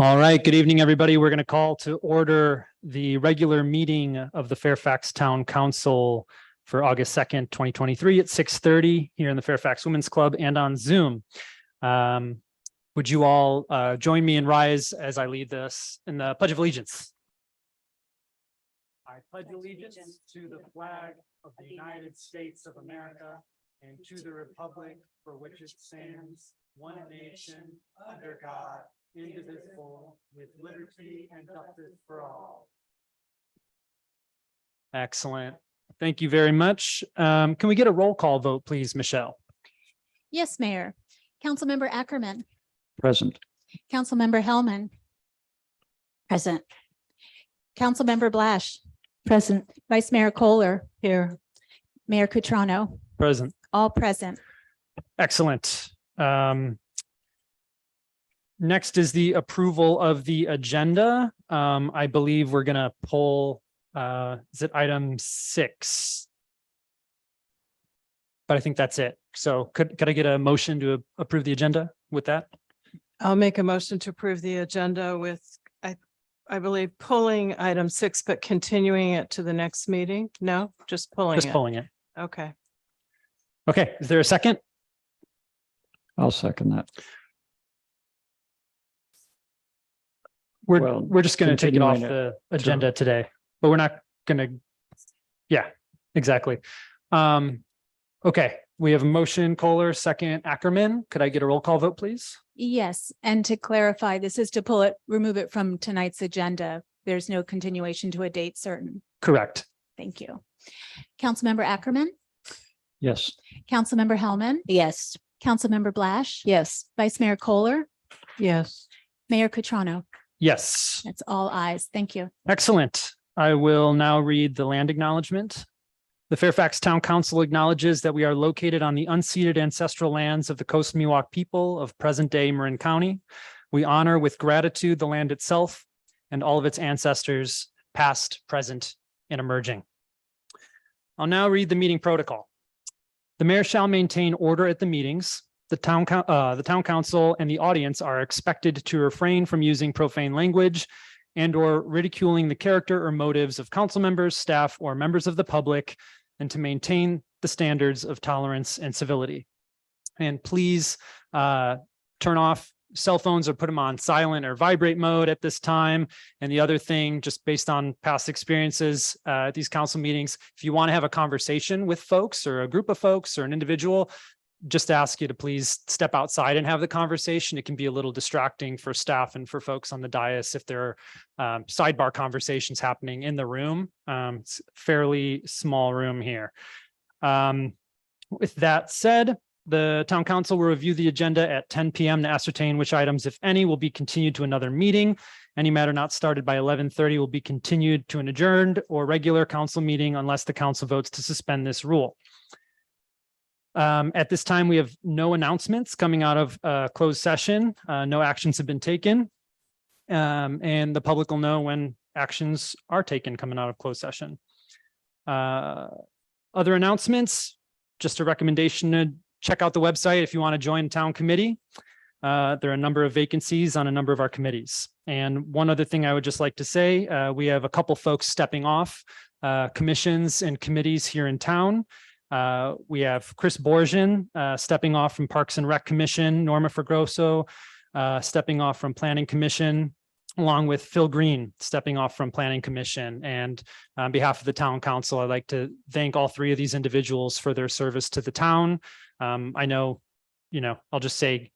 All right, good evening, everybody. We're going to call to order the regular meeting of the Fairfax Town Council for August 2nd, 2023 at 6:30 here in the Fairfax Women's Club and on Zoom. Would you all join me and rise as I lead this in the Pledge of Allegiance? I pledge allegiance to the flag of the United States of America and to the republic for which it stands, one nation, under God, indivisible, with liberty and justice for all. Excellent. Thank you very much. Can we get a roll call vote, please, Michelle? Yes, Mayor. Councilmember Ackerman. Present. Councilmember Hellman. Present. Councilmember Blash. Present. Vice Mayor Kohler. Here. Mayor Cutrano. Present. All present. Excellent. Next is the approval of the agenda. I believe we're going to pull, is it item 6? But I think that's it. So could I get a motion to approve the agenda with that? I'll make a motion to approve the agenda with, I believe, pulling item 6, but continuing it to the next meeting. No, just pulling it. Just pulling it. Okay. Okay. Is there a second? I'll second that. We're just going to take it off continuing the agenda today, but we're not going to. Yeah, exactly. Okay. We have a motion, Kohler, second, Ackerman. Could I get a roll call vote, please? Yes, and to clarify, this is to pull it, remove it from tonight's agenda. There's no continuation to a date certain. Correct. Thank you. Councilmember Ackerman. Yes. Councilmember Hellman. Yes. Councilmember Blash. Yes. Vice Mayor Kohler. Yes. Mayor Cutrano. Yes. That's all ayes. Thank you. Excellent. I will now read the land acknowledgement. The Fairfax Town Council acknowledges that we are located on the unceded ancestral lands of the Coast Miwok people of present-day Marin County. We honor with gratitude the land itself and all of its ancestors, past, present, and emerging. I'll now read the meeting protocol. The mayor shall maintain order at the meetings. The town council and the audience are expected to refrain from using profane language and or ridiculing the character or motives of council members, staff, or members of the public, and to maintain the standards of tolerance and civility. And please turn off cell phones or put them on silent or vibrate mode at this time. And the other thing, just based on past experiences at these council meetings, if you want to have a conversation with folks or a group of folks or an individual, just ask you to please step outside and have the conversation. It can be a little distracting for staff and for folks on the dais if there are sidebar conversations happening in the room. It's a fairly small room here. With that said, the town council will review the agenda at 10 p.m. to ascertain which items, if any, will be continued to another meeting. Any matter not started by 11:30 will be continued to an adjourned or regular council meeting unless the council votes to suspend this rule. At this time, we have no announcements coming out of closed session. No actions have been taken. And the public will know when actions are taken coming out of closed session. Other announcements, just a recommendation to check out the website if you want to join town committee. There are a number of vacancies on a number of our committees. And one other thing I would just like to say, we have a couple folks stepping off commissions and committees here in town. We have Chris Borgian stepping off from Parks and Rec Commission, Norma Fregroso stepping off from Planning Commission, along with Phil Green stepping off from Planning Commission. And on behalf of the town council, I'd like to thank all three of these individuals for their service to the town. I know, I'll just say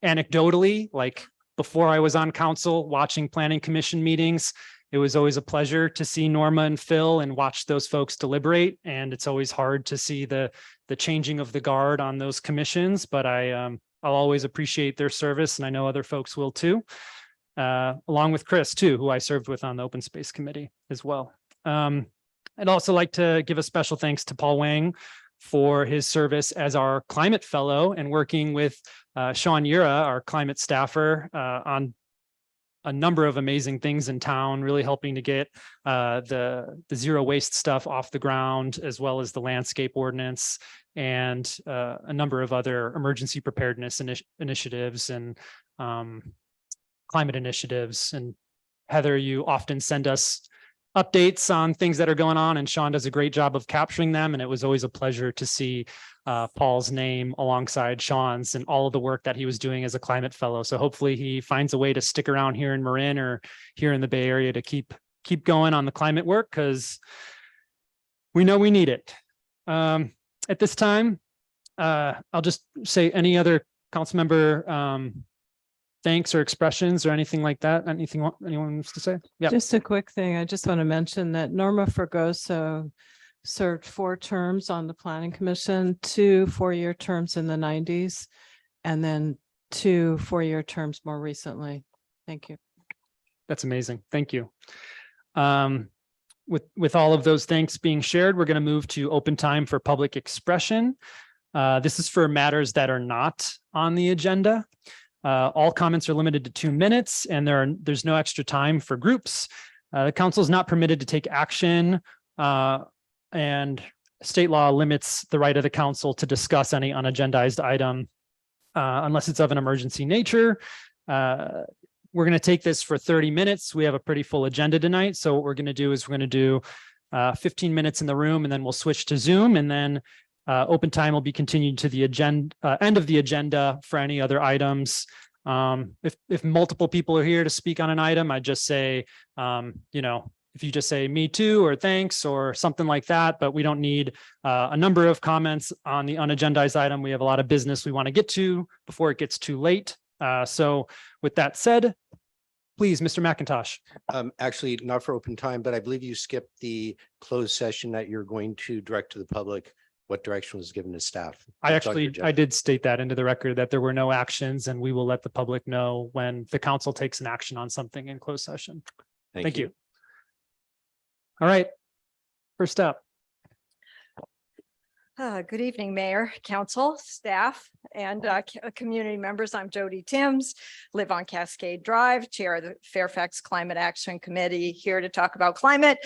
anecdotally, like before I was on council watching Planning Commission meetings, it was always a pleasure to see Norma and Phil and watch those folks deliberate. And it's always hard to see the changing of the guard on those commissions, but I'll always appreciate their service. And I know other folks will too, along with Chris too, who I served with on the Open Space Committee as well. I'd also like to give a special thanks to Paul Wang for his service as our climate fellow and working with Sean Yura, our climate staffer, on a number of amazing things in town, really helping to get the zero waste stuff off the ground, as well as the landscape ordinance and a number of other emergency preparedness initiatives. And climate initiatives. And Heather, you often send us updates on things that are going on, and Sean does a great job of capturing them. And it was always a pleasure to see Paul's name alongside Sean's and all of the work that he was doing as a climate fellow. So hopefully he finds a way to stick around here in Marin or here in the Bay Area to keep going on the climate work, because we know we need it. At this time, I'll just say any other council member thanks or expressions or anything like that. Anything anyone wants to say? Yeah. Just a quick thing. I just want to mention that Norma Fregoso served 4 terms on the Planning Commission, 2 4-year terms in the 90s, and then 2 4-year terms more recently. Thank you. That's amazing. Thank you. With all of those thanks being shared, we're going to move to open time for public expression. This is for matters that are not on the agenda. All comments are limited to 2 minutes, and there's no extra time for groups. The council is not permitted to take action, and state law limits the right of the council to discuss any unagendized item unless it's of an emergency nature. We're going to take this for 30 minutes. We have a pretty full agenda tonight. So what we're going to do is we're going to do 15 minutes in the room, and then we'll switch to Zoom, and then open time will be continued to the agenda, end of the agenda for any other items. If multiple people are here to speak on an item, I just say, if you just say me too, or thanks, or something like that, but we don't need a number of comments on the unagendized item. We have a lot of business we want to get to before it gets too late. So with that said, please, Mr. McIntosh. Actually, not for open time, but I believe you skipped the closed session that you're going to direct to the public. What direction was given to staff? I did state that into the record, that there were no actions, and we will let the public know when the council takes an action on something in closed session. Thank you. All right. First up. Good evening, Mayor, Council, staff, and community members. I'm Jody Timms, live on Cascade Drive, chair of the Fairfax Climate Action Committee, here to talk about climate.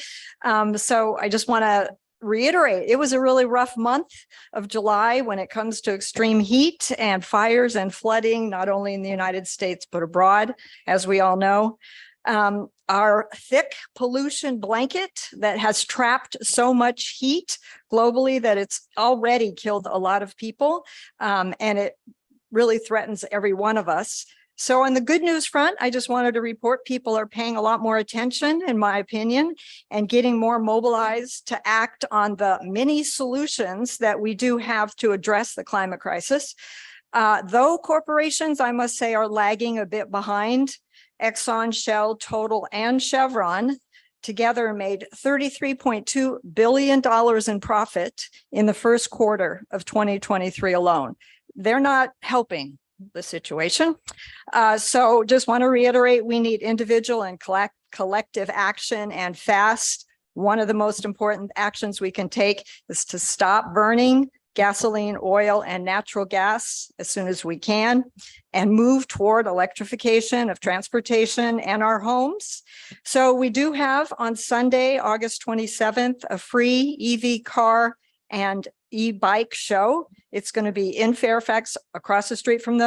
So I just want to reiterate, it was a really rough month of July when it comes to extreme heat and fires and flooding, not only in the United States, but abroad, as we all know. Our thick pollution blanket that has trapped so much heat globally that it's already killed a lot of people, and it really threatens every one of us. So on the good news front, I just wanted to report people are paying a lot more attention, in my opinion, and getting more mobilized to act on the many solutions that we do have to address the climate crisis. Though corporations, I must say, are lagging a bit behind. Exxon, Shell, Total, and Chevron together made $33.2 billion in profit in the first quarter of 2023 alone. They're not helping the situation. So just want to reiterate, we need individual and collective action, and fast. One of the most important actions we can take is to stop burning gasoline, oil, and natural gas as soon as we can, and move toward electrification of transportation and our homes. So we do have on Sunday, August 27th, a free EV car and e-bike show. It's going to be in Fairfax, across the street from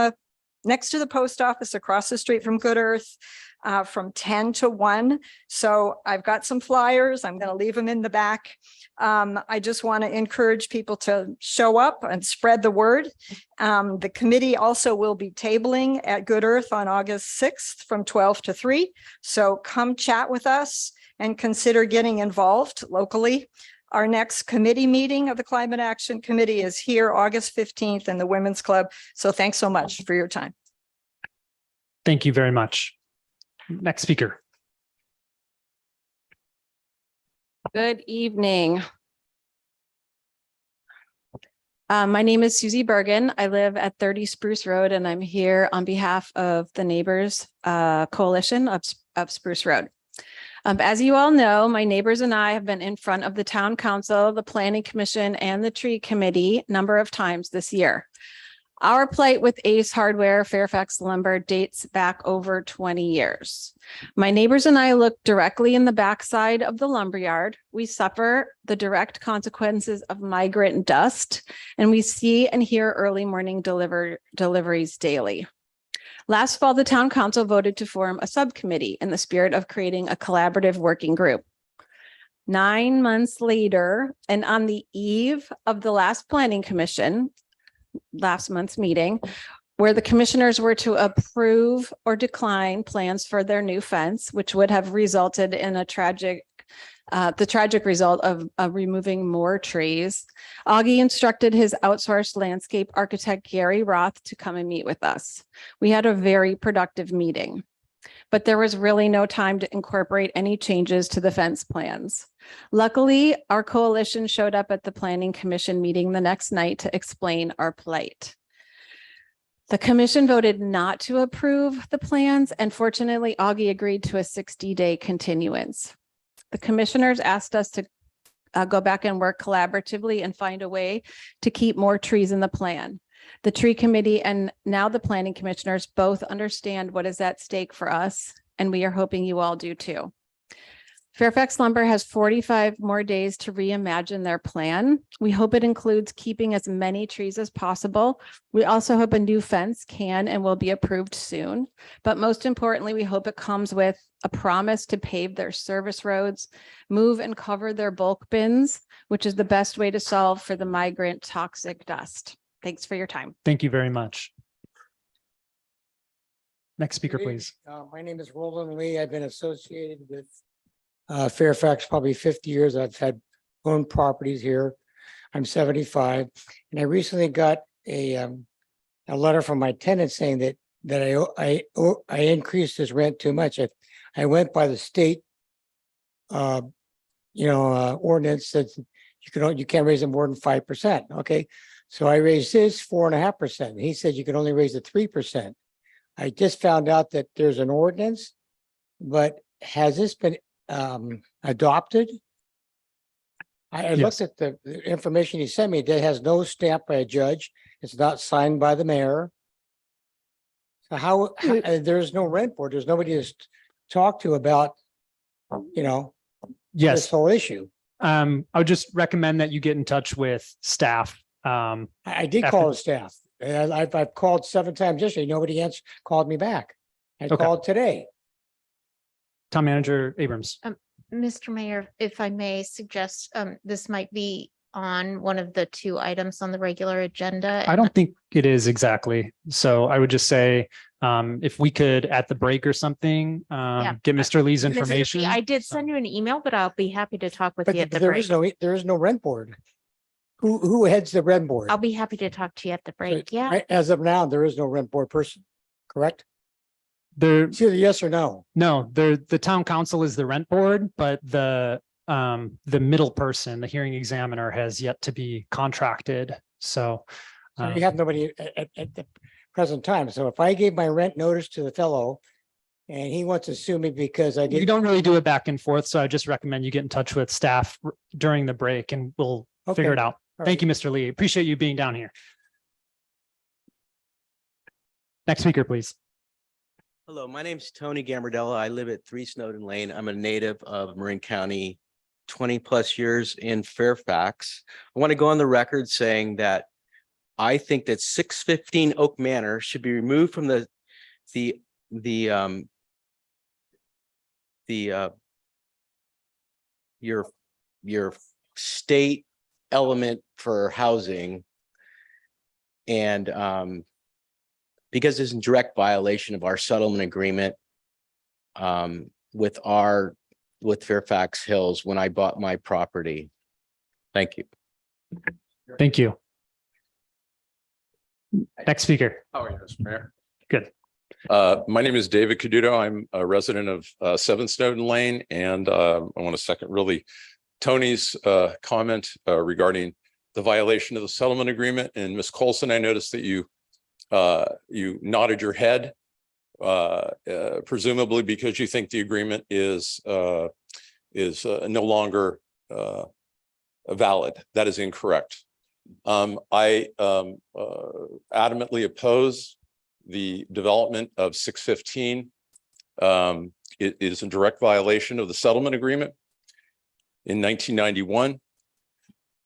next to the post office, across the street from Good Earth, from 10 to 1. So I've got some flyers. I'm going to leave them in the back. I just want to encourage people to show up and spread the word. The committee also will be tabling at Good Earth on August 6th from 12 to 3. So come chat with us and consider getting involved locally. Our next committee meeting of the Climate Action Committee is here August 15th in the Women's Club. So thanks so much for your time. Thank you very much. Next speaker. Good evening. My name is Susie Bergen. I live at 30 Spruce Road, and I'm here on behalf of the Neighbors Coalition of Spruce Road. As you all know, my neighbors and I have been in front of the Town Council, the Planning Commission, and the Tree Committee a number of times this year. Our plight with Ace Hardware Fairfax Lumber dates back over 20 years. My neighbors and I look directly in the backside of the lumberyard. We suffer the direct consequences of migrant dust, and we see and hear early morning deliveries daily. Last fall, the town council voted to form a subcommittee in the spirit of creating a collaborative working group. 9 months later, and on the eve of the last planning commission, last month's meeting, where the commissioners were to approve or decline plans for their new fence, which would have resulted in the tragic result of removing more trees. Augie instructed his outsourced landscape architect, Gary Roth, to come and meet with us. We had a very productive meeting, but there was really no time to incorporate any changes to the fence plans. Luckily, our coalition showed up at the planning commission meeting the next night to explain our plight. The commission voted not to approve the plans, and fortunately, Augie agreed to a 60-day continuance. The commissioners asked us to go back and work collaboratively and find a way to keep more trees in the plan. The tree committee and now the planning commissioners both understand what is at stake for us, and we are hoping you all do too. Fairfax Lumber has 45 more days to reimagine their plan. We hope it includes keeping as many trees as possible. We also hope a new fence can and will be approved soon. But most importantly, we hope it comes with a promise to pave their service roads, move and cover their bulk bins, which is the best way to solve for the migrant toxic dust. Thanks for your time. Thank you very much. Next speaker, please. My name is Roland Lee. I've been associated with Fairfax probably 50 years. I've had owned properties here. I'm 75, and I recently got a letter from my tenant saying that I increased his rent too much. I went by the state, ordinance that you can't raise it more than 5%. Okay, so I raised his 4.5%. He said you can only raise it 3%. I just found out that there's an ordinance, but has this been adopted? I Yes. looked at the information he sent me. That has no stamp by a judge. It's not signed by the mayor. So how there's no rent board. There's nobody to talk to about, this Yes, whole issue. I would just recommend that you get in touch with staff. I did After- call the staff. And I've called 7 times yesterday. Nobody called me back. I Okay. called today. Town Manager Abrams. Mr. Mayor, if I may suggest, this might be on one of the 2 items on the regular agenda. I don't think it is exactly. So I would just say, if we could at the break or something, get Mr. Lee's Mr. Lee, information. I did send you an email, but I'll be happy to talk with But you at the there break. is no rent board. Who heads the rent board? I'll be happy to talk to you at the break. Yeah. As of now, there is no rent board person, correct? There, It's either yes or no. no, the town council is the rent board, but the middle person, the hearing examiner, has yet to be contracted. So So you have nobody at the present time. So if I gave my rent notice to the fellow and he wants to sue me because I we did, don't really do it back and forth. So I just recommend you get in touch with staff during the break and we'll figure it out. All Thank you, Mr. Lee. Appreciate you being down here. Next speaker, please. Hello, my name's Tony Gambardella. I live at 3 Snowden Lane. I'm a native of Marin County, 20+ years in Fairfax. I want to go on the record saying that I think that 615 Oak Manor should be removed from your state element for housing. And because it's in direct violation of our settlement agreement with Fairfax Hills when I bought my property. Thank you. Thank you. Next speaker. How are you, Mr. Mayor? Good. My name is David Caduto. I'm a resident of 7 Snowden Lane, and I want to second really Tony's comment regarding the violation of the settlement agreement. And Ms. Colson, I noticed that you nodded your head, presumably because you think the agreement is no longer valid. That is incorrect. I adamantly oppose the development of 615. It is in direct violation of the settlement agreement in 1991.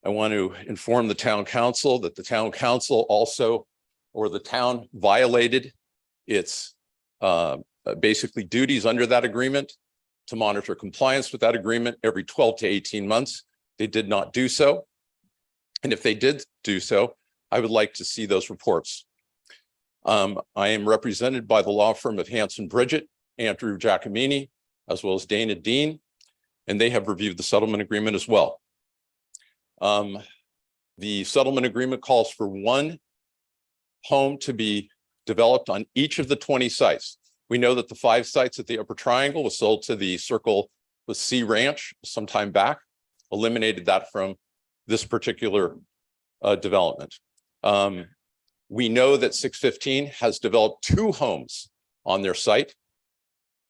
I want to inform the town council that the town council also, or the town, violated its basically duties under that agreement to monitor compliance with that agreement every 12 to 18 months. They did not do so. And if they did do so, I would like to see those reports. I am represented by the law firm of Hanson Bridget, Andrew Giacomini, as well as Dana Dean, and they have reviewed the settlement agreement as well. The settlement agreement calls for one home to be developed on each of the 20 sites. We know that the 5 sites at the Upper Triangle was sold to the Circle with C Ranch some time back, eliminated that from this particular development. We know that 615 has developed 2 homes on their site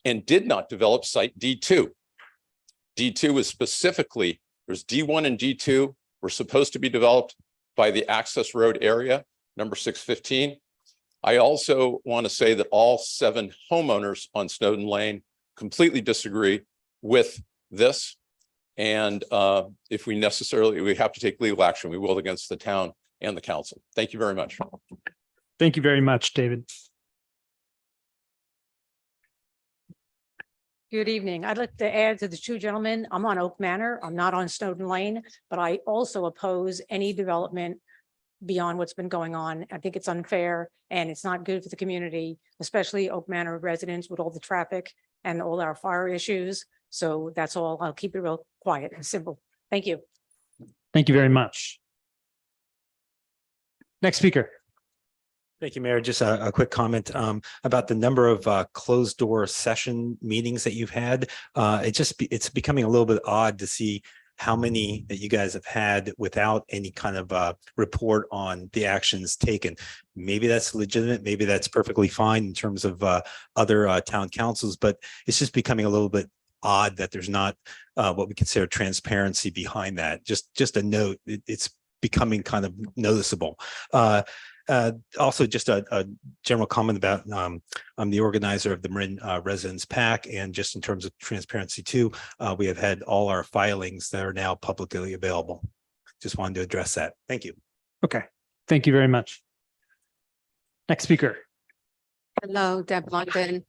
and did not develop site D2. D2 is specifically, there's D1 and D2 were supposed to be developed by the access road area, number 615. I also want to say that all 7 homeowners on Snowden Lane completely disagree with this. And if we have to take legal action, we will against the town and the council. Thank you very much. Thank you very much, David. Good evening. I'd like to add to the 2 gentlemen. I'm on Oak Manor. I'm not on Snowden Lane, but I also oppose any development beyond what's been going on. I think it's unfair and it's not good for the community, especially Oak Manor residents with all the traffic and all our fire issues. So that's all. I'll keep it real quiet and simple. Thank you. Thank you very much. Next speaker. Thank you, Mayor. Just a quick comment about the number of closed door session meetings that you've had. It's becoming a little bit odd to see how many that you guys have had without any kind of report on the actions taken. Maybe that's legitimate. Maybe that's perfectly fine in terms of other town councils, but it's just becoming a little bit odd that there's not what we consider transparency behind that. Just a note, it's becoming kind of noticeable. Also, just a general comment about I'm the organizer of the Marin Residents PAC, and just in terms of transparency too, we have had all our filings that are now publicly available. Just wanted to address that. Thank you. Okay, thank you very much. Next speaker. Hello, Deb London.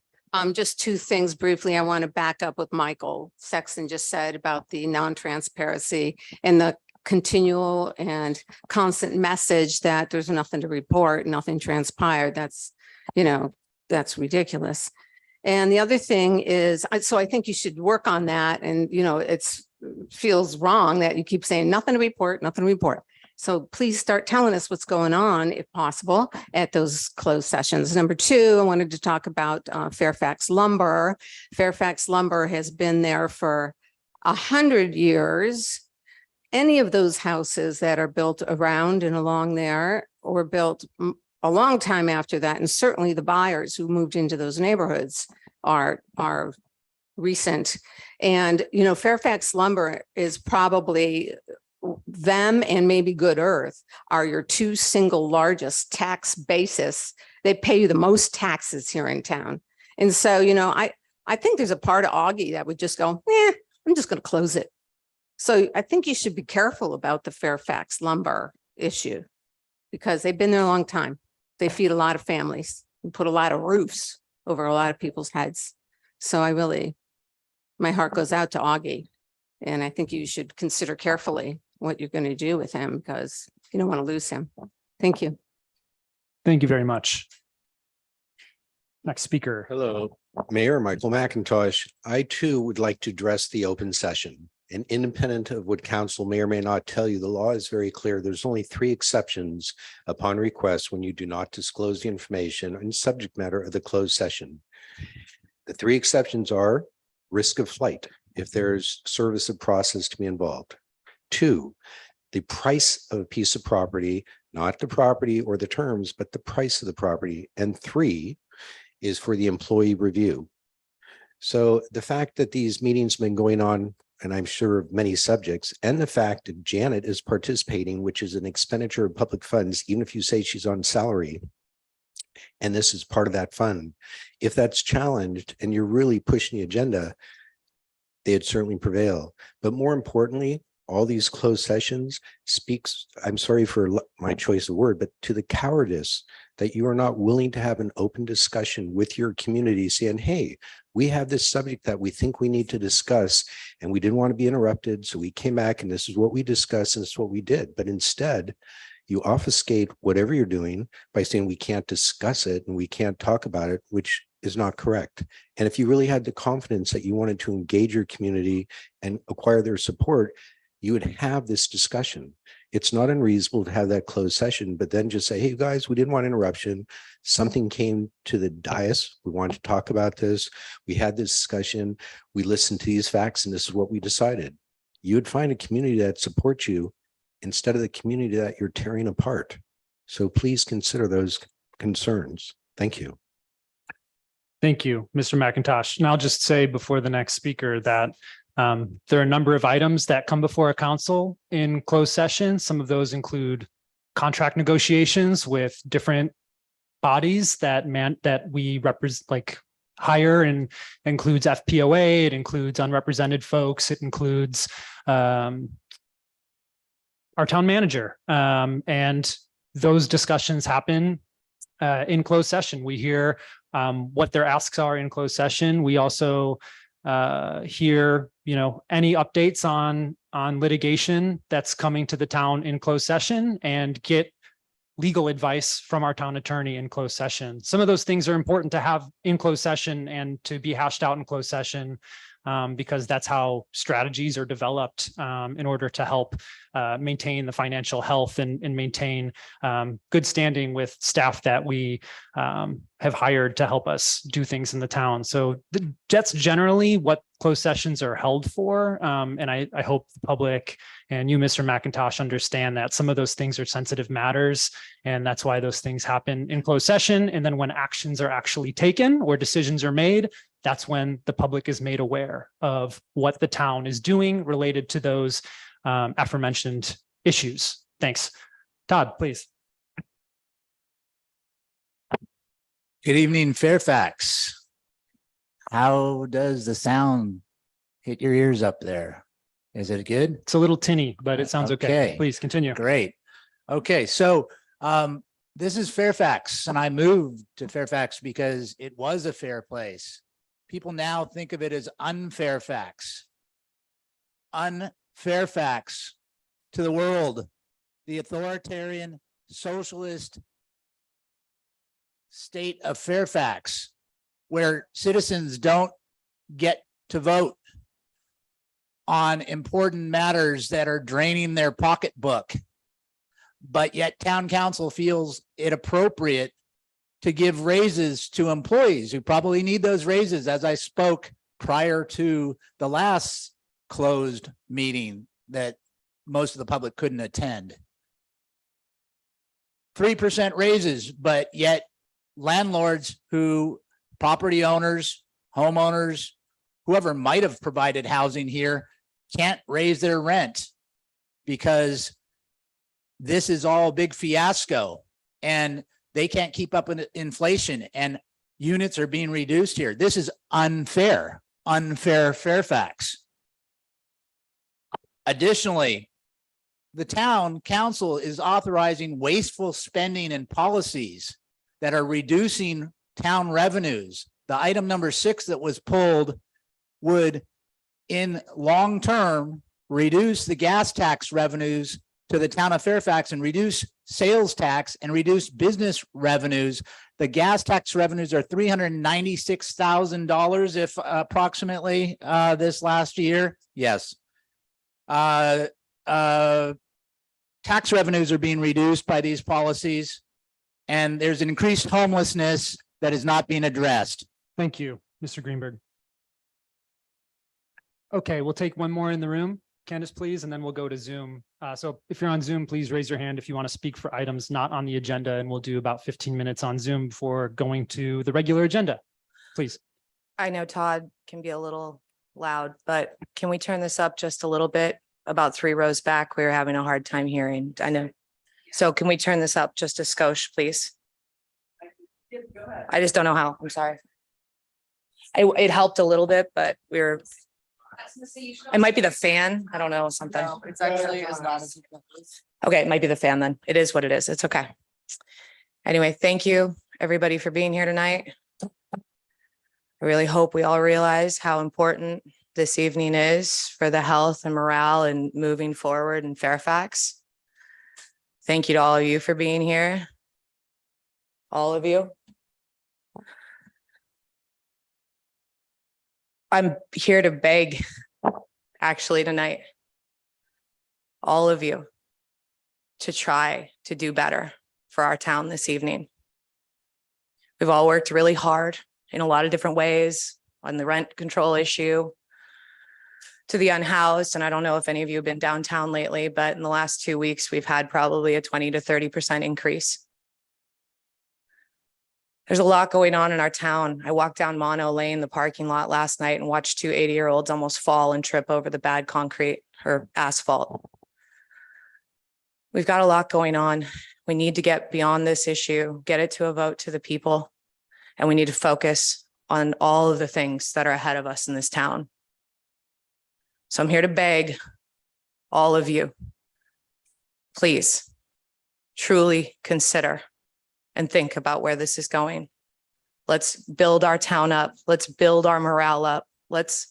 Just 2 things briefly. I want to back up what Michael Sexton just said about the non-transparency and the continual and constant message that there's nothing to report, nothing transpired. That's ridiculous. And the other thing is, so I think you should work on that. And, feels wrong that you keep saying nothing to report, nothing to report. So please start telling us what's going on, if possible, at those closed sessions. Number 2, I wanted to talk about Fairfax Lumber. Fairfax Lumber has been there for 100 years. Any of those houses that are built around and along there were built a long time after that. And certainly the buyers who moved into those neighborhoods are recent. And, Fairfax Lumber is probably, them and maybe Good Earth are your 2 single largest tax basis. They pay you the most taxes here in town. And so, I think there's a part of Augie that would just go, I'm just going to close it. So I think you should be careful about the Fairfax Lumber issue because they've been there a long time. They feed a lot of families and put a lot of roofs over a lot of people's heads. So my heart goes out to Augie, and I think you should consider carefully what you're going to do with him because you don't want to lose him. Thank you. Thank you very much. Next speaker. Hello, Mayor Michael McIntosh. I too would like to address the open session. And independent of what council may or may not tell you, the law is very clear. There's only 3 exceptions upon request when you do not disclose the information and subject matter of the closed session. The 3 exceptions are risk of flight, if there's service of process to be involved. 2, the price of a piece of property, not the property or the terms, but the price of the property. And 3 is for the employee review. So the fact that these meetings have been going on, and I'm sure of many subjects, and the fact that Janet is participating, which is an expenditure of public funds, even if you say she's on salary, and this is part of that fund, if that's challenged and you're really pushing the agenda, they'd certainly prevail. But more importantly, all these closed sessions speaks, I'm sorry for my choice of word, but to the cowardice that you are not willing to have an open discussion with your community saying, hey, we have this subject that we think we need to discuss and we didn't want to be interrupted. So we came back and this is what we discussed and this is what we did. But instead, you obfuscate whatever you're doing by saying we can't discuss it and we can't talk about it, which is not correct. And if you really had the confidence that you wanted to engage your community and acquire their support, you would have this discussion. It's not unreasonable to have that closed session, but then just say, hey, guys, we didn't want interruption. Something came to the dais. We wanted to talk about this. We had this discussion. We listened to these facts, and this is what we decided. You would find a community that supports you instead of the community that you're tearing apart. So please consider those concerns. Thank you. Thank you, Mr. McIntosh. And I'll just say before the next speaker that there are a number of items that come before a council in closed session. Some of those include contract negotiations with different bodies that we represent, like hire, and includes FPOA. It includes unrepresented folks. It includes our town manager. And those discussions happen in closed session. We hear what their asks are in closed session. We also hear, any updates on litigation that's coming to the town in closed session, and get legal advice from our town attorney in closed session. Some of those things are important to have in closed session and to be hashed out in closed session, because that's how strategies are developed in order to help maintain the financial health and maintain good standing with staff that we have hired to help us do things in the town. So that's generally what closed sessions are held for. And I hope the public and you, Mr. McIntosh, understand that some of those things are sensitive matters. And that's why those things happen in closed session. And then when actions are actually taken or decisions are made, that's when the public is made aware of what the town is doing related to those aforementioned issues. Thanks. Todd, please. Good evening, Fairfax. How does the sound hit your ears up there? Is it good? It's a little tinny, but it sounds okay. Please continue. Great. Okay, so this is Fairfax, and I moved to Fairfax because it was a fair place. People now think of it as unfairfax. Unfairfax to the world, the authoritarian socialist state of Fairfax, where citizens don't get to vote on important matters that are draining their pocketbook, but yet town council feels it appropriate to give raises to employees who probably need those raises, as I spoke prior to the last closed meeting that most of the public couldn't attend. 3% raises, but yet landlords who, property owners, homeowners, whoever might have provided housing here, can't raise their rent because this is all a big fiasco and they can't keep up with inflation and units are being reduced here. This is unfair, unfair Fairfax. Additionally, the town council is authorizing wasteful spending and policies that are reducing town revenues. The item number 6 that was pulled would, in long term, reduce the gas tax revenues to the town of Fairfax and reduce sales tax and reduce business revenues. The gas tax revenues are $396,000 if approximately this last year. Yes. Tax revenues are being reduced by these policies, and there's an increased homelessness that is not being addressed. Thank you, Mr. Greenberg. Okay, we'll take one more in the room. Candace, please, and then we'll go to Zoom. So if you're on Zoom, please raise your hand if you want to speak for items not on the agenda, and we'll do about 15 minutes on Zoom before going to the regular agenda. Please. I know Todd can be a little loud, but can we turn this up just a little bit? About 3 rows back, we were having a hard time hearing. I know. So can we turn this up just a skosh, please? I just don't know how. I'm sorry. It helped a little bit, but It might be the fan. I don't know, something. It's actually is not. Okay, it might be the fan then. It is what it is. It's okay. Anyway, thank you, everybody, for being here tonight. I really hope we all realize how important this evening is for the health and morale and moving forward in Fairfax. Thank you to all of you for being here. All of you. I'm here to beg, actually, tonight, all of you to try to do better for our town this evening. We've all worked really hard in a lot of different ways on the rent control issue, to the unhoused. And I don't know if any of you have been downtown lately, but in the last 2 weeks, we've had probably a 20 to 30% increase. There's a lot going on in our town. I walked down Mono Lane, the parking lot last night, and watched 2 80-year-olds almost fall and trip over the bad concrete or asphalt. We've got a lot going on. We need to get beyond this issue, get it to a vote to the people, and we need to focus on all of the things that are ahead of us in this town. So I'm here to beg all of you, please truly consider and think about where this is going. Let's build our town up. Let's build our morale up. Let's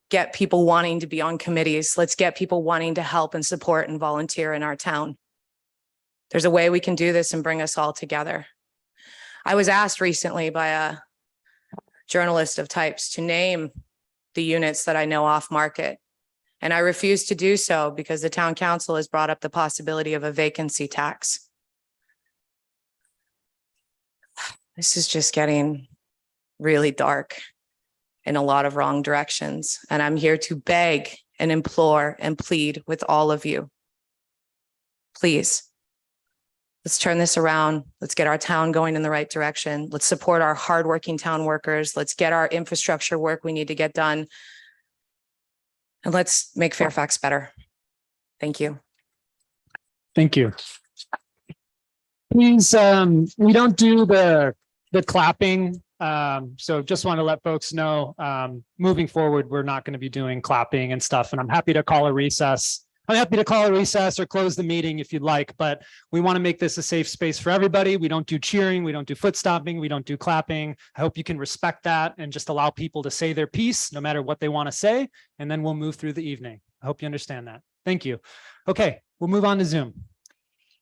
get people wanting to be on committees. Let's get people wanting to help and support and volunteer in our town. There's a way we can do this and bring us all together. I was asked recently by a journalist of types to name the units that I know off market. And I refuse to do so because the town council has brought up the possibility of a vacancy tax. This is just getting really dark in a lot of wrong directions. And I'm here to beg and implore and plead with all of you. Please, let's turn this around. Let's get our town going in the right direction. Let's support our hardworking town workers. Let's get our infrastructure work we need to get done. And let's make Fairfax better. Thank you. Thank you. Please, we don't do the clapping. So just want to let folks know, moving forward, we're not going to be doing clapping and stuff. And I'm happy to call a recess. I'm happy to call a recess or close the meeting if you'd like, but we want to make this a safe space for everybody. We don't do cheering. We don't do foot stomping. We don't do clapping. I hope you can respect that and just allow people to say their piece, no matter what they want to say, and then we'll move through the evening. I hope you understand that. Thank you. Okay, we'll move on to Zoom.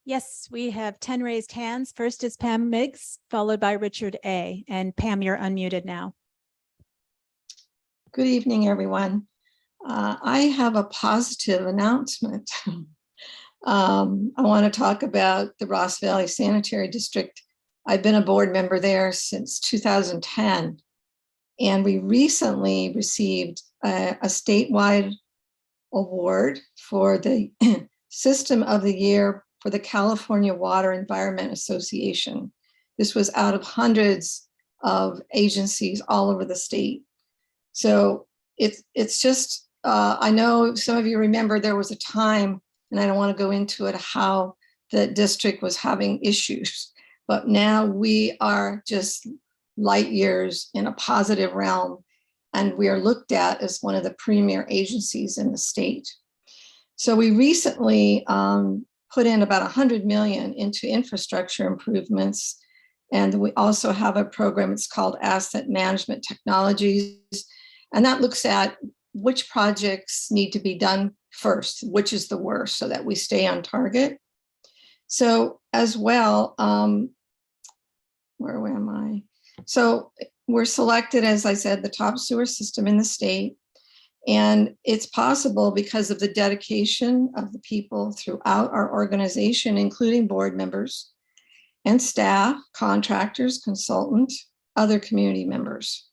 Yes, we have 10 raised hands. First is Pam Miggs, followed by Richard A. And Pam, you're unmuted now. Good evening, everyone. I have a positive announcement. I want to talk about the Ross Valley Sanitary District. I've been a board member there since 2010, and we recently received a statewide award for the System of the Year for the California Water Environment Association. This was out of hundreds of agencies all over the state. So it's just, I know some of you remember there was a time, and I don't want to go into it, how the district was having issues, but now we are just light years in a positive realm, and we are looked at as one of the premier agencies in the state. So we recently put in about 100 million into infrastructure improvements. And we also have a program, it's called Asset Management Technologies. And that looks at which projects need to be done first, which is the worst, so that we stay on target. So as well, where am I? So we're selected, as I said, the top sewer system in the state. And it's possible because of the dedication of the people throughout our organization, including board members and staff, contractors, consultants, other community members.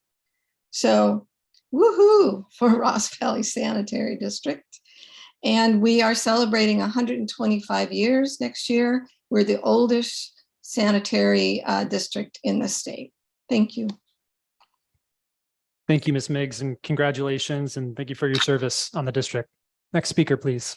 So woohoo for Ross Valley Sanitary District. And we are celebrating 125 years next year. We're the oldest sanitary district in the state. Thank you. Thank you, Ms. Miggs, and congratulations, and thank you for your service on the district. Next speaker, please.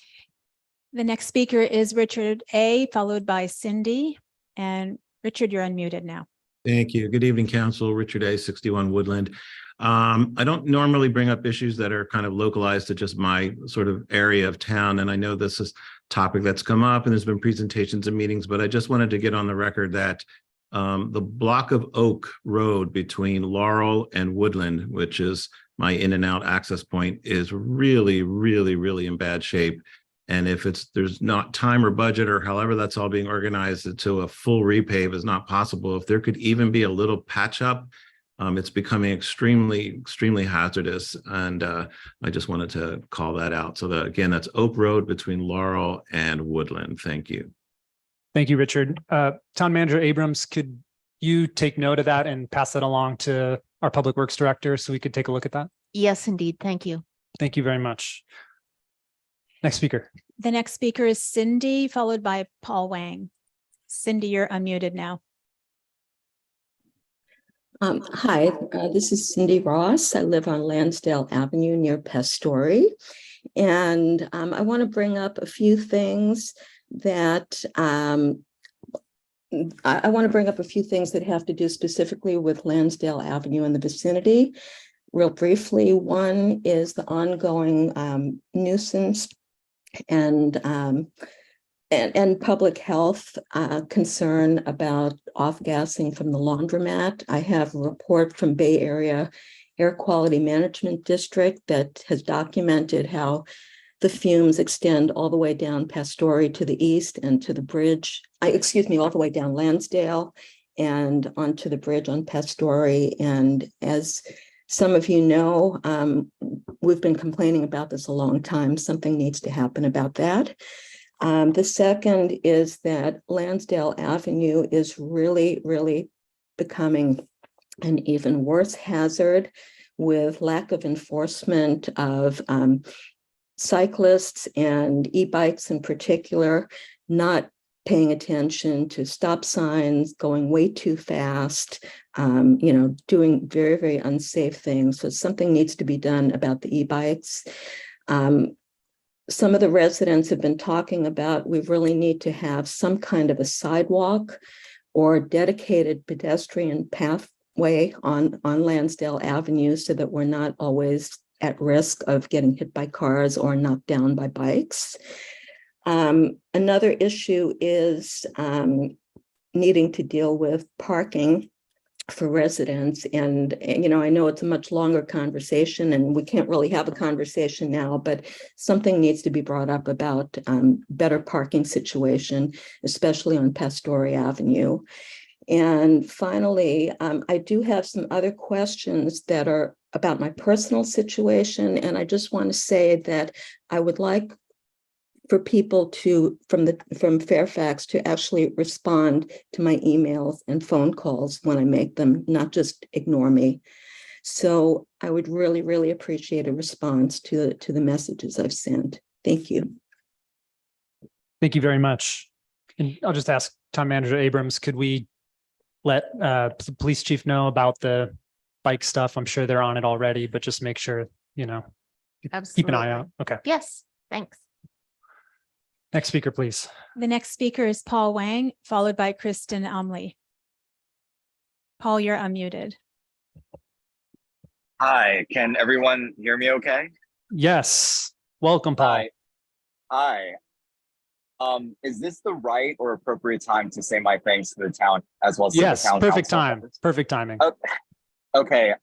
The next speaker is Richard A., followed by Cindy. And Richard, you're unmuted now. Thank you. Good evening, Council. Richard A., 61 Woodland. I don't normally bring up issues that are kind of localized to just my sort of area of town. And I know this is a topic that's come up and there's been presentations and meetings, but I just wanted to get on the record that the block of Oak Road between Laurel and Woodland, which is my in and out access point, is really, really, really in bad shape. And if there's not time or budget or however that's all being organized to a full repave is not possible. If there could even be a little patch up, it's becoming extremely, extremely hazardous. And I just wanted to call that out. So again, that's Oak Road between Laurel and Woodland. Thank you. Thank you, Richard. Town Manager Abrams, could you take note of that and pass that along to our Public Works Director so we could take a look at that? Yes, indeed. Thank you. Thank you very much. Next speaker. The next speaker is Cindy, followed by Paul Wang. Cindy, you're unmuted now. Hi, this is Cindy Ross. I live on Lansdale Avenue near Pastore. And I want to bring up a few things that I want to bring up a few things that have to do specifically with Lansdale Avenue and the vicinity. Real briefly, one is the ongoing nuisance and public health concern about off-gassing from the laundromat. I have a report from Bay Area Air Quality Management District that has documented how the fumes extend all the way down Pastore to the east and to the bridge, all the way down Lansdale and onto the bridge on Pastore. And as some of you know, we've been complaining about this a long time. Something needs to happen about that. The second is that Lansdale Avenue is really, really becoming an even worse hazard with lack of enforcement of cyclists and e-bikes in particular, not paying attention to stop signs, going way too fast, doing very, very unsafe things. So something needs to be done about the e-bikes. Some of the residents have been talking about, we really need to have some kind of a sidewalk or dedicated pedestrian pathway on Lansdale Avenue so that we're not always at risk of getting hit by cars or knocked down by bikes. Another issue is needing to deal with parking for residents. And, I know it's a much longer conversation and we can't really have a conversation now, but something needs to be brought up about better parking situation, especially on Pastore Avenue. And finally, I do have some other questions that are about my personal situation. And I just want to say that I would like for people from Fairfax to actually respond to my emails and phone calls when I make them, not just ignore me. So I would really, really appreciate a response to the messages I've sent. Thank you. Thank you very much. And I'll just ask Town Manager Abrams, could we let the police chief know about the bike stuff? I'm sure they're on it already, but just make sure, keep an eye Absolutely. out. Okay. Yes, thanks. Next speaker, please. The next speaker is Paul Wang, followed by Kristen Umley. Paul, you're unmuted. Hi, can everyone hear me okay? Yes. Welcome, Paul. Hi. Is this the right or appropriate time to say my thanks to the town as well as to the Yes, town perfect council time. members? Perfect timing. Okay.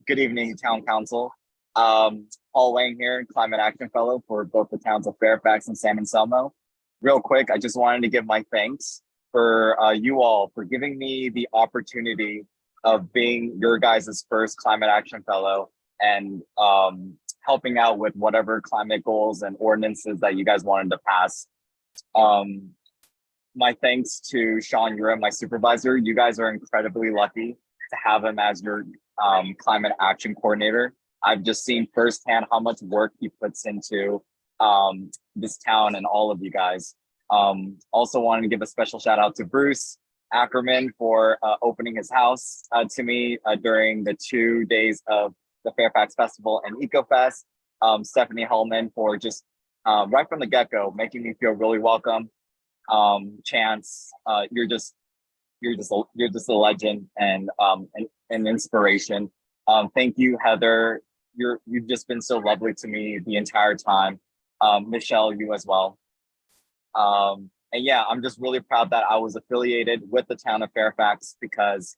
Good evening, town council. Paul Wang here, Climate Action Fellow for both the towns of Fairfax and San Anselmo. Real quick, I just wanted to give my thanks for you all for giving me the opportunity of being your guys' first Climate Action Fellow and helping out with whatever climate goals and ordinances that you guys wanted to pass. My thanks to Sean Ura, my supervisor. You guys are incredibly lucky to have him as your climate action coordinator. I've just seen firsthand how much work he puts into this town and all of you guys. Also wanted to give a special shout out to Bruce Ackerman for opening his house to me during the 2 days of the Fairfax Festival and EcoFest. Stephanie Hellman for just right from the get-go making me feel really welcome. Chance, you're just a legend and an inspiration. Thank you, Heather. You've just been so lovely to me the entire time. Michelle, you as well. And yeah, I'm just really proud that I was affiliated with the town of Fairfax because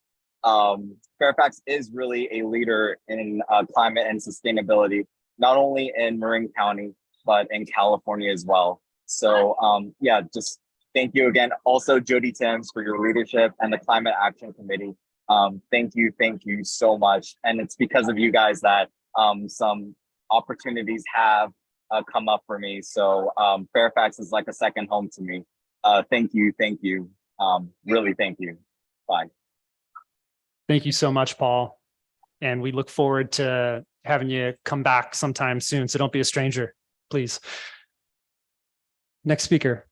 Fairfax is really a leader in climate and sustainability, not only in Marin County, but in California as well. So yeah, just thank you again. Also, Jody Timms for your leadership and the Climate Action Committee. Thank you so much. And it's because of you guys that some opportunities have come up for me. So Fairfax is like a second home to me. Thank you. Really, thank you. Bye. Thank you so much, Paul. And we look forward to having you come back sometime soon. So don't be a stranger, please. Next speaker.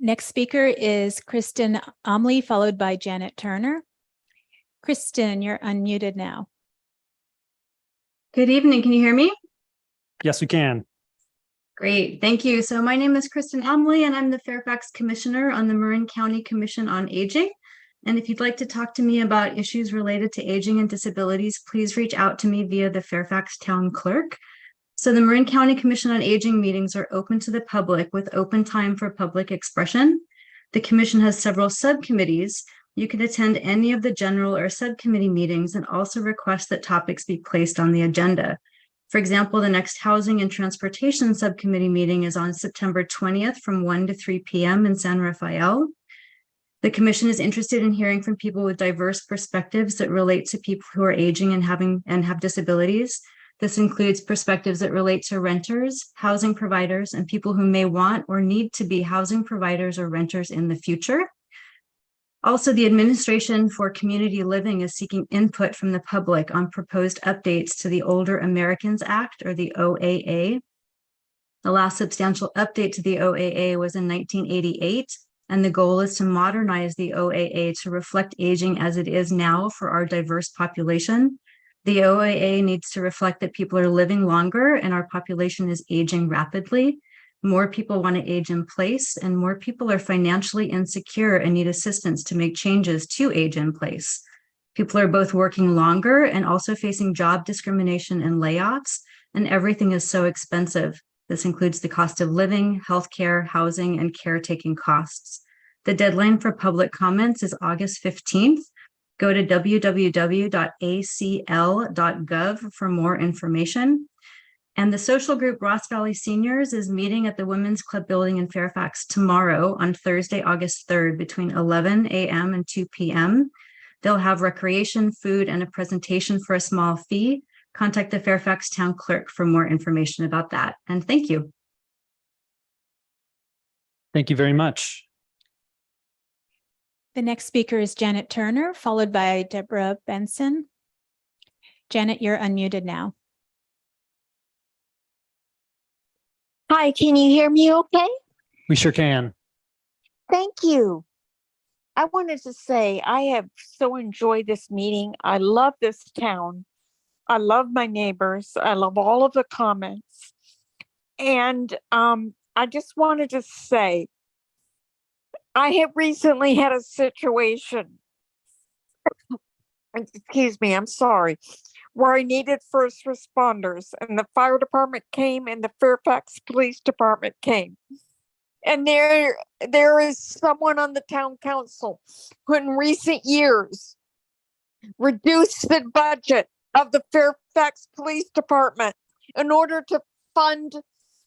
Next speaker is Kristen Omley, followed by Janet Turner. Kristen, you're unmuted now. Good evening. Can you hear me? Yes, we can. Great. Thank you. So my name is Kristen Omley, and I'm the Fairfax Commissioner on the Marin County Commission on Aging. And if you'd like to talk to me about issues related to aging and disabilities, please reach out to me via the Fairfax Town Clerk. So the Marin County Commission on Aging meetings are open to the public with open time for public expression. The commission has several subcommittees. You can attend any of the general or subcommittee meetings and also request that topics be placed on the agenda. For example, the next Housing and Transportation Subcommittee meeting is on September 20th from 1 to 3 p.m. in San Rafael. The commission is interested in hearing from people with diverse perspectives that relate to people who are aging and have disabilities. This includes perspectives that relate to renters, housing providers, and people who may want or need to be housing providers or renters in the future. Also, the Administration for Community Living is seeking input from the public on proposed updates to the Older Americans Act, or the OAA. The last substantial update to the OAA was in 1988, and the goal is to modernize the OAA to reflect aging as it is now for our diverse population. The OAA needs to reflect that people are living longer and our population is aging rapidly. More people want to age in place, and more people are financially insecure and need assistance to make changes to age in place. People are both working longer and also facing job discrimination and layoffs, and everything is so expensive. This includes the cost of living, healthcare, housing, and caretaking costs. The deadline for public comments is August 15th. Go to www.acl.gov for more information. And the social group Ross Valley Seniors is meeting at the Women's Club building in Fairfax tomorrow on Thursday, August 3rd, between 11 a.m. and 2 p.m. They'll have recreation, food, and a presentation for a small fee. Contact the Fairfax Town Clerk for more information about that. And thank you. Thank you very much. The next speaker is Janet Turner, followed by Deborah Benson. Janet, you're unmuted now. Hi, can you hear me okay? We sure can. Thank you. I wanted to say I have so enjoyed this meeting. I love this town. I love my neighbors. I love all of the comments. And I just wanted to say, I have recently had a situation, excuse me, I'm sorry, where I needed first responders, and the fire department came and the Fairfax Police Department came. And there is someone on the town council who in recent years reduced the budget of the Fairfax Police Department in order to fund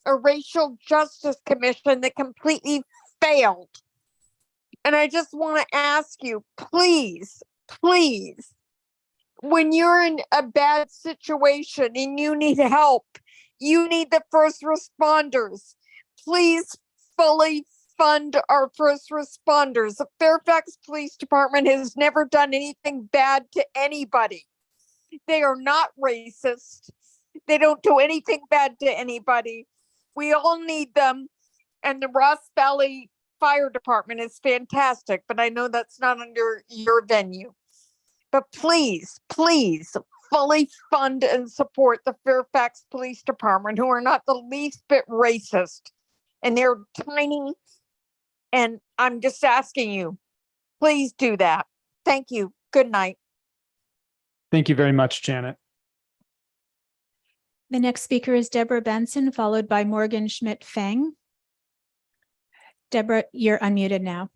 a racial justice commission that completely failed. And I just want to ask you, please, please, when you're in a bad situation and you need help, you need the first responders. Please fully fund our first responders. The Fairfax Police Department has never done anything bad to anybody. They are not racist. They don't do anything bad to anybody. We all need them. And the Ross Valley Fire Department is fantastic, but I know that's not under your venue. But please, please fully fund and support the Fairfax Police Department, who are not the least bit racist. And they're tiny. And I'm just asking you, please do that. Thank you. Good night. Thank you very much, Janet. The next speaker is Deborah Benson, followed by Morgan Schmidt-Feng. Deborah, you're unmuted now.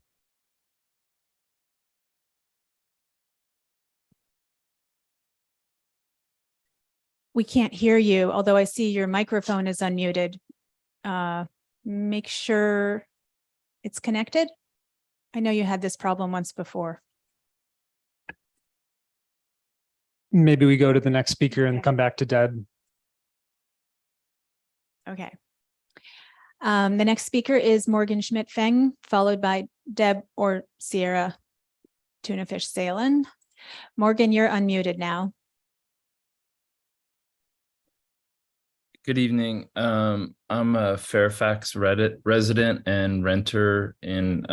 We can't hear you, although I see your microphone is unmuted. Make sure it's connected. I know you had this problem once before. Maybe we go to the next speaker and come back to Deb. Okay. The next speaker is Morgan Schmidt-Feng, followed by Deb or Sierra Tuna Fish Salen. Morgan, you're unmuted now. Good evening. I'm a Fairfax resident and renter in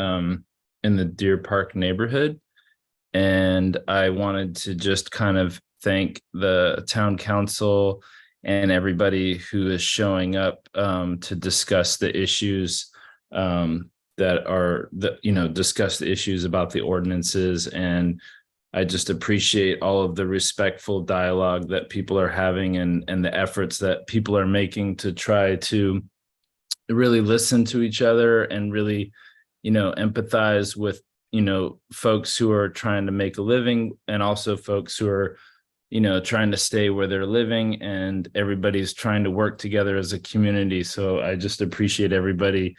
the Deer Park neighborhood. And I wanted to just kind of thank the town council and everybody who is showing up to discuss the issues discuss the issues about the ordinances. And I just appreciate all of the respectful dialogue that people are having and the efforts that people are making to try to really listen to each other and really, empathize with, folks who are trying to make a living and also folks who are, trying to stay where they're living, and everybody's trying to work together as a community. So I just appreciate everybody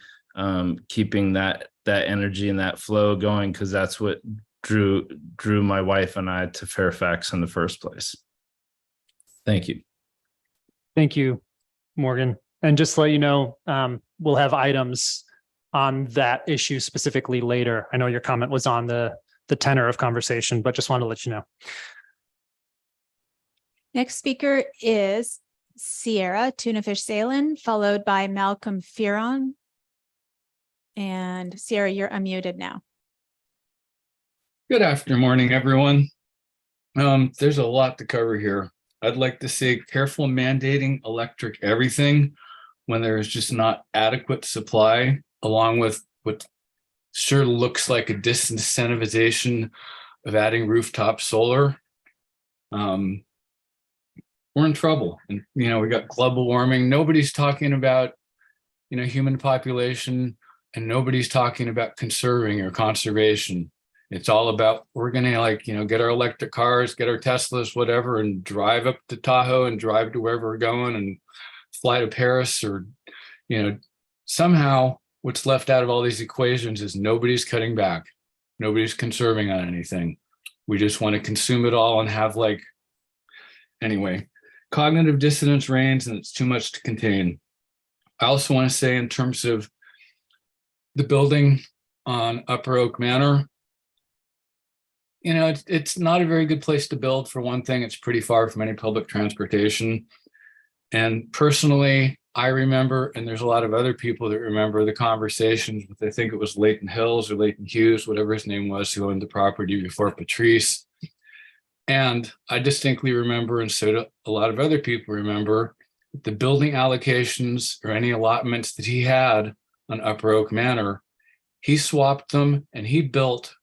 keeping that energy and that flow going, because that's what drew my wife and I to Fairfax in the first place. Thank you. Thank you, Morgan. And just to let you know, we'll have items on that issue specifically later. I know your comment was on the tenor of conversation, but just wanted to let you know. Next speaker is Sierra Tuna Fish Salen, followed by Malcolm Fearon. And Sierra, you're unmuted now. Good afternoon, everyone. There's a lot to cover here. I'd like to say careful mandating electric everything when there is just not adequate supply, along with what sure looks like a disincentivization of adding rooftop solar. We're in trouble. And, we got global warming. Nobody's talking about, human population, and nobody's talking about conserving or conservation. It's all about, we're going to get our electric cars, get our Teslas, whatever, and drive up to Tahoe and drive to wherever we're going and fly to Paris, or, somehow what's left out of all these equations is nobody's cutting back. Nobody's conserving on anything. We just want to consume it all and have anyway, cognitive dissonance reigns, and it's too much to contain. I also want to say, in terms of the building on Upper Oak Manor, it's not a very good place to build. For one thing, it's pretty far from any public transportation. And personally, I remember, and there's a lot of other people that remember the conversations with, I think it was Leighton Hills or Leighton Hughes, whatever his name was, who owned the property before Patrice. And I distinctly remember, and so do a lot of other people remember, the building allocations or any allotments that he had on Upper Oak Manor, he swapped them and he built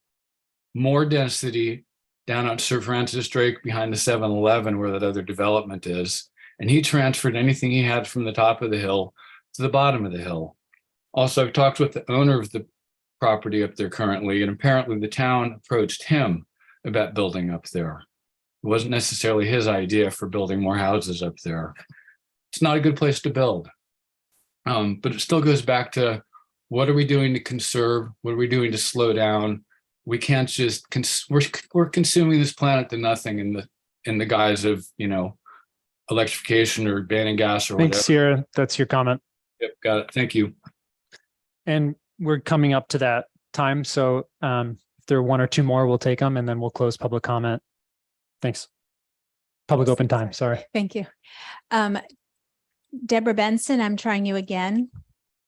more density down on Sir Francis Drake behind the 7-Eleven where that other development is. And he transferred anything he had from the top of the hill to the bottom of the hill. Also, I've talked with the owner of the property up there currently, and apparently the town approached him about building up there. It wasn't necessarily his idea for building more houses up there. It's not a good place to build. But it still goes back to, what are we doing to conserve? What are we doing to slow down? We can't just, we're consuming this planet to nothing in the guise of, electrification or banning gas or whatever. Thanks, Sierra. That's your comment. Yep, got it. Thank you. And we're coming up to that time. So if there are one or two more, we'll take them and then we'll close public comment. Thanks. Public open time, sorry. Thank you. Deborah Benson, I'm trying you again.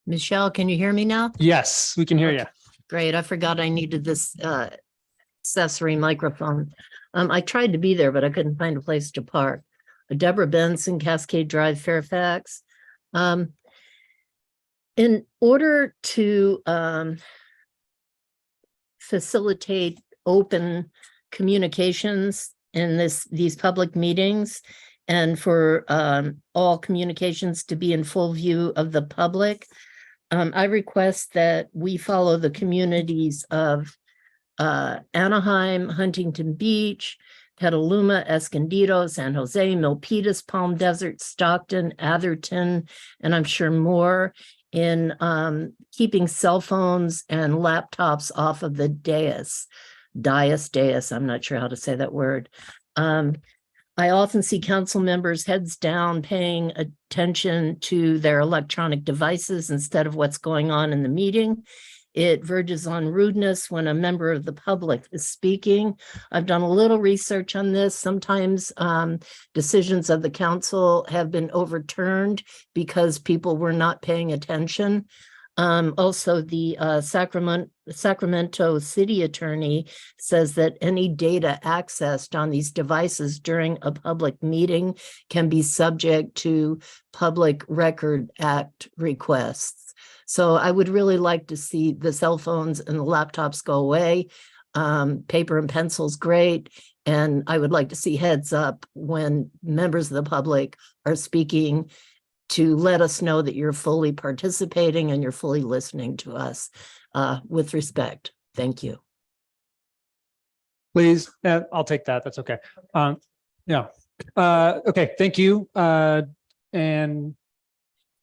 Michelle, can you hear me now? Yes, we can hear you. Great. I forgot I needed this accessory microphone. I tried to be there, but I couldn't find a place to park. Deborah Benson, Cascade Drive, Fairfax. In order to facilitate open communications in these public meetings and for all communications to be in full view of the public. I request that we follow the communities of Anaheim, Huntington Beach, Petaluma, Escondido, San Jose, Milpitas, Palm Desert, Stockton, Atherton, and I'm sure more in keeping cell phones and laptops off of the dais, I'm not sure how to say that word. I often see council members heads down paying attention to their electronic devices instead of what's going on in the meeting. It verges on rudeness when a member of the public is speaking. I've done a little research on this. Sometimes decisions of the council have been overturned because people were not paying attention. Also, the Sacramento city attorney says that any data accessed on these devices during a public meeting can be subject to Public Record Act requests. So I would really like to see the cell phones and the laptops go away. Paper and pencil's great. And I would like to see heads up when members of the public are speaking to let us know that you're fully participating and you're fully listening to us with respect. Thank you. Please, I'll take that. That's okay. Yeah. Okay, thank you. And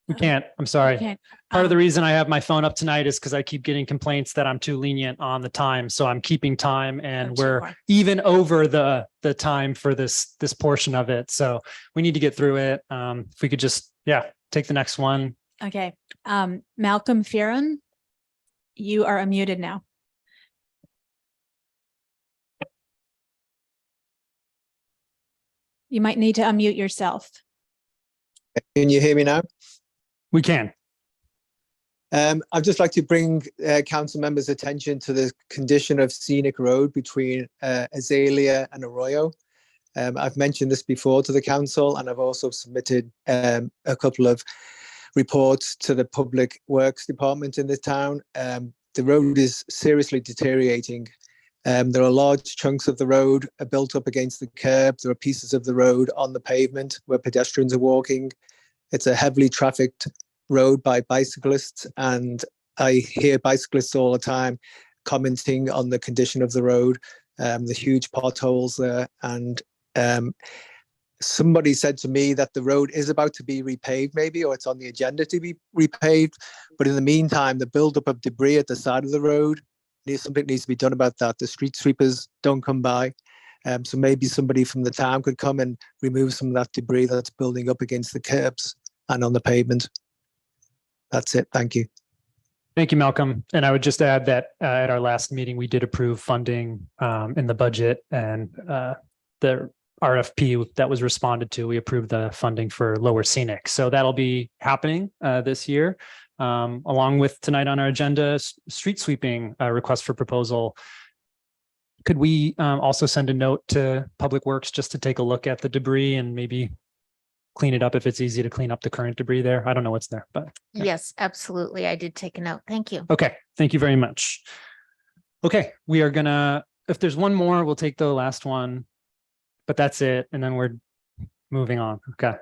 we can't, I'm sorry. can't. Part of the reason I have my phone up tonight is because I keep getting complaints that I'm too lenient on the time. So I'm keeping time and we're even over the time for this portion of it. So we need to get through it. If we could just, take the next one. Okay. Malcolm Fearon, you are unmuted now. You might need to unmute yourself. Can you hear me now? We can. I'd just like to bring council members' attention to the condition of scenic road between Azalea and Arroyo. I've mentioned this before to the council, and I've also submitted a couple of reports to the Public Works Department in the town. The road is seriously deteriorating. There are large chunks of the road built up against the curb. There are pieces of the road on the pavement where pedestrians are walking. It's a heavily trafficked road by bicyclists, and I hear bicyclists all the time commenting on the condition of the road, the huge potholes there. And somebody said to me that the road is about to be repaved maybe, or it's on the agenda to be repaved. But in the meantime, the buildup of debris at the side of the road, something needs to be done about that. The street sweepers don't come by. So maybe somebody from the town could come and remove some of that debris that's building up against the curbs and on the pavement. That's it. Thank you. Thank you, Malcolm. And I would just add that at our last meeting, we did approve funding in the budget, and the RFP that was responded to, we approved the funding for Lower Scenic. So that'll be happening this year. Along with tonight on our agenda, street sweeping request for proposal. Could we also send a note to Public Works just to take a look at the debris and maybe clean it up if it's easy to clean up the current debris there? I don't know what's there, but. Yes, absolutely. I did take a note. Thank you. Okay, thank you very much. Okay, we are gonna, if there's one more, we'll take the last one, but that's it. And then we're moving on. Okay.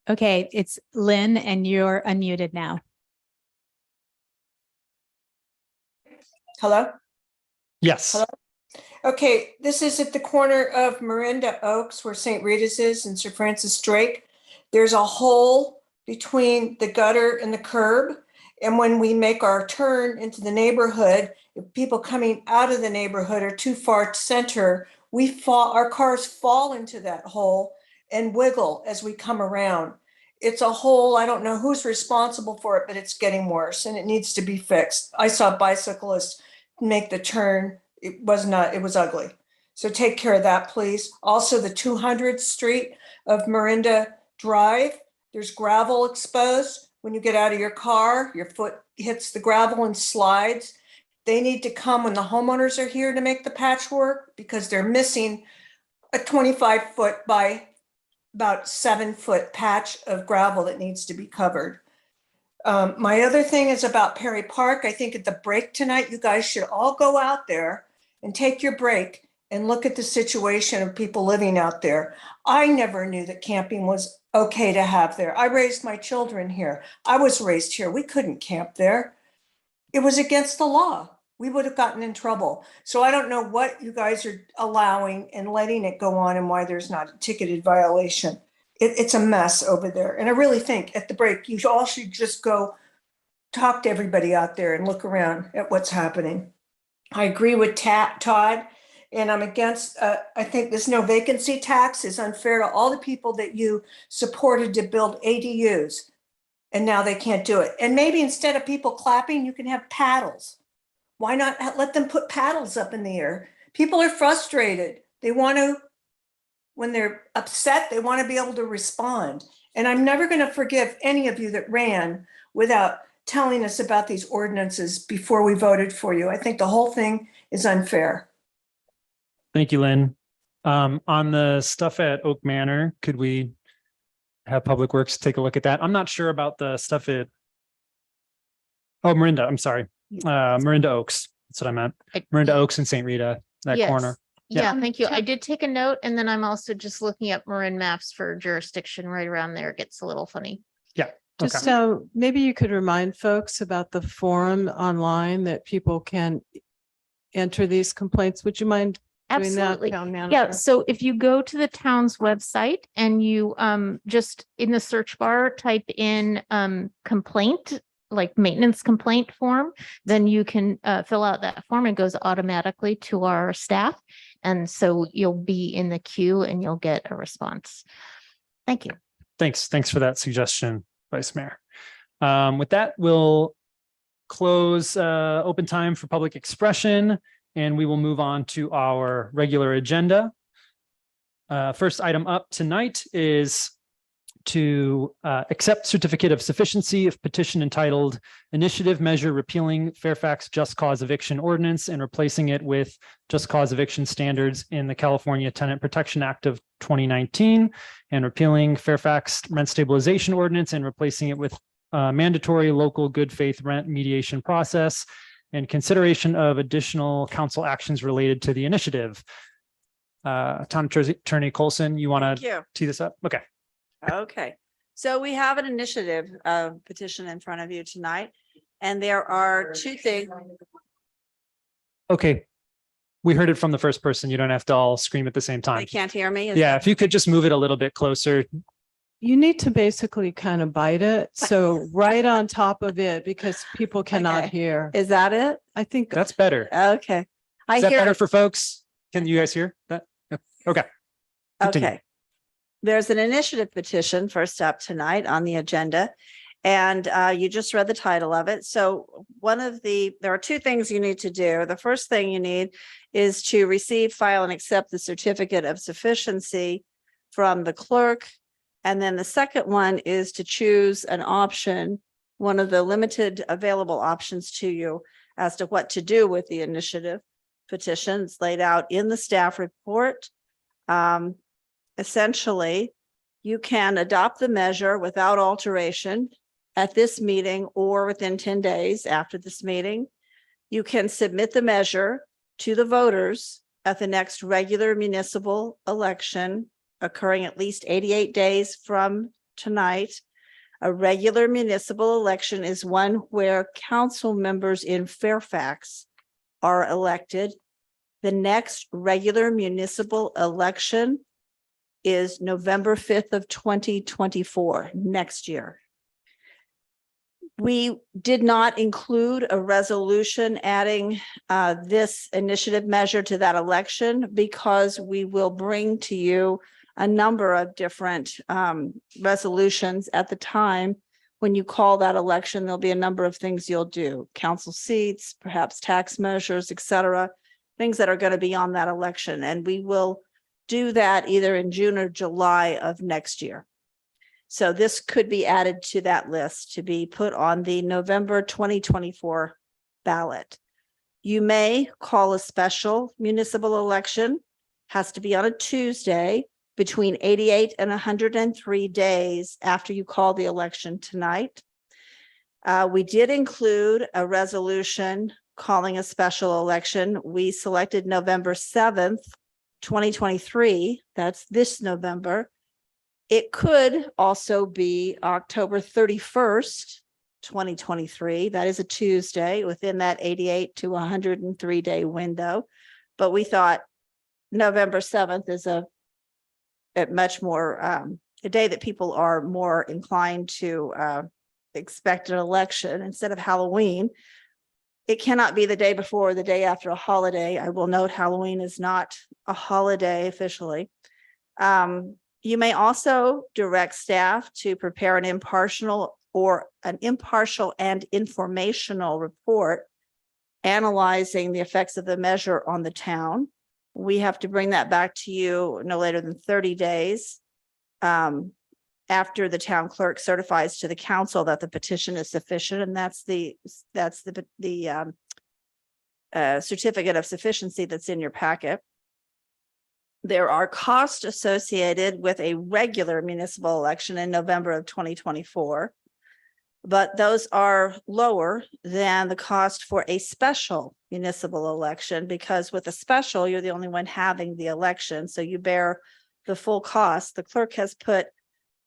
Okay, it's Lynn and you're unmuted now. Hello? Yes. Hello? Okay, this is at the corner of Miranda Oaks where St. Rita's is and Sir Francis Drake. There's a hole between the gutter and the curb. And when we make our turn into the neighborhood, if people coming out of the neighborhood are too far to center, our cars fall into that hole and wiggle as we come around. It's a hole, I don't know who's responsible for it, but it's getting worse and it needs to be fixed. I saw bicyclists make the turn. It was ugly. So take care of that, please. Also, the 200th Street of Miranda Drive, there's gravel exposed. When you get out of your car, your foot hits the gravel and slides. They need to come when the homeowners are here to make the patchwork because they're missing a 25-foot by about 7-foot patch of gravel that needs to be covered. My other thing is about Perry Park. I think at the break tonight, you guys should all go out there and take your break and look at the situation of people living out there. I never knew that camping was okay to have there. I raised my children here. I was raised here. We couldn't camp there. It was against the law. We would have gotten in trouble. So I don't know what you guys are allowing and letting it go on and why there's not a ticketed violation. It's a mess over there. And I really think at the break, you all should just go talk to everybody out there and look around at what's happening. I agree with Todd, and I'm against, I think this no vacancy tax is unfair to all the people that you supported to build ADUs. And now they can't do it. And maybe instead of people clapping, you can have paddles. Why not let them put paddles up in the air? People are frustrated. They want to, when they're upset, they want to be able to respond. And I'm never going to forgive any of you that ran without telling us about these ordinances before we voted for you. I think the whole thing is unfair. Thank you, Lynn. On the stuff at Oak Manor, could we have Public Works take a look at that? I'm not sure about the stuff at, oh, Marinda, I'm sorry. Marinda Oaks. That's what I meant. Marinda Oaks and St. Rita, that Yes. corner. Yeah, thank you. I did take a note, and then I'm also just looking up Marin maps for jurisdiction right around there. It gets a little funny. Yeah. Just maybe you could remind folks about the forum online that people can enter these complaints. Would you mind doing that, Absolutely. Town Manager? Yeah, so if you go to the town's website and you just in the search bar type in complaint, like maintenance complaint form, then you can fill out that form. It goes automatically to our staff. And so you'll be in the queue and you'll get a response. Thank you. Thanks for that suggestion, Vice Mayor. With that, we'll close open time for public expression, and we will move on to our regular agenda. First item up tonight is to accept certificate of sufficiency of petition entitled Initiative Measure Repealing Fairfax Just Cause Eviction Ordinance and replacing it with Just Cause Eviction Standards in the California Tenant Protection Act of 2019 and repealing Fairfax Rent Stabilization Ordinance and replacing it with mandatory local good faith rent mediation process and consideration of additional council actions related to the initiative. Town Attorney Colson, you want to tee this up? Okay. Okay, so we have an initiative petition in front of you tonight, and there are two things. Okay. We heard it from the first person. You don't have to all scream at the same time. They can't hear me? Yeah, if you could just move it a little bit closer. You need to basically kind of bite it. So right on top of it, because people cannot hear. Is that it? I think that's better. Okay. Is that better for folks? Can you guys hear that? Okay. Continue. Okay. There's an initiative petition first up tonight on the agenda, and you just read the title of it. So there are two things you need to do. The first thing you need is to receive, file, and accept the certificate of sufficiency from the clerk. And then the second one is to choose an option, one of the limited available options to you as to what to do with the initiative petitions laid out in the staff report. Essentially, you can adopt the measure without alteration at this meeting or within 10 days after this meeting. You can submit the measure to the voters at the next regular municipal election occurring at least 88 days from tonight. A regular municipal election is one where council members in Fairfax are elected. The next regular municipal election is November 5th of 2024, next year. We did not include a resolution adding this initiative measure to that election because we will bring to you a number of different resolutions at the time. When you call that election, there'll be a number of things you'll do, council seats, perhaps tax measures, et cetera, things that are going to be on that election. And we will do that either in June or July of next year. So this could be added to that list to be put on the November 2024 ballot. You may call a special municipal election, has to be on a Tuesday between 88 and 103 days after you call the election tonight. We did include a resolution calling a special election. We selected November 7th, 2023. That's this November. It could also be October 31st, 2023. That is a Tuesday within that 88 to 103 day window. But we thought November 7th is a much more a day that people are more inclined to expect an election instead of Halloween. It cannot be the day before or the day after a holiday. I will note Halloween is not a holiday officially. You may also direct staff to prepare an impartial and informational report analyzing the effects of the measure on the town. We have to bring that back to you no later than 30 days after the town clerk certifies to the council that the petition is sufficient, and that's the certificate of sufficiency that's in your packet. There are costs associated with a regular municipal election in November of 2024, but those are lower than the cost for a special municipal election, because with a special, you're the only one having the election, so you bear the full cost. The clerk has put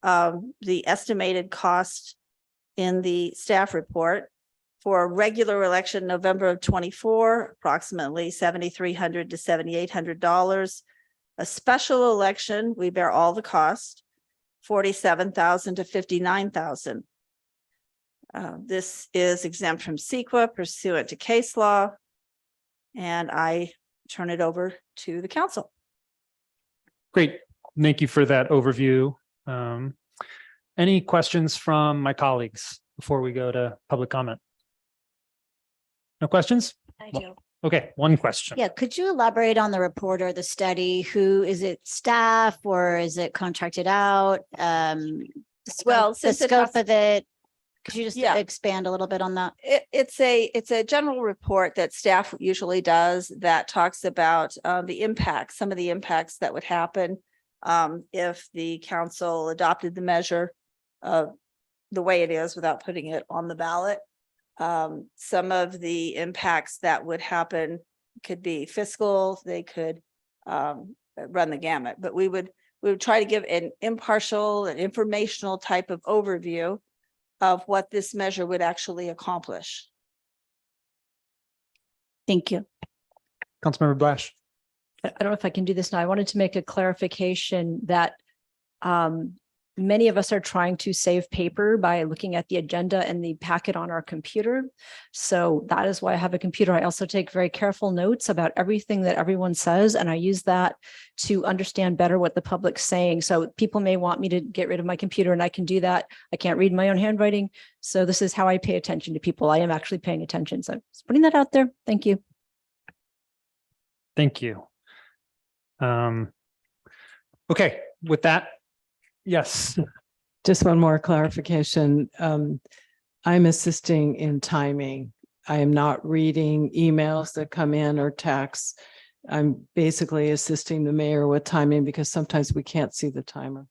the estimated cost in the staff report. For a regular election, November of 24, approximately $7,300 to $7,800. A special election, we bear all the cost, $47,000 to $59,000. This is exempt from CEQA pursuant to case law, and I turn it over to the council. Great. Thank you for that overview. Any questions from my colleagues before we go to public comment? No questions? I do. Okay, one question. Yeah, could you elaborate on the report or the study? Who is it, staff, or is it contracted out? Well, The since it scope has- of it, could you just expand a little bit on that? It's a general report that staff usually does that talks about the impacts, some of the impacts that would happen if the council adopted the measure the way it is without putting it on the ballot. Some of the impacts that would happen could be fiscal, they could run the gamut, but we would try to give an impartial and informational type of overview of what this measure would actually accomplish. Thank you. Councilmember Blash. I don't know if I can do this now. I wanted to make a clarification that many of us are trying to save paper by looking at the agenda and the packet on our computer. So that is why I have a computer. I also take very careful notes about everything that everyone says, and I use that to understand better what the public's saying. So people may want me to get rid of my computer, and I can do that. I can't read my own handwriting. So this is how I pay attention to people. I am actually paying attention. So just putting that out there. Thank you. Thank you. Okay, with that, yes. Just one more clarification. I'm assisting in timing. I am not reading emails that come in or texts. I'm basically assisting the mayor with timing because sometimes we can't see the timer.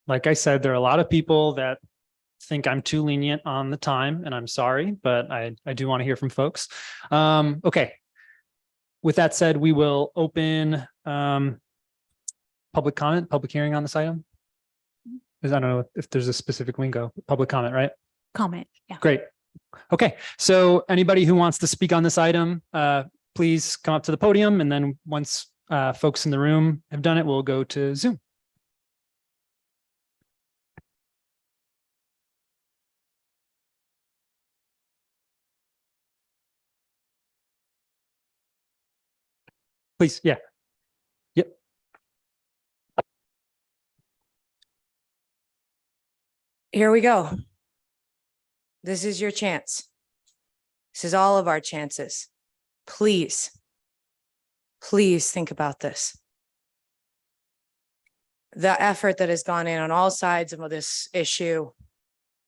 Like I said, there are a lot of people that think I'm too lenient on the time, and I'm sorry, but I do want to hear from folks. Okay. With that said, we will open public comment, public hearing on this item. Because I don't know if there's a specific lingo, public comment, right? Comment, yeah. Great. Okay, so anybody who wants to speak on this item, please come up to the podium, and then once folks in the room have done it, we'll go to Zoom. Please, yeah. Yep. Here we go. This is your chance. This is all of our chances. Please, please think about this. The effort that has gone in on all sides of this issue,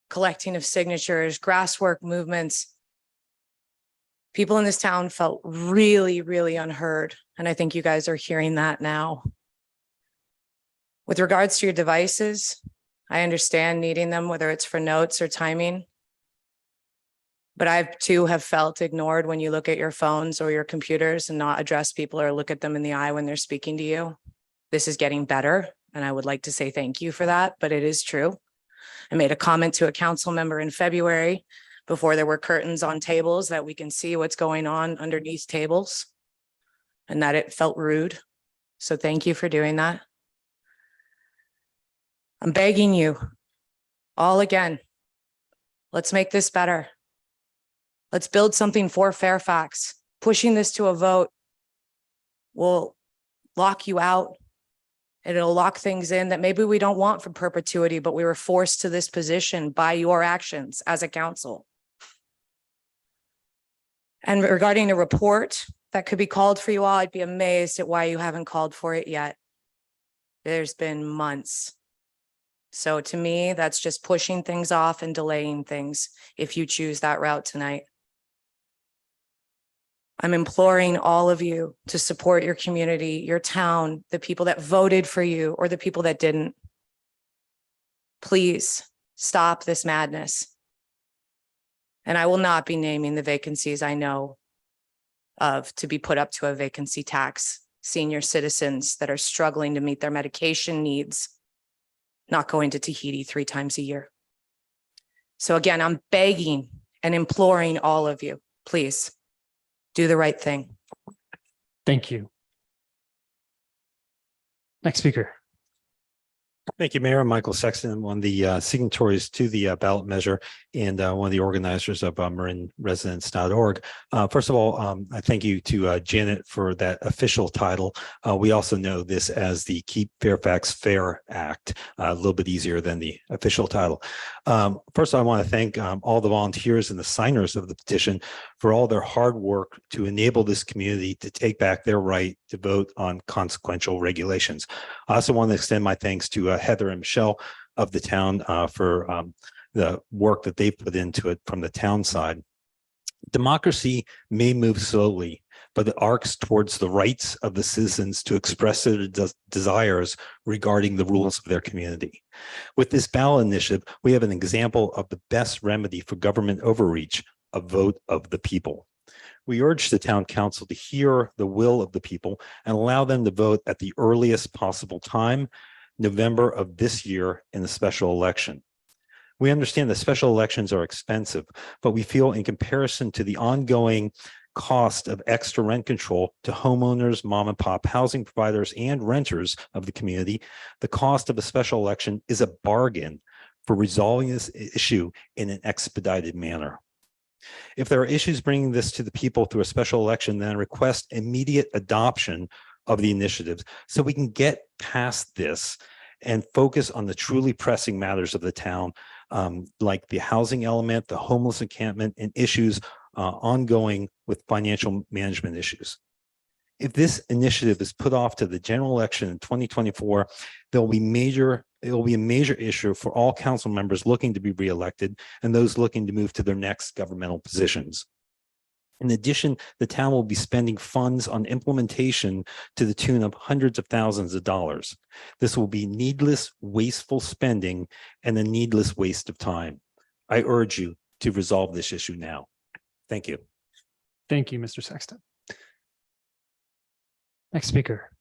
collecting of signatures, grassroots movements. People in this town felt really, really unheard. And I think you guys are hearing that now. With regards to your devices, I understand needing them, whether it's for notes or timing. But I too have felt ignored when you look at your phones or your computers and not address people or look at them in the eye when they're speaking to you. This is getting better, and I would like to say thank you for that, but it is true. I made a comment to a council member in February before there were curtains on tables that we can see what's going on underneath tables, and that it felt rude. So thank you for doing that. I'm begging you all again, let's make this better. Let's build something for Fairfax. Pushing this to a vote will lock you out, and it'll lock things in that maybe we don't want for perpetuity, but we were forced to this position by your actions as a council. And regarding a report that could be called for you all, I'd be amazed at why you haven't called for it yet. There's been months. So to me, that's just pushing things off and delaying things if you choose that route tonight. I'm imploring all of you to support your community, your town, the people that voted for you or the people that didn't. Please stop this madness. And I will not be naming the vacancies I know of to be put up to a vacancy tax. Senior citizens that are struggling to meet their medication needs, not going to Tahiti 3 times a year. So again, I'm begging and imploring all of you, please do the right thing. Thank you. Next speaker. Thank you, Mayor. I'm Michael Sexton. I'm one of the signatories to the ballot measure and one of the organizers of MarinResidents.org. First of all, I thank you to Janet for that official title. We also know this as the Keep Fairfax Fair Act, a little bit easier than the official title. First, I want to thank all the volunteers and the signers of the petition for all their hard work to enable this community to take back their right to vote on consequential regulations. I also want to extend my thanks to Heather and Michelle of the town for the work that they've put into it from the town side. Democracy may move slowly, but it arcs towards the rights of the citizens to express their desires regarding the rules of their community. With this ballot initiative, we have an example of the best remedy for government overreach, a vote of the people. We urge the town council to hear the will of the people and allow them to vote at the earliest possible time, November of this year, in the special election. We understand that special elections are expensive, but we feel in comparison to the ongoing cost of extra rent control to homeowners, mom and pop housing providers, and renters of the community, the cost of a special election is a bargain for resolving this issue in an expedited manner. If there are issues bringing this to the people through a special election, then I request immediate adoption of the initiatives so we can get past this and focus on the truly pressing matters of the town, like the housing element, the homeless encampment, and issues ongoing with financial management issues. If this initiative is put off to the general election in 2024, it will be a major issue for all council members looking to be reelected and those looking to move to their next governmental positions. In addition, the town will be spending funds on implementation to the tune of hundreds of thousands of dollars. This will be needless, wasteful spending and a needless waste of time. I urge you to resolve this issue now. Thank you. Thank you, Mr. Sexton. Next speaker.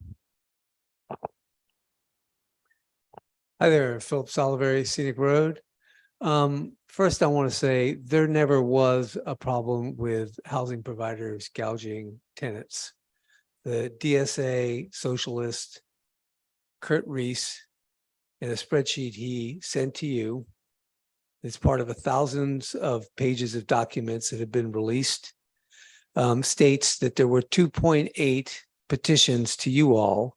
Hi there, Philip Saliveri, Scenic Road. First, I want to say there never was a problem with housing providers gouging tenants. The DSA socialist, Kurt Reese, in a spreadsheet he sent to you, it's part of thousands of pages of documents that have been released, states that there were 2.8 petitions to you all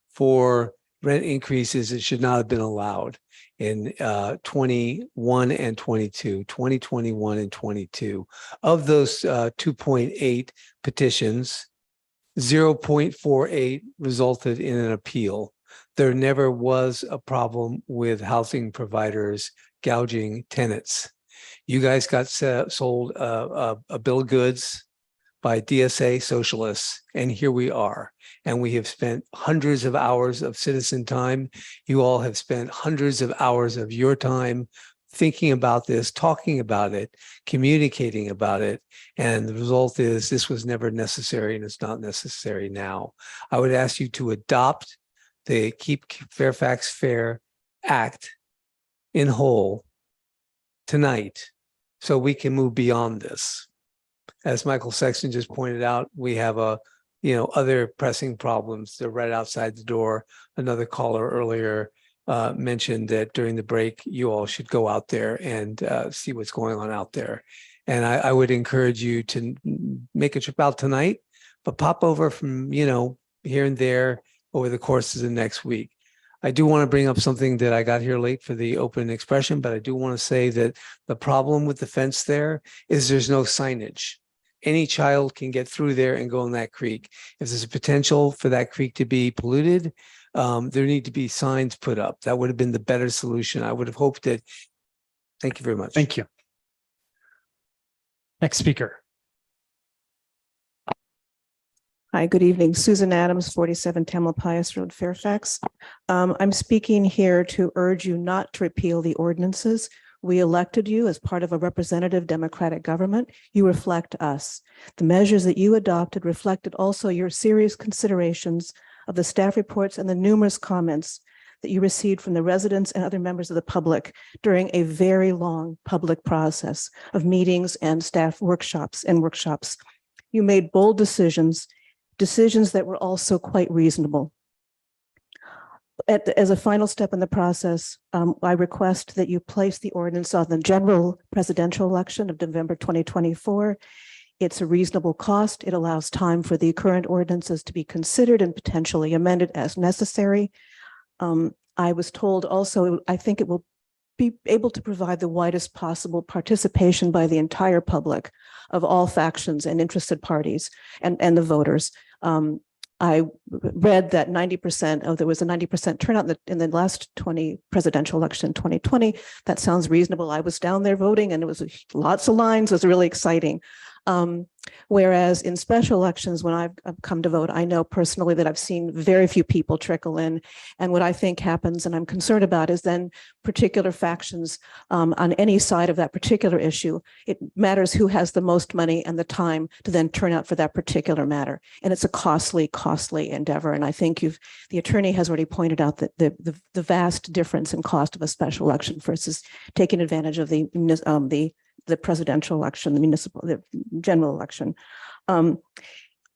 for rent increases that should not have been allowed in 21 and 22, 2021 and 22. Of those 2.8 petitions, 0.48 resulted in an appeal. There never was a problem with housing providers gouging tenants. You guys got sold a bill of goods by DSA socialists, and here we are. And we have spent hundreds of hours of citizen time. You all have spent hundreds of hours of your time thinking about this, talking about it, communicating about it. And the result is this was never necessary and it's not necessary now. I would ask you to adopt the Keep Fairfax Fair Act in whole tonight so we can move beyond this. As Michael Sexton just pointed out, we have other pressing problems. They're right outside the door. Another caller earlier mentioned that during the break, you all should go out there and see what's going on out there. And I would encourage you to make a trip out tonight, but pop over from, here and there over the course of the next week. I do want to bring up something that I got here late for the open expression, but I do want to say that the problem with the fence there is there's no signage. Any child can get through there and go in that creek. If there's a potential for that creek to be polluted, there need to be signs put up. That would have been the better solution. I would have hoped that. Thank you very much. Thank you. Next speaker. Hi, good evening. Susan Adams, 47 Tamalpais Road, Fairfax. I'm speaking here to urge you not to repeal the ordinances. We elected you as part of a representative democratic government. You reflect us. The measures that you adopted reflected also your serious considerations of the staff reports and the numerous comments that you received from the residents and other members of the public during a very long public process of meetings and staff workshops. You made bold decisions that were also quite reasonable. As a final step in the process, I request that you place the ordinance on the general presidential election of November 2024. It's a reasonable cost. It allows time for the current ordinances to be considered and potentially amended as necessary. I was told also, I think it will be able to provide the widest possible participation by the entire public of all factions and interested parties and the voters. I read that there was a 90% turnout in the last presidential election, 2020. That sounds reasonable. I was down there voting and it was lots of lines. It was really exciting. Whereas in special elections, when I've come to vote, I know personally that I've seen very few people trickle in. And what I think happens, and I'm concerned about, is then particular factions on any side of that particular issue. It matters who has the most money and the time to then turn out for that particular matter. And it's a costly endeavor. And I think the attorney has already pointed out that the vast difference in cost of a special election versus taking advantage of the presidential election, the general election.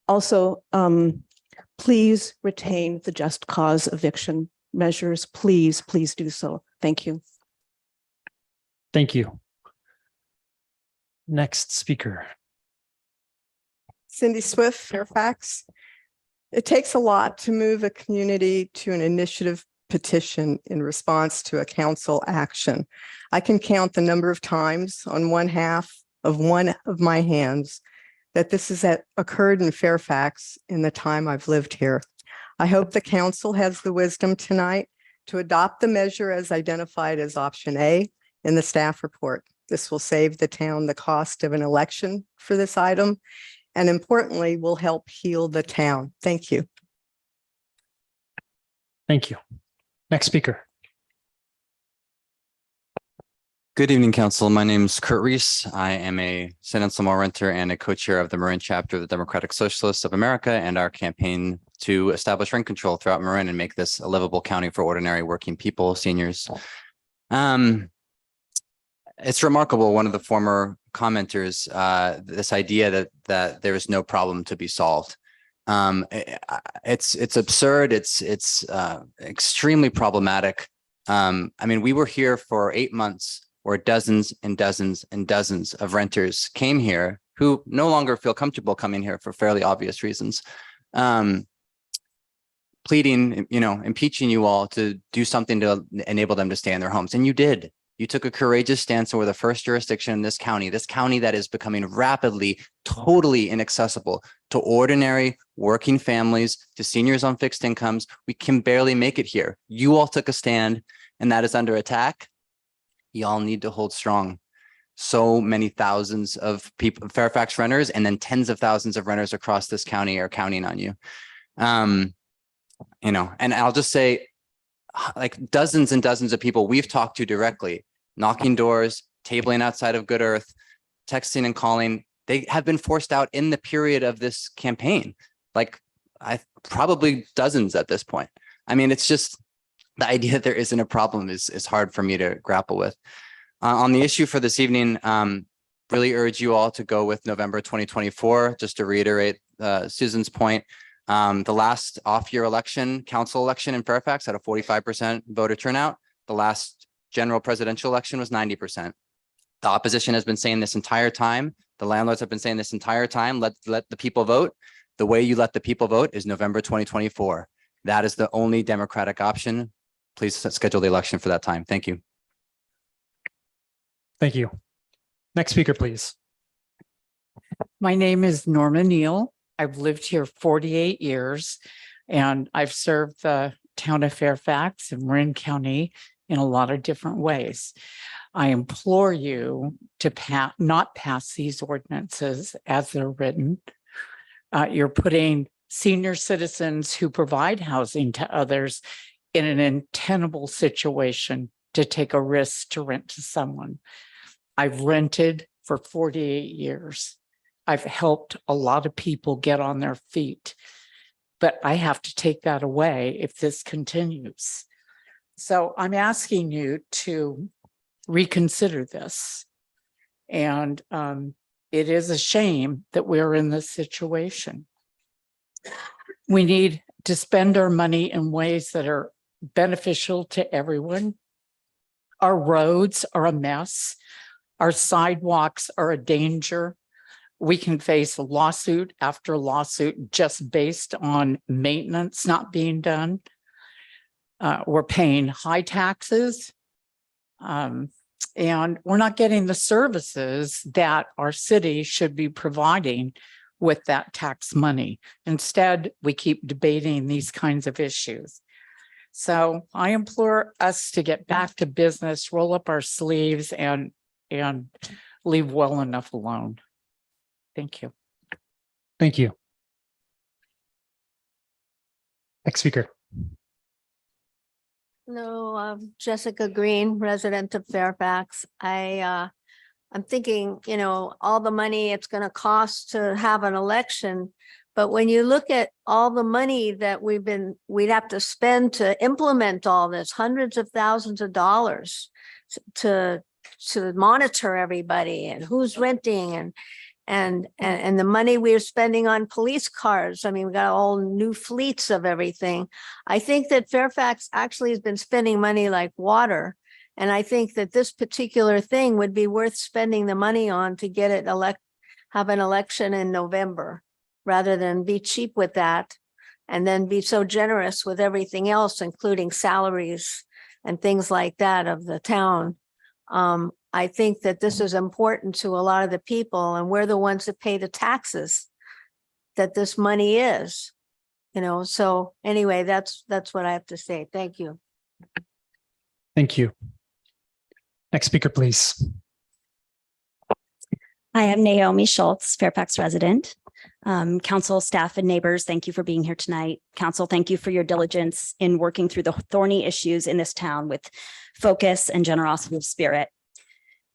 Also, please retain the just cause eviction measures. Please do so. Thank you. Thank you. Next speaker. Cindy Swift, Fairfax. It takes a lot to move a community to an initiative petition in response to a council action. I can count the number of times on one of my hands that this has occurred in Fairfax in the time I've lived here. I hope the council has the wisdom tonight to adopt the measure as identified as option A in the staff report. This will save the town the cost of an election for this item, and importantly, will help heal the town. Thank you. Thank you. Next speaker. Good evening, Council. My name is Kurt Reese. I am a San Anselmo renter and a co-chair of the Marin chapter of the Democratic Socialists of America and our campaign to establish rent control throughout Marin and make this a livable county for ordinary working people, seniors. It's remarkable, one of the former commenters, this idea that there is no problem to be solved. It's absurd. It's extremely problematic. I mean, we were here for 8 months where dozens and dozens and dozens of renters came here who no longer feel comfortable coming here for fairly obvious reasons, pleading, impeaching you all to do something to enable them to stay in their homes. And you did. You took a courageous stance and were the first jurisdiction in this county that is becoming rapidly, totally inaccessible to ordinary working families, to seniors on fixed incomes. We can barely make it here. You all took a stand, and that is under attack. Y'all need to hold strong. So many thousands of people, Fairfax renters, and then tens of thousands of renters across this county are counting on you. And I'll just say, like dozens and dozens of people we've talked to directly knocking doors, tabling outside of Good Earth, texting and calling. They have been forced out in the period of this campaign, like probably dozens at this point. I mean, it's just the idea that there isn't a problem is hard for me to grapple with. On the issue for this evening, really urge you all to go with November 2024, just to reiterate Susan's point. The last off-year election, council election in Fairfax had a 45% voter turnout. The last general presidential election was 90%. The opposition has been saying this entire time. The landlords have been saying this entire time, let the people vote. The way you let the people vote is November 2024. That is the only democratic option. Please schedule the election for that time. Thank you. Thank you. Next speaker, please. My name is Norma Neal. I've lived here 48 years, and I've served the town of Fairfax and Marin County in a lot of different ways. I implore you to not pass these ordinances as they're written. You're putting senior citizens who provide housing to others in an untenable situation to take a risk to rent to someone. I've rented for 48 years. I've helped a lot of people get on their feet, but I have to take that away if this continues. So I'm asking you to reconsider this. And it is a shame that we're in this situation. We need to spend our money in ways that are beneficial to everyone. Our roads are a mess. Our sidewalks are a danger. We can face lawsuit after lawsuit just based on maintenance not being done. We're paying high taxes, and we're not getting the services that our city should be providing with that tax money. Instead, we keep debating these kinds of issues. So I implore us to get back to business, roll up our sleeves, and leave well enough alone. Thank you. Thank you. Next speaker. No, Jessica Green, resident of Fairfax. I'm thinking, you know, all the money it's going to cost to have an election. But when you look at all the money that we'd have to spend to implement all this, hundreds of thousands of dollars to monitor everybody and who's renting and the money we're spending on police cars. I mean, we got all new fleets of everything. I think that Fairfax actually has been spending money like water. And I think that this particular thing would be worth spending the money on to get it have an election in November, rather than be cheap with that and then be so generous with everything else, including salaries and things like that of the town. I think that this is important to a lot of the people, and we're the ones that pay the taxes that this money is, you know. So anyway, that's what I have to say. Thank you. Thank you. Next speaker, please. Hi, I'm Naomi Schultz, Fairfax resident. Council, staff, and neighbors, thank you for being here tonight. Council, thank you for your diligence in working through the thorny issues in this town with focus and generosity of spirit.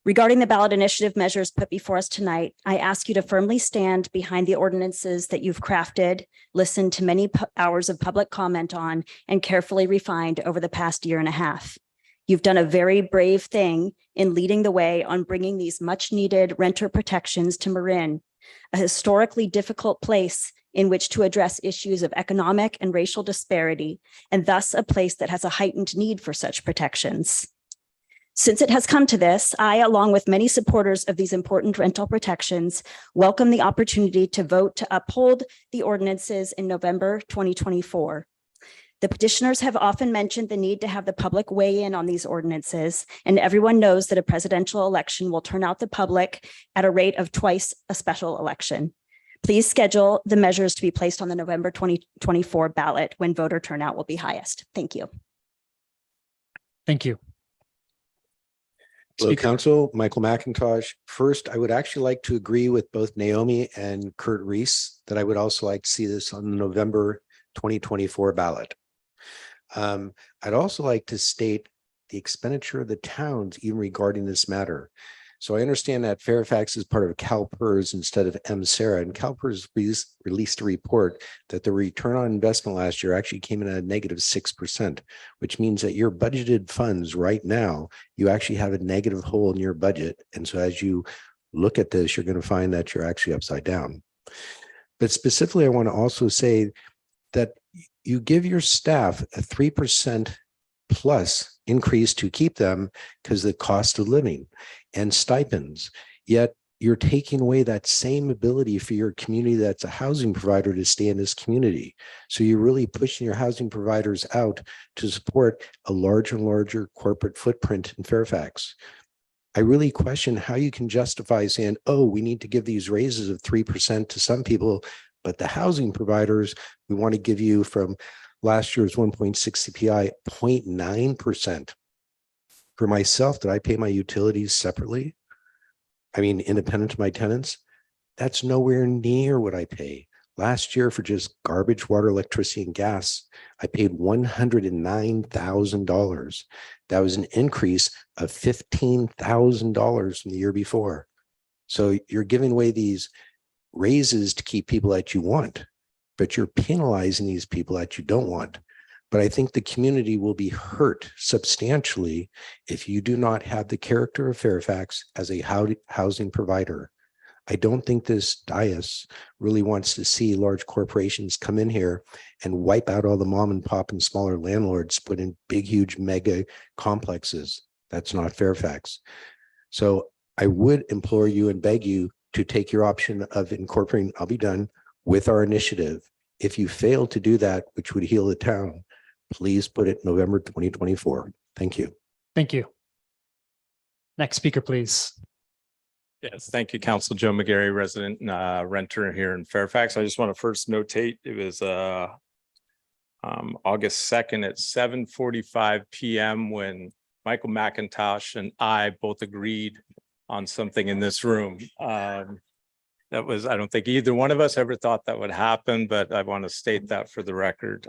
Regarding the ballot initiative measures put before us tonight, I ask you to firmly stand behind the ordinances that you've crafted, listened to many hours of public comment on, and carefully refined over the past year and a half. You've done a very brave thing in leading the way on bringing these much needed renter protections to Marin, a historically difficult place in which to address issues of economic and racial disparity, and thus a place that has a heightened need for such protections. Since it has come to this, I, along with many supporters of these important rental protections, welcome the opportunity to vote to uphold the ordinances in November 2024. The petitioners have often mentioned the need to have the public weigh in on these ordinances, and everyone knows that a presidential election will turn out the public at a rate of twice a special election. Please schedule the measures to be placed on the November 2024 ballot when voter turnout will be highest. Thank you. Thank you. Hello, Council. Michael McIntosh. First, I would actually like to agree with both Naomi and Kurt Reese that I would also like to see this on the November 2024 ballot. I'd also like to state the expenditure of the towns even regarding this matter. So I understand that Fairfax is part of CalPERS instead of MSERA, and CalPERS released a report that the return on investment last year actually came in at -6%, which means that your budgeted funds right now, you actually have a negative hole in your budget. And so as you look at this, you're going to find that you're actually upside down. But specifically, I want to also say that you give your staff a 3% plus increase to keep them because of the cost of living and stipends, yet you're taking away that same ability for your community that's a housing provider to stay in this community. So you're really pushing your housing providers out to support a larger and larger corporate footprint in Fairfax. I really question how you can justify saying, oh, we need to give these raises of 3% to some people, but the housing providers, we want to give you from last year's 1.6 CPI, 0.9%. For myself, did I pay my utilities separately? I mean, independent of my tenants? That's nowhere near what I pay. Last year for just garbage, water, electricity, and gas, I paid $109,000. That was an increase of $15,000 from the year before. So you're giving away these raises to keep people that you want, but you're penalizing these people that you don't want. But I think the community will be hurt substantially if you do not have the character of Fairfax as a housing provider. I don't think this dais really wants to see large corporations come in here and wipe out all the mom and pop and smaller landlords, put in big, huge mega complexes. That's not Fairfax. So I would implore you and beg you to take your option of incorporating, I'll be done, with our initiative. If you fail to do that, which would heal the town, please put it November 2024. Thank you. Thank you. Next speaker, please. Yes, thank you, Council. Joe McGarry, resident renter here in Fairfax. I just want to first notate it was August 2nd at 7:45 p.m. when Michael McIntosh and I both agreed on something in this room. That was, I don't think either one of us ever thought that would happen, but I want to state that for the record.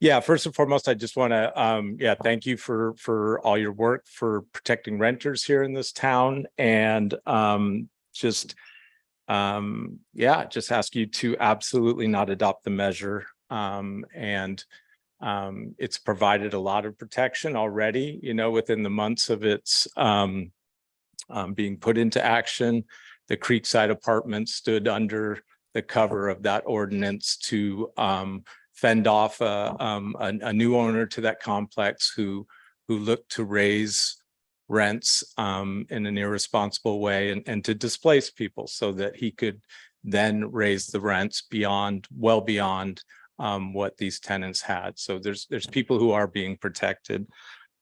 Yeah, first and foremost, I just want to, thank you for all your work for protecting renters here in this town, and just ask you to absolutely not adopt the measure. It's provided a lot of protection already, within the months of its being put into action. The Creekside Apartments stood under the cover of that ordinance to fend off a new owner to that complex who looked to raise rents in an irresponsible way and to displace people so that he could then raise the rents well beyond what these tenants had. So there's people who are being protected.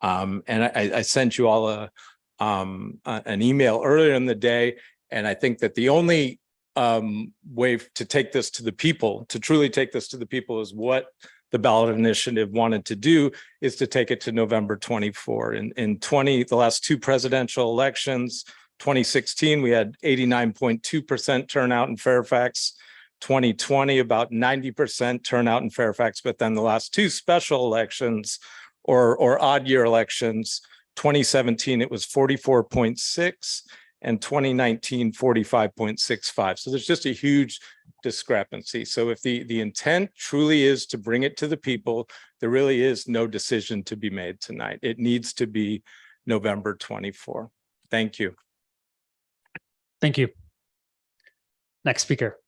And I sent you all an email earlier in the day, and I think that the only way to take this to the people, to truly take this to the people, is what the ballot initiative wanted to do, is to take it to November 24. In the last two presidential elections, 2016, we had 89.2% turnout in Fairfax. 2020, about 90% turnout in Fairfax. But then the last two special elections or odd year elections, 2017, it was 44.6, and 2019, 45.65. So there's just a huge discrepancy. So if the intent truly is to bring it to the people, there really is no decision to be made tonight. It needs to be November 24. Thank you. Thank you. Next speaker.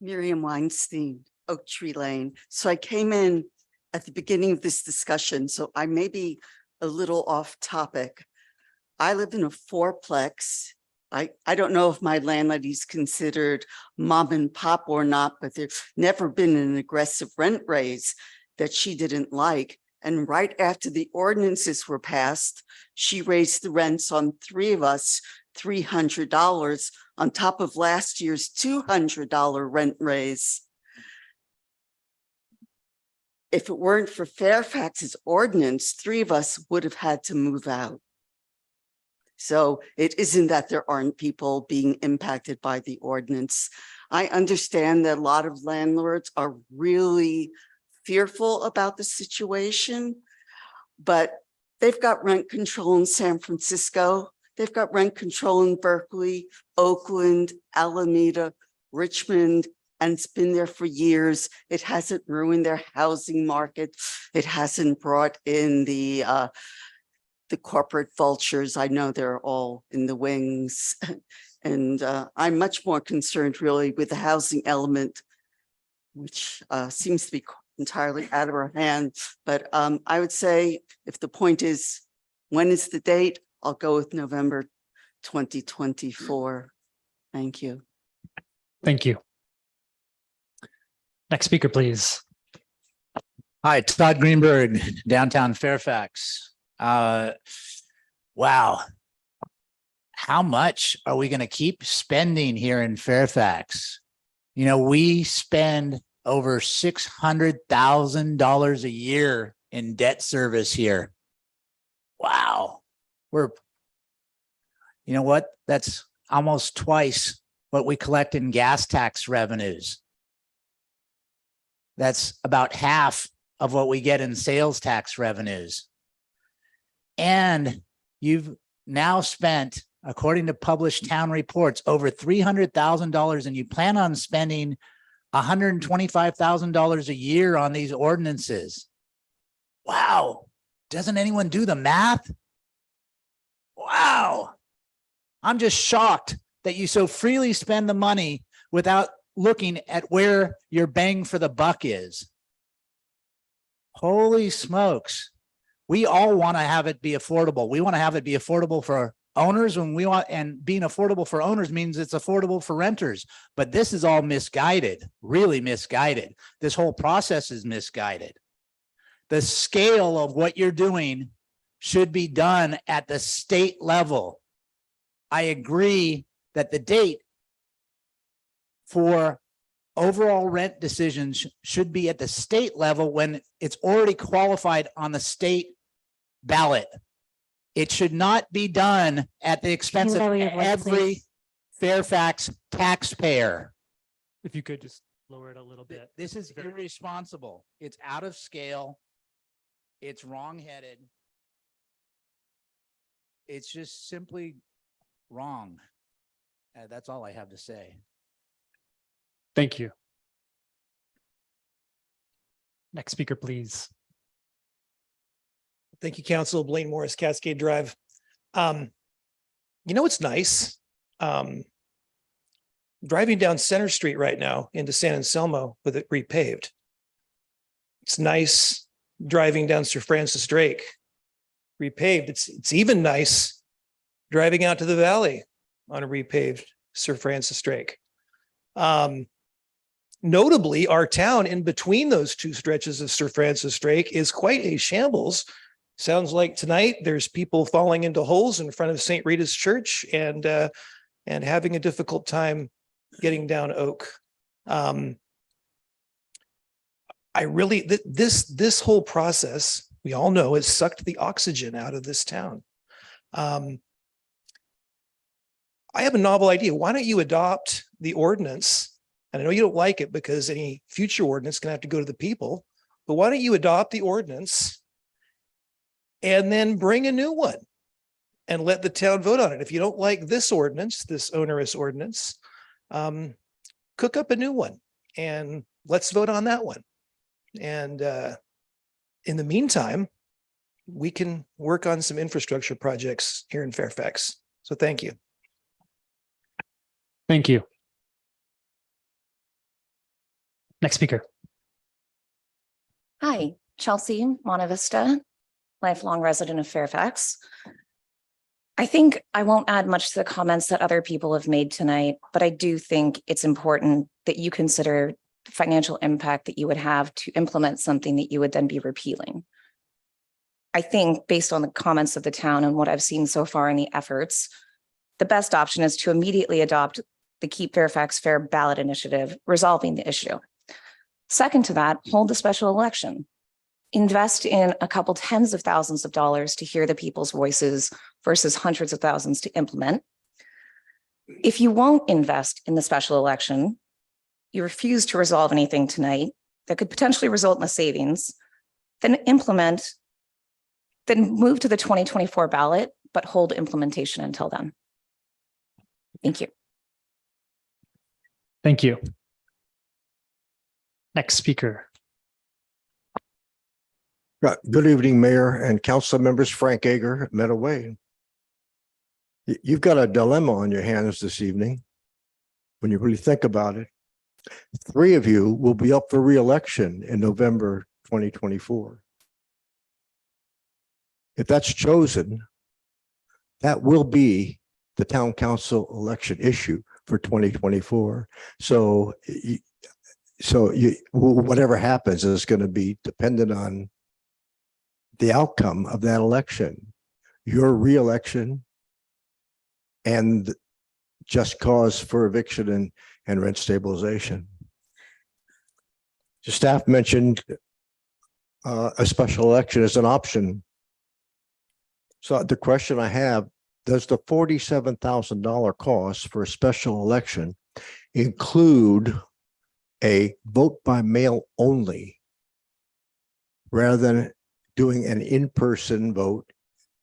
Miriam Weinstein, Oak Tree Lane. So I came in at the beginning of this discussion, so I may be a little off topic. I live in a fourplex. I don't know if my landlady's considered mom and pop or not, but there's never been an aggressive rent raise that she didn't like. And right after the ordinances were passed, she raised the rents on three of us $300 on top of last year's $200 rent raise. If it weren't for Fairfax's ordinance, three of us would have had to move out. So it isn't that there aren't people being impacted by the ordinance. I understand that a lot of landlords are really fearful about the situation, but they've got rent control in San Francisco. They've got rent control in Berkeley, Oakland, Alameda, Richmond, and it's been there for years. It hasn't ruined their housing market. It hasn't brought in the corporate vultures. I know they're all in the wings. And I'm much more concerned really with the housing element, which seems to be entirely out of our hands. But I would say if the point is, when is the date? I'll go with November 2024. Thank you. Thank you. Next speaker, please. Hi, Todd Greenberg, downtown Fairfax. Wow. How much are we going to keep spending here in Fairfax? You know, we spend over $600,000 a year in debt service here. Wow. You know what? That's almost twice what we collect in gas tax revenues. That's about half of what we get in sales tax revenues. And you've now spent, according to published town reports, over $300,000, and you plan on spending $125,000 a year on these ordinances. Wow. Doesn't anyone do the math? Wow. I'm just shocked that you so freely spend the money without looking at where your bang for the buck is. Holy smokes. We all want to have it be affordable. We want to have it be affordable for owners and being affordable for owners means it's affordable for renters. But this is all misguided, really misguided. This whole process is misguided. The scale of what you're doing should be done at the state level. I agree that the date for overall rent decisions should be at the state level when it's already qualified on the state ballot. It should not be done at the expense of every Fairfax taxpayer. If you could just lower it a little bit. This is irresponsible. It's out of scale. It's wrong-headed. It's just simply wrong. That's all I have to say. Thank you. Next speaker, please. Thank you, Council. Blaine Morris, Cascade Drive. You know, it's nice. Driving down Center Street right now into San Anselmo with it repaved. It's nice driving down Sir Francis Drake repaved. It's even nice driving out to the valley on a repaved Sir Francis Drake. Notably, our town in between those two stretches of Sir Francis Drake is quite a shambles. Sounds like tonight there's people falling into holes in front of St. Rita's Church and having a difficult time getting down Oak. This whole process, we all know, has sucked the oxygen out of this town. I have a novel idea. Why don't you adopt the ordinance? And I know you don't like it because any future ordinance is going to have to go to the people, but why don't you adopt the ordinance and then bring a new one and let the town vote on it? If you don't like this ordinance, this onerous ordinance, cook up a new one and let's vote on that one. And in the meantime, we can work on some infrastructure projects here in Fairfax. So thank you. Thank you. Next speaker. Hi, Chelsea Monte Vista, lifelong resident of Fairfax. I think I won't add much to the comments that other people have made tonight, but I do think it's important that you consider the financial impact that you would have to implement something that you would then be repealing. I think based on the comments of the town and what I've seen so far in the efforts, the best option is to immediately adopt the Keep Fairfax Fair ballot initiative, resolving the issue. Second to that, hold a special election. Invest in a couple tens of thousands of dollars to hear the people's voices versus hundreds of thousands to implement. If you won't invest in the special election, you refuse to resolve anything tonight, that could potentially result in a savings, then move to the 2024 ballot, but hold implementation until then. Thank you. Thank you. Next speaker. Good evening, Mayor and council members. Frank Ager, Meadow Way. You've got a dilemma on your hands this evening. When you really think about it, 3 of you will be up for re-election in November 2024. If that's chosen, that will be the town council election issue for 2024. So whatever happens is going to be dependent on the outcome of that election, your re-election, and just cause for eviction and rent stabilization. The staff mentioned a special election as an option. So the question I have, does the $47,000 cost for a special election include a vote by mail only rather than doing an in-person vote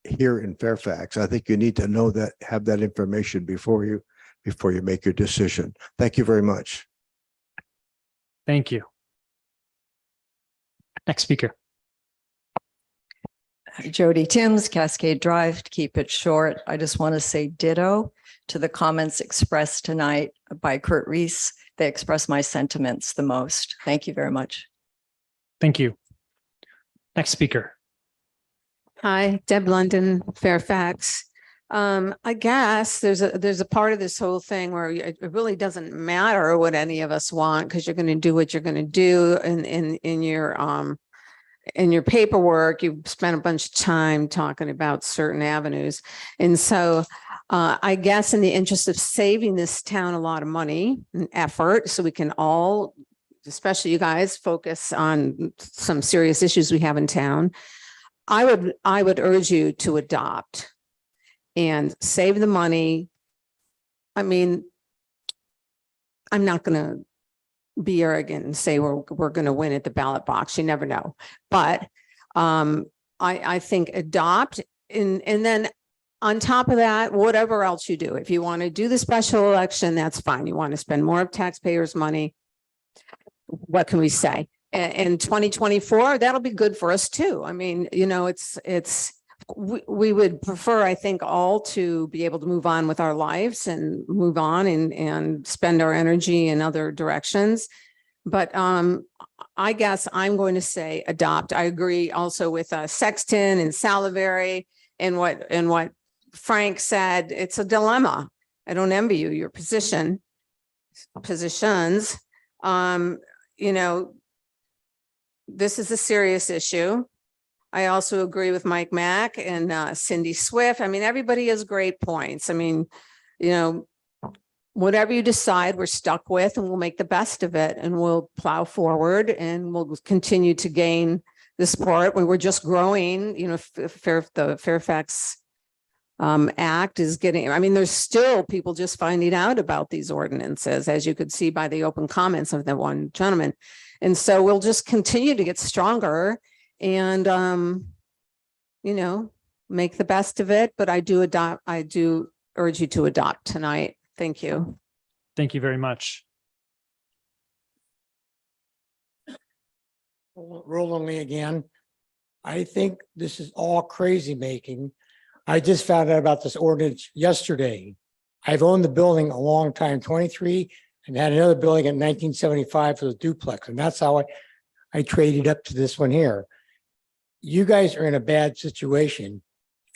here in Fairfax? I think you need to know that, have that information before you make your decision. Thank you very much. Thank you. Next speaker. Jody Timms, Cascade Drive. To keep it short, I just want to say ditto to the comments expressed tonight by Kurt Reese. They express my sentiments the most. Thank you very much. Thank you. Next speaker. Hi, Deb London, Fairfax. I guess there's a part of this whole thing where it really doesn't matter what any of us want, because you're going to do what you're going to do in your paperwork. You've spent a bunch of time talking about certain avenues. And so I guess in the interest of saving this town a lot of money and effort, so we can all, especially you guys, focus on some serious issues we have in town, I would urge you to adopt and save the money. I mean, I'm not going to be arrogant and say we're going to win at the ballot box. You never know. But I think adopt, and then on top of that, whatever else you do, if you want to do the special election, that's fine. You want to spend more of taxpayers' money, what can we say? In 2024, that'll be good for us too. I mean, you know, we would prefer, I think, all to be able to move on with our lives and move on and spend our energy in other directions. But I guess I'm going to say adopt. I agree also with Sexton and Salivary and what Frank said. It's a dilemma. I don't envy you, your positions. You know, this is a serious issue. I also agree with Mike Mack and Cindy Swift. I mean, everybody has great points. I mean, you know, whatever you decide, we're stuck with, and we'll make the best of it, and we'll plow forward, and we'll continue to gain the support. We were just growing, you know, the Fairfax Act is getting, I mean, there's still people just finding out about these ordinances, as you could see by the open comments of the one gentleman. And so we'll just continue to get stronger and, you know, make the best of it. But I do urge you to adopt tonight. Thank you. Thank you very much. Roland Lee again. I think this is all crazy making. I just found out about this ordinance yesterday. I've owned the building a long time, 23, and had another building in 1975 for the duplex. And that's how I traded up to this one here. You guys are in a bad situation.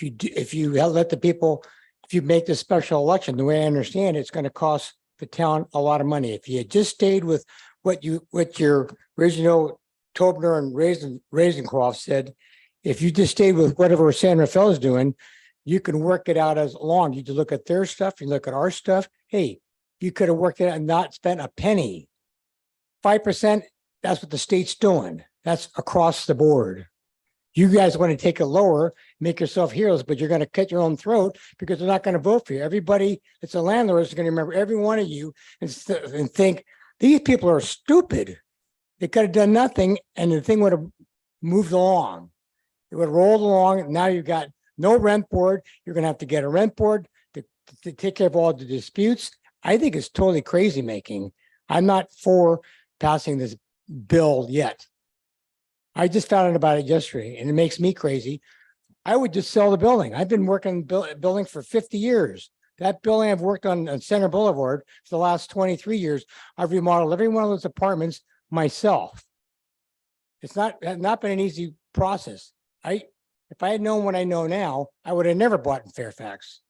If you let the people, if you make this special election, the way I understand it, it's going to cost the town a lot of money. If you had just stayed with what your original Tobner and Razencroft said, if you just stayed with whatever San Rafael is doing, you can work it out as long. You look at their stuff, you look at our stuff. Hey, you could have worked it out and not spent a penny. 5%, that's what the state's doing. That's across the board. You guys want to take it lower, make yourself heroes, but you're going to cut your own throat because they're not going to vote for you. Everybody that's a landlord is going to remember every one of you and think these people are stupid. They could have done nothing and the thing would have moved along. It would have rolled along. Now you've got no rent board. You're going to have to get a rent board to take care of all the disputes. I think it's totally crazy making. I'm not for passing this bill yet. I just found out about it yesterday and it makes me crazy. I would just sell the building. I've been working building for 50 years. That building I've worked on Center Boulevard for the last 23 years. I've remodeled every one of those apartments myself. It's not been an easy process. If I had known what I know now, I would have never bought in Fairfax.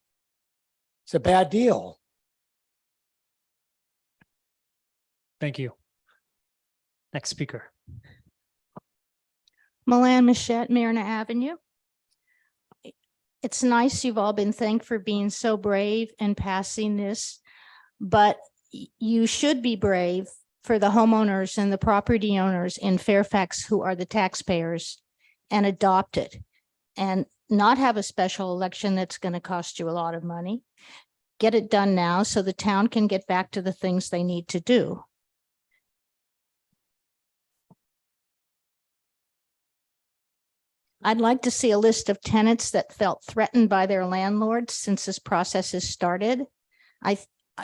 It's a bad deal. Thank you. Next speaker. Milan Machette, Marina Avenue. It's nice you've all been thanked for being so brave and passing this, but you should be brave for the homeowners and the property owners in Fairfax who are the taxpayers and adopt it and not have a special election that's going to cost you a lot of money. Get it done now so the town can get back to the things they need to do. I'd like to see a list of tenants that felt threatened by their landlords since this process has started.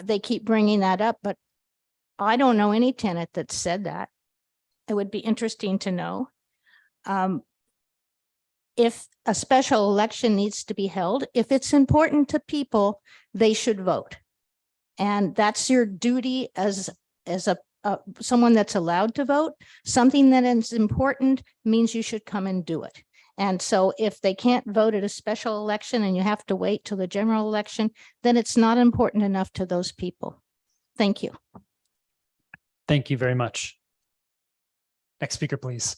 They keep bringing that up, but I don't know any tenant that said that. It would be interesting to know. If a special election needs to be held, if it's important to people, they should vote. And that's your duty as someone that's allowed to vote. Something that is important means you should come and do it. And so if they can't vote at a special election and you have to wait till the general election, then it's not important enough to those people. Thank you. Thank you very much. Next speaker, please.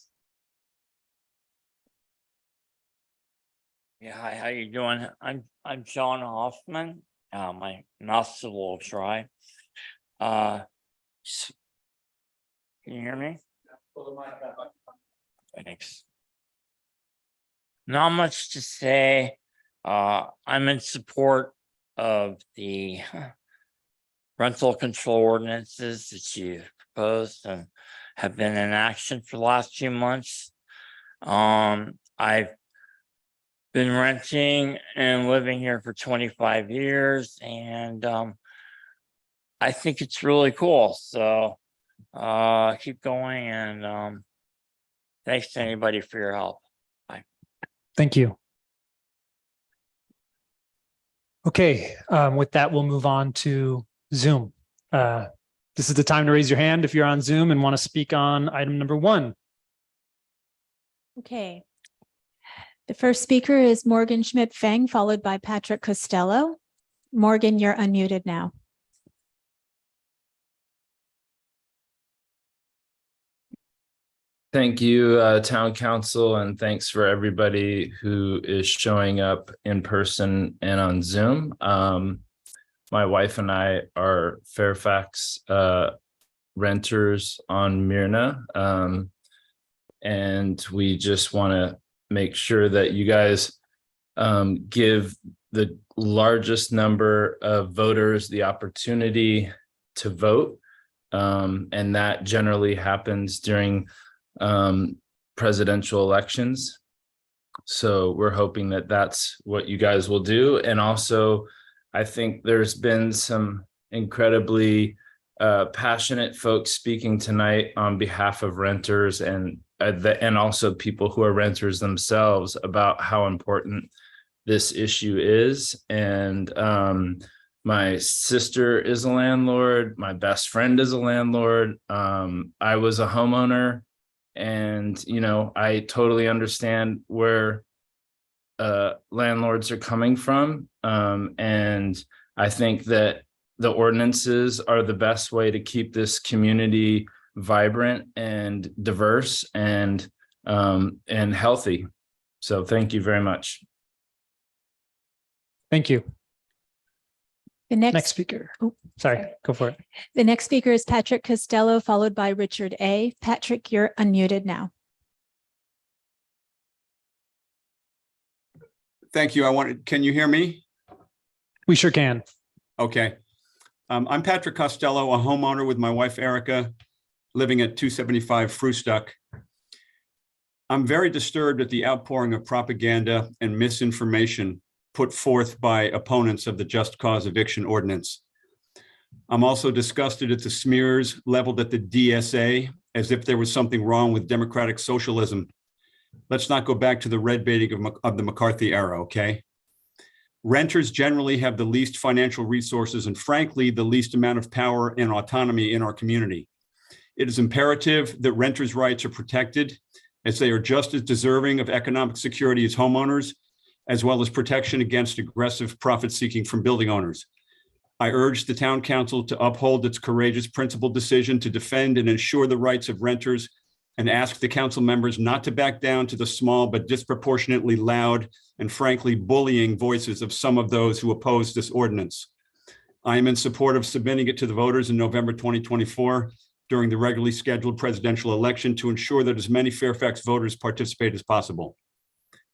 Yeah, hi, how you doing? I'm John Hoffman. My mouth's a little dry. Can you hear me? Thanks. Not much to say. I'm in support of the rental control ordinances that you proposed and have been in action for the last few months. I've been renting and living here for 25 years, and I think it's really cool. So keep going, and thanks to anybody for your help. Bye. Thank you. Okay, with that, we'll move on to Zoom. This is the time to raise your hand if you're on Zoom and want to speak on item number 1. Okay. The first speaker is Morgan Schmidt-Feng, followed by Patrick Costello. Morgan, you're unmuted now. Thank you, Town Council, and thanks for everybody who is showing up in person and on Zoom. My wife and I are Fairfax renters on Myrna, and we just want to make sure that you guys give the largest number of voters the opportunity to vote, and that generally happens during presidential elections. So we're hoping that that's what you guys will do. And also, I think there's been some incredibly passionate folks speaking tonight on behalf of renters and also people who are renters themselves about how important this issue is. And my sister is a landlord. My best friend is a landlord. I was a homeowner. And, you know, I totally understand where landlords are coming from. And I think that the ordinances are the best way to keep this community vibrant and diverse and healthy. So thank you very much. Thank you. The next speaker. Oh, sorry, go for it. The next speaker is Patrick Costello, followed by Richard A. Patrick, you're unmuted now. Thank you. Can you hear me? We sure can. Okay. I'm Patrick Costello, a homeowner with my wife, Erica. living at 275 Frustuck. I'm very disturbed at the outpouring of propaganda and misinformation put forth by opponents of the just cause eviction ordinance. I'm also disgusted at the smears leveled at the DSA as if there was something wrong with democratic socialism. Let's not go back to the red baiting of the McCarthy era, okay? Renters generally have the least financial resources and frankly, the least amount of power and autonomy in our community. It is imperative that renters' rights are protected as they are just as deserving of economic security as homeowners, as well as protection against aggressive profit seeking from building owners. I urge the town council to uphold its courageous principled decision to defend and ensure the rights of renters and ask the council members not to back down to the small but disproportionately loud and frankly bullying voices of some of those who oppose this ordinance. I am in support of submitting it to the voters in November 2024 during the regularly scheduled presidential election to ensure that as many Fairfax voters participate as possible.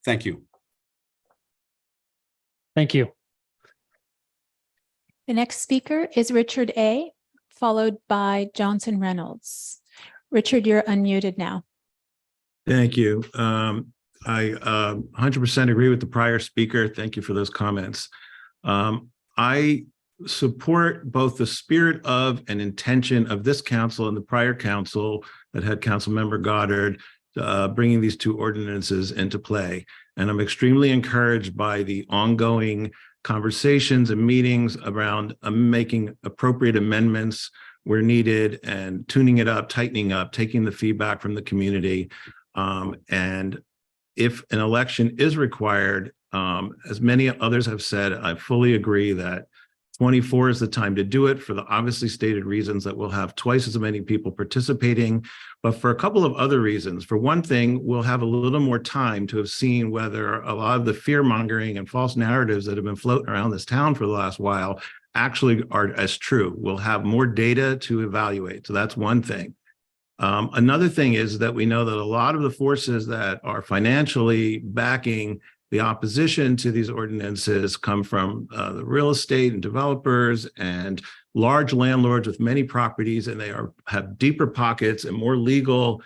Thank you. Thank you. The next speaker is Richard A., followed by Johnson Reynolds. Richard, you're unmuted now. Thank you. I 100% agree with the prior speaker. Thank you for those comments. I support both the spirit of and intention of this council and the prior council that had Council Member Goddard bringing these two ordinances into play. And I'm extremely encouraged by the ongoing conversations and meetings around making appropriate amendments where needed and tuning it up, tightening up, taking the feedback from the community. And if an election is required, as many others have said, I fully agree that 24 is the time to do it for the obviously stated reasons that we'll have twice as many people participating, but for a couple of other reasons. For one thing, we'll have a little more time to have seen whether a lot of the fear mongering and false narratives that have been floating around this town for the last while actually are as true. We'll have more data to evaluate. So that's one thing. Another thing is that we know that a lot of the forces that are financially backing the opposition to these ordinances come from the real estate and developers and large landlords with many properties, and they have deeper pockets and more legal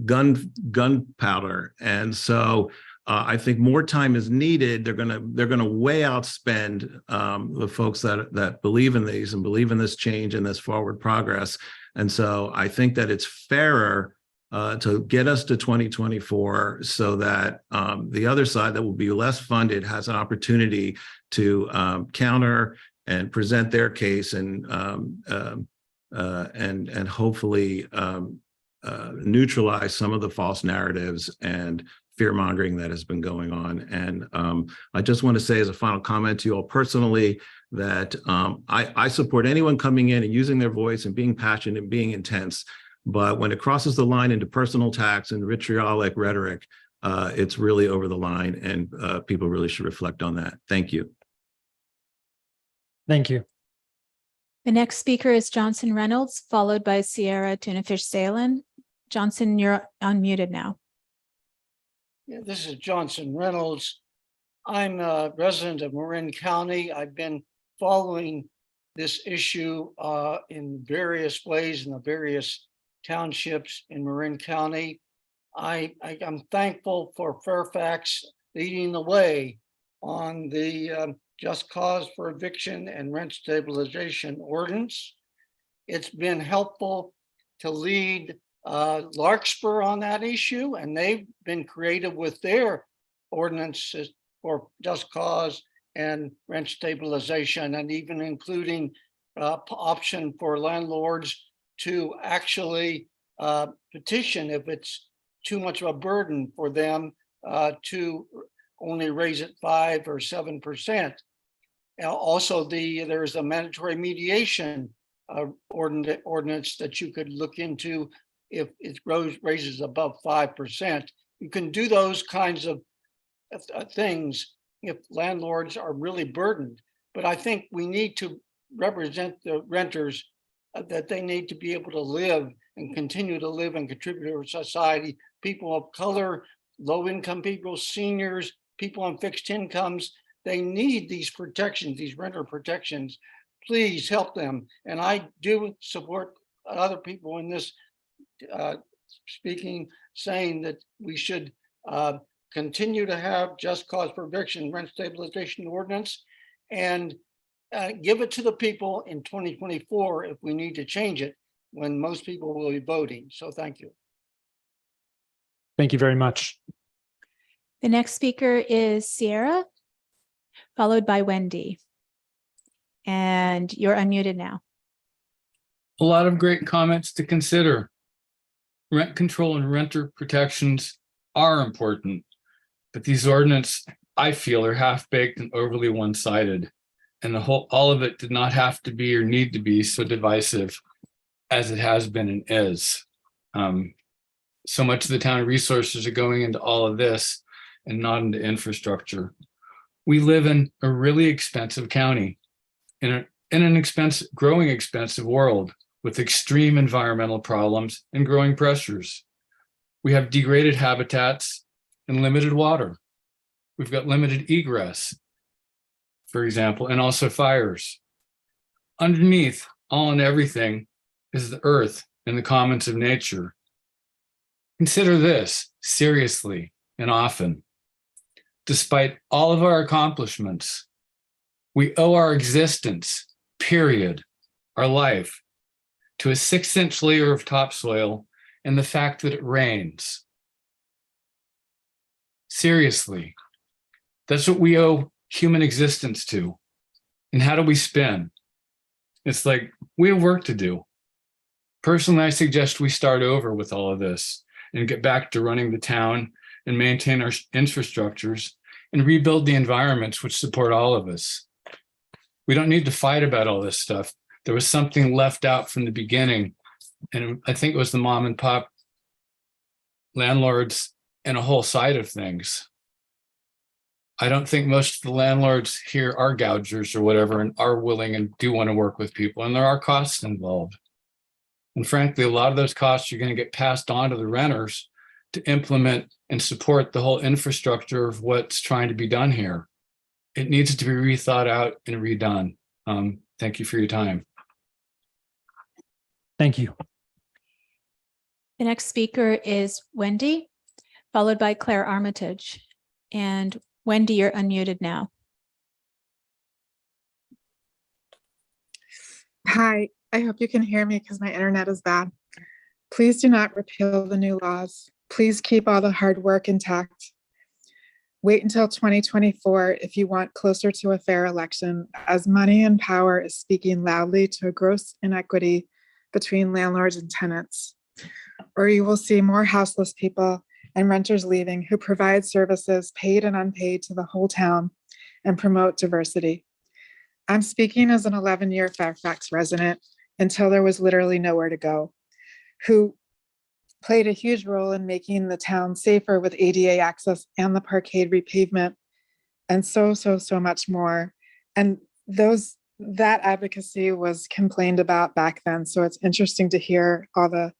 gunpowder. And so I think more time is needed. They're gonna way outspend the folks that believe in these and believe in this change and this forward progress. And so I think that it's fairer to get us to 2024 so that the other side that will be less funded has an opportunity to counter and present their case and hopefully neutralize some of the false narratives and fear mongering that has been going on. And I just want to say as a final comment to you all personally that I support anyone coming in and using their voice and being passionate and being intense. But when it crosses the line into personal attacks and vitriolic rhetoric, it's really over the line, and people really should reflect on that. Thank you. Thank you. The next speaker is Johnson Reynolds, followed by Sierra Tunafish Salen. Johnson, you're unmuted now. Yeah, this is Johnson Reynolds. I'm a resident of Marin County. I've been following this issue in various ways in the various townships in Marin County. I'm thankful for Fairfax leading the way on the just cause for eviction and rent stabilization ordinance. It's been helpful to lead Larkspur on that issue, and they've been creative with their ordinances for just cause and rent stabilization, and even including option for landlords to actually petition if it's too much of a burden for them to only raise it 5 or 7%. Also, there's a mandatory mediation ordinance that you could look into if it raises above 5%. You can do those kinds of things if landlords are really burdened. But I think we need to represent the renters that they need to be able to live and continue to live and contribute to society. People of color, low-income people, seniors, people on fixed incomes, they need these protections, these renter protections. Please help them. And I do support other people in this speaking, saying that we should continue to have just cause for eviction rent stabilization ordinance and give it to the people in 2024 if we need to change it when most people will be voting. So thank you. Thank you very much. The next speaker is Sierra, followed by Wendy. And you're unmuted now. A lot of great comments to consider. Rent control and renter protections are important, but these ordinance, I feel, are half-baked and overly one-sided. And all of it did not have to be or need to be so divisive as it has been and is. So much of the town resources are going into all of this and not into infrastructure. We live in a really expensive county, in an growing expensive world with extreme environmental problems and growing pressures. We have degraded habitats and limited water. We've got limited egress, for example, and also fires. Underneath all and everything is the earth and the commons of nature. Consider this seriously and often. Despite all of our accomplishments, we owe our existence, period, our life, to a 6-inch layer of topsoil and the fact that it rains. Seriously, that's what we owe human existence to. And how do we spin? It's like we have work to do. Personally, I suggest we start over with all of this and get back to running the town and maintain our infrastructures and rebuild the environments which support all of us. We don't need to fight about all this stuff. There was something left out from the beginning, and I think it was the mom and pop landlords and a whole side of things. I don't think most of the landlords here are gougers or whatever and are willing and do want to work with people, and there are costs involved. And frankly, a lot of those costs are going to get passed on to the renters to implement and support the whole infrastructure of what's trying to be done here. It needs to be rethought out and redone. Thank you for your time. Thank you. The next speaker is Wendy, followed by Claire Armitage. And Wendy, you're unmuted now. Hi, I hope you can hear me because my internet is bad. Please do not repeal the new laws. Please keep all the hard work intact. Wait until 2024 if you want closer to a fair election, as money and power is speaking loudly to a gross inequity between landlords and tenants. Or you will see more houseless people and renters leaving who provide services paid and unpaid to the whole town and promote diversity. I'm speaking as an 11-year Fairfax resident until there was literally nowhere to go, who played a huge role in making the town safer with ADA access and the parkade repavement and so much more. And that advocacy was complained about back then. So it's interesting to hear all the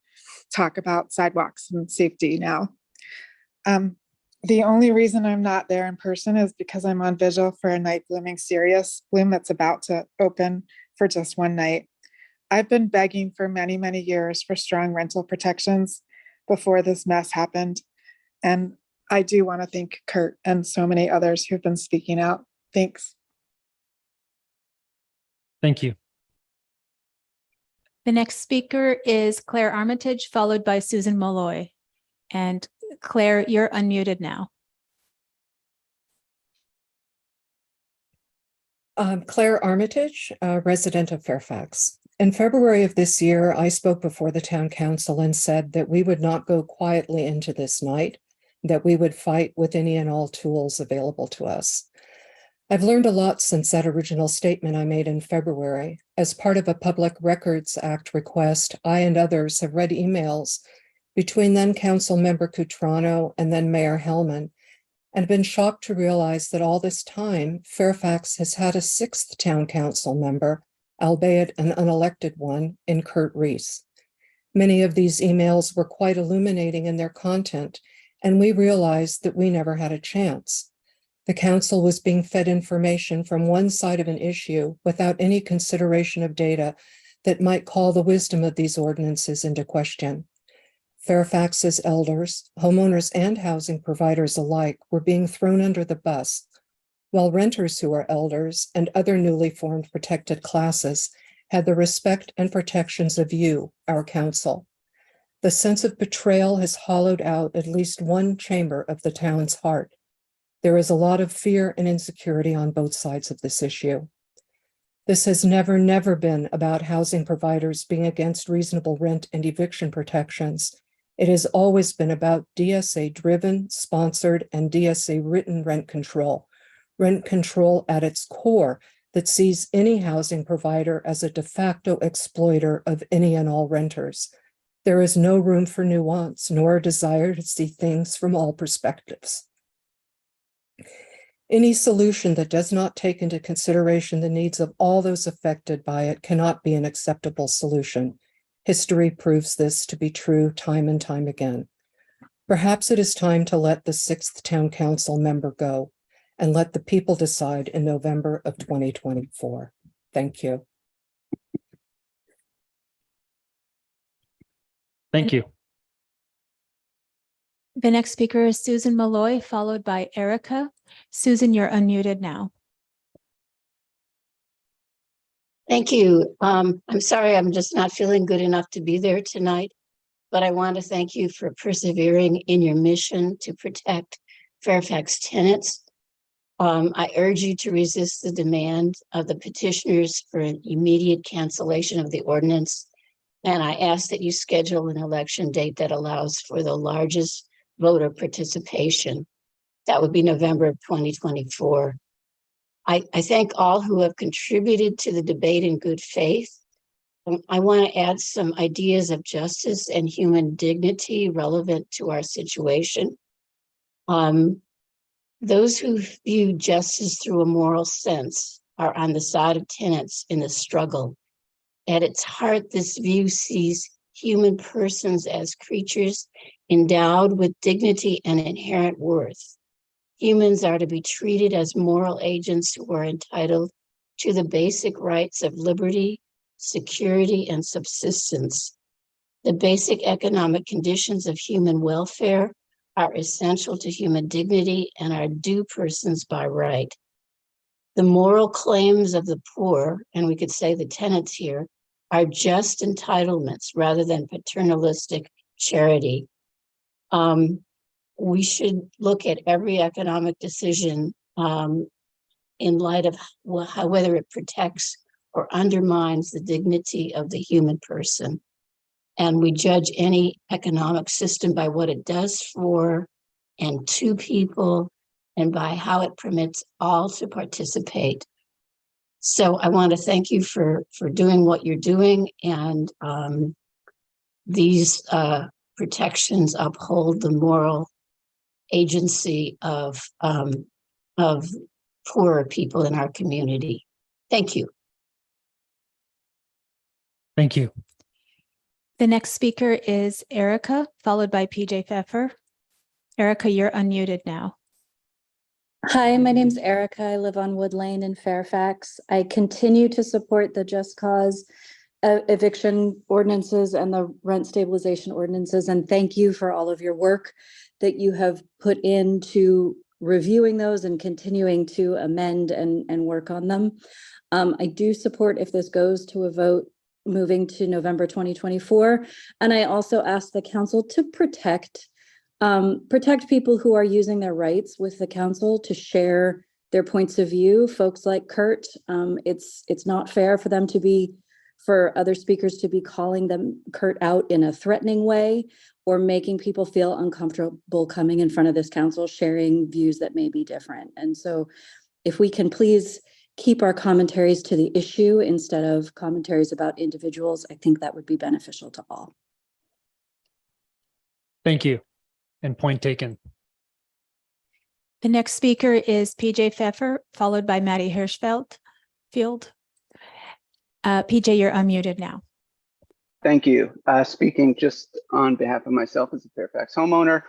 talk about sidewalks and safety now. The only reason I'm not there in person is because I'm on vigil for a night blooming Sirius bloom that's about to open for just one night. I've been begging for many, many years for strong rental protections before this mess happened. And I do want to thank Kurt and so many others who've been speaking out. Thanks. Thank you. The next speaker is Claire Armitage, followed by Susan Molloy. And Claire, you're unmuted now. Claire Armitage, a resident of Fairfax. In February of this year, I spoke before the town council and said that we would not go quietly into this night, that we would fight with any and all tools available to us. I've learned a lot since that original statement I made in February. As part of a Public Records Act request, I and others have read emails between then Council Member Cutrano and then Mayor Hellman, and been shocked to realize that all this time, Fairfax has had a 6th town council member, albeit an unelected one, in Kurt Reese. Many of these emails were quite illuminating in their content, and we realized that we never had a chance. The council was being fed information from one side of an issue without any consideration of data that might call the wisdom of these ordinances into question. Fairfax's elders, homeowners, and housing providers alike were being thrown under the bus, while renters who are elders and other newly formed protected classes had the respect and protections of you, our council. The sense of betrayal has hollowed out at least one chamber of the town's heart. There is a lot of fear and insecurity on both sides of this issue. This has never been about housing providers being against reasonable rent and eviction protections. It has always been about DSA-driven, sponsored, and DSA-written rent control at its core that sees any housing provider as a de facto exploiter of any and all renters. There is no room for nuance, nor a desire to see things from all perspectives. Any solution that does not take into consideration the needs of all those affected by it cannot be an acceptable solution. History proves this to be true time and time again. Perhaps it is time to let the 6th Town Council member go and let the people decide in November of 2024. Thank you. Thank you. The next speaker is Susan Malloy, followed by Erica. Susan, you're unmuted now. Thank you. I'm sorry, I'm just not feeling good enough to be there tonight, but I want to thank you for persevering in your mission to protect Fairfax tenants. I urge you to resist the demand of the petitioners for an immediate cancellation of the ordinance. And I ask that you schedule an election date that allows for the largest voter participation. That would be November of 2024. I thank all who have contributed to the debate in good faith. I want to add some ideas of justice and human dignity relevant to our situation. Those who view justice through a moral sense are on the side of tenants in the struggle. At its heart, this view sees human persons as creatures endowed with dignity and inherent worth. Humans are to be treated as moral agents who are entitled to the basic rights of liberty, security, and subsistence. The basic economic conditions of human welfare are essential to human dignity and are due persons by right. The moral claims of the poor, and we could say the tenants here, are just entitlements rather than paternalistic charity. We should look at every economic decision in light of whether it protects or undermines the dignity of the human person. And we judge any economic system by what it does for and to people and by how it permits all to participate. So I want to thank you for doing what you're doing, and these protections uphold the moral agency of poorer people in our community. Thank you. Thank you. The next speaker is Erica, followed by PJ Pfeffer. Erica, you're unmuted now. Hi, my name's Erica. I live on Wood Lane in Fairfax. I continue to support the Just Cause eviction ordinances and the rent stabilization ordinances. And thank you for all of your work that you have put into reviewing those and continuing to amend and work on them. I do support if this goes to a vote moving to November 2024. And I also ask the council to protect people who are using their rights with the council to share their points of view. Folks like Kurt, it's not fair for other speakers to be calling Kurt out in a threatening way or making people feel uncomfortable coming in front of this council, sharing views that may be different. And so if we can please keep our commentaries to the issue instead of commentaries about individuals, I think that would be beneficial to all. Thank you. And point taken. The next speaker is PJ Pfeffer, followed by Maddie Hirschfeld. PJ, you're unmuted now. Thank you. Speaking just on behalf of myself as a Fairfax homeowner,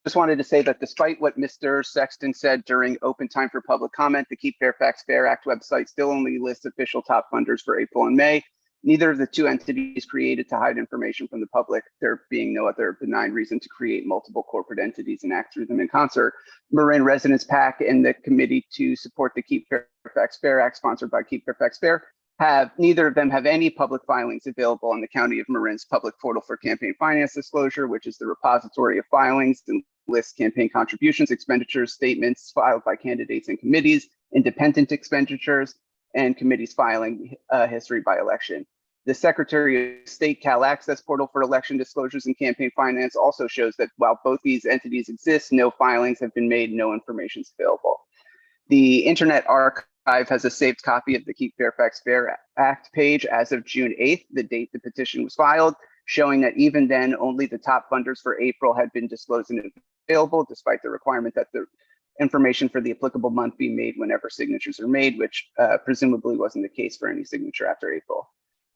just wanted to say that despite what Mr. Sexton said during open time for public comment, the Keep Fairfax Fair Act website still only lists official top funders for April and May. Neither of the two entities created to hide information from the public, there being no other benign reason to create multiple corporate entities and act through them in concert. Marin Residents PAC and the Committee to Support the Keep Fairfax Fair Act, sponsored by Keep Fairfax Fair, neither of them have any public filings available on the County of Marin's public portal for campaign finance disclosure, which is the repository of filings and lists campaign contributions, expenditures, statements filed by candidates and committees, independent expenditures, and committees filing history by election. The Secretary of State Cal Access portal for election disclosures and campaign finance also shows that while both these entities exist, no filings have been made, no information is available. The Internet Archive has a saved copy of the Keep Fairfax Fair Act page as of June 8th, the date the petition was filed, showing that even then only the top funders for April had been disclosed and available, despite the requirement that the information for the applicable month be made whenever signatures are made, which presumably wasn't the case for any signature after April.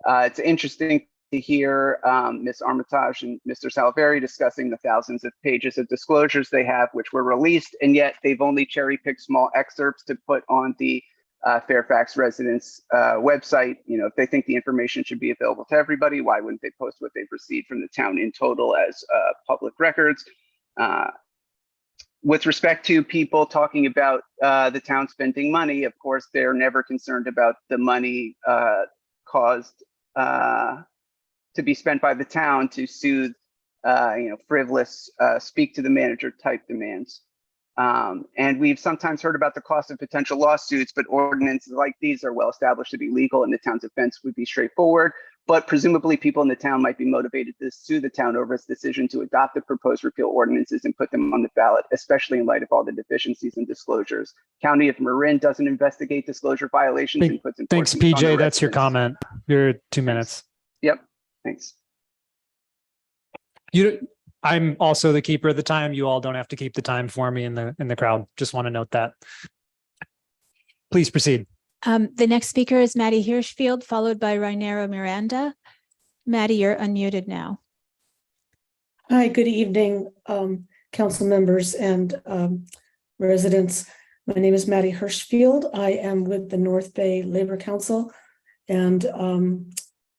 It's interesting to hear Ms. Armitage and Mr. Salveri discussing the thousands of pages of disclosures they have, which were released, and yet they've only cherry-picked small excerpts to put on the Fairfax residents website. You know, if they think the information should be available to everybody, why wouldn't they post what they've received from the town in total as public records? With respect to people talking about the town spending money, of course, they're never concerned about the money caused to be spent by the town to soothe, frivolous, speak to the manager type demands. And we've sometimes heard about the cost of potential lawsuits, but ordinances like these are well established to be legal, and the town's defense would be straightforward. But presumably people in the town might be motivated to sue the town over its decision to adopt the proposed repeal ordinances and put them on the ballot, especially in light of all the deficiencies and disclosures. County of Marin doesn't investigate disclosure violations and puts Thanks, enforcement on the PJ. That's your residents. comment. Your 2 minutes. Yep, thanks. I'm also the keeper of the time. You all don't have to keep the time for me in the crowd. Just want to note that. Please proceed. The next speaker is Maddie Hirschfield, followed by Rainero Miranda. Maddie, you're unmuted now. Hi, good evening, council members and residents. My name is Maddie Hirschfield. I am with the North Bay Labor Council, and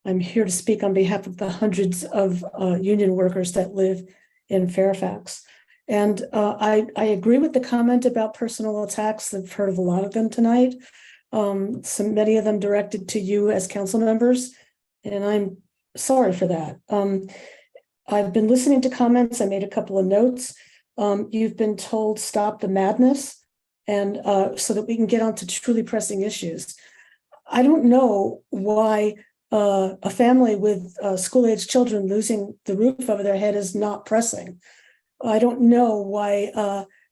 I'm here to speak on behalf of the hundreds of union workers that live in Fairfax. And I agree with the comment about personal attacks. I've heard of a lot of them tonight. Many of them directed to you as council members, and I'm sorry for that. I've been listening to comments. I made a couple of notes. You've been told stop the madness, and so that we can get on to truly pressing issues. I don't know why a family with school-age children losing the roof over their head is not pressing. I don't know why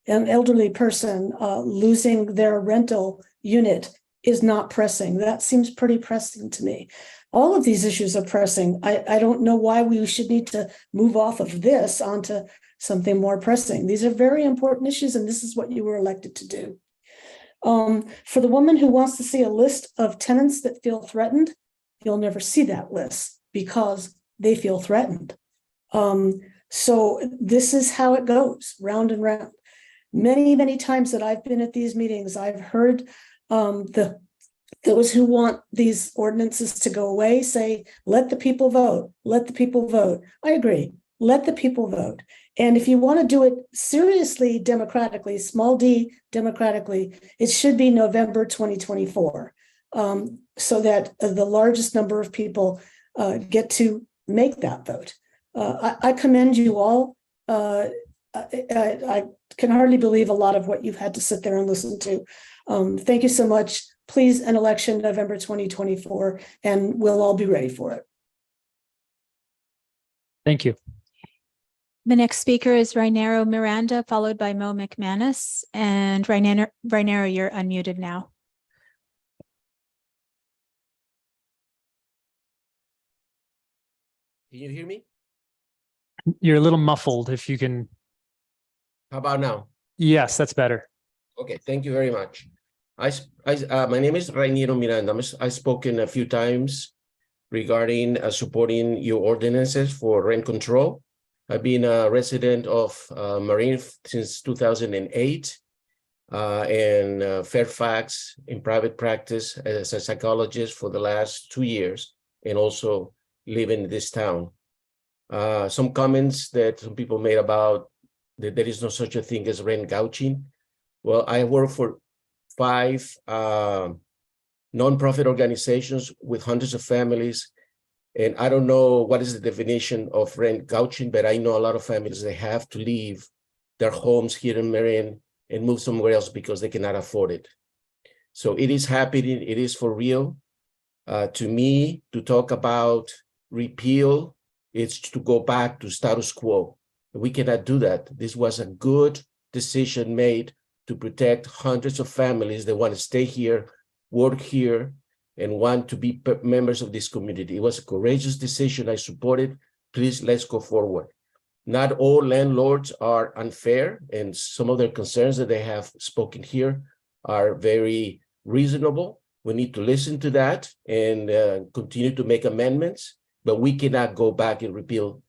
an elderly person losing their rental unit is not pressing. That seems pretty pressing to me. All of these issues are pressing. I don't know why we should need to move off of this onto something more pressing. These are very important issues, and this is what you were elected to do. For the woman who wants to see a list of tenants that feel threatened, you'll never see that list because they feel threatened. So this is how it goes, round and round. Many, many times that I've been at these meetings, I've heard those who want these ordinances to go away say, let the people vote, let the people vote. I agree, let the people vote. And if you want to do it seriously democratically, small d democratically, it should be November 2024, so that the largest number of people get to make that vote. I commend you all. I can hardly believe a lot of what you've had to sit there and listen to. Thank you so much. Please, an election November 2024, and we'll all be ready for it. Thank you. The next speaker is Rainero Miranda, followed by Mo McManus. And Rainero, you're unmuted now. Can you hear me? You're a little muffled if you can. How about now? Yes, that's better. Okay, thank you very much. My name is Rainero Miranda. I've spoken a few times regarding supporting your ordinances for rent control. I've been a resident of Marin since 2008 and Fairfax in private practice as a psychologist for the last 2 years. and also living in this town. Some comments that some people made about that there is no such a thing as rent gouging. Well, I work for 5 nonprofit organizations with hundreds of families. And I don't know what is the definition of rent gouging, but I know a lot of families, they have to leave their homes here in Marin and move somewhere else because they cannot afford it. So it is happening, it is for real. To me, to talk about repeal, it's to go back to status quo. We cannot do that. This was a good decision made to protect hundreds of families that want to stay here, work here, and want to be members of this community. It was a courageous decision. I support it. Please, let's go forward. Not all landlords are unfair, and some of their concerns that they have spoken here are very reasonable. We need to listen to that and continue to make amendments, but we cannot go back and repeal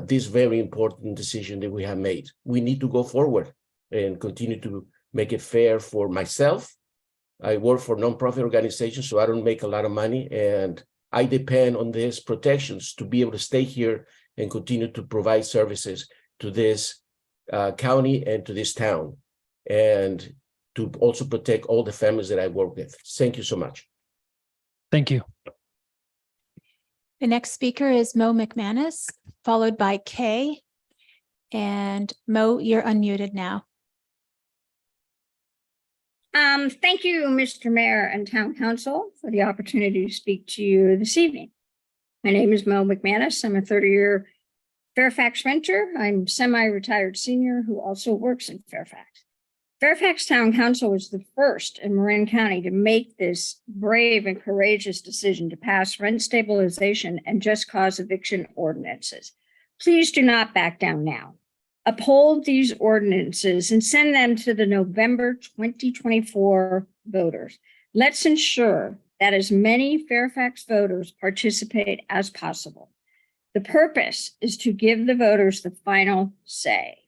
this very important decision that we have made. We need to go forward and continue to make it fair for myself. I work for nonprofit organizations, so I don't make a lot of money, and I depend on these protections to be able to stay here and continue to provide services to this county and to this town, and to also protect all the families that I work with. Thank you so much. Thank you. The next speaker is Mo McManus, followed by Kay. And Mo, you're unmuted now. Thank you, Mr. Mayor and Town Council, for the opportunity to speak to you this evening. My name is Mo McManus. I'm a 30-year Fairfax renter. I'm semi-retired senior who also works in Fairfax. Fairfax Town Council was the first in Marin County to make this brave and courageous decision to pass rent stabilization and just cause eviction ordinances. Please do not back down now. Uphold these ordinances and send them to the November 2024 voters. Let's ensure that as many Fairfax voters participate as possible. The purpose is to give the voters the final say.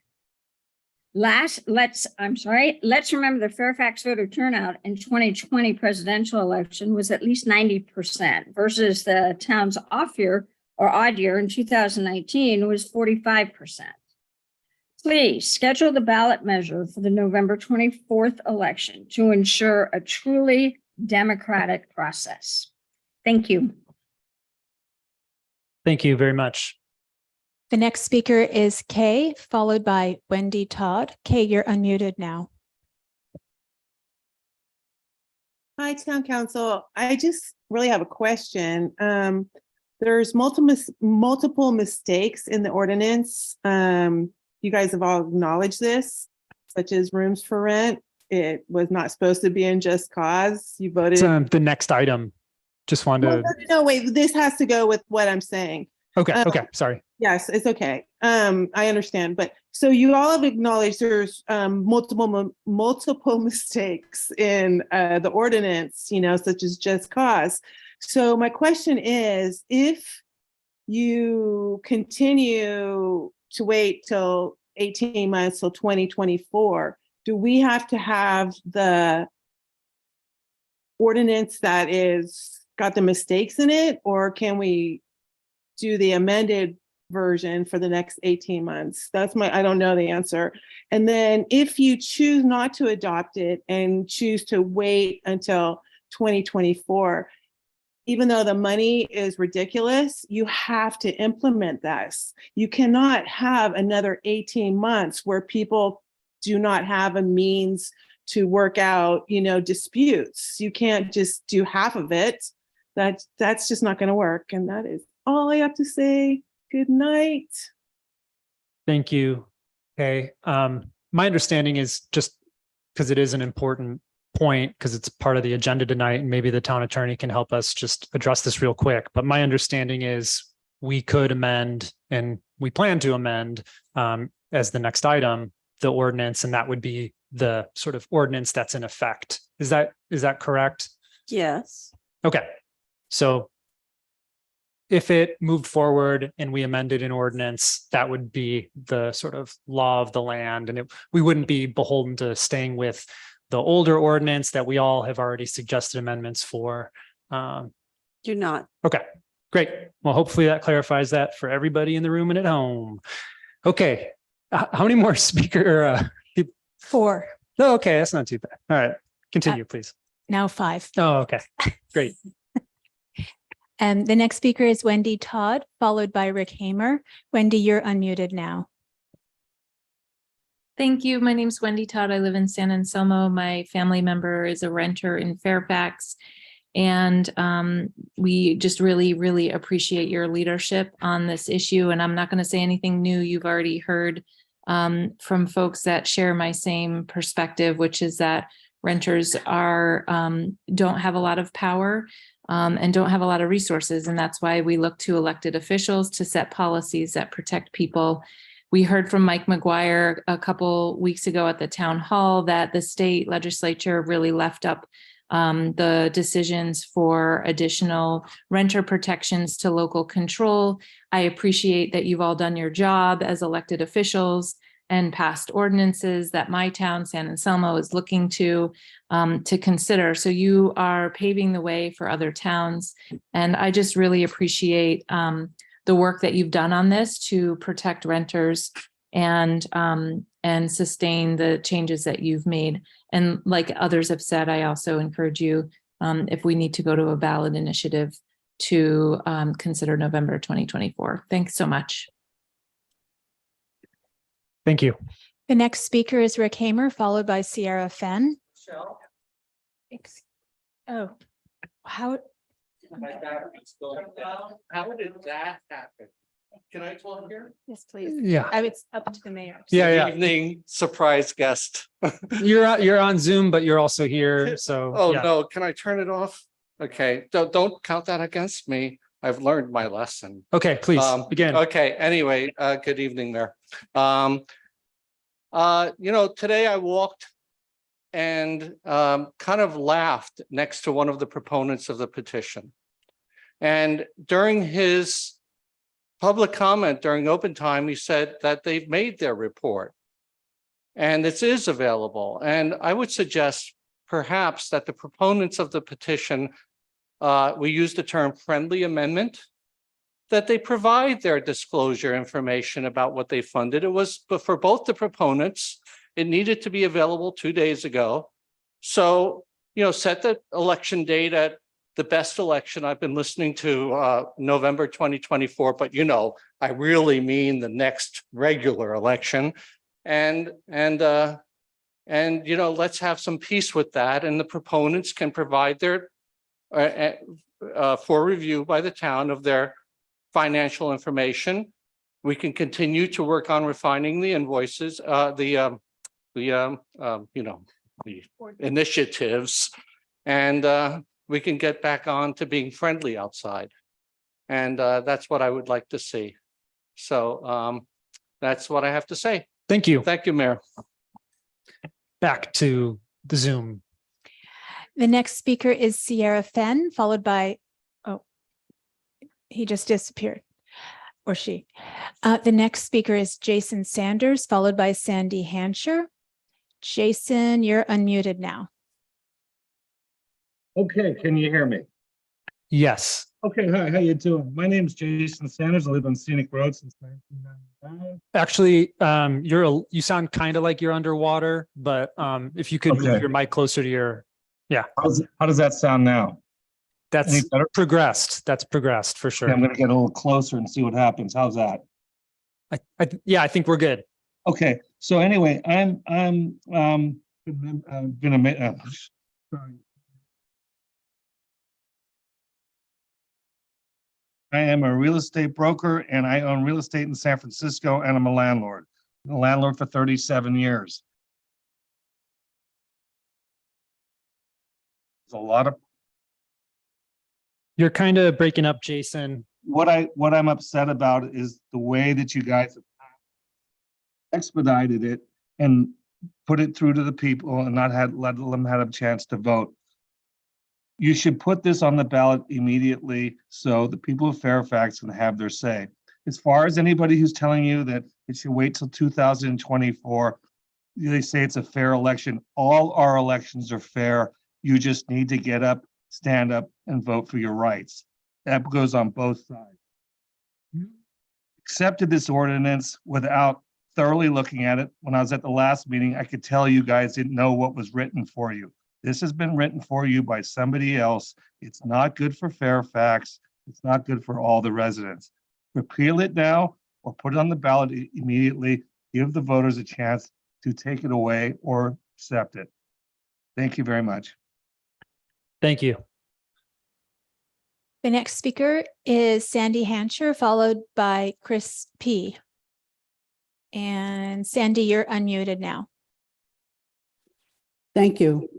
Let's remember the Fairfax voter turnout in 2020 presidential election was at least 90% versus the town's odd year in 2019 was 45%. Please schedule the ballot measure for the November 24th election to ensure a truly democratic process. Thank you. Thank you very much. The next speaker is Kay, followed by Wendy Todd. Kay, you're unmuted now. Hi, Town Council. I just really have a question. There's multiple mistakes in the ordinance. You guys have all acknowledged this, such as rooms for rent. It was not supposed to be in just cause. You voted. It's, the next item. Just wanted to. No, wait, this has to go with what I'm saying. Okay, okay, sorry. Yes, it's okay. I understand. But so you all have acknowledged there's multiple mistakes in the ordinance, such as just cause. So my question is, if you continue to wait till 18 months till 2024, do we have to have the ordinance that is got the mistakes in it, or can we do the amended version for the next 18 months? I don't know the answer. And then if you choose not to adopt it and choose to wait until 2024, even though the money is ridiculous, you have to implement this. You cannot have another 18 months where people do not have a means to work out, disputes. You can't just do half of it. That's just not going to work. And that is all I have to say. Good night. Thank you. Okay. My understanding is, just because it is an important point, because it's part of the agenda tonight, and maybe the town attorney can help us just address this real quick. But my understanding is we could amend, and we plan to amend as the next item, the ordinance, and that would be the sort of ordinance that's in effect. Is that correct? Yes. Okay. So if it moved forward and we amended an ordinance, that would be the sort of law of the land, and we wouldn't be beholden to staying with the older ordinance that we all have already suggested amendments for. Do not. Okay. Great. Well, hopefully that clarifies that for everybody in the room and at home. Okay. How many more speaker? 4. Oh, okay. That's not too bad. All right. Continue, please. Now 5. Oh, okay. Great. And the next speaker is Wendy Todd, followed by Rick Hamer. Wendy, you're unmuted now. Thank you. My name's Wendy Todd. I live in San Anselmo. My family member is a renter in Fairfax. And we just really, really appreciate your leadership on this issue. And I'm not going to say anything new. You've already heard from folks that share my same perspective, which is that renters don't have a lot of power and don't have a lot of resources. And that's why we look to elected officials to set policies that protect people. We heard from Mike McGuire a couple weeks ago at the town hall that the state legislature really left up the decisions for additional renter protections to local control. I appreciate that you've all done your job as elected officials and passed ordinances that my town, San Anselmo, is looking to consider. So you are paving the way for other towns. And I just really appreciate the work that you've done on this to protect renters and sustain the changes that you've made. And like others have said, I also encourage you, if we need to go to a ballot initiative, to consider November 2024. Thanks so much. Thank you. The next speaker is Rick Hamer, followed by Sierra Fenn. Oh, how? How did that happen? Can I talk here? Yes, please. Yeah. It's up to the mayor. Yeah. Good evening, surprise guest. You're on Zoom, but you're also here. So. Oh, yeah. no, can I turn it off? Okay, don't count that against me. I've learned my lesson. Okay, please begin. Okay, anyway, good evening, Mayor. Today I walked and kind of laughed next to one of the proponents of the petition. And during his public comment during open time, he said that they've made their report and this is available. And I would suggest perhaps that the proponents of the petition, we use the term friendly amendment, that they provide their disclosure information about what they funded. It was, but for both the proponents, it needed to be available 2 days ago. So, set the election date at the best election. I've been listening to November 2024, but I really mean the next regular election. And let's have some peace with that. And the proponents can provide their for review by the town of their financial information. We can continue to work on refining the invoices, the initiatives, and we can get back on to being friendly outside. And that's what I would like to see. So that's what I have to say. Thank you. Thank you, Mayor. Back to the Zoom. The next speaker is Sierra Fenn, followed by, he just disappeared, or she. The next speaker is Jason Sanders, followed by Sandy Hansher. Jason, you're unmuted now. Okay, can you hear me? Yes. Okay, hi, how you doing? My name is Jason Sanders. I live on Scenic Road since 1995. Actually, you sound kind of like you're underwater, but if you could move your mic closer to your, yeah. How does that sound now? That's progressed. That's progressed for sure. Okay, I'm gonna get a little closer and see what happens. How's that? I think we're good. Okay, so anyway, I'm sorry. I am a real estate broker and I own real estate in San Francisco and I'm a landlord. I'm a landlord for 37 years. There's a lot of. You're kind of breaking up, Jason. What I'm upset about is the way that you guys have expedited it and put it through to the people and not let them have a chance to vote. You should put this on the ballot immediately so the people of Fairfax can have their say. As far as anybody who's telling you that it should wait till 2024, they say it's a fair election. All our elections are fair. You just need to get up, stand up, and vote for your rights. That goes on both sides. You accepted this ordinance without thoroughly looking at it. When I was at the last meeting, I could tell you guys didn't know what was written for you. This has been written for you by somebody else. It's not good for Fairfax. It's not good for all the residents. Repeal it now or put it on the ballot immediately. Give the voters a chance to take it away or accept it. Thank you very much. Thank you. The next speaker is Sandy Hancher, followed by Chris P. And Sandy, you're unmuted now. Thank you.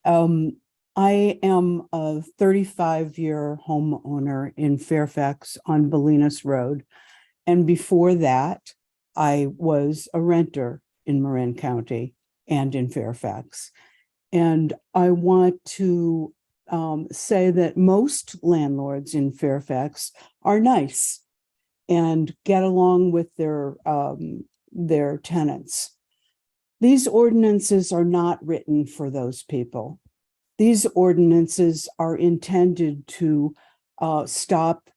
I am a 35-year homeowner in Fairfax on Bolinas Road. And before that, I was a renter in Marin County and in Fairfax. And I want to say that most landlords in Fairfax are nice and get along with their tenants. These ordinances are not written for those people. These ordinances are intended to stop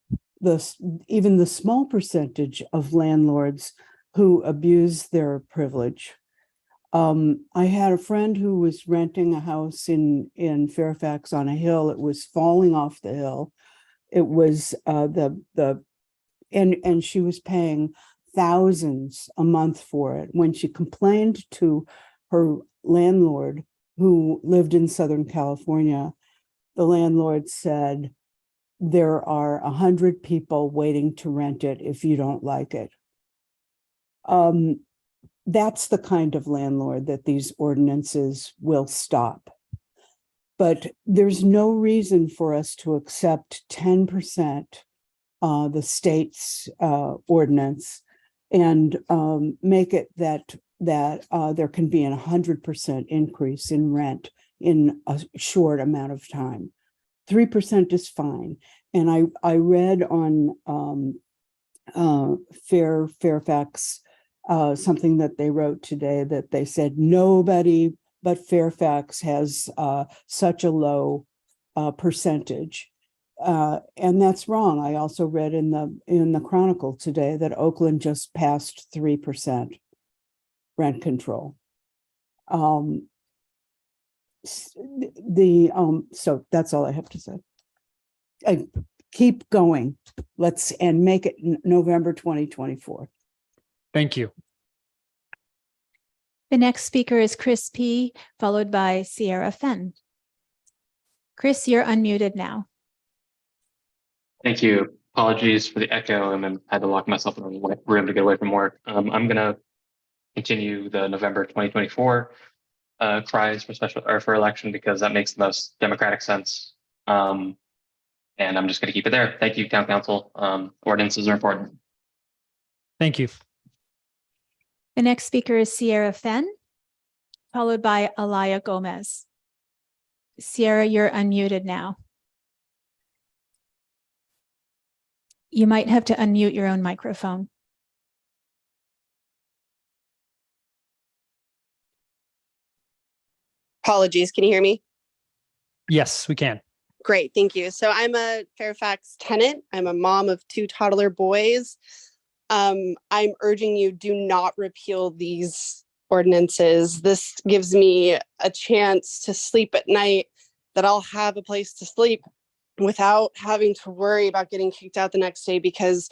even the small percentage of landlords who abuse their privilege. I had a friend who was renting a house in Fairfax on a hill. It was falling off the hill. It was and she was paying thousands a month for it. When she complained to her landlord, who lived in Southern California, the landlord said, "There are 100 people waiting to rent it if you don't like it." That's the kind of landlord that these ordinances will stop. But there's no reason for us to accept 10%, the state's ordinance, and make it that there can be a 100% increase in rent in a short amount of time. 3% is fine. And I read on Fairfax something that they wrote today, that they said nobody but Fairfax has such a low percentage. And that's wrong. I also read in the Chronicle today that Oakland just passed 3% rent control. So that's all I have to say. Keep going. And make it November 2024. Thank you. The next speaker is Chris P., followed by Sierra Fenn. Chris, you're unmuted now. Thank you. Apologies for the echo, and then I had to lock myself in a room to get away from work. I'm going to continue the November 2024 cries for election, because that makes the most democratic sense. And I'm just going to keep it there. Thank you, Town Council. Ordinances are important. Thank you. The next speaker is Sierra Fenn, followed by Alaya Gomez. Sierra, you're unmuted now. You might have to unmute your own microphone. Apologies, can you hear me? Yes, we can. Great, thank you. So I'm a Fairfax tenant. I'm a mom of 2 toddler boys. I'm urging you, do not repeal these ordinances. This gives me a chance to sleep at night, that I'll have a place to sleep without having to worry about getting kicked out the next day, because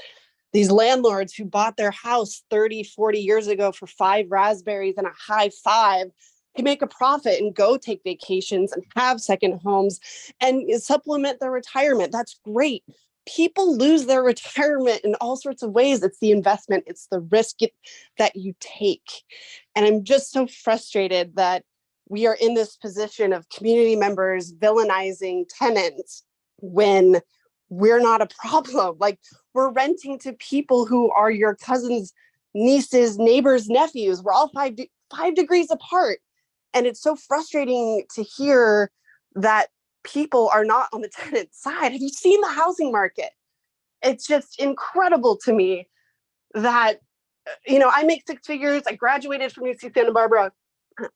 these landlords who bought their house 30, 40 years ago for 5 raspberries and a high five can make a profit and go take vacations and have second homes and supplement their retirement. That's great. People lose their retirement in all sorts of ways. It's the investment, it's the risk that you take. And I'm just so frustrated that we are in this position of community members villainizing tenants when we're not a problem. Like, we're renting to people who are your cousins, nieces, neighbors, nephews. We're all 5 degrees apart. And it's so frustrating to hear that people are not on the tenant side. Have you seen the housing market? It's just incredible to me that, I make 6 figures. I graduated from UC Santa Barbara.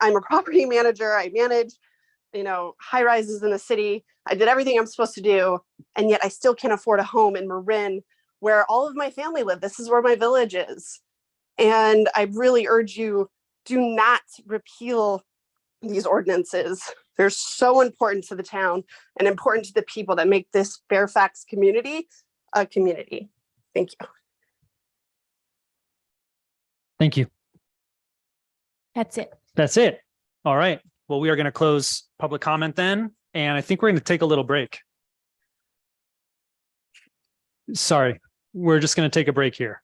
I'm a property manager. I manage high rises in the city. I did everything I'm supposed to do, and yet I still can't afford a home in Marin where all of my family live. This is where my village is. And I really urge you, do not repeal these ordinances. They're so important to the town and important to the people that make this Fairfax community a community. Thank you. Thank you. That's it. That's it. All right. Well, we are going to close public comment then, and I think we're going to take a little break. Sorry, we're just going to take a break here.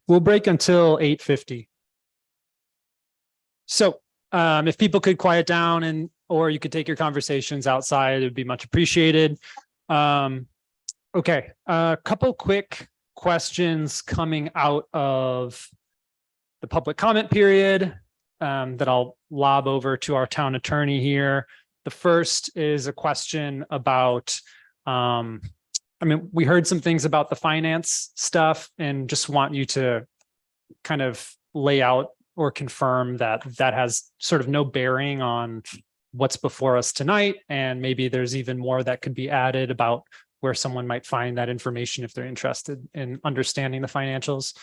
We'll break until 8:50. So if people could quiet down or you could take your conversations outside, it would be much appreciated. Okay, a couple quick questions coming out of the public comment period that I'll lob over to our town attorney here. The first is a question about, we heard some things about the finance stuff and just want you to kind of lay out or confirm that that has sort of no bearing on what's before us tonight. And maybe there's even more that could be added about where someone might find that information if they're interested in understanding the financials.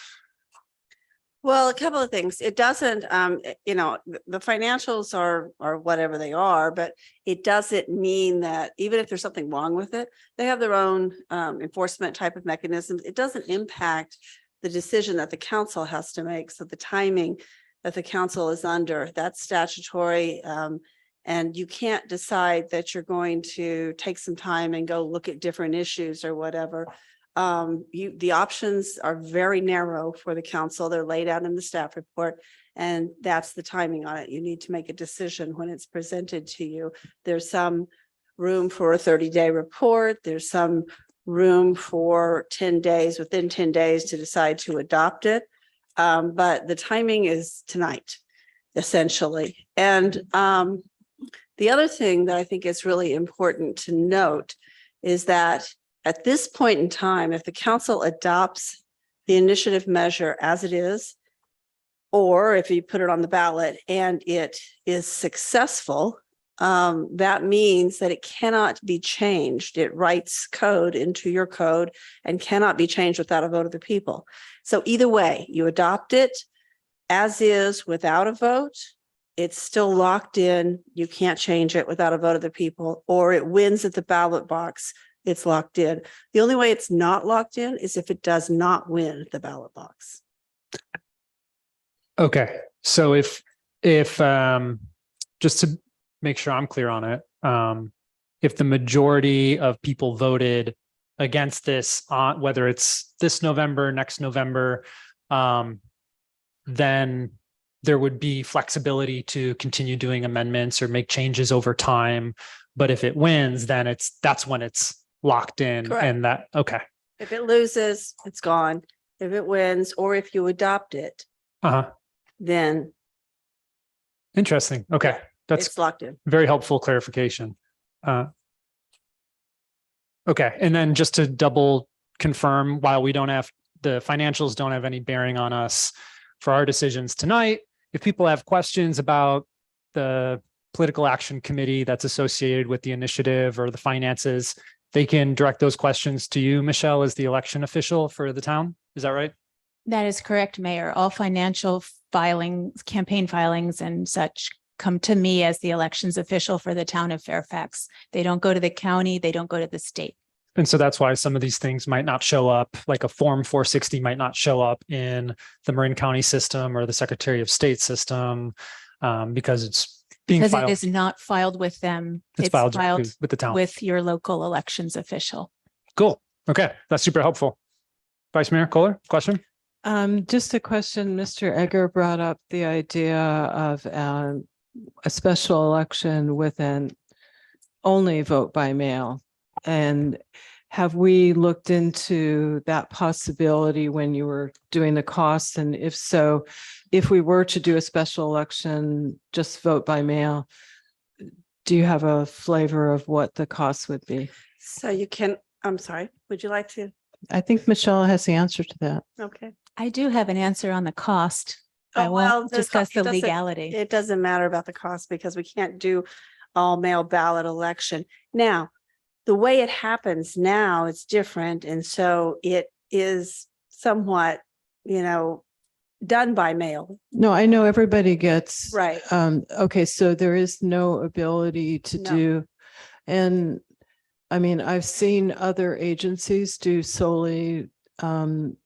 Well, a couple of things. It doesn't, the financials are whatever they are, but it doesn't mean that even if there's something wrong with it, they have their own enforcement type of mechanisms. It doesn't impact the decision that the council has to make. So the timing that the council is under, that's statutory. And you can't decide that you're going to take some time and go look at different issues or whatever. The options are very narrow for the council. They're laid out in the staff report, and that's the timing on it. You need to make a decision when it's presented to you. There's some room for a 30-day report. There's some room for 10 days, within 10 days to decide to adopt it. But the timing is tonight, essentially. And the other thing that I think is really important to note is that at this point in time, if the council adopts the initiative measure as it is, or if you put it on the ballot and it is successful, that means that it cannot be changed. It writes code into your code and cannot be changed without a vote of the people. So either way, you adopt it as is without a vote, it's still locked in. You can't change it without a vote of the people, or it wins at the ballot box. It's locked in. The only way it's not locked in is if it does not win the ballot box. Okay, so if just to make sure I'm clear on it, if the majority of people voted against this, whether it's this November, next November, then there would be flexibility to continue doing amendments or make changes over time. But if it wins, then that's when it's locked in. Correct. And that, okay. If it loses, it's gone. If it wins, or if you adopt it, then Interesting. Okay. That's it's locked in. very helpful clarification. Okay. And then just to double confirm, while we don't have, the financials don't have any bearing on us for our decisions tonight, if people have questions about the political action committee that's associated with the initiative or the finances, they can direct those questions to you, Michelle, as the election official for the town. Is that right? That is correct, Mayor. All financial filings, campaign filings and such come to me as the elections official for the town of Fairfax. They don't go to the county, they don't go to the state. And so that's why some of these things might not show up, like a Form 460 might not show up in the Marin County system or the Secretary of State system, because it's being filed. It is not filed with them. It's filed with the town. With your local elections official. Cool. Okay. That's super helpful. Vice Mayor Kohler, question? Just a question. Mr. Egger brought up the idea of a special election with an only vote by mail. And have we looked into that possibility when you were doing the costs? And if so, if we were to do a special election, just vote by mail, do you have a flavor of what the cost would be? So you can, I'm sorry, would you like to? I think Michelle has the answer to that. Okay. I do have an answer on the cost. I Oh, well, won't discuss it the doesn't- legality. It doesn't matter about the cost because we can't do all mail ballot election. Now, the way it happens now, it's different. And so it is somewhat, done by mail. No, I know everybody gets. Right. Okay, so there is no ability to No. do, and I mean, I've seen other agencies do solely vote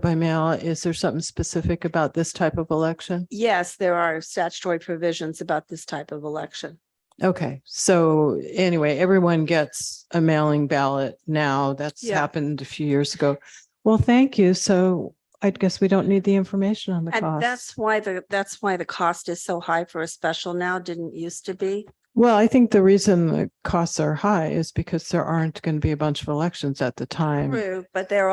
by mail. Is there something specific about this type of election? Yes, there are statutory provisions about this type of election. Okay, so anyway, everyone gets a mailing ballot now. That's Yeah. happened a few years ago. Well, thank you. So I guess we don't need the information on the And cost. that's why the cost is so high for a special now, didn't used to be. Well, I think the reason the costs are high is because there aren't going to be a bunch of elections at the time. True, but they're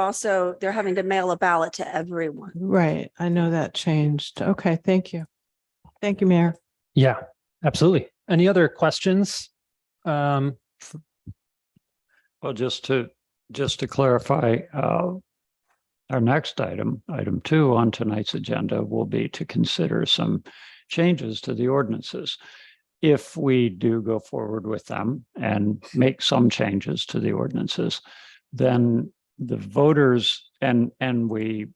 having to mail a ballot to everyone. Right. I know that changed. Okay, thank you. Thank you, Mayor. Yeah, absolutely. Any other questions? Well, just to clarify, our next item 2 on tonight's agenda will be to consider some changes to the ordinances. If we do go forward with them and make some changes to the ordinances, then the voters and we,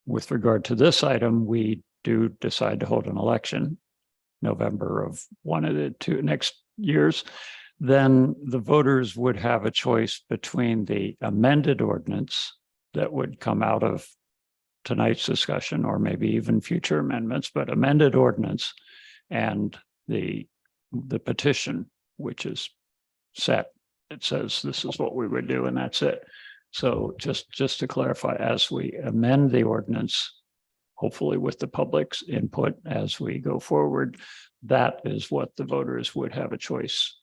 with regard to this item, we do decide to hold an election November of one of the two next years, then the voters would have a choice between the amended ordinance that would come out of tonight's discussion, or maybe even future amendments, but amended ordinance and the petition, which is set. It says this is what we would do, and that's it. So just to clarify, as we amend the ordinance, hopefully with the public's input as we go forward, that is what the voters would have a choice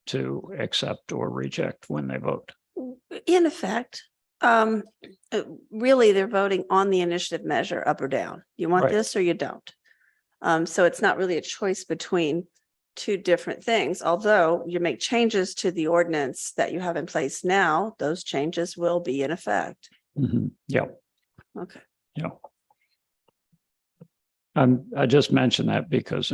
to accept or reject when they vote. In effect, really, they're voting on the initiative measure, up or down. You want Right. this or you don't. So it's not really a choice between two different things. Although you make changes to the ordinance that you have in place now, those changes will be in effect. Yeah. Okay. Yeah. I just mentioned that because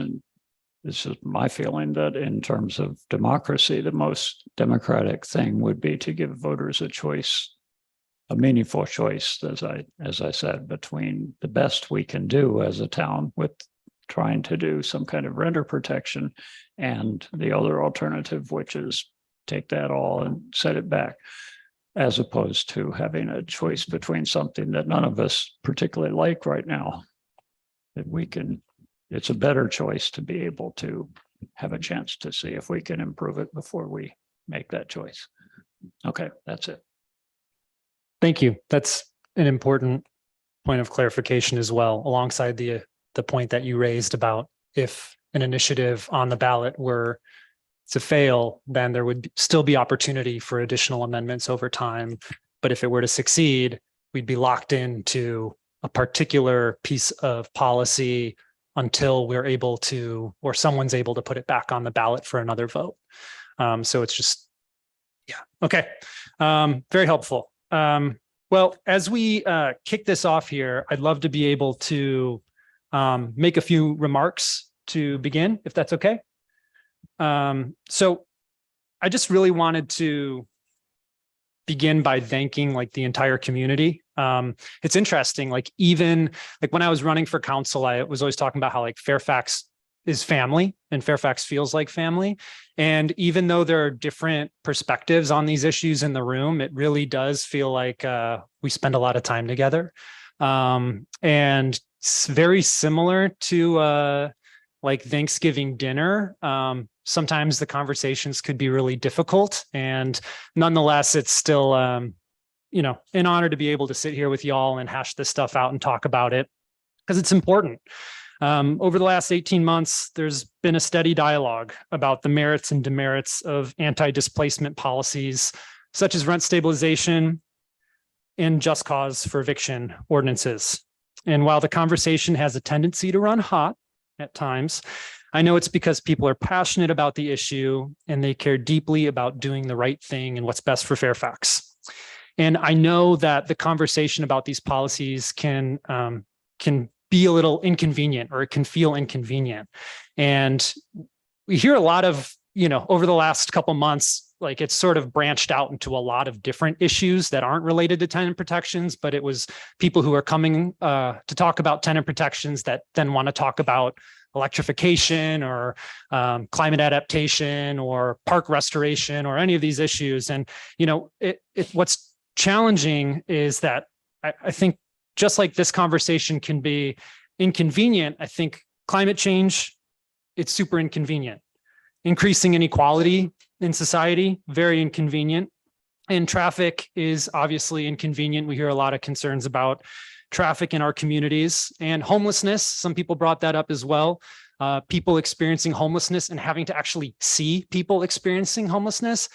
this is my feeling that in terms of democracy, the most democratic thing would be to give voters a choice, a meaningful choice, as I said, between the best we can do as a town with trying to do some kind of renter protection and the other alternative, which is take that all and set it back, as opposed to having a choice between something that none of us particularly like right now. That it's a better choice to be able to have a chance to see if we can improve it before we make that choice. Okay, that's it. Thank you. That's an important point of clarification as well, alongside the point that you raised about if an initiative on the ballot were to fail, then there would still be opportunity for additional amendments over time. But if it were to succeed, we'd be locked into a particular piece of policy until we're able to, or someone's able to put it back on the ballot for another vote. So it's just, yeah, okay. Very helpful. Well, as we kick this off here, I'd love to be able to make a few remarks to begin, if that's okay. So I just really wanted to begin by thanking the entire community. It's interesting, even when I was running for council, I was always talking about how Fairfax is family and Fairfax feels like family. And even though there are different perspectives on these issues in the room, it really does feel like we spend a lot of time together. And it's very similar to Thanksgiving dinner. Sometimes the conversations could be really difficult, and nonetheless, it's still, an honor to be able to sit here with y'all and hash this stuff out and talk about it because it's important. Over the last 18 months, there's been a steady dialogue about the merits and demerits of anti-displacement policies, such as rent stabilization and just cause for eviction ordinances. And while the conversation has a tendency to run hot at times, I know it's because people are passionate about the issue and they care deeply about doing the right thing and what's best for Fairfax. And I know that the conversation about these policies can can be a little inconvenient, or it can feel inconvenient. And we hear a lot of, over the last couple months, like it's sort of branched out into a lot of different issues that aren't related to tenant protections, but it was people who are coming to talk about tenant protections that then want to talk about electrification or climate adaptation or park restoration or any of these issues. And, what's challenging is that I think just like this conversation can be inconvenient, I think climate change, it's super inconvenient. Increasing inequality in society, very inconvenient. And traffic is obviously inconvenient. We hear a lot of concerns about traffic in our communities, and homelessness. Some people brought that up as well. People experiencing homelessness and having to actually see people experiencing homelessness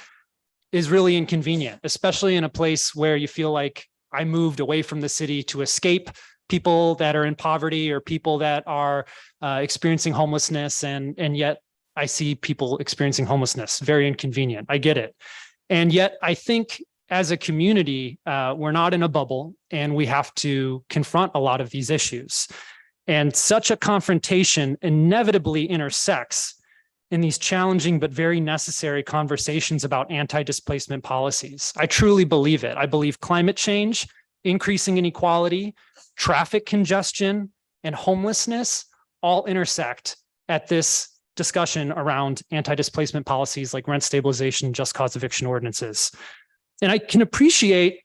is really inconvenient, especially in a place where you feel like I moved away from the city to escape people that are in poverty or people that are experiencing homelessness. And yet I see people experiencing homelessness. Very inconvenient. I get it. And yet I think as a community, we're not in a bubble, and we have to confront a lot of these issues. And such a confrontation inevitably intersects in these challenging but very necessary conversations about anti-displacement policies. I truly believe it. I believe climate change, increasing inequality, traffic congestion, and homelessness all intersect at this discussion around anti-displacement policies like rent stabilization, just cause eviction ordinances. And I can appreciate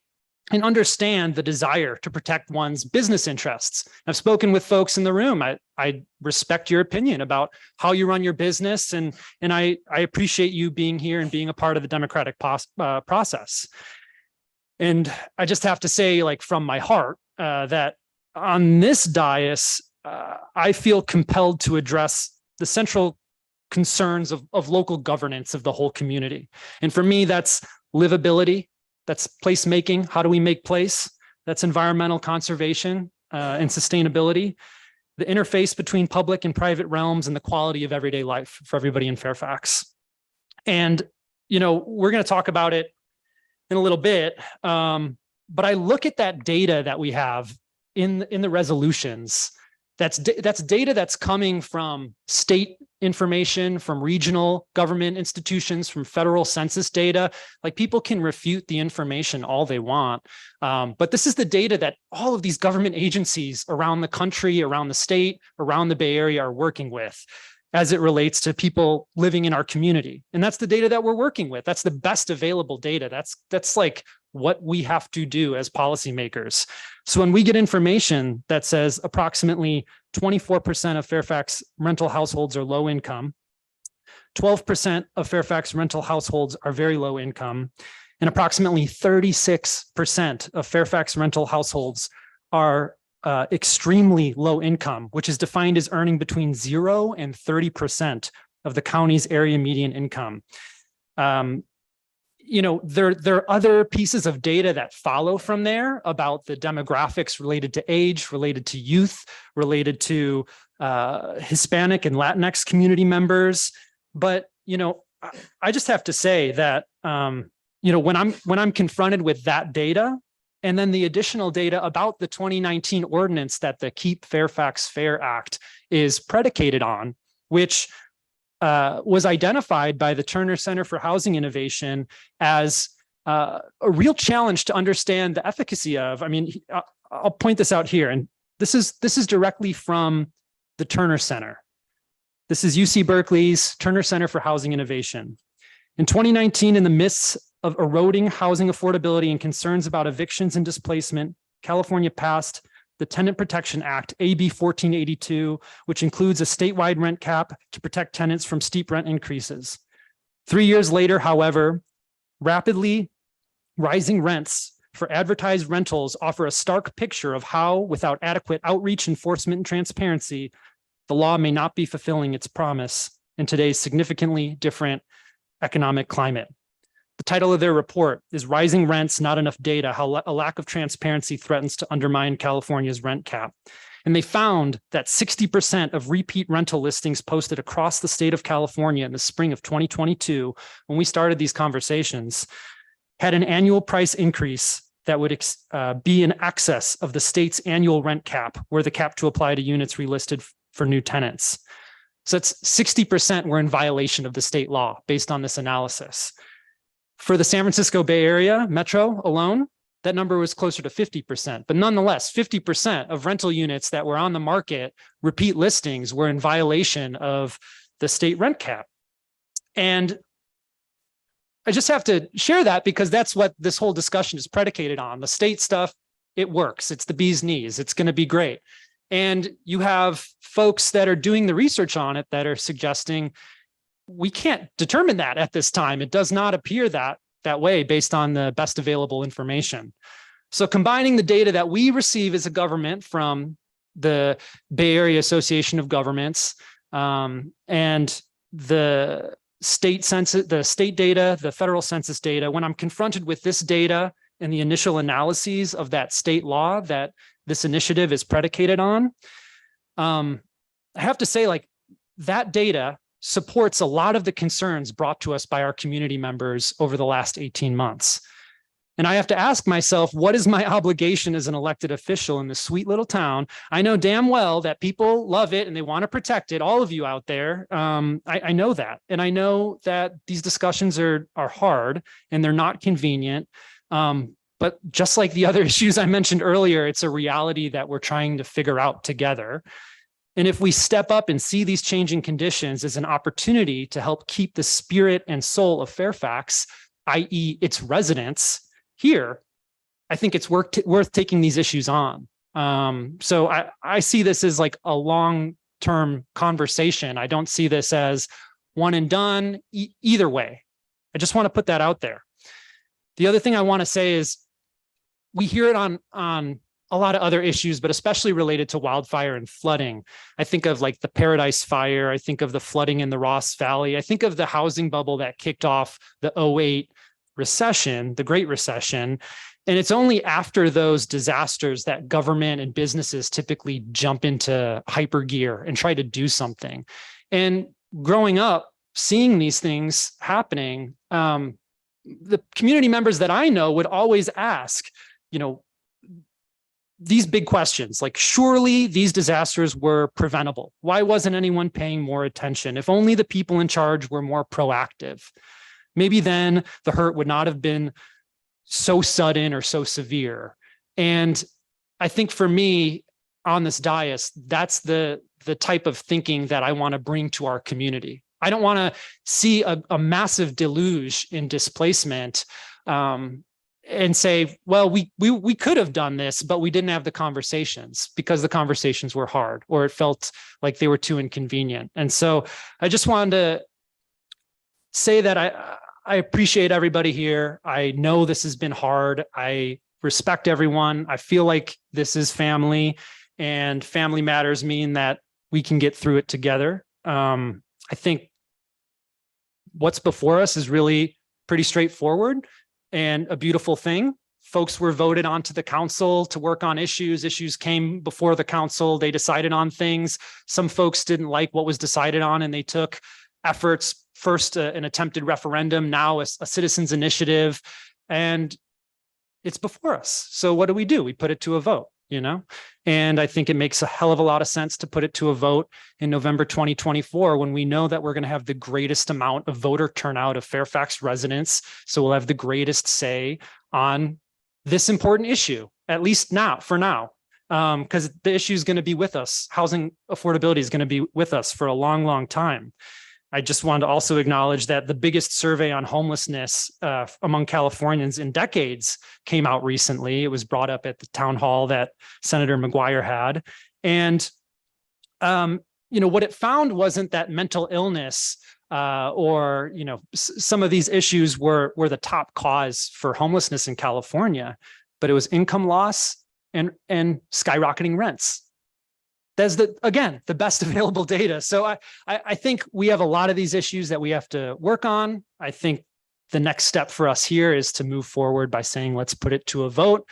and understand the desire to protect one's business interests. I've spoken with folks in the room. I respect your opinion about how you run your business, and I appreciate you being here and being a part of the democratic process. And I just have to say, like, from my heart, that on this dais, I feel compelled to address the central concerns of local governance of the whole community. And for me, that's livability, that's placemaking. How do we make place? That's environmental conservation and sustainability, the interface between public and private realms, and the quality of everyday life for everybody in Fairfax. And, we're going to talk about it in a little bit, but I look at that data that we have in the resolutions. That's data that's coming from state information, from regional government institutions, from federal census data. Like, people can refute the information all they want. But this is the data that all of these government agencies around the country, around the state, around the Bay Area are working with as it relates to people living in our community. And that's the data that we're working with. That's the best available data. That's like what we have to do as policymakers. So when we get information that says approximately 24% of Fairfax rental households are low income, 12% of Fairfax rental households are very low income, and approximately 36% of Fairfax rental households are extremely low income, which is defined as earning between 0 and 30% of the county's area median income. There are other pieces of data that follow from there about the demographics related to age, related to youth, related to Hispanic and Latinx community members. But, I just have to say that, when I'm confronted with that data, and then the additional data about the 2019 ordinance that the Keep Fairfax Fair Act is predicated on, which was identified by the Turner Center for Housing Innovation as a real challenge to understand the efficacy of. I mean, I'll point this out here, and this is directly from the Turner Center. This is UC Berkeley's Turner Center for Housing Innovation. In 2019, in the midst of eroding housing affordability and concerns about evictions and displacement, California passed the Tenant Protection Act, AB 1482, which includes a statewide rent cap to protect tenants from steep rent increases. 3 years later, however, rapidly rising rents for advertised rentals offer a stark picture of how, without adequate outreach, enforcement, and transparency, the law may not be fulfilling its promise in today's significantly different economic climate. The title of their report is Rising Rents, Not Enough Data, How a Lack of Transparency Threatens to Undermine California's Rent Cap. And they found that 60% of repeat rental listings posted across the state of California in the spring of 2022, when we started these conversations, had an annual price increase that would be in excess of the state's annual rent cap, were the cap to apply to units relisted for new tenants. So it's 60% were in violation of the state law based on this analysis. For the San Francisco Bay Area Metro alone, that number was closer to 50%. But nonetheless, 50% of rental units that were on the market, repeat listings, were in violation of the state rent cap. And I just have to share that because that's what this whole discussion is predicated on. The state stuff, it works. It's the bee's knees. It's going to be great. And you have folks that are doing the research on it that are suggesting we can't determine that at this time. It does not appear that way based on the best available information. So combining the data that we receive as a government from the Bay Area Association of Governments and the state census, the state data, the federal census data, when I'm confronted with this data and the initial analyses of that state law that this initiative is predicated on, I have to say, like, that data supports a lot of the concerns brought to us by our community members over the last 18 months. And I have to ask myself, what is my obligation as an elected official in this sweet little town? I know damn well that people love it and they want to protect it. All of you out there, I know that. And I know that these discussions are hard and they're not convenient. But just like the other issues I mentioned earlier, it's a reality that we're trying to figure out together. And if we step up and see these changing conditions as an opportunity to help keep the spirit and soul of Fairfax, i.e. its residents, here, I think it's worth taking these issues on. So I see this as like a long-term conversation. I don't see this as one and done either way. I just want to put that out there. The other thing I want to say is we hear it on a lot of other issues, but especially related to wildfire and flooding. I think of like the Paradise Fire. I think of the flooding in the Ross Valley. I think of the housing bubble that kicked off the 2008 recession, the Great Recession. And it's only after those disasters that government and businesses typically jump into hyper gear and try to do something. And growing up, seeing these things happening, the community members that I know would always ask, these big questions, like, surely these disasters were preventable. Why wasn't anyone paying more attention? If only the people in charge were more proactive. Maybe then the hurt would not have been so sudden or so severe. And I think for me on this dais, that's the type of thinking that I want to bring to our community. I don't want to see a massive deluge in displacement and say, well, we could have done this, but we didn't have the conversations because the conversations were hard or it felt like they were too inconvenient. And so I just wanted to say that I appreciate everybody here. I know this has been hard. I respect everyone. I feel like this is family, and family matters mean that we can get through it together. I think what's before us is really pretty straightforward and a beautiful thing. Folks were voted onto the council to work on issues. Issues came before the council. They decided on things. Some folks didn't like what was decided on, and they took efforts. First, an attempted referendum, now a citizens initiative, and it's before us. So what do? We put it to a vote, and I think it makes a hell of a lot of sense to put it to a vote in November 2024 when we know that we're going to have the greatest amount of voter turnout of Fairfax residents. So we'll have the greatest say on this important issue, at least for now, because the issue is going to be with us. Housing affordability is going to be with us for a long, long time. I just wanted to also acknowledge that the biggest survey on homelessness among Californians in decades came out recently. It was brought up at the town hall that Senator McGuire had. And, what it found wasn't that mental illness or some of these issues were the top cause for homelessness in California, but it was income loss and skyrocketing rents. That's the best available data. So I think we have a lot of these issues that we have to work on. I think the next step for us here is to move forward by saying, let's put it to a vote.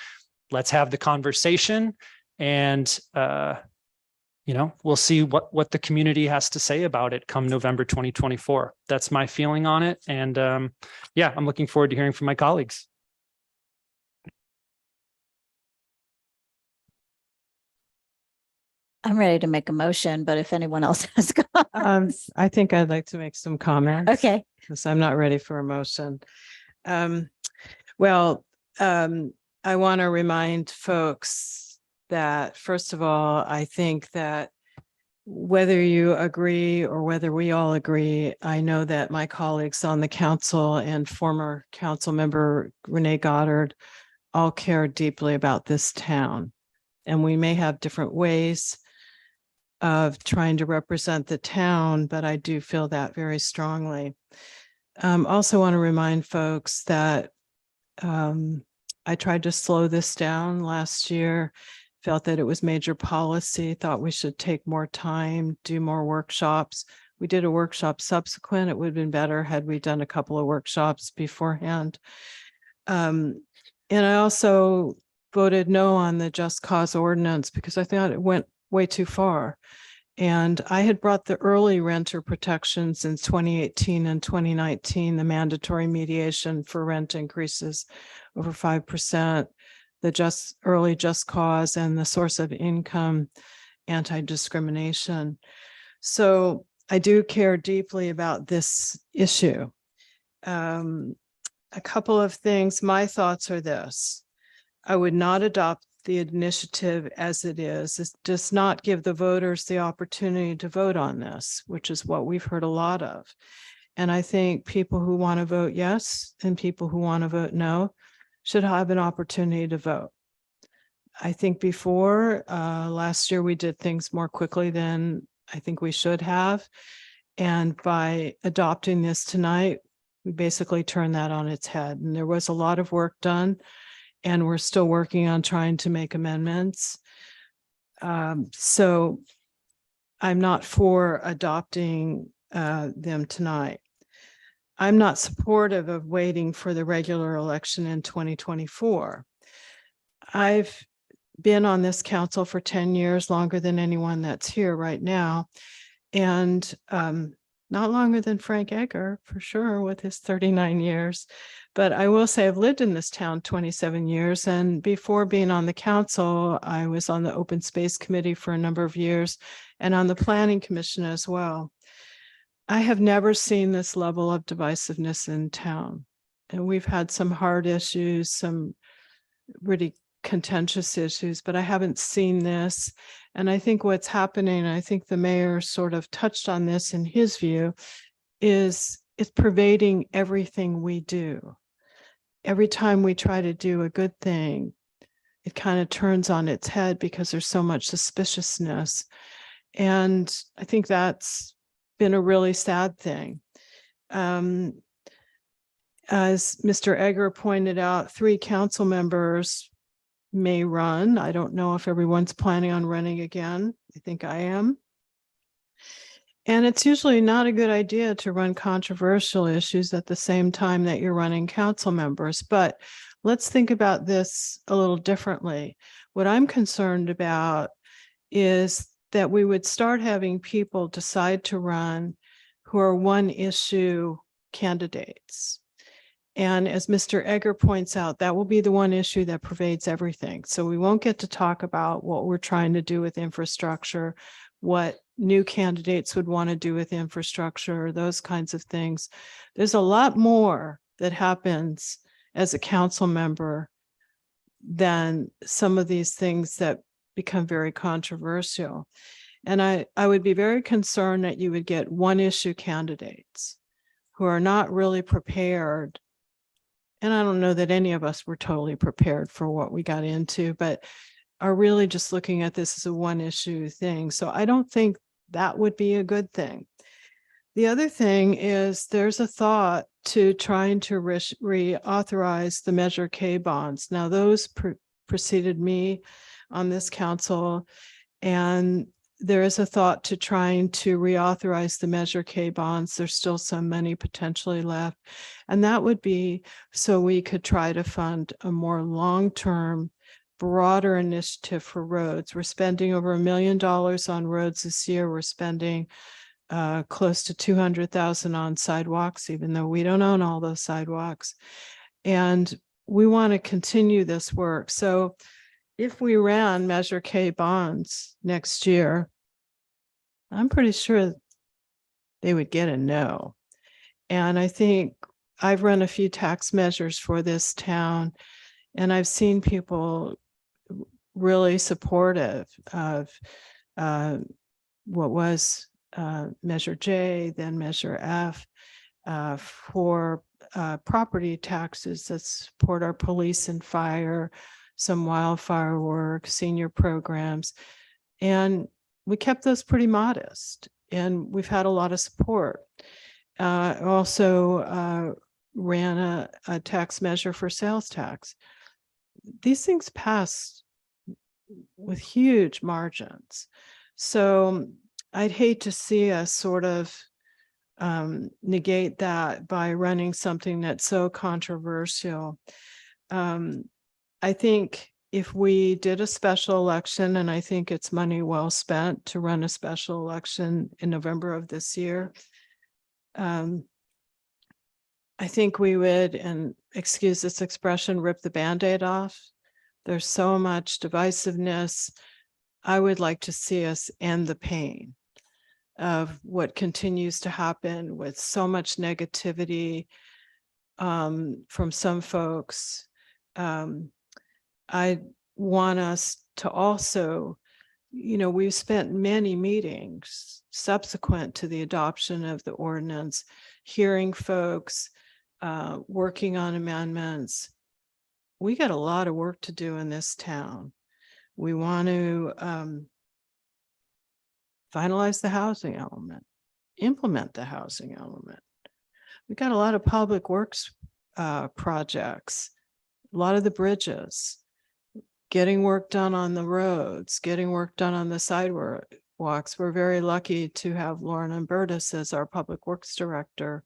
Let's have the conversation, and we'll see what the community has to say about it come November 2024. That's my feeling on it. And I'm looking forward to hearing from my colleagues. I'm ready to make a motion, but if anyone else has I think I'd like to make some comments. Okay. Because I'm not ready for a motion. Well, I want to remind folks that, first of all, I think that whether you agree or whether we all agree, I know that my colleagues on the council and former council member Renee Goddard all care deeply about this town. And we may have different ways of trying to represent the town, but I do feel that very strongly. Also want to remind folks that I tried to slow this down last year, felt that it was major policy, thought we should take more time, do more workshops. We did a workshop subsequent. It would have been better had we done a couple of workshops beforehand. And I also voted no on the just cause ordinance because I thought it went way too far. And I had brought the early renter protections in 2018 and 2019, the mandatory mediation for rent increases over 5%, the early just cause, and the source of income anti-discrimination. So I do care deeply about this issue. A couple of things, my thoughts are this. I would not adopt the initiative as it is. It does not give the voters the opportunity to vote on this, which is what we've heard a lot of. And I think people who want to vote yes and people who want to vote no should have an opportunity to vote. I think before last year, we did things more quickly than I think we should have. And by adopting this tonight, we basically turned that on its head. And there was a lot of work done. And we're still working on trying to make amendments. So I'm not for adopting them tonight. I'm not supportive of waiting for the regular election in 2024. I've been on this council for 10 years, longer than anyone that's here right now. And not longer than Frank Egger, for sure, with his 39 years. But I will say I've lived in this town 27 years. And before being on the council, I was on the Open Space Committee for a number of years and on the Planning Commission as well. I have never seen this level of divisiveness in town. And we've had some hard issues, some really contentious issues, but I haven't seen this. And I think what's happening, I think the mayor sort of touched on this in his view, is it's pervading everything we do. Every time we try to do a good thing, it kind of turns on its head because there's so much suspiciousness. And I think that's been a really sad thing. As Mr. Egger pointed out, 3 council members may run. I don't know if everyone's planning on running again. I think I am. And it's usually not a good idea to run controversial issues at the same time that you're running council members. But let's think about this a little differently. What I'm concerned about is that we would start having people decide to run who are one issue candidates. And as Mr. Egger points out, that will be the one issue that pervades everything. So we won't get to talk about what we're trying to do with infrastructure, what new candidates would want to do with infrastructure, those kinds of things. There's a lot more that happens as a council member than some of these things that become very controversial. And I would be very concerned that you would get one issue candidates who are not really prepared. And I don't know that any of us were totally prepared for what we got into, but are really just looking at this as a one issue thing. So I don't think that would be a good thing. The other thing is there's a thought to trying to reauthorize the Measure K bonds. Now those preceded me on this council, and there is a thought to trying to reauthorize the Measure K bonds. There's still some money potentially left. And that would be so we could try to fund a more long-term, broader initiative for roads. We're spending over $1 million on roads this year. We're spending close to 200,000 on sidewalks, even though we don't own all those sidewalks. And we want to continue this work. So if we ran Measure K bonds next year, I'm pretty sure they would get a no. And I think I've run a few tax measures for this town, and I've seen people really supportive of what was Measure J, then Measure F, for property taxes that support our police and fire, some wildfire work, senior programs. And we kept those pretty modest, and we've had a lot of support. Also ran a tax measure for sales tax. These things pass with huge margins. So I'd hate to see us sort of negate that by running something that's so controversial. I think if we did a special election, and I think it's money well spent to run a special election in November of this year, I think we would, and excuse this expression, rip the Band-Aid off. There's so much divisiveness. I would like to see us end the pain of what continues to happen with so much negativity from some folks. I want us to also, we've spent many meetings subsequent to the adoption of the ordinance, hearing folks, working on amendments. We got a lot of work to do in this town. We want to finalize the housing element, implement the housing element. We got a lot of public works projects, a lot of the bridges, getting work done on the roads, getting work done on the sidewalks. We're very lucky to have Lauren Umbertus as our public works director.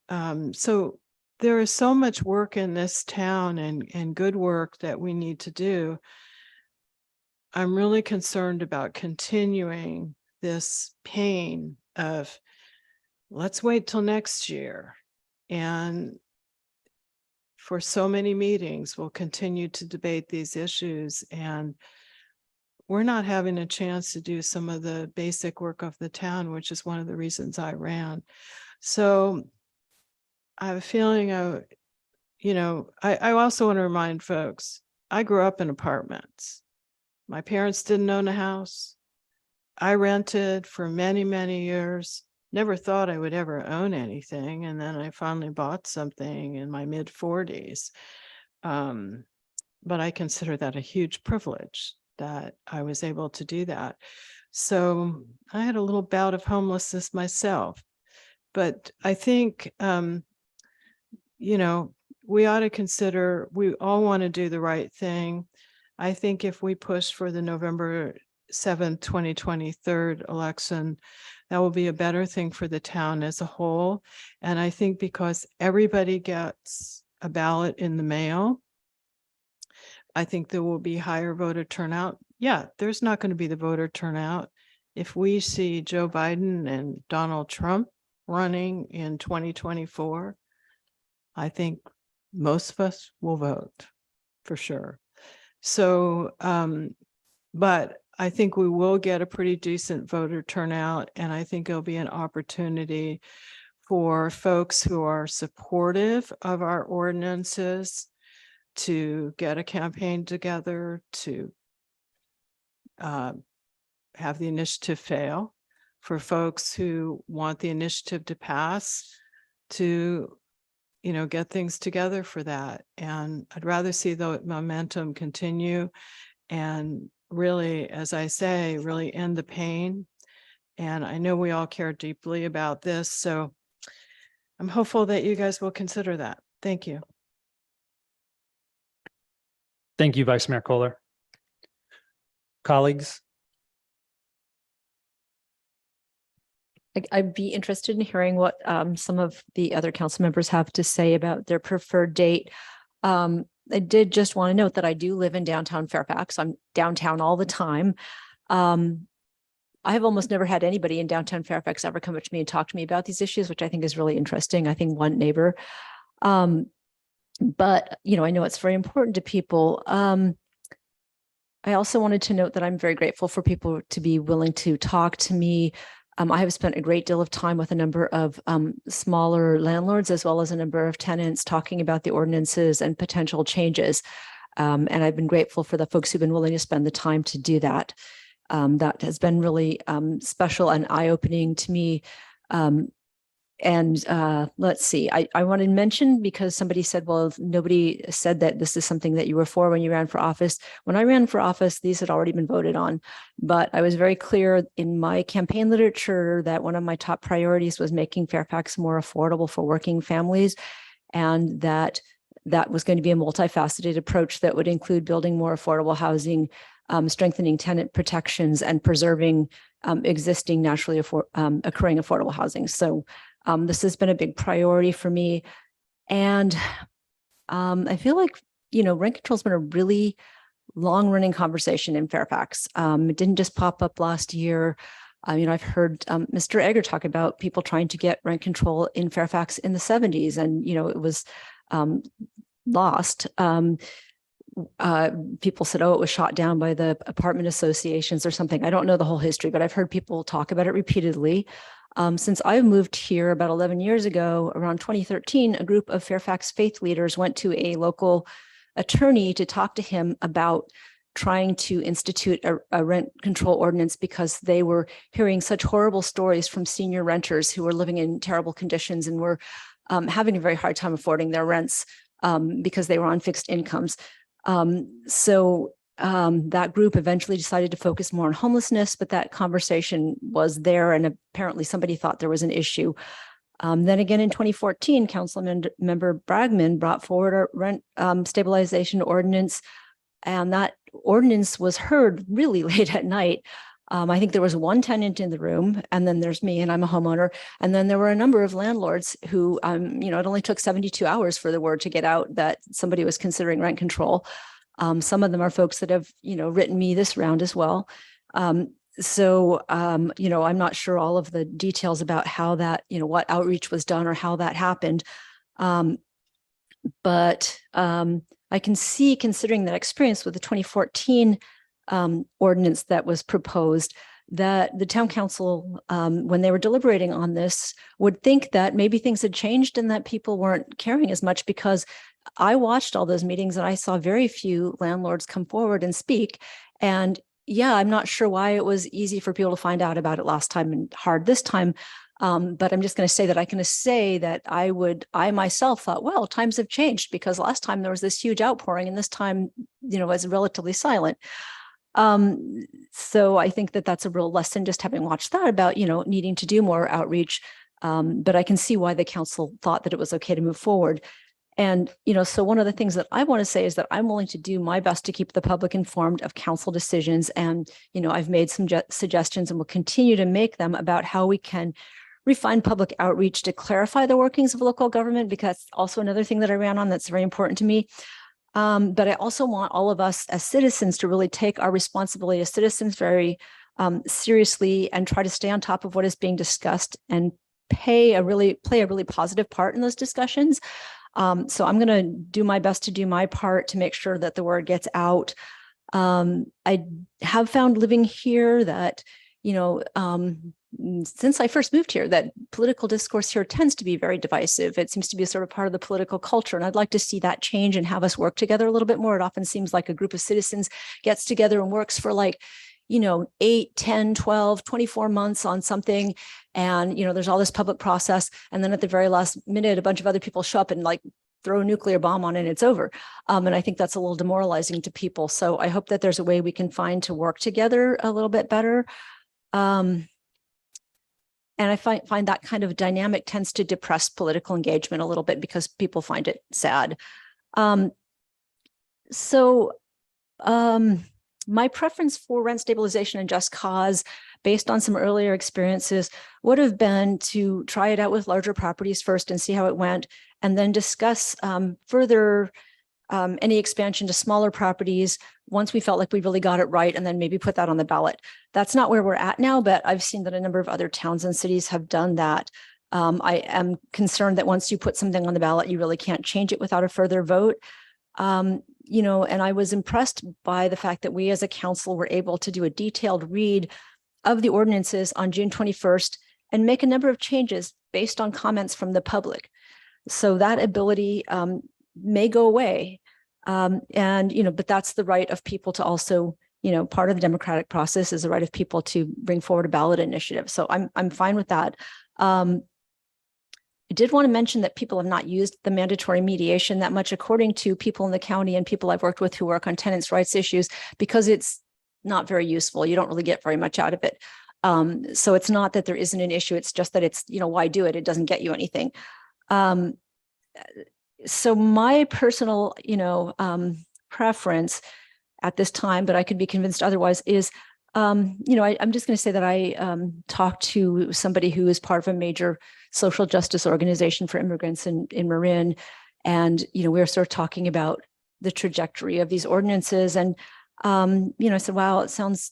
So there is so much work in this town and good work that we need to do. I'm really concerned about continuing this pain of let's wait till next year. And for so many meetings, we'll continue to debate these issues, and we're not having a chance to do some of the basic work of the town, which is one of the reasons I ran. So I have a feeling I also want to remind folks, I grew up in apartments. My parents didn't own a house. I rented for many, many years. Never thought I would ever own anything. And then I finally bought something in my mid-40s. But I consider that a huge privilege that I was able to do that. So I had a little bout of homelessness myself. But I think, we ought to consider, we all want to do the right thing. I think if we push for the November 7th, 2023 election, that will be a better thing for the town as a whole. And I think because everybody gets a ballot in the mail, I think there will be higher voter turnout. Yeah, there's not going to be the voter turnout if we see Joe Biden and Donald Trump running in 2024. I think most of us will vote for sure. So, but I think we will get a pretty decent voter turnout, and I think it'll be an opportunity for folks who are supportive of our ordinances to get a campaign together to have the initiative fail, for folks who want the initiative to pass to get things together for that. And I'd rather see the momentum continue and really, as I say, really end the pain. And I know we all care deeply about this, so I'm hopeful that you guys will consider that. Thank you. Thank you, Vice Mayor Kohler. Colleagues? I'd be interested in hearing what some of the other council members have to say about their preferred date. I did just want to note that I do live in downtown Fairfax. I'm downtown all the time. I have almost never had anybody in downtown Fairfax ever come up to me and talk to me about these issues, which I think is really interesting. I think one neighbor, but I know it's very important to people. I also wanted to note that I'm very grateful for people to be willing to talk to me. I have spent a great deal of time with a number of smaller landlords as well as a number of tenants talking about the ordinances and potential changes. And I've been grateful for the folks who've been willing to spend the time to do that. That has been really special and eye-opening to me. Let's see, I want to mention, because somebody said, well, nobody said that this is something that you were for when you ran for office. When I ran for office, these had already been voted on, but I was very clear in my campaign literature that one of my top priorities was making Fairfax more affordable for working families, and that was going to be a multifaceted approach that would include building more affordable housing, strengthening tenant protections, and preserving existing naturally occurring affordable housing. So this has been a big priority for me. And I feel like, rent control has been a really long running conversation in Fairfax. It didn't just pop up last year. I've heard Mr. Egger talk about people trying to get rent control in Fairfax in the 70s, and, it was lost. People said, oh, it was shot down by the apartment associations or something. I don't know the whole history, but I've heard people talk about it repeatedly. Since I moved here about 11 years ago, around 2013, a group of Fairfax faith leaders went to a local attorney to talk to him about trying to institute a rent control ordinance, because they were hearing such horrible stories from senior renters who were living in terrible conditions and were having a very hard time affording their rents because they were on fixed incomes. That group eventually decided to focus more on homelessness, but that conversation was there, and apparently somebody thought there was an issue. Then again in 2014, Councilmember Bragman brought forward a rent stabilization ordinance, and that ordinance was heard really late at night. I think there was one tenant in the room, and then there's me, and I'm a homeowner. And then there were a number of landlords who, it only took 72 hours for the word to get out that somebody was considering rent control. Some of them are folks that have, written me this round as well. I'm not sure all of the details about how that, what outreach was done or how that happened. But I can see, considering that experience with the 2014 ordinance that was proposed, that the town council, when they were deliberating on this, would think that maybe things had changed and that people weren't caring as much, because I watched all those meetings and I saw very few landlords come forward and speak. And yeah, I'm not sure why it was easy for people to find out about it last time and hard this time. But I'm just going to say that I myself thought, well, times have changed, because last time there was this huge outpouring and this time, was relatively silent. So I think that that's a real lesson, just having watched that, about, needing to do more outreach. But I can see why the council thought that it was okay to move forward. And, so one of the things that I want to say is that I'm willing to do my best to keep the public informed of council decisions. And, I've made some suggestions and will continue to make them about how we can refine public outreach to clarify the workings of local government, because that's also another thing that I ran on that's very important to me. But I also want all of us as citizens to really take our responsibility as citizens very seriously, and try to stay on top of what is being discussed and play a really positive part in those discussions. So I'm going to do my best to do my part to make sure that the word gets out. I have found living here that, since I first moved here, that political discourse here tends to be very divisive. It seems to be a sort of part of the political culture. And I'd like to see that change and have us work together a little bit more. It often seems like a group of citizens gets together and works for 8, 10, 12, 24 months on something. And, there's all this public process. And then at the very last minute, a bunch of other people show up and throw a nuclear bomb on it and it's over. And I think that's a little demoralizing to people. So I hope that there's a way we can find to work together a little bit better. And I find that kind of dynamic tends to depress political engagement a little bit, because people find it sad. My preference for rent stabilization and just cause, based on some earlier experiences, would have been to try it out with larger properties first and see how it went, and then discuss further any expansion to smaller properties once we felt like we really got it right, and then maybe put that on the ballot. That's not where we're at now, but I've seen that a number of other towns and cities have done that. I am concerned that once you put something on the ballot, you really can't change it without a further vote. and I was impressed by the fact that we as a council were able to do a detailed read of the ordinances on June 21st and make a number of changes based on comments from the public. So that ability may go away. But that's the right of people to also, part of the democratic process is the right of people to bring forward a ballot initiative. So I'm fine with that. I did want to mention that people have not used the mandatory mediation that much, according to people in the county and people I've worked with who work on tenants' rights issues, because it's not very useful. You don't really get very much out of it. So it's not that there isn't an issue. It's just that it's, why do it? It doesn't get you anything. So my personal, preference at this time, but I could be convinced otherwise, is, I'm just going to say that I talked to somebody who is part of a major social justice organization for immigrants in Marin. And, we were sort of talking about the trajectory of these ordinances. And, I said, wow, it sounds,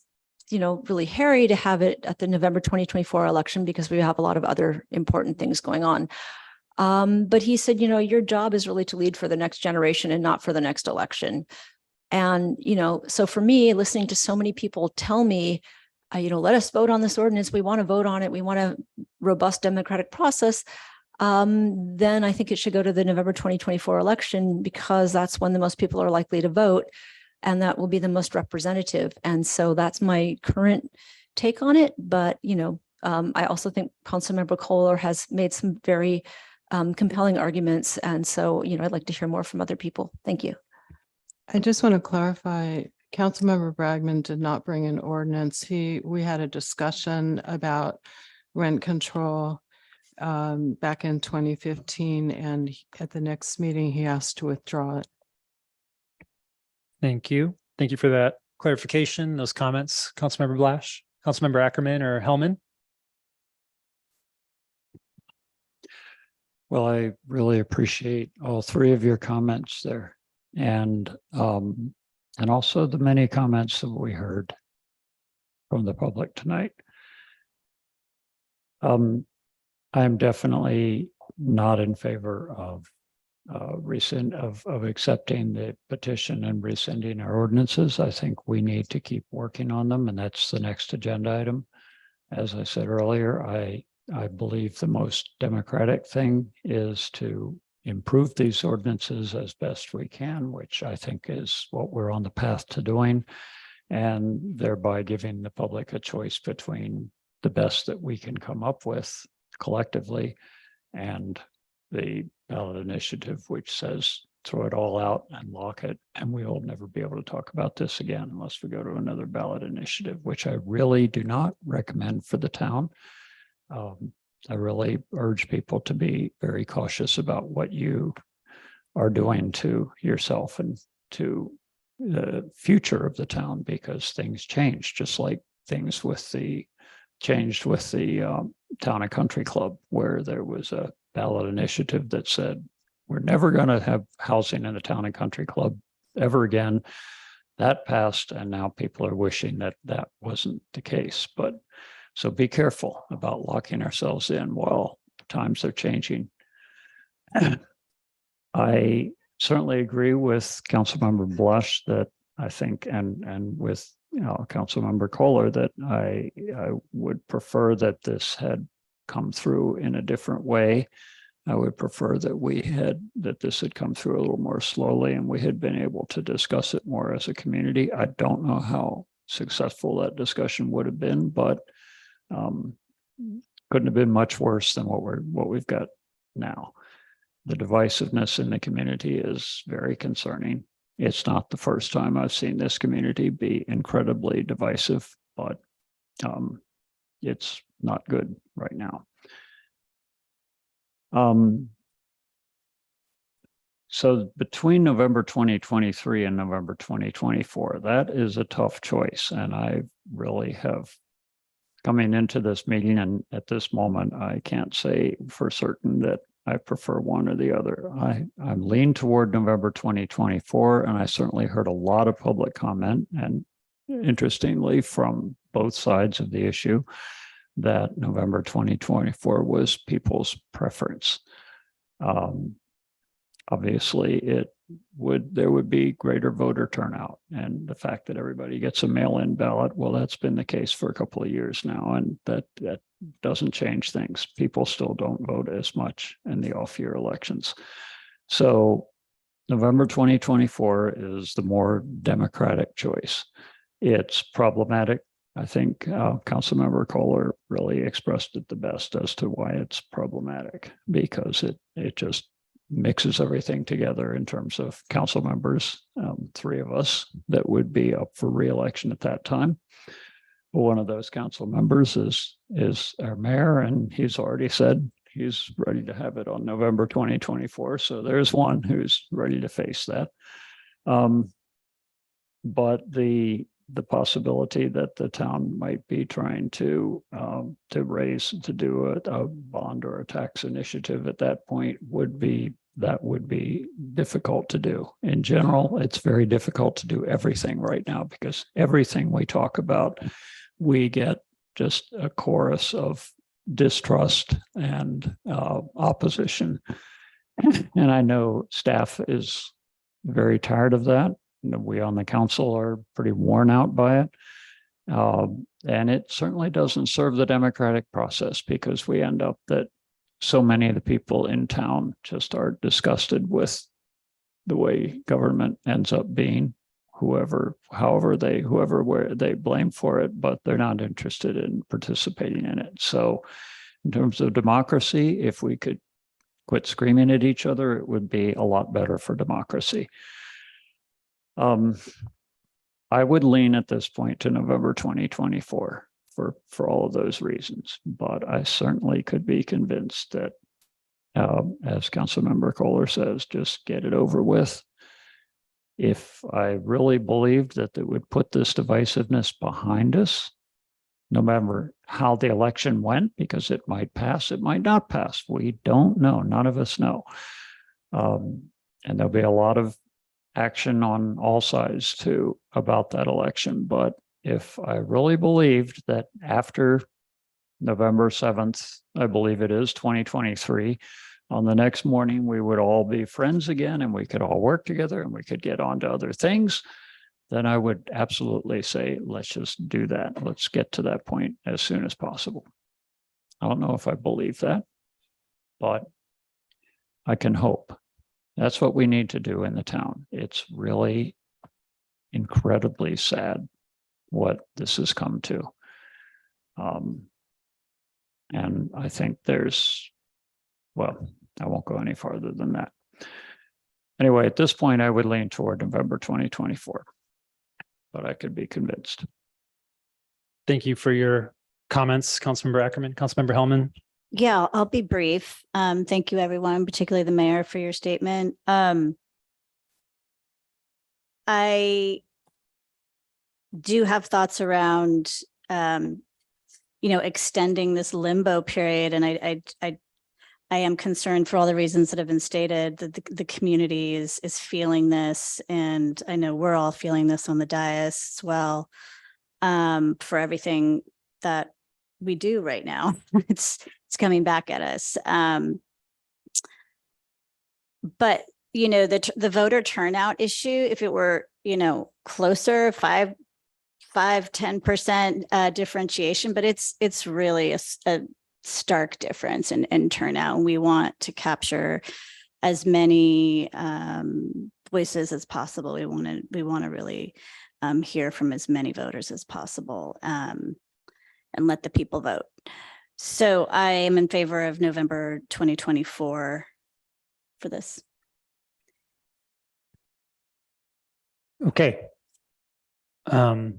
really hairy to have it at the November 2024 election because we have a lot of other important things going on. But he said, your job is really to lead for the next generation and not for the next election. And, so for me, listening to so many people tell me, let us vote on this ordinance. We want to vote on it. We want a robust democratic process. Then I think it should go to the November 2024 election because that's when the most people are likely to vote. And that will be the most representative. And so that's my current take on it. But, I also think Councilmember Kohler has made some very compelling arguments. And so, I'd like to hear more from other people. Thank you. I just want to clarify, Councilmember Bragman did not bring an ordinance. We had a discussion about rent control back in 2015, and at the next meeting, he asked to withdraw it. Thank you. Thank you for that clarification, those comments, Councilmember Blash, Councilmember Ackerman or Hellman. Well, I really appreciate all three of your comments there, and also the many comments that we heard from the public tonight. I'm definitely not in favor of accepting the petition and rescinding our ordinances. I think we need to keep working on them, and that's the next agenda item. As I said earlier, I believe the most democratic thing is to improve these ordinances as best we can, which I think is what we're on the path to doing, and thereby giving the public a choice between the best that we can come up with collectively and the ballot initiative, which says throw it all out and lock it, and we'll never be able to talk about this again unless we go to another ballot initiative, which I really do not recommend for the town. I really urge people to be very cautious about what you are doing to yourself and to the future of the town, because things change, just like things changed with the Town and Country Club, where there was a ballot initiative that said, we're never going to have housing in the Town and Country Club ever again. That passed, and now people are wishing that that wasn't the case. But so be careful about locking ourselves in while times are changing. I certainly agree with Councilmember Blush that I think, and with Councilmember Kohler, that I would prefer that this had come through in a different way. I would prefer that this had come through a little more slowly and we had been able to discuss it more as a community. I don't know how successful that discussion would have been, but couldn't have been much worse than what we've got now. The divisiveness in the community is very concerning. It's not the first time I've seen this community be incredibly divisive, but it's not good right now. So between November 2023 and November 2024, that is a tough choice. And I really have, coming into this meeting and at this moment, I can't say for certain that I prefer one or the other. I'm lean toward November 2024, and I certainly heard a lot of public comment, and interestingly, from both sides of the issue, that November 2024 was people's preference. Obviously, it there would be greater voter turnout. And the fact that everybody gets a mail-in ballot, well, that's been the case for a couple of years now, and that doesn't change things. People still don't vote as much in the off-year elections. So November 2024 is the more democratic choice. It's problematic. I think Councilmember Kohler really expressed it the best as to why it's problematic, because it just mixes everything together in terms of council members, 3 of us that would be up for re-election at that time. One of those council members is our mayor, and he's already said he's ready to have it on November 2024. So there's one who's ready to face that. But the possibility that the town might be trying to do a bond or a tax initiative at that point would be difficult to do. In general, it's very difficult to do everything right now, because everything we talk about, we get just a chorus of distrust and opposition. And I know staff is very tired of that. We on the council are pretty worn out by it. And it certainly doesn't serve the democratic process, because we end up that so many of the people in town just are disgusted with the way government ends up being, whoever they blame for it, but they're not interested in participating in it. So in terms of democracy, if we could quit screaming at each other, it would be a lot better for democracy. I would lean at this point to November 2024 for all of those reasons, but I certainly could be convinced that, as Councilmember Kohler says, just get it over with. If I really believed that it would put this divisiveness behind us, no matter how the election went, because it might pass, it might not pass. We don't know. None of us know. And there'll be a lot of action on all sides too about that election. But if I really believed that after November 7th, I believe it is 2023, on the next morning, we would all be friends again and we could all work together and we could get on to other things, then I would absolutely say, let's just do that. Let's get to that point as soon as possible. I don't know if I believe that, but I can hope. That's what we need to do in the town. It's really incredibly sad what this has come to. And I think well, I won't go any farther than that. Anyway, at this point, I would lean toward November 2024, but I could be convinced. Thank you for your comments, Councilmember Ackerman. Councilmember Hellman. Yeah, I'll be brief. Thank you, everyone, particularly the mayor, for your statement. I do have thoughts around, extending this limbo period, and I am concerned for all the reasons that have been stated, that the community is feeling this, and I know we're all feeling this on the dais as well, for everything that we do right now. It's coming back at us. But the voter turnout issue, if it were, closer, 5-10% differentiation, but it's really a stark difference in turnout. And we want to capture as many voices as possible. We want to really hear from as many voters as possible, and let the people vote. So I am in favor of November 2024 for this. Okay. I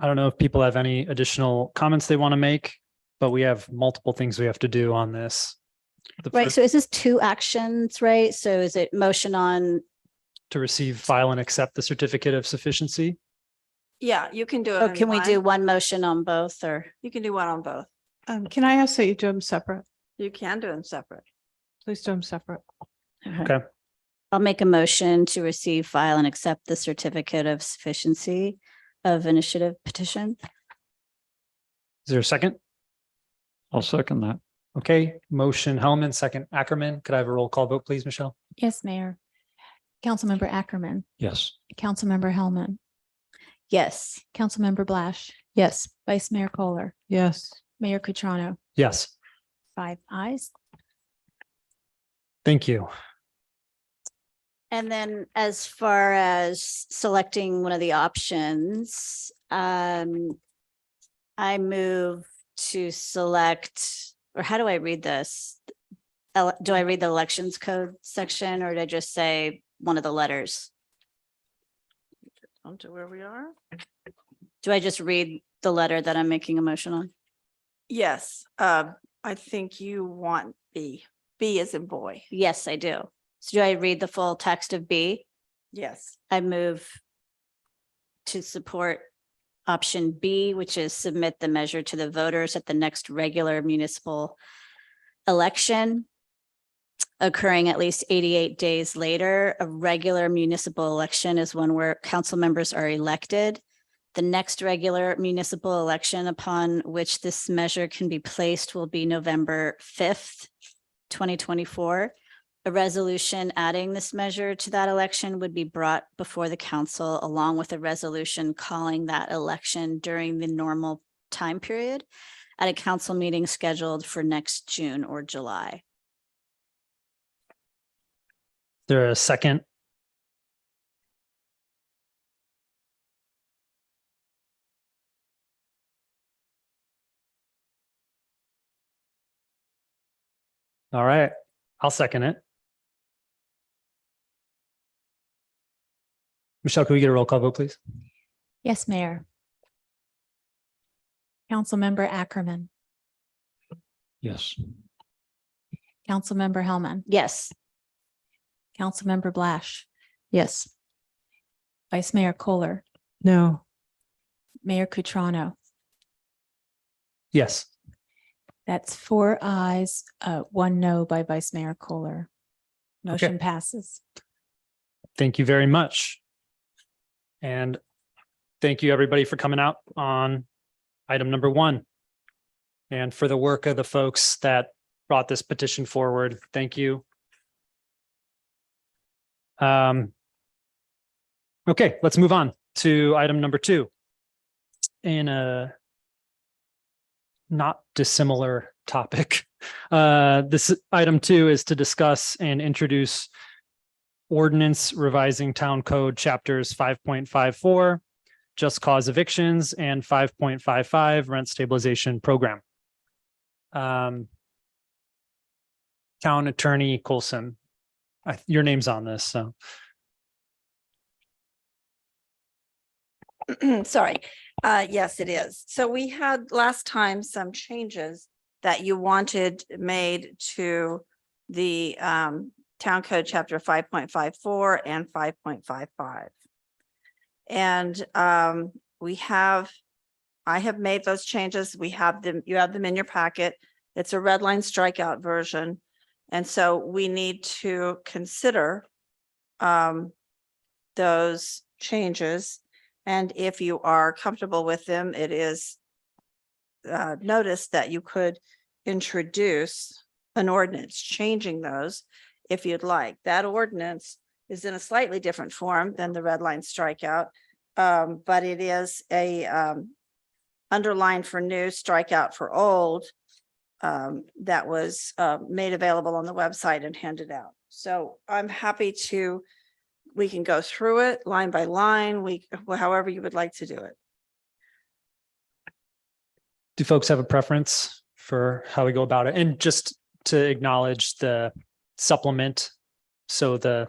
don't know if people have any additional comments they want to make, but we have multiple things we have to do on this. Right. So is this 2 actions, right? So is it motion on to receive, file, and accept the certificate of sufficiency? Yeah, you can do it. Oh, can we do one motion on both, or? You can do one on both. Can I ask that you do them separate? You can do them separate. Please do them separate. Okay. I'll make a motion to receive, file, and accept the certificate of sufficiency of initiative petition. Is there a second? I'll second that. Okay, motion Hellman, second Ackerman. Could I have a roll call vote, please, Michelle? Yes, Mayor. Councilmember Ackerman, Yes. Councilmember Hellman, Yes. Councilmember Blash, Yes. Vice Mayor Kohler, Yes. Mayor Cutrano, Yes, 5 ayes. thank you. And then as far as selecting one of the options, I move to select, or how do I read this? Do I read the elections code section, or did I just say one of the letters? On to where we are. Do I just read the letter that I'm making a motion on? Yes, I think you want B. B as in boy. Yes, I do. So do I read the full text of B? Yes. I move to support option B, which is submit the measure to the voters at the next regular municipal election occurring at least 88 days later. A regular municipal election is one where council members are elected. The next regular municipal election upon which this measure can be placed will be November 5th, 2024. A resolution adding this measure to that election would be brought before the council along with a resolution calling that election during the normal time period at a council meeting scheduled for next June or July. There a second? All right, I'll second it. Michelle, can we get a roll call vote, please? Yes, Mayor. Councilmember Ackerman, Yes. Councilmember Hellman, Yes. Councilmember Blash, Yes. Vice Mayor Kohler, No. Mayor Cutrano. Yes, That's 4 ayes, 1 no by Vice Mayor Kohler. Motion passes. thank you very much. And thank you, everybody, for coming out on item number 1. And for the work of the folks that brought this petition forward. Thank you. Okay, let's move on to item number 2. In a not dissimilar topic. This item 2 is to discuss and introduce ordinance revising town code chapters 5.54, just cause evictions, and 5.55 rent stabilization program. Town Attorney Coulson, your name's on this, so. Sorry. Yes, it is. So we had last time some changes that you wanted made to the town code chapter 5.54 and 5.55. And I have made those changes. We have them, you have them in your packet. It's a red line strikeout version. And so we need to consider those changes. And if you are comfortable with them, it is noticed that you could introduce an ordinance changing those if you'd like. That ordinance is in a slightly different form than the red line strikeout, but it is a underline for new, strikeout for old that was made available on the website and handed out. So I'm happy to, we can go through it line by line, however you would like to do it. Do folks have a preference for how we go about it? And just to acknowledge the supplement. So there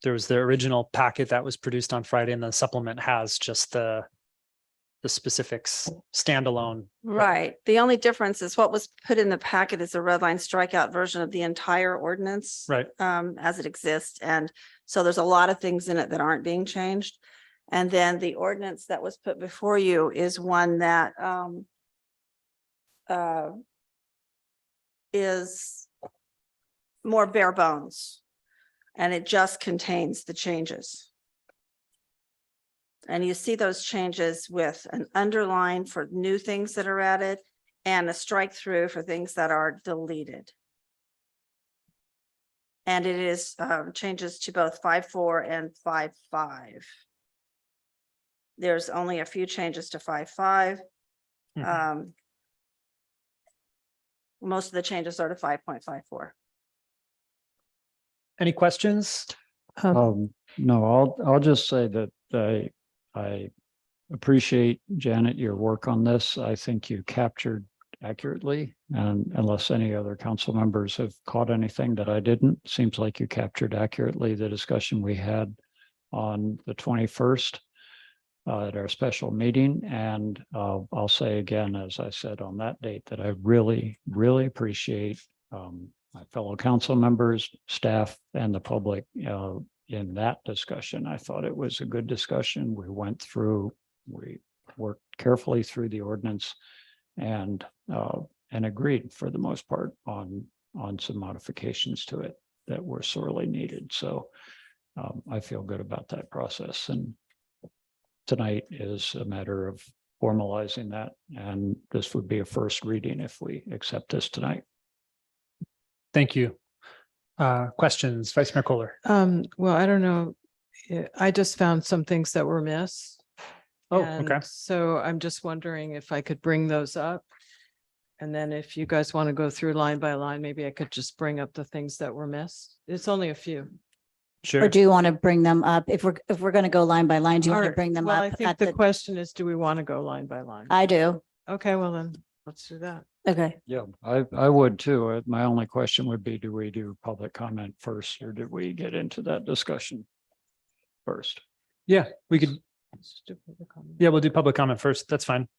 was the original packet that was produced on Friday, and the supplement has just the specifics standalone. Right. The only difference is what was put in the packet is a red line strikeout version of the entire ordinance. Right. As it exists. And so there's a lot of things in it that aren't being changed. And then the ordinance that was put before you is one that is more bare bones. And it just contains the changes. And you see those changes with an underline for new things that are added and a strike through for things that are deleted. And it is changes to both 5.4 and 5.5. There's only a few changes to 5.5. Most of the changes are to 5.54. Any questions? No, I'll just say that I appreciate, Janet, your work on this. I think you captured accurately, and unless any other council members have caught anything that I didn't, seems like you captured accurately the discussion we had on the 21st at our special meeting. And I'll say again, as I said on that date, that I really, really appreciate my fellow council members, staff, and the public in that discussion. I thought it was a good discussion. We worked carefully through the ordinance and agreed for the most part on some modifications to it that were sorely needed. So I feel good about that process. And tonight is a matter of formalizing that. And this would be a first reading if we accept this tonight. Thank you. Questions, Vice Mayor Kohler? Well, I don't know. I just found some things that were missed. Oh, And okay. so I'm just wondering if I could bring those up. And then if you guys want to go through line by line, maybe I could just bring up the things that were missed. It's only a few. Or do you want to bring them up? If we're going to go line by line, do you want to Or- bring them well, up? I think the question is, do we want to go line by line? I do. Okay, well then, let's do that. Okay. Yeah, I would too. My only question would be, do we do public comment first, or did we get into that discussion first? Yeah, we could. Yeah, we'll do public comment first. That's fine.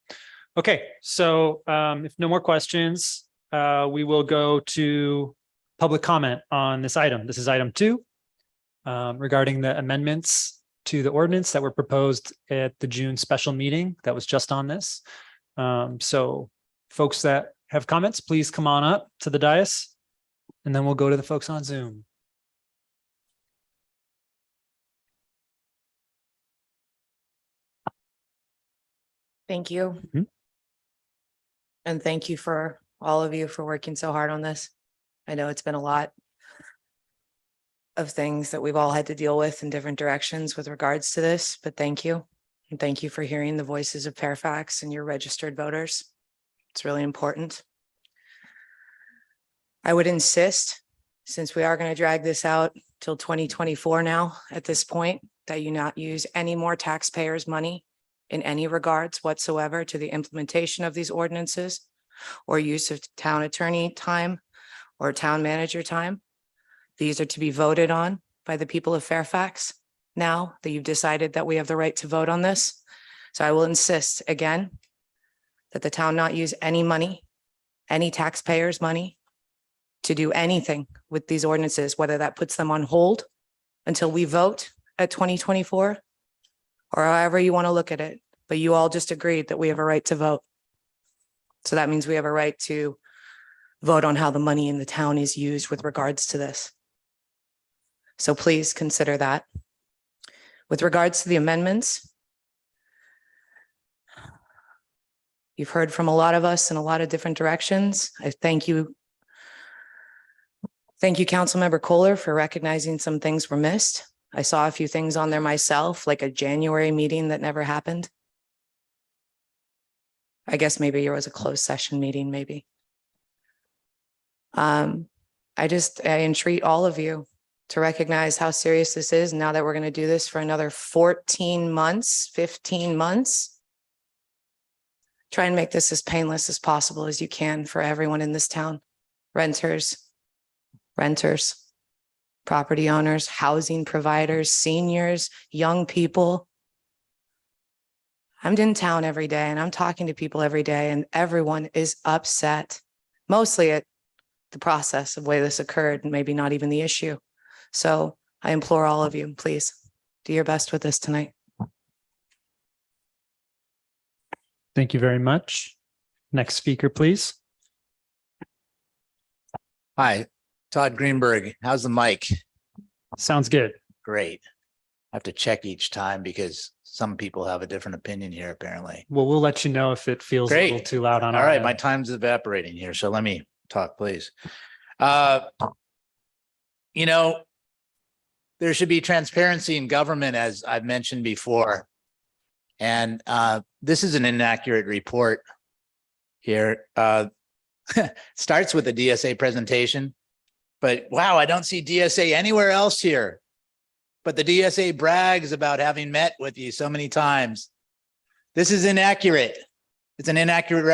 Okay, so if no more questions, we will go to public comment on this item. This is item 2 regarding the amendments to the ordinance that were proposed at the June special meeting that was just on this. So folks that have comments, please come on up to the dais, and then we'll go to the folks on Zoom. Thank you. And thank you for all of you for working so hard on this. I know it's been a lot of things that we've all had to deal with in different directions with regards to this, but thank you. And thank you for hearing the voices of Fairfax and your registered voters. It's really important. I would insist, since we are going to drag this out till 2024 now at this point, that you not use any more taxpayers' money in any regards whatsoever to the implementation of these ordinances or use of town attorney time or town manager time. These are to be voted on by the people of Fairfax now that you've decided that we have the right to vote on this. So I will insist again that the town not use any money, any taxpayers' money to do anything with these ordinances, whether that puts them on hold until we vote at 2024 or however you want to look at it. But you all just agreed that we have a right to vote. So that means we have a right to vote on how the money in the town is used with regards to this. So please consider that. With regards to the amendments, you've heard from a lot of us in a lot of different directions. I thank you. Thank you, Councilmember Kohler, for recognizing some things were missed. I saw a few things on there myself, like a January meeting that never happened. I guess maybe it was a closed session meeting, maybe. I entreat all of you to recognize how serious this is now that we're going to do this for another 14 months, 15 months. Try and make this as painless as possible as you can for everyone in this town. Renters, property owners, housing providers, seniors, young people. I'm in town every day and I'm talking to people every day, and everyone is upset, mostly at the process of the way this occurred and maybe not even the issue. So I implore all of you, please do your best with this tonight. Thank you very much. Next speaker, please. Hi, Todd Greenberg. How's the mic? Sounds good. Great. I have to check each time because some people have a different opinion here, apparently. Well, we'll let you know if it feels a little too loud on All our right, end. my time's evaporating here, so let me talk, please. you know, there should be transparency in government, as I've mentioned before. And this is an inaccurate report here. Starts with a DSA presentation, but wow, I don't see DSA anywhere else here. But the DSA brags about having met with you so many times. This is inaccurate. It's an inaccurate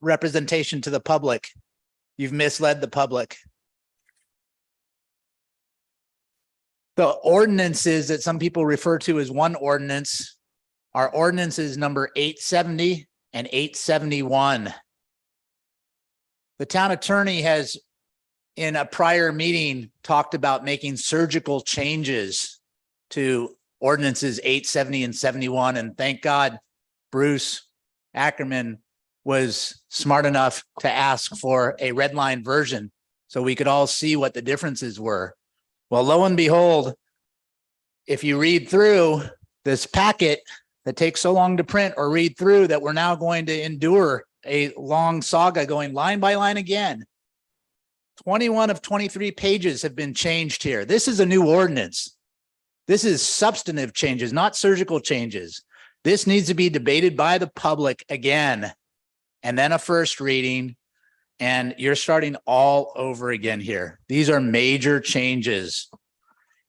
representation to the public. You've misled the public. The ordinances that some people refer to as one ordinance are ordinances number 870 and 871. The town attorney has, in a prior meeting, talked about making surgical changes to ordinances 870 and 71. And thank God Bruce Ackerman was smart enough to ask for a red line version so we could all see what the differences were. Well, lo and behold, if you read through this packet that takes so long to print or read through, that we're now going to endure a long saga going line by line again. 21 of 23 pages have been changed here. This is a new ordinance. This is substantive changes, not surgical changes. This needs to be debated by the public again, and then a first reading, and you're starting all over again here. These are major changes.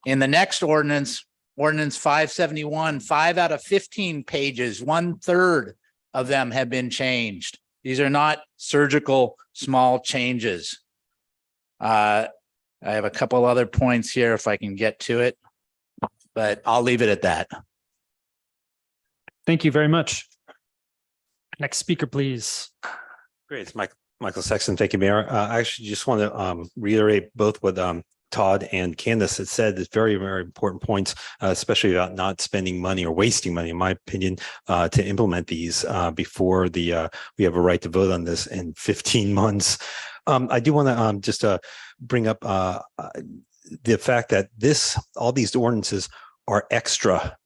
In the next ordinance, Ordinance 571, 5 out of 15 pages, 1/3 of them have been changed. These are not surgical small changes. I have a couple other points here if I can get to it, but I'll leave it at that. Thank you very much. Next speaker, please. Great. It's Michael Sexton. Thank you, Mayor. I actually just want to reiterate both what Todd and Candace had said. It's very, very important points, especially about not spending money or wasting money, in my opinion, to implement these before we have a right to vote on this in 15 months. I do want to just bring up the fact that all these ordinances are extra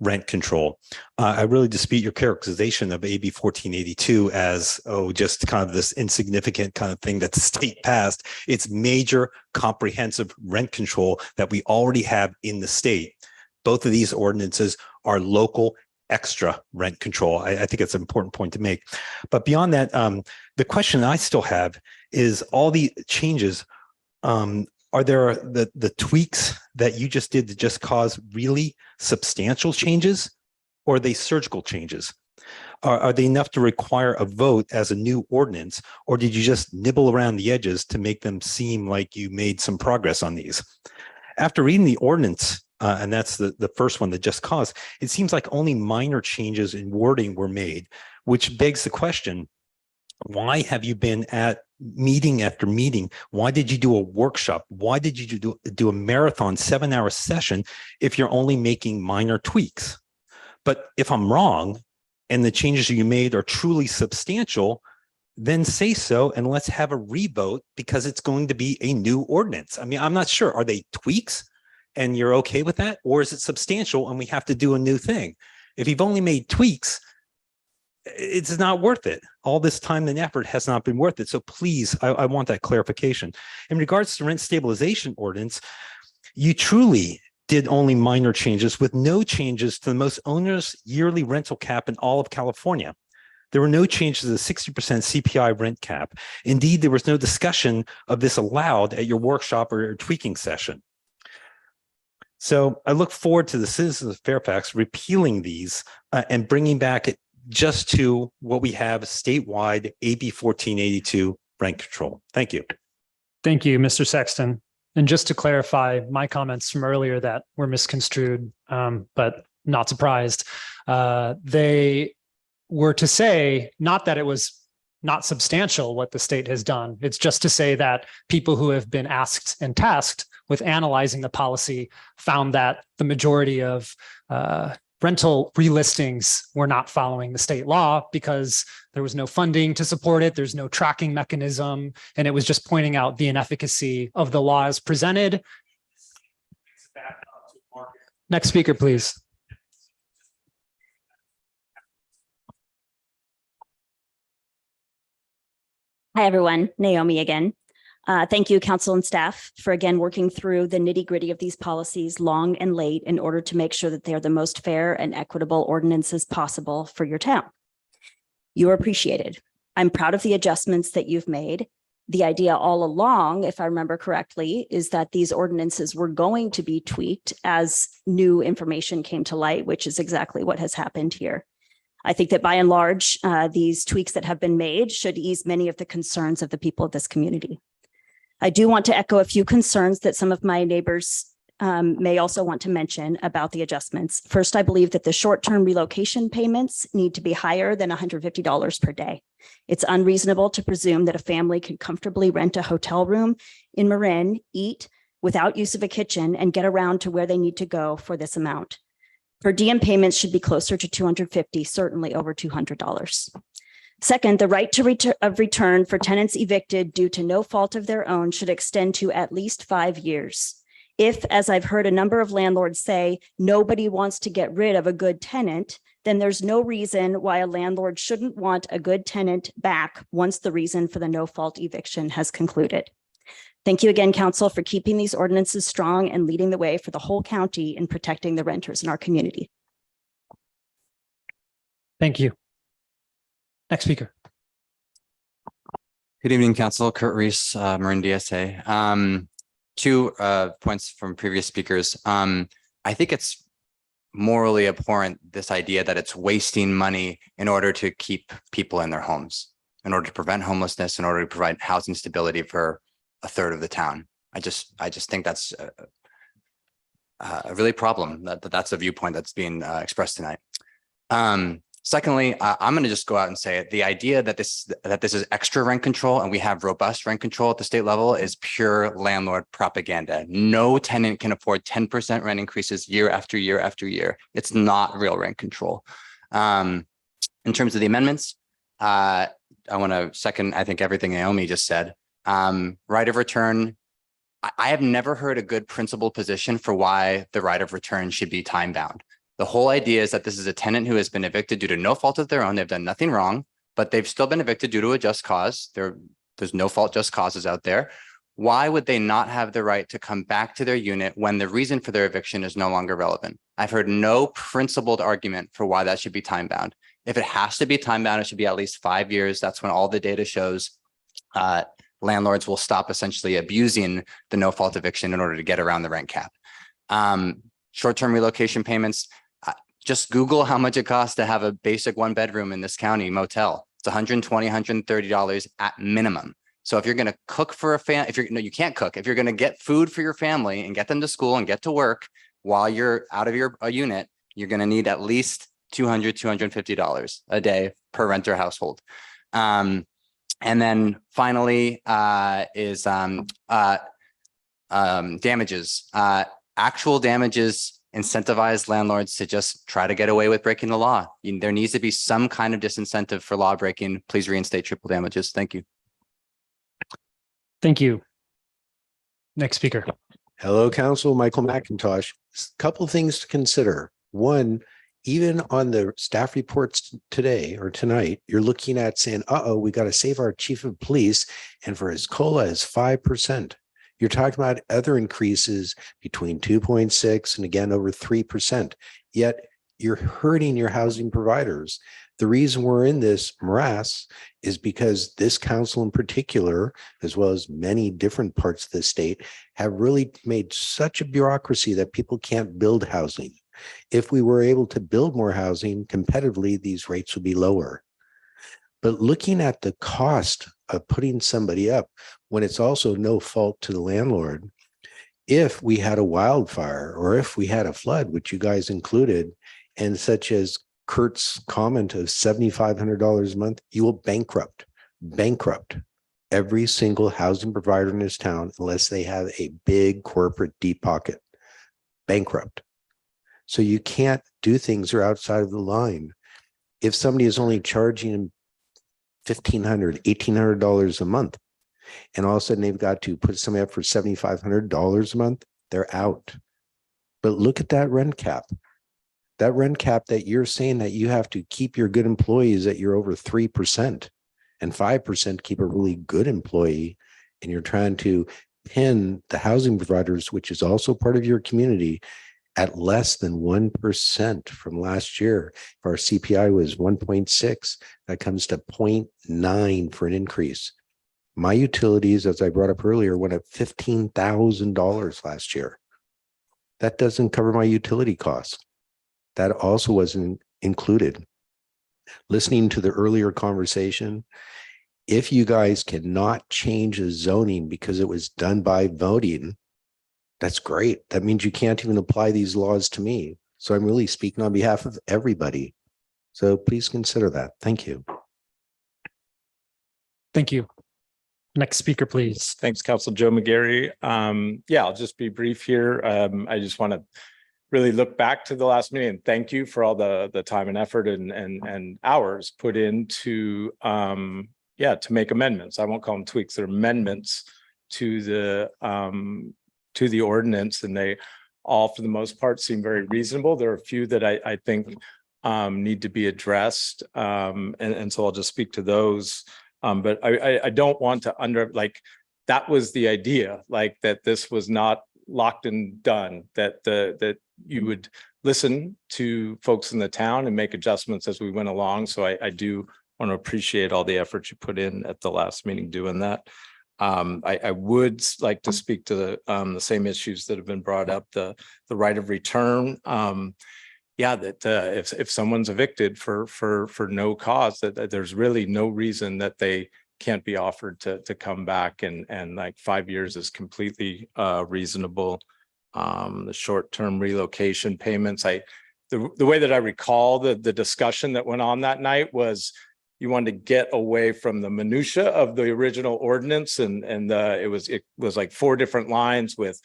rent control. I really dispute your characterization of AB 1482 as, just kind of this insignificant kind of thing that the state passed. It's major comprehensive rent control that we already have in the state. Both of these ordinances are local extra rent control. I think it's an important point to make. But beyond that, the question I still have is all the changes, are there the tweaks that you just did to just cause really substantial changes, or are they surgical changes? Are they enough to require a vote as a new ordinance, or did you just nibble around the edges to make them seem like you made some progress on these? After reading the ordinance, and that's the first one, that just cause, it seems like only minor changes in wording were made, which begs the question, why have you been at meeting after meeting? Why did you do a workshop? Why did you do a marathon 7-hour session if you're only making minor tweaks? But if I'm wrong and the changes you made are truly substantial, then say so and let's have a revote, because it's going to be a new ordinance. I mean, I'm not sure. Are they tweaks and you're okay with that? Or is it substantial and we have to do a new thing? If you've only made tweaks, it's not worth it. All this time and effort has not been worth it. So please, I want that clarification. In regards to rent stabilization ordinance, you truly did only minor changes with no changes to the most onerous yearly rental cap in all of California. There were no changes to the 60% CPI rent cap. Indeed, there was no discussion of this allowed at your workshop or your tweaking session. So I look forward to the citizens of Fairfax repealing these and bringing back it just to what we have statewide, AB 1482 rent control. Thank you. Thank you, Mr. Sexton. And just to clarify my comments from earlier that were misconstrued, but not surprised, they were to say not that it was not substantial what the state has done. It's just to say that people who have been asked and tasked with analyzing the policy found that the majority of rental relistings were not following the state law because there was no funding to support it. There's no tracking mechanism. And it was just pointing out the inefficacy of the law as presented. Next speaker, please. Hi, everyone. Naomi again. Thank you, council and staff, for again working through the nitty gritty of these policies long and late in order to make sure that they are the most fair and equitable ordinances possible for your town. You are appreciated. I'm proud of the adjustments that you've made. The idea all along, if I remember correctly, is that these ordinances were going to be tweaked as new information came to light, which is exactly what has happened here. I think that by and large, these tweaks that have been made should ease many of the concerns of the people of this community. I do want to echo a few concerns that some of my neighbors may also want to mention about the adjustments. First, I believe that the short-term relocation payments need to be higher than $150 per day. It's unreasonable to presume that a family can comfortably rent a hotel room in Marin, eat without use of a kitchen, and get around to where they need to go for this amount. Per diem payments should be closer to $250, certainly over $200. Second, the right to return for tenants evicted due to no fault of their own should extend to at least 5 years. If, as I've heard a number of landlords say, nobody wants to get rid of a good tenant, then there's no reason why a landlord shouldn't want a good tenant back once the reason for the no-fault eviction has concluded. Thank you again, council, for keeping these ordinances strong and leading the way for the whole county in protecting the renters in our community. Thank you. Next speaker. Good evening, Council. Kurt Reese, Marin DSA. Two points from previous speakers. I think it's morally abhorrent, this idea that it's wasting money in order to keep people in their homes, in order to prevent homelessness, in order to provide housing stability for a third of the town. I just think that's a really problem. That's a viewpoint that's being expressed tonight. Secondly, I'm going to just go out and say it. The idea that this is extra rent control and we have robust rent control at the state level is pure landlord propaganda. No tenant can afford 10% rent increases year after year after year. It's not real rent control. In terms of the amendments, I want to second, I think, everything Naomi just said. Right of return. I have never heard a good principled position for why the right of return should be time bound. The whole idea is that this is a tenant who has been evicted due to no fault of their own. They've done nothing wrong, but they've still been evicted due to a just cause. There's no fault just causes out there. Why would they not have the right to come back to their unit when the reason for their eviction is no longer relevant? I've heard no principled argument for why that should be time bound. If it has to be time bound, it should be at least 5 years. That's when all the data shows landlords will stop essentially abusing the no fault eviction in order to get around the rent cap. Short-term relocation payments. Just Google how much it costs to have a basic 1-bedroom in this county motel. It's $120, $130 at minimum. So if you're going to cook for a family, you can't cook. If you're going to get food for your family and get them to school and get to work while you're out of your unit, you're going to need at least $200, $250 a day per renter household. And then finally is damages. Actual damages incentivize landlords to just try to get away with breaking the law. There needs to be some kind of disincentive for law breaking. Please reinstate triple damages. Thank you. Thank you. Next speaker. Hello, Council. Michael McIntosh. A couple of things to consider. One, even on the staff reports today or tonight, you're looking at saying, we got to save our chief of police. And for his COLA is 5%. You're talking about other increases between 2.6 and again over 3%. Yet you're hurting your housing providers. The reason we're in this morass is because this council in particular, as well as many different parts of the state, have really made such a bureaucracy that people can't build housing. If we were able to build more housing competitively, these rates would be lower. But looking at the cost of putting somebody up when it's also no fault to the landlord, if we had a wildfire or if we had a flood, which you guys included, and such as Kurt's comment of $7,500 a month, you will bankrupt every single housing provider in this town unless they have a big corporate deep pocket. Bankrupt. So you can't do things that are outside of the line. If somebody is only charging $1,500, $1,800 a month, and all of a sudden they've got to put somebody up for $7,500 a month, they're out. But look at that rent cap. That rent cap that you're saying that you have to keep your good employees at you're over 3% and 5% keep a really good employee. and you're trying to pin the housing providers, which is also part of your community, at less than 1% from last year. If our CPI was 1.6, that comes to 0.9 for an increase. My utilities, as I brought up earlier, went up $15,000 last year. That doesn't cover my utility costs. That also wasn't included. Listening to the earlier conversation, if you guys cannot change the zoning because it was done by voting, that's great. That means you can't even apply these laws to me. So I'm really speaking on behalf of everybody. So please consider that. Thank you. Thank you. Next speaker, please. Thanks, Council Joe McGarry. Yeah, I'll just be brief here. I just want to really look back to the last meeting and thank you for all the time and effort and hours put into to make amendments. I won't call them tweaks, they're amendments to the ordinance, and they all for the most part seem very reasonable. There are a few that I think need to be addressed, and so I'll just speak to those. But I don't want to that was the idea, like that this was not locked and done, that you would listen to folks in the town and make adjustments as we went along. So I do want to appreciate all the effort you put in at the last meeting doing that. I would like to speak to the same issues that have been brought up, the right of return. If someone's evicted for no cause, that there's really no reason that they can't be offered to come back, and like 5 years is completely reasonable. The short-term relocation payments, the way that I recall the discussion that went on that night was you wanted to get away from the minutia of the original ordinance, and it was like 4 different lines with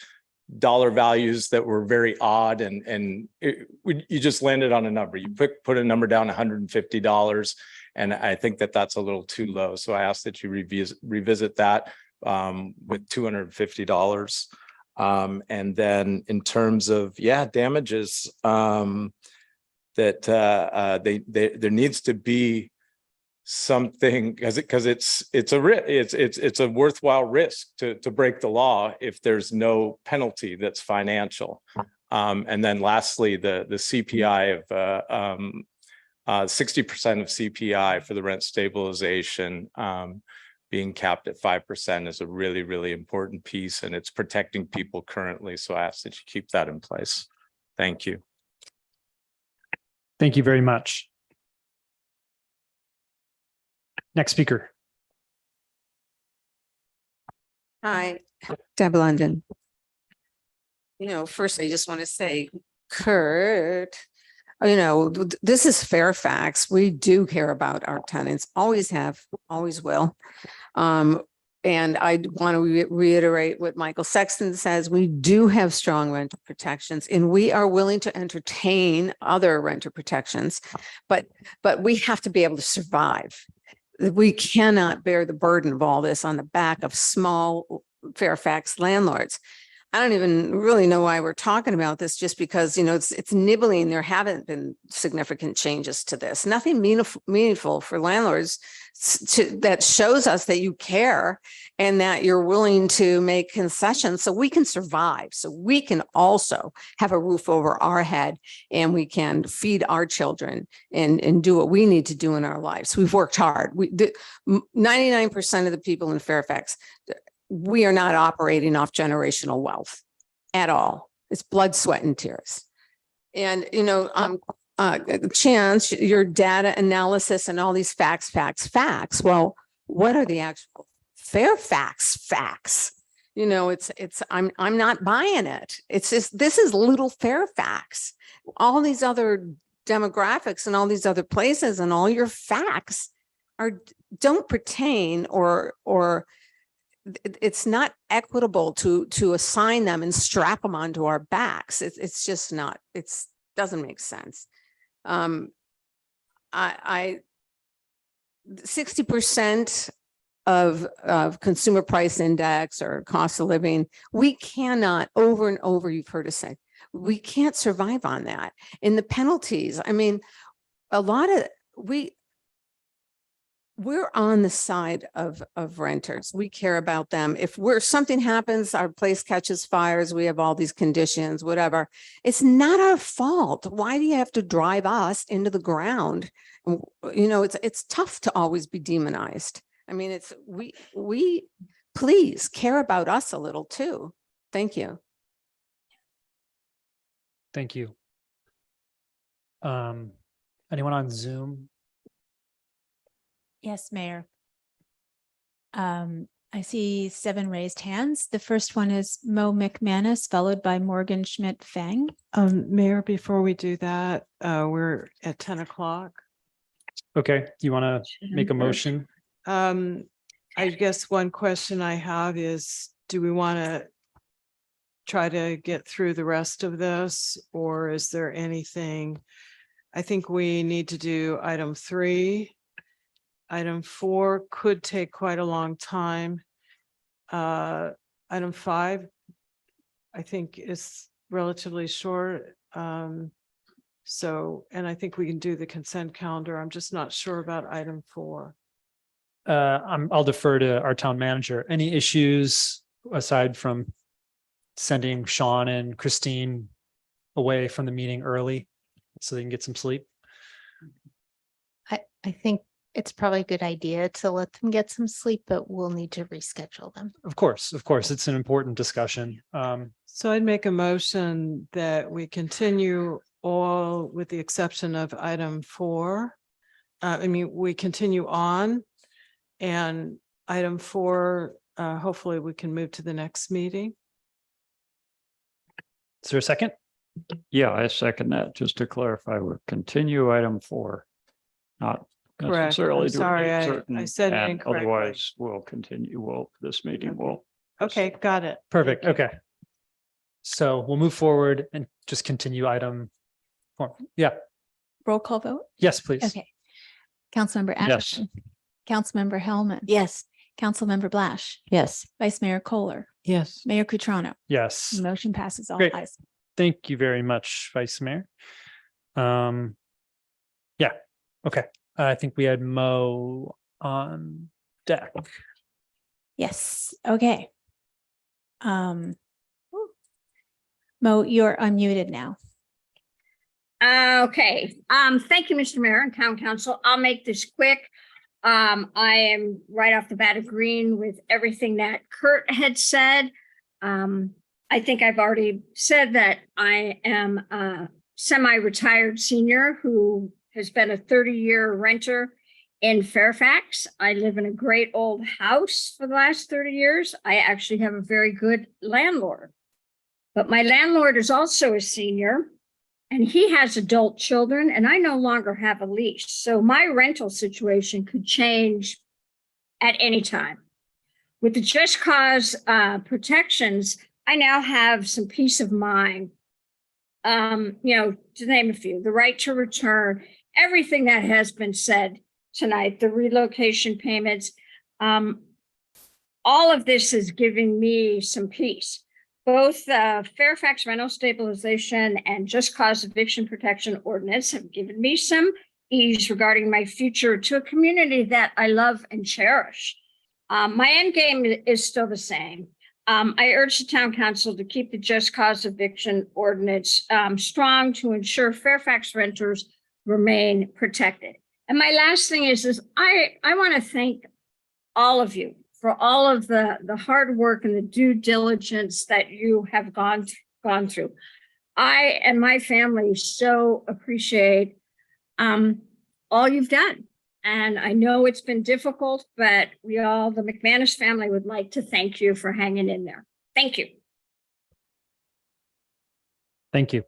dollar values that were very odd, and you just landed on a number. You put a number down, $150, and I think that's a little too low. So I asked that you revisit that with $250. And then in terms of damages, that there needs to be something, because it's a worthwhile risk to break the law if there's no penalty that's financial. And then lastly, the CPI of 60% of CPI for the rent stabilization being capped at 5% is a really, really important piece, and it's protecting people currently. So I ask that you keep that in place. Thank you. Thank you very much. Next speaker. Hi, Deb London. First, I just want to say, Kurt, this is Fairfax. We do care about our tenants, always have, always will. And I want to reiterate what Michael Sexton says. We do have strong renter protections, and we are willing to entertain other renter protections, but we have to be able to survive. We cannot bear the burden of all this on the back of small Fairfax landlords. I don't even really know why we're talking about this, just because, it's nibbling. There haven't been significant changes to this. Nothing meaningful for landlords that shows us that you care and that you're willing to make concessions so we can survive, so we can also have a roof over our head and we can feed our children and do what we need to do in our lives. We've worked hard. 99% of the people in Fairfax, we are not operating off generational wealth at all. It's blood, sweat, and tears. And, Chance, your data analysis and all these facts. Well, what are the actual Fairfax facts? I'm not buying it. It's just, this is little Fairfax. All these other demographics and all these other places and all your facts don't pertain or it's not equitable to assign them and strap them onto our backs. It's just not, doesn't make sense. 60% of consumer price index or cost of living, we cannot, over and over, you've heard us say, we can't survive on that. And the penalties, we're on the side of renters. We care about them. If something happens, our place catches fires, we have all these conditions, whatever. It's not our fault. Why do you have to drive us into the ground? You know, it's tough to always be demonized. I mean, we please care about us a little too. Thank you. Thank you. Anyone on Zoom? Yes, Mayor. I see 7 raised hands. The first one is Mo McManus, followed by Morgan Schmidt Fang. Mayor, before we do that, we're at 10 o'clock. Okay, you want to make a motion? I guess one question I have is, do we want to try to get through the rest of this, or is there anything? I think we need to do item 3. Item 4 could take quite a long time. Item 5, I think, is relatively short. And I think we can do the consent calendar. I'm just not sure about item 4. I'll defer to our town manager. Any issues aside from sending Sean and Christine away from the meeting early so they can get some sleep? I think it's probably a good idea to let them get some sleep, but we'll need to reschedule them. Of course, it's an important discussion. So I'd make a motion that we continue all with the exception of item 4. We continue on, and item 4, hopefully we can move to the next meeting. Is there a second? Yeah, I second that. Just to clarify, we'll continue item 4, not Correct. necessarily. I'm sorry, doing I certain, said it and incorrectly. otherwise we'll continue. This meeting will. Okay, got it. Perfect. Okay. So we'll move forward and just continue item 4. Yeah. Roll call vote? Yes, please. Okay. Councilmember Yes. Atherton. Councilmember Hellman. Yes. Councilmember Blash. Yes. Vice Mayor Kohler. Yes. Mayor Cutrano. Yes. Motion passes all Great. ayes. Thank you very much, Vice Mayor. Yeah. Okay. I think we had Mo on deck. Yes. Okay. Mo, you're unmuted now. Okay. Thank you, Mr. Mayor and Town Council. I'll make this quick. I am right off the bat agreeing with everything that Kurt had said. I think I've already said that I am a semi-retired senior who has been a 30-year renter in Fairfax. I live in a great old house for the last 30 years. I actually have a very good landlord, but my landlord is also a senior and he has adult children and I no longer have a lease. So my rental situation could change at any time. With the just cause protections, I now have some peace of mind. To name a few, the right to return, everything that has been said tonight, the relocation payments, all of this is giving me some peace. Both Fairfax rental stabilization and just cause eviction protection ordinance have given me some ease regarding my future to a community that I love and cherish. My end game is still the same. I urge the town council to keep the just cause eviction ordinance strong to ensure Fairfax renters remain protected. And my last thing is I want to thank all of you for all of the hard work and the due diligence that you have gone through. I and my family so appreciate all you've done. And I know it's been difficult, but the McManus family would like to thank you for hanging in there. Thank you. Thank you.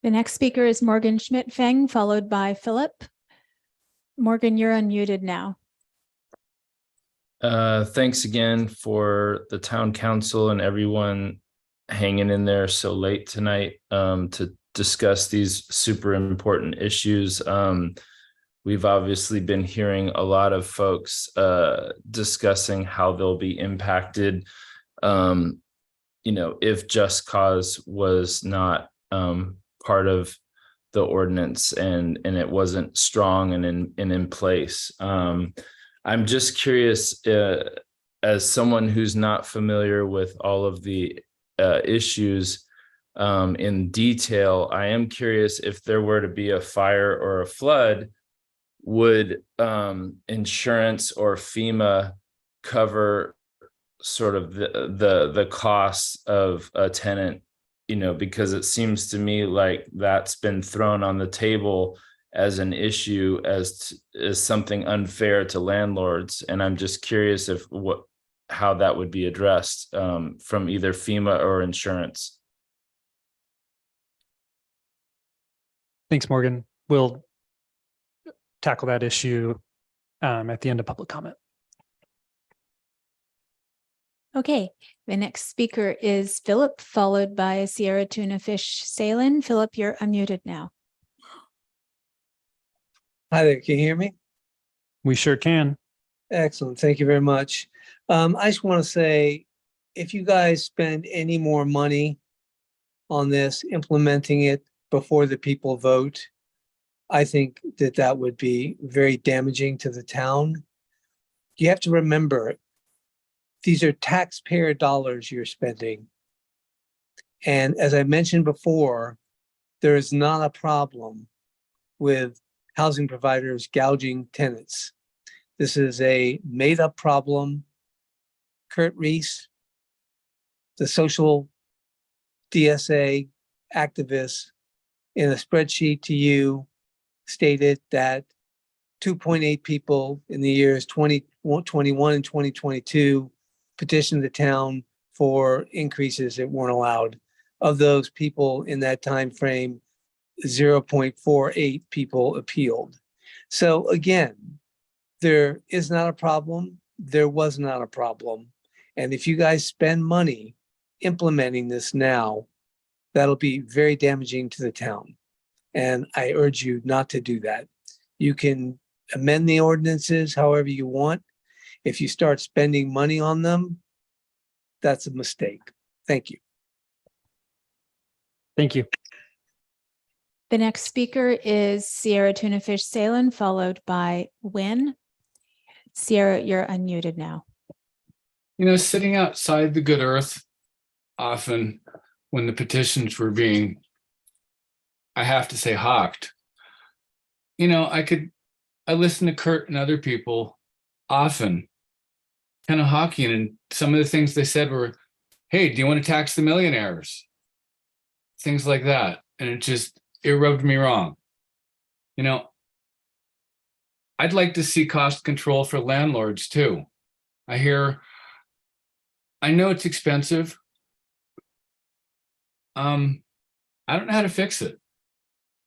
The next speaker is Morgan Schmidt Feng, followed by Philip. Morgan, you're unmuted now. Thanks again for the town council and everyone hanging in there so late tonight to discuss these super important issues. We've obviously been hearing a lot of folks discussing how they'll be impacted, if just cause was not part of the ordinance and it wasn't strong and in place. I'm just curious, as someone who's not familiar with all of the issues in detail, I am curious if there were to be a fire or a flood, would insurance or FEMA cover sort of the costs of a tenant, you know, because it seems to me like that's been thrown on the table as an issue, as something unfair to landlords. And I'm just curious if how that would be addressed from either FEMA or insurance. Thanks, Morgan. We'll tackle that issue at the end of public comment. Okay, the next speaker is Philip, followed by Sierra Tuna Fish Salin. Philip, you're unmuted now. Hi there, can you hear me? We sure can. Excellent, thank you very much. I just want to say, if you guys spend any more money on this, implementing it before the people vote, I think that that would be very damaging to the town. You have to remember, these are taxpayer dollars you're spending. And as I mentioned before, there is not a problem with housing providers gouging tenants. This is a made-up problem. Kurt Reese, the social DSA activist, in a spreadsheet to you, stated that 2.8 people in the years 2021 and 2022 petitioned the town for increases that weren't allowed. Of those people in that time frame, 0.48 people appealed. So again, there is not a problem. There was not a problem. And if you guys spend money implementing this now, that'll be very damaging to the town. And I urge you not to do that. You can amend the ordinances however you want. If you start spending money on them, that's a mistake. Thank you. Thank you. The next speaker is Sierra Tuna Fish Salin, followed by Wynn. Sierra, you're unmuted now. You know, sitting outside the good earth, often when the petitions were being, I have to say, hawked, you know, I listen to Kurt and other people often kind of hawking, and some of the things they said were, hey, do you want to tax the millionaires? Things like that. And it rubbed me wrong. You know, I'd like to see cost control for landlords too. I know it's expensive. I don't know how to fix it,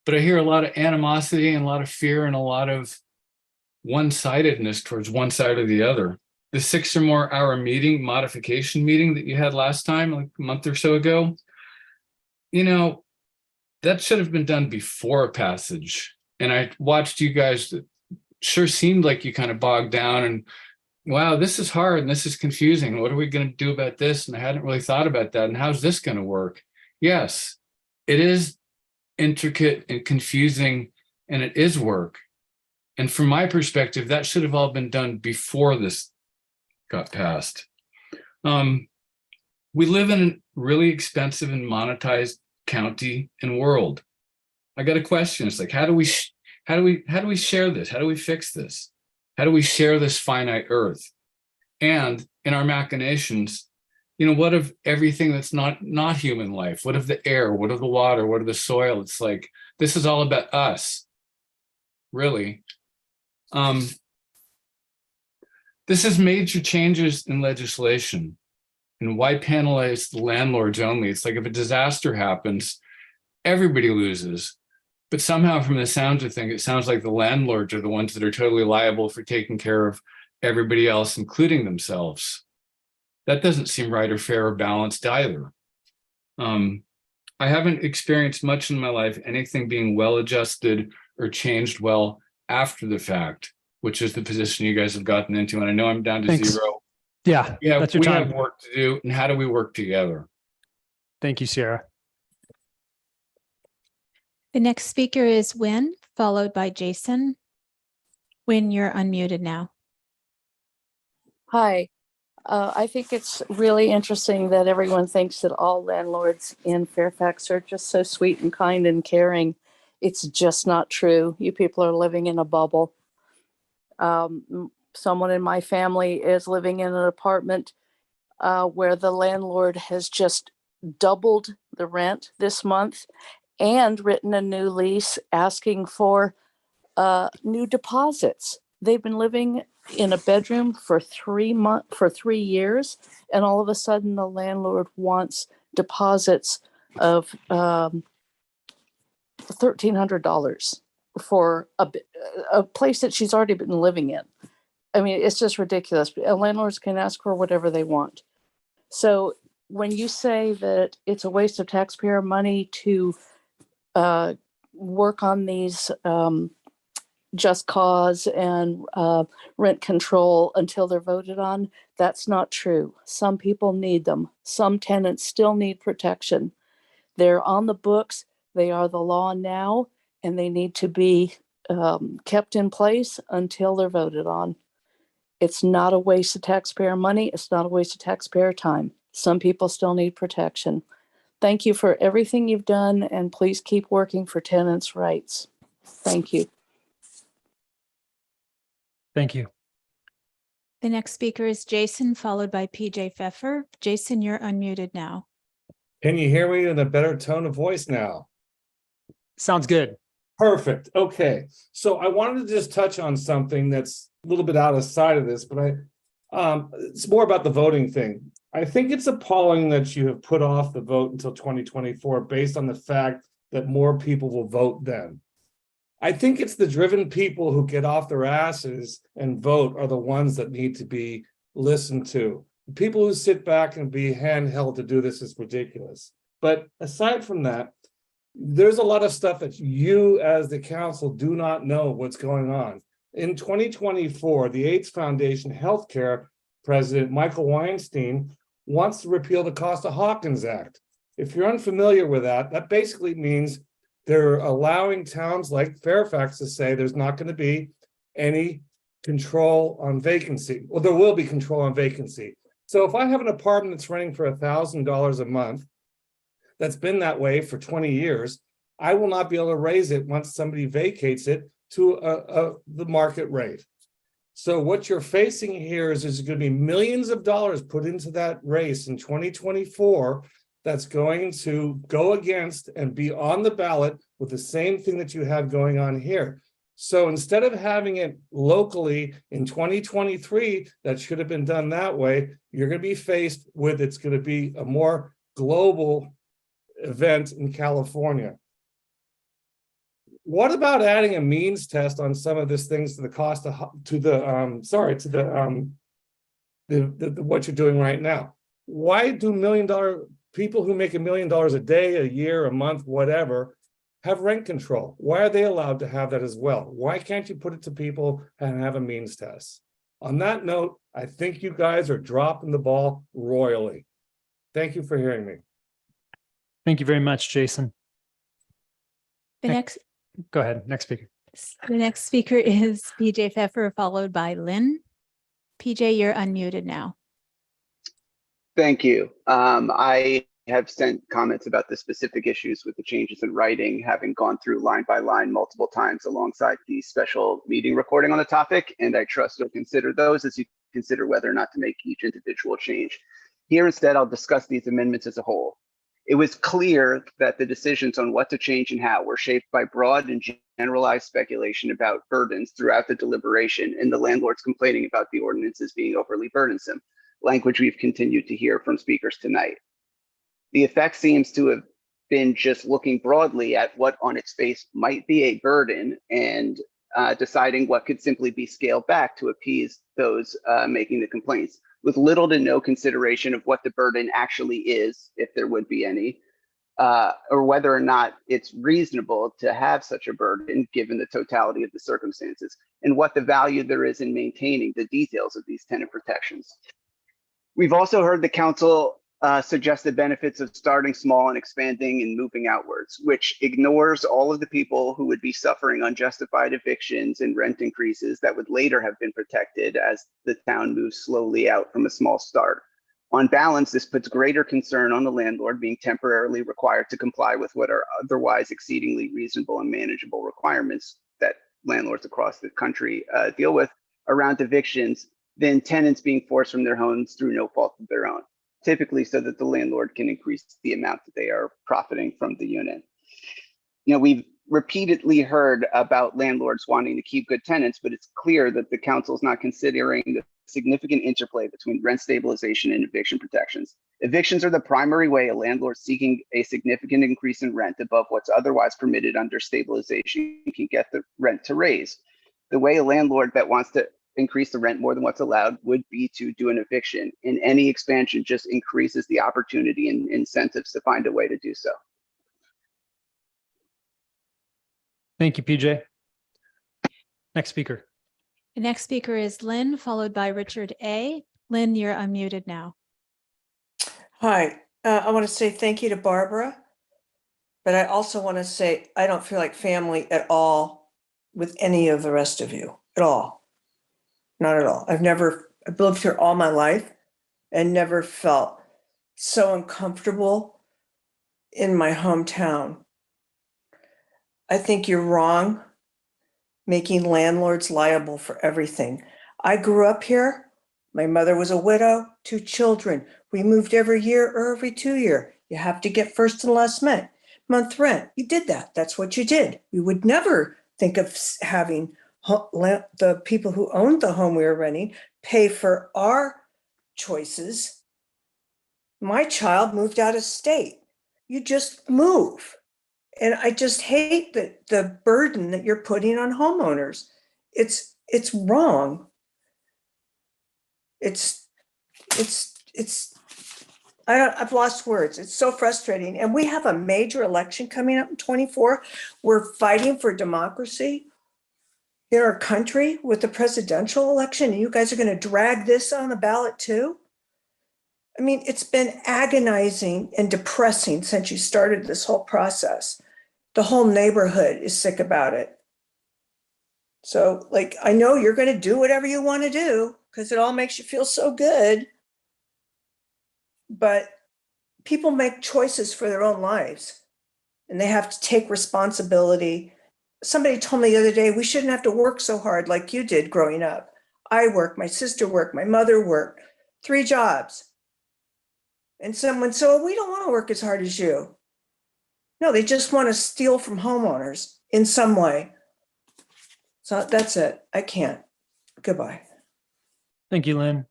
but I hear a lot of animosity and a lot of fear and a lot of one-sidedness towards one side or the other. The 6 or more hour modification meeting that you had last time, like a month or so ago, you know, that should have been done before passage. And I watched you guys, it sure seemed like you kind of bogged down and, wow, this is hard and this is confusing. What are we going to do about this? And I hadn't really thought about that. And how's this going to work? Yes, it is intricate and confusing, and it is work. And from my perspective, that should have all been done before this got passed. We live in a really expensive and monetized county and world. I got a question. It's like, how do we share this? How do we fix this? How do we share this finite earth? And in our machinations, you know, what of everything that's not human life? What of the air? What of the water? What of the soil? It's like, this is all about us, really. This is major changes in legislation. And why penalize the landlords only? It's like if a disaster happens, everybody loses. But somehow from the sounds of things, it sounds like the landlords are the ones that are totally liable for taking care of everybody else, including themselves. That doesn't seem right or fair or balanced either. I haven't experienced much in my life anything being well adjusted or changed well after the fact, which is the position you guys have gotten into. And I know I'm down to Thanks. 0. Yeah, that's your we time. have work to do. And how do we work together? Thank you, Sierra. The next speaker is Win, followed by Jason. Win, you're unmuted now. Hi. I think it's really interesting that everyone thinks that all landlords in Fairfax are just so sweet and kind and caring. It's just not true. You people are living in a bubble. Someone in my family is living in an apartment where the landlord has just doubled the rent this month and written a new lease asking for new deposits. They've been living in a bedroom for 3 years, and all of a sudden the landlord wants deposits of $1,300 for a place that she's already been living in. I mean, it's just ridiculous. Landlords can ask for whatever they want. So when you say that it's a waste of taxpayer money to work on these just cause and rent control until they're voted on, that's not true. Some people need them. Some tenants still need protection. They're on the books. They are the law now, and they need to be kept in place until they're voted on. It's not a waste of taxpayer money. It's not a waste of taxpayer time. Some people still need protection. Thank you for everything you've done, and please keep working for tenants' rights. Thank you. Thank you. The next speaker is Jason, followed by PJ Pfeffer. Jason, you're unmuted now. Can you hear me in a better tone of voice now? Sounds good. Perfect. Okay. So I wanted to just touch on something that's a little bit out of sight of this, but it's more about the voting thing. I think it's appalling that you have put off the vote until 2024 based on the fact that more people will vote then. I think it's the driven people who get off their asses and vote are the ones that need to be listened to. People who sit back and be handheld to do this is ridiculous. But aside from that, there's a lot of stuff that you as the council do not know what's going on. In 2024, the AIDS Foundation Healthcare President Michael Weinstein wants to repeal the Costa-Hawkins Act. If you're unfamiliar with that, that basically means they're allowing towns like Fairfax to say there's not going to be any control on vacancy. Well, there will be control on vacancy. So if I have an apartment that's renting for $1,000 a month, that's been that way for 20 years, I will not be able to raise it once somebody vacates it to the market rate. So what you're facing here is there's going to be millions of dollars put into that race in 2024 that's going to go against and be on the ballot with the same thing that you have going on here. So instead of having it locally in 2023, that should have been done that way, you're going to be faced with it's going to be a more global event in California. What about adding a means test on some of these things to the cost of what you're doing right now? Why do $1 million people who make $1 million a day, a year, a month, whatever, have rent control? Why are they allowed to have that as well? Why can't you put it to people and have a means test? On that note, I think you guys are dropping the ball royally. Thank you for hearing me. Thank you very much, Jason. Go ahead. Next speaker. The next speaker is PJ Pfeffer, followed by Lynn. PJ, you're unmuted now. Thank you. I have sent comments about the specific issues with the changes in writing, having gone through line by line multiple times alongside the special meeting recording on the topic, and I trust you'll consider those as you consider whether or not to make each individual change. Here instead, I'll discuss these amendments as a whole. It was clear that the decisions on what to change and how were shaped by broad and generalized speculation about burdens throughout the deliberation and the landlords complaining about the ordinances being overly burdensome, language we've continued to hear from speakers tonight. The effect seems to have been just looking broadly at what on its face might be a burden and deciding what could simply be scaled back to appease those making the complaints, with little to no consideration of what the burden actually is, if there would be any, or whether or not it's reasonable to have such a burden given the totality of the circumstances, and what the value there is in maintaining the details of these tenant protections. We've also heard the council suggests the benefits of starting small and expanding and moving outwards, which ignores all of the people who would be suffering unjustified evictions and rent increases that would later have been protected as the town moves slowly out from a small start. On balance, this puts greater concern on the landlord being temporarily required to comply with what are otherwise exceedingly reasonable and manageable requirements that landlords across the country deal with around evictions than tenants being forced from their homes through no fault of their own, typically so that the landlord can increase the amount that they are profiting from the unit. You know, we've repeatedly heard about landlords wanting to keep good tenants, but it's clear that the council is not considering the significant interplay between rent stabilization and eviction protections. Evictions are the primary way a landlord seeking a significant increase in rent above what's otherwise permitted under stabilization can get the rent to raise. The way a landlord that wants to increase the rent more than what's allowed would be to do an eviction, and any expansion just increases the opportunity and incentives to find a way to do so. Thank you, PJ. Next speaker. The next speaker is Lynn, followed by Richard A. Lynn, you're unmuted now. Hi, I want to say thank you to Barbara, but I also want to say I don't feel like family at all with any of the rest of you at all. Not at all. I've lived here all my life and never felt so uncomfortable in my hometown. I think you're wrong making landlords liable for everything. I grew up here. My mother was a widow, 2 children. We moved every year or every 2 years. You have to get first and last month rent. You did that. That's what you did. We would never think of having the people who owned the home we were renting pay for our choices. My child moved out of state. You just move. And I just hate the burden that you're putting on homeowners. It's wrong. I've lost words. It's so frustrating. And we have a major election coming up in 24. We're fighting for democracy in our country with the presidential election. And you guys are going to drag this on the ballot too? I mean, it's been agonizing and depressing since you started this whole process. The whole neighborhood is sick about it. So, like, I know you're going to do whatever you want to do because it all makes you feel so good. But people make choices for their own lives and they have to take responsibility. Somebody told me the other day, we shouldn't have to work so hard like you did growing up. I worked, my sister worked, my mother worked, 3 jobs. And someone said, oh, we don't want to work as hard as you. No, they just want to steal from homeowners in some way. So that's it. I can't. Goodbye. Thank you, Lynn.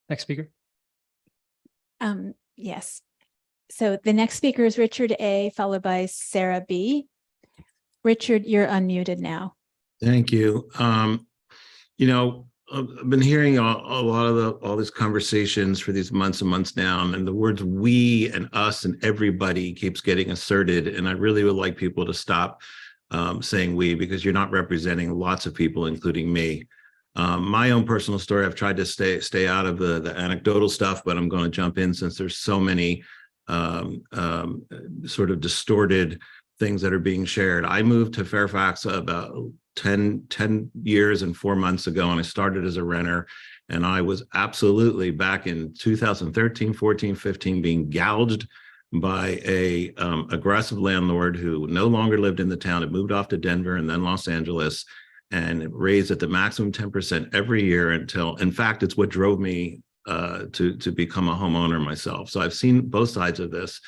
Next speaker. Yes. So the next speaker is Richard A, followed by Sarah B. Richard, you're unmuted now. Thank you. You know, I've been hearing a lot of all these conversations for these months and months now, and the words we and us and everybody keeps getting asserted. And I really would like people to stop saying we, because you're not representing lots of people, including me. My own personal story, I've tried to stay out of the anecdotal stuff, but I'm going to jump in since there's so many sort of distorted things that are being shared. I moved to Fairfax about 10 years and 4 months ago, and I started as a renter. And I was absolutely back in 2013, 14, 15 being gouged by a aggressive landlord who no longer lived in the town. It moved off to Denver and then Los Angeles, and it raised at the maximum 10% every year until, in fact, it's what drove me to become a homeowner myself. So I've seen both sides of this.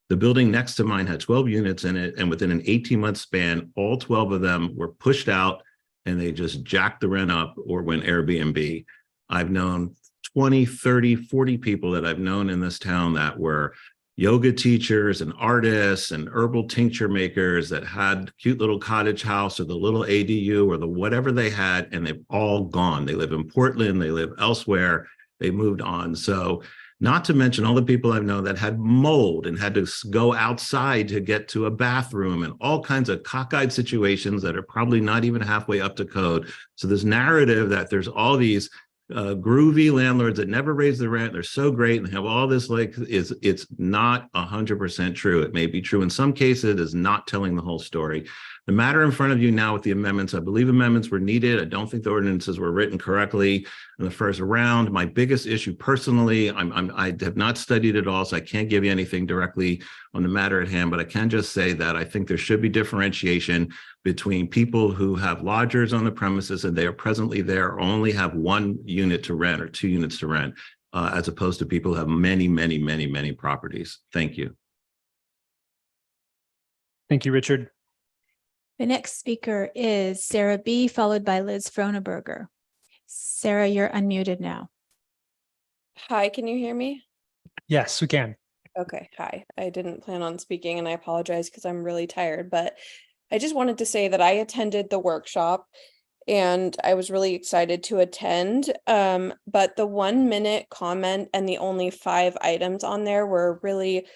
The building next to mine had 12 units in it, and within an 18-month span, all 12 of them were pushed out and they just jacked the rent up or went Airbnb. I've known 20, 30, 40 people that I've known in this town that were yoga teachers and artists and herbal tincture makers that had cute little cottage house or the little ADU or the whatever they had, and they've all gone. They live in Portland, they live elsewhere, they moved on. So not to mention all the people I've known that had mold and had to go outside to get to a bathroom and all kinds of cockeyed situations that are probably not even halfway up to code. So this narrative that there's all these groovy landlords that never raise the rent. They're so great and have all this, like, it's not 100% true. It may be true in some cases. It is not telling the whole story. The matter in front of you now with the amendments, I believe amendments were needed. I don't think the ordinances were written correctly in the first round. My biggest issue personally, I have not studied it all, so I can't give you anything directly on the matter at hand, but I can just say that I think there should be differentiation between people who have lodgers on the premises and they are presently there or only have one unit to rent or 2 units to rent, as opposed to people who have many properties. Thank you. Thank you, Richard. The next speaker is Sarah B., followed by Liz Froneberger. Sarah, you're unmuted now. Hi, can you hear me? Yes, we can. Okay, hi. I didn't plan on speaking and I apologize because I'm really tired, but I just wanted to say that I attended the workshop and I was really excited to attend. But the 1-minute comment and the only 5 items on there were really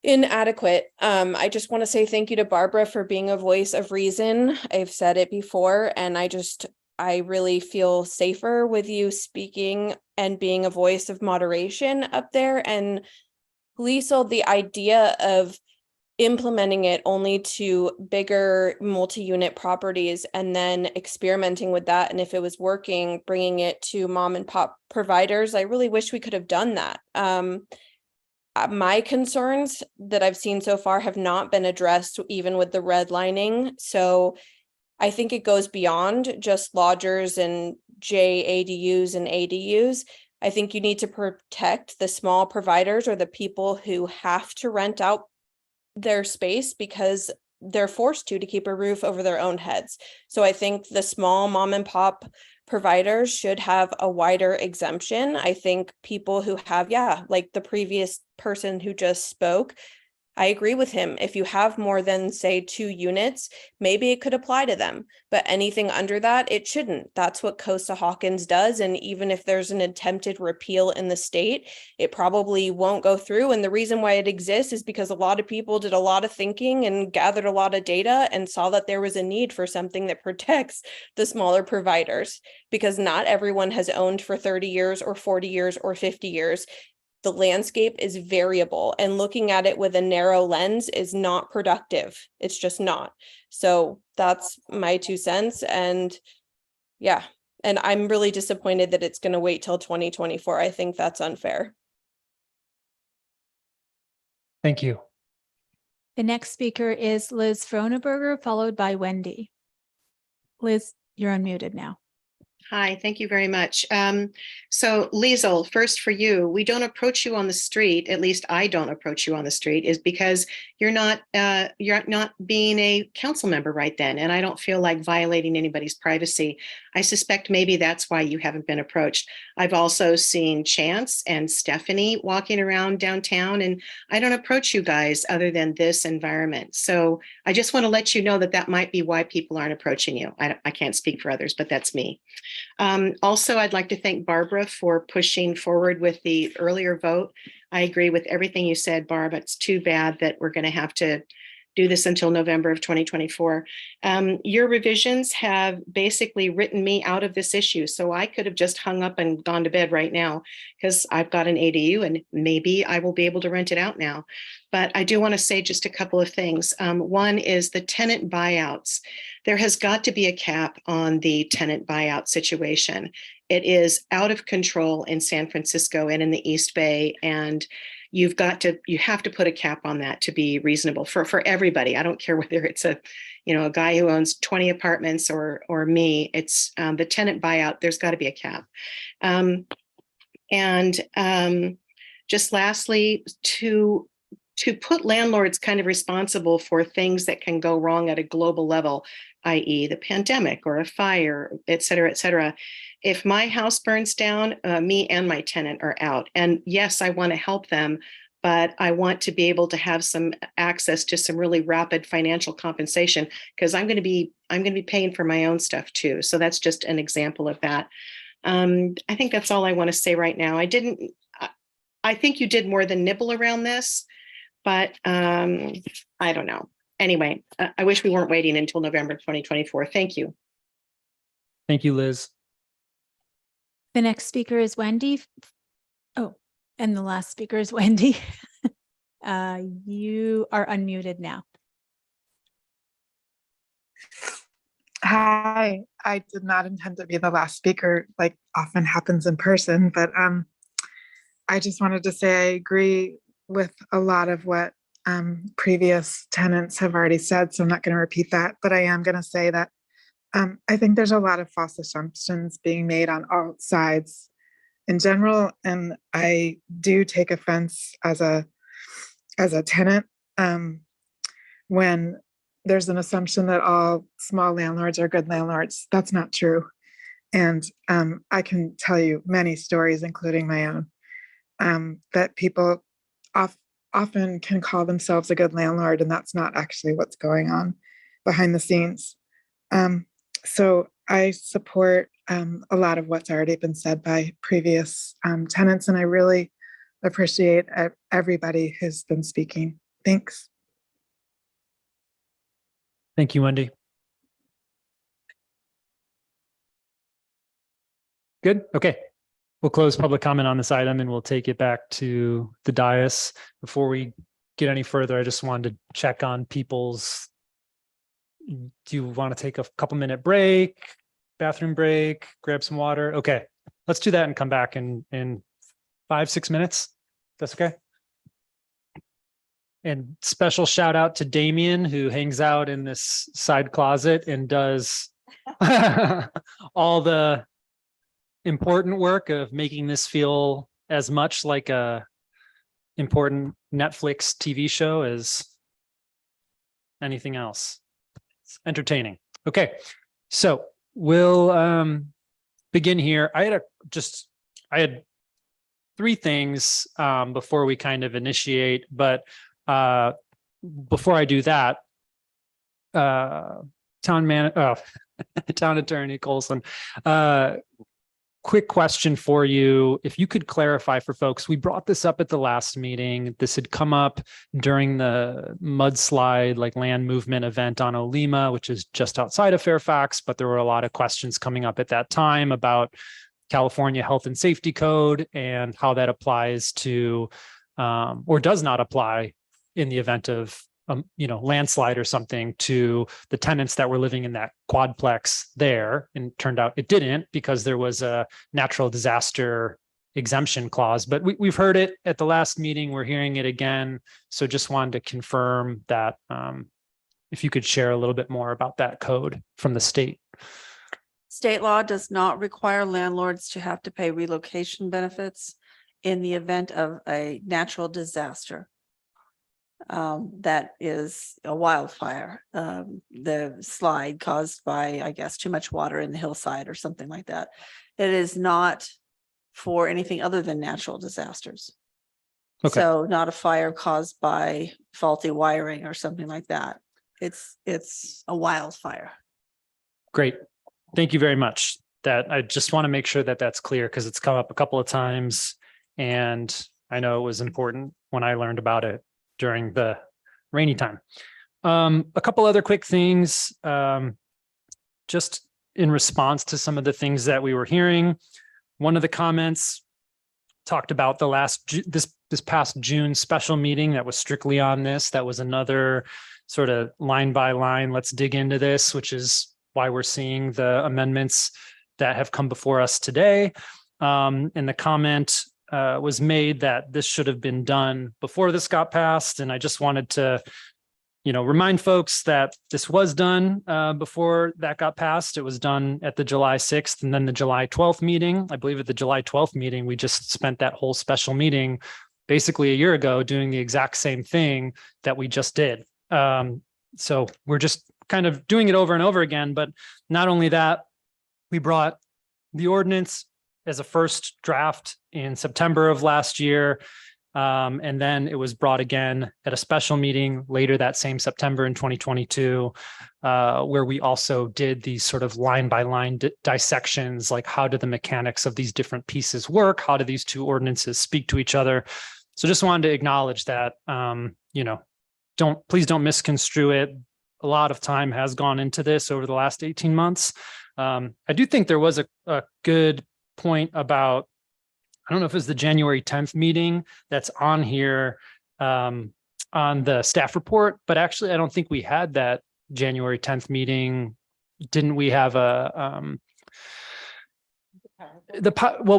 inadequate. I just want to say thank you to Barbara for being a voice of reason. I've said it before, and I really feel safer with you speaking and being a voice of moderation up there. And Liesl, the idea of implementing it only to bigger multi-unit properties and then experimenting with that, and if it was working, bringing it to mom and pop providers, I really wish we could have done that. My concerns that I've seen so far have not been addressed, even with the redlining. So I think it goes beyond just lodgers and JADUs and ADUs. I think you need to protect the small providers or the people who have to rent out their space because they're forced to keep a roof over their own heads. So I think the small mom and pop providers should have a wider exemption. I think people who have, like the previous person who just spoke, I agree with him. If you have more than, say, 2 units, maybe it could apply to them, but anything under that, it shouldn't. That's what Costa-Hawkins does. And even if there's an attempted repeal in the state, it probably won't go through. And the reason why it exists is because a lot of people did a lot of thinking and gathered a lot of data and saw that there was a need for something that protects the smaller providers, because not everyone has owned for 30 years or 40 years or 50 years. The landscape is variable, and looking at it with a narrow lens is not productive. It's just not. So that's my 2 cents. And and I'm really disappointed that it's going to wait till 2024. I think that's unfair. Thank you. The next speaker is Liz Froneberger, followed by Wendy. Liz, you're unmuted now. Hi, thank you very much. So Liesl, first for you, we don't approach you on the street, at least I don't approach you on the street, is because you're not being a council member right then. And I don't feel like violating anybody's privacy. I suspect maybe that's why you haven't been approached. I've also seen Chance and Stephanie walking around downtown, and I don't approach you guys other than this environment. So I just want to let you know that that might be why people aren't approaching you. I can't speak for others, but that's me. Also, I'd like to thank Barbara for pushing forward with the earlier vote. I agree with everything you said, Barb. It's too bad that we're going to have to do this until November of 2024. Your revisions have basically written me out of this issue. So I could have just hung up and gone to bed right now because I've got an ADU and maybe I will be able to rent it out now. But I do want to say just a couple of things. One is the tenant buyouts. There has got to be a cap on the tenant buyout situation. It is out of control in San Francisco and in the East Bay, and you have to put a cap on that to be reasonable for everybody. I don't care whether it's a guy who owns 20 apartments or me. It's the tenant buyout. There's got to be a cap. Just lastly, to put landlords kind of responsible for things that can go wrong at a global level, i.e. the pandemic or a fire, et cetera, et cetera. If my house burns down, me and my tenant are out. And yes, I want to help them, but I want to be able to have some access to some really rapid financial compensation because I'm going to be paying for my own stuff too. So that's just an example of that. I think that's all I want to say right now. I think you did more than nibble around this, but I don't know. Anyway, I wish we weren't waiting until November 2024. Thank you. Thank you, Liz. The next speaker is Wendy. Oh, and the last speaker is Wendy. You are unmuted now. Hi, I did not intend to be the last speaker, like often happens in person, but I just wanted to say I agree with a lot of what previous tenants have already said, so I'm not going to repeat that, but I am going to say that I think there's a lot of false assumptions being made on all sides in general, and I do take offense as a tenant when there's an assumption that all small landlords are good landlords. That's not true. And I can tell you many stories, including my own, that people often can call themselves a good landlord, and that's not actually what's going on behind the scenes. So I support a lot of what's already been said by previous tenants, and I really appreciate everybody who's been speaking. Thanks. Thank you, Wendy. Good. Okay. We'll close public comment on this item and we'll take it back to the dais. Before we get any further, I just wanted to check on people's, do you want to take a couple minute break, bathroom break, grab some water? Okay, let's do that and come back in 5-6 minutes. That's okay. And special shout out to Damien, who hangs out in this side closet and does all the important work of making this feel as much like a important Netflix TV show as anything else. It's entertaining. Okay, so we'll begin here. I had 3 things before we kind of initiate, but before I do that, town attorney Colson, quick question for you. If you could clarify for folks, we brought this up at the last meeting. This had come up during the mudslide, like land movement event on Olima, which is just outside of Fairfax, but there were a lot of questions coming up at that time about California Health and Safety Code and how that applies to, or does not apply in the event of landslide or something to the tenants that were living in that quadplex there. And it turned out it didn't, because there was a natural disaster exemption clause. But we've heard it at the last meeting. We're hearing it again. So just wanted to confirm that if you could share a little bit more about that code from the state. State law does not require landlords to have to pay relocation benefits in the event of a natural disaster. That is a wildfire, the slide caused by, I guess, too much water in the hillside or something like that. It is not for anything other than natural disasters. Okay. So not a fire caused by faulty wiring or something like that. It's a wildfire. Great. Thank you very much. That I just want to make sure that that's clear, because it's come up a couple of times and I know it was important when I learned about it during the rainy time. A couple other quick things, just in response to some of the things that we were hearing. One of the comments talked about this past June special meeting that was strictly on this. That was another sort of line by line, let's dig into this, which is why we're seeing the amendments that have come before us today. And the comment was made that this should have been done before this got passed. And I just wanted to, remind folks that this was done before that got passed. It was done at the July 6th and then the July 12th meeting. I believe at the July 12th meeting, we just spent that whole special meeting basically a year ago doing the exact same thing that we just did. So we're just kind of doing it over and over again. But not only that, we brought the ordinance as a first draft in September of last year. And then it was brought again at a special meeting later that same September in 2022, where we also did these sort of line by line dissections, like how do the mechanics of these different pieces work? How do these two ordinances speak to each other? So just wanted to acknowledge that, please don't misconstrue it. A lot of time has gone into this over the last 18 months. I do think there was a good point about, I don't know if it's the January 10th meeting that's on here on the staff report, but actually I don't think we had that January 10th meeting. Didn't we have well,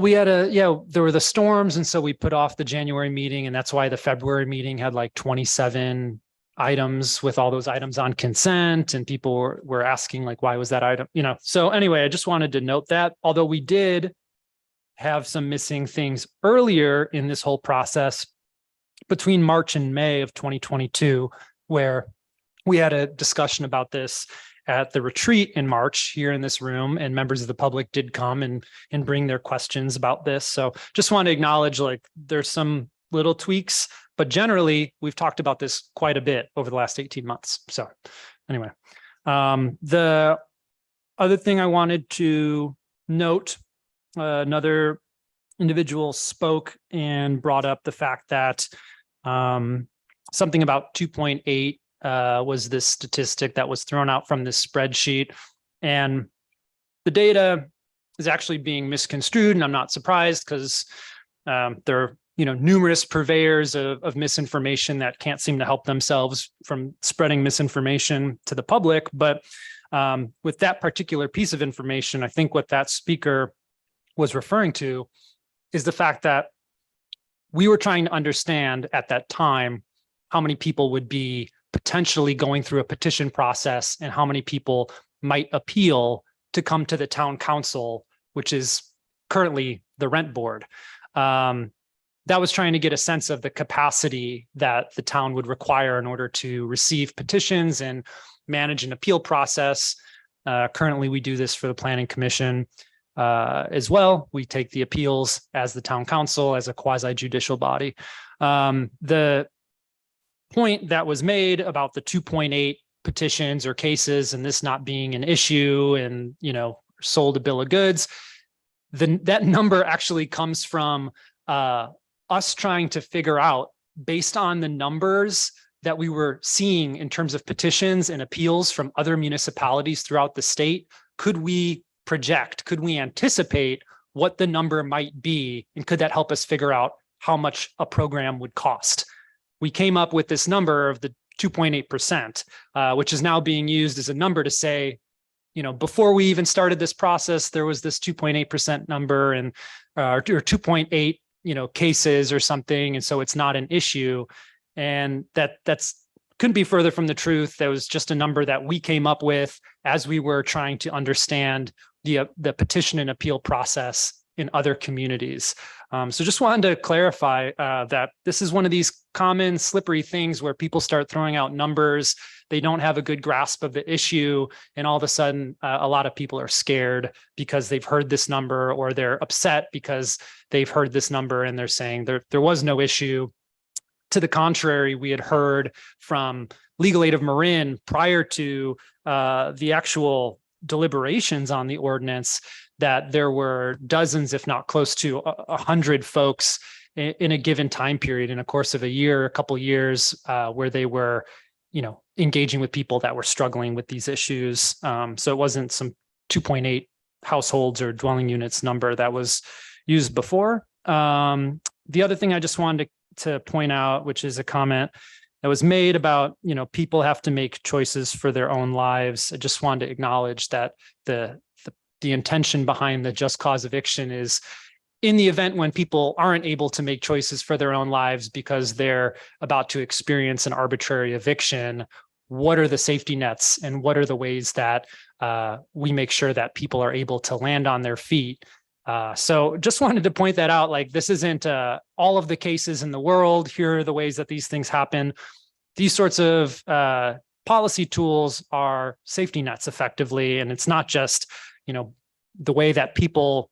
we had there were the storms. And so we put off the January meeting, and that's why the February meeting had like 27 items with all those items on consent, and people were asking like, why was that item, so anyway, I just wanted to note that, although we did have some missing things earlier in this whole process between March and May of 2022, where we had a discussion about this at the retreat in March here in this room, and members of the public did come and bring their questions about this. So just want to acknowledge, like, there's some little tweaks, but generally we've talked about this quite a bit over the last 18 months. So anyway, the other thing I wanted to note, another individual spoke and brought up the fact that something about 2.8 was this statistic that was thrown out from this spreadsheet, and the data is actually being misconstrued. And I'm not surprised, because there are numerous purveyors of misinformation that can't seem to help themselves from spreading misinformation to the public. But with that particular piece of information, I think what that speaker was referring to is the fact that we were trying to understand at that time how many people would be potentially going through a petition process and how many people might appeal to come to the town council, which is currently the rent board. That was trying to get a sense of the capacity that the town would require in order to receive petitions and manage an appeal process. Currently, we do this for the Planning Commission as well. We take the appeals as the town council, as a quasi-judicial body. The point that was made about the 2.8 petitions or cases and this not being an issue and, sold a bill of goods, that number actually comes from us trying to figure out, based on the numbers that we were seeing in terms of petitions and appeals from other municipalities throughout the state, could we project, could we anticipate what the number might be? And could that help us figure out how much a program would cost? We came up with this number of the 2.8%, which is now being used as a number to say, before we even started this process, there was this 2.8% number and or 2.8, cases or something. And so it's not an issue. And that's couldn't be further from the truth. That was just a number that we came up with as we were trying to understand the petition and appeal process in other communities. So just wanted to clarify that this is one of these common slippery things where people start throwing out numbers. They don't have a good grasp of the issue. And all of a sudden, a lot of people are scared because they've heard this number, or they're upset because they've heard this number and they're saying there was no issue. To the contrary, we had heard from Legal Aid of Marin prior to the actual deliberations on the ordinance that there were dozens, if not close to 100 folks in a given time period in a course of a year, a couple of years, where they were, engaging with people that were struggling with these issues. So it wasn't some 2.8 households or dwelling units number that was used before. The other thing I just wanted to point out, which is a comment that was made about, people have to make choices for their own lives. I just wanted to acknowledge that the intention behind the just cause eviction is, in the event when people aren't able to make choices for their own lives because they're about to experience an arbitrary eviction, what are the safety nets and what are the ways that we make sure that people are able to land on their feet? So just wanted to point that out. Like, this isn't all of the cases in the world. Here are the ways that these things happen. These sorts of policy tools are safety nets effectively. And it's not just, the way that people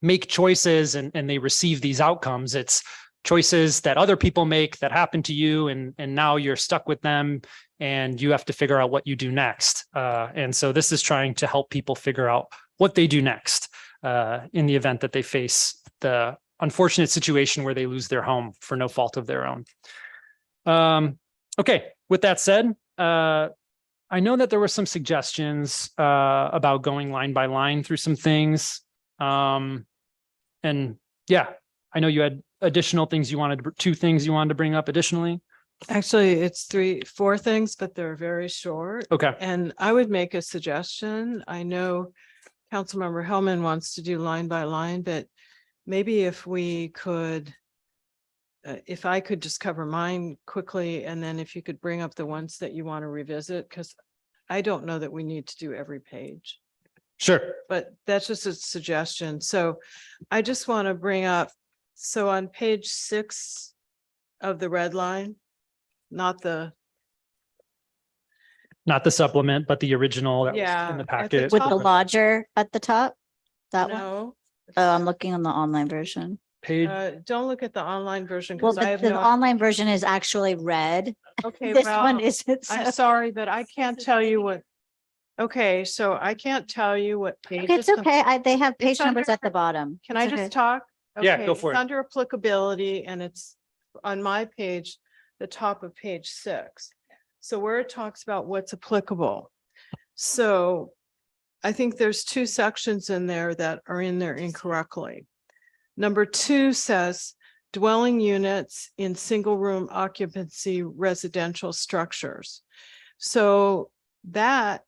make choices and they receive these outcomes. It's choices that other people make that happen to you. And now you're stuck with them and you have to figure out what you do next. And so this is trying to help people figure out what they do next in the event that they face the unfortunate situation where they lose their home for no fault of their own. Okay, with that said, I know that there were some suggestions about going line by line through some things. And yeah, I know you had additional things you wanted, 2 things you wanted to bring up additionally. Actually, it's 4 things, but they're very short. Okay. And I would make a suggestion. I know Councilmember Hellman wants to do line by line, but maybe if we could, if I could just cover mine quickly, and then if you could bring up the ones that you want to revisit, because I don't know that we need to do every page. Sure. But that's just a suggestion. So I just want to bring up, so on page 6 of the red line, not the, Not the supplement, but the original that was Yeah, in the at the packet. With the top. lodger at the top? That one? no. Oh, I'm looking on the online version. Page, Don't look at the online version Well, because I have the no. online version is actually red. Okay, This one well, isn't. I'm so- sorry, but I can't tell you what. Okay, so I can't tell you what page. Okay, it's okay. They have page It's numbers under- at the bottom. Can I It's just okay. talk? Yeah, Okay, go for it's it. under applicability and it's on my page, the top of page 6. So where it talks about what's applicable. So I think there's 2 sections in there that are in there incorrectly. Number 2 says dwelling units in single room occupancy residential structures. So that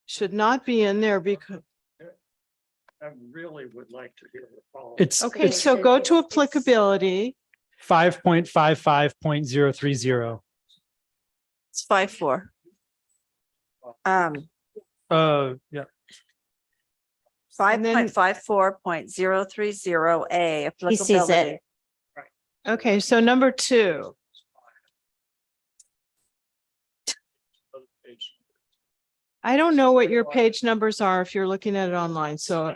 should not be in there because, I really would like to hear the follow. it's okay, so go to applicability. 5.55.030. It's 5-4. Yeah. 5.54.030A. He sees it. Okay, so number 2. I don't know what your page numbers are if you're looking at it online, so.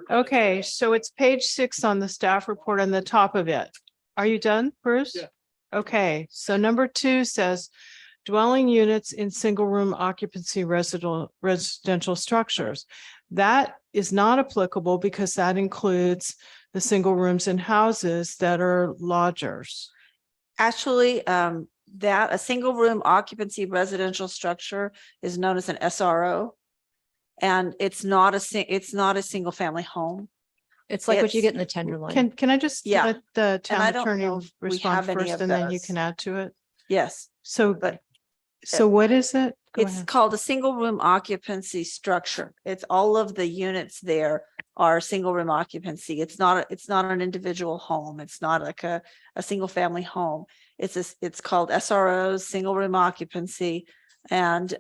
Okay, so it's page 6 on the staff report on the top of it. Are you done, Bruce? Yeah. Okay, so number 2 says dwelling units in single room occupancy residential structures. That is not applicable because that includes the single rooms in houses that are lodgers. Actually, that a single room occupancy residential structure is known as an SRO. And it's not a single family home. It's like what you It's- get in the Tenderloin. Can I just Yeah. let the And I town don't attorney know if we respond have any first of and then you those. can add to it? Yes, So, but so what is it? Go it's ahead. called a single room occupancy structure. It's all of the units there are single room occupancy. It's not an individual home. It's not like a single family home. It's called SROs, single room occupancy. And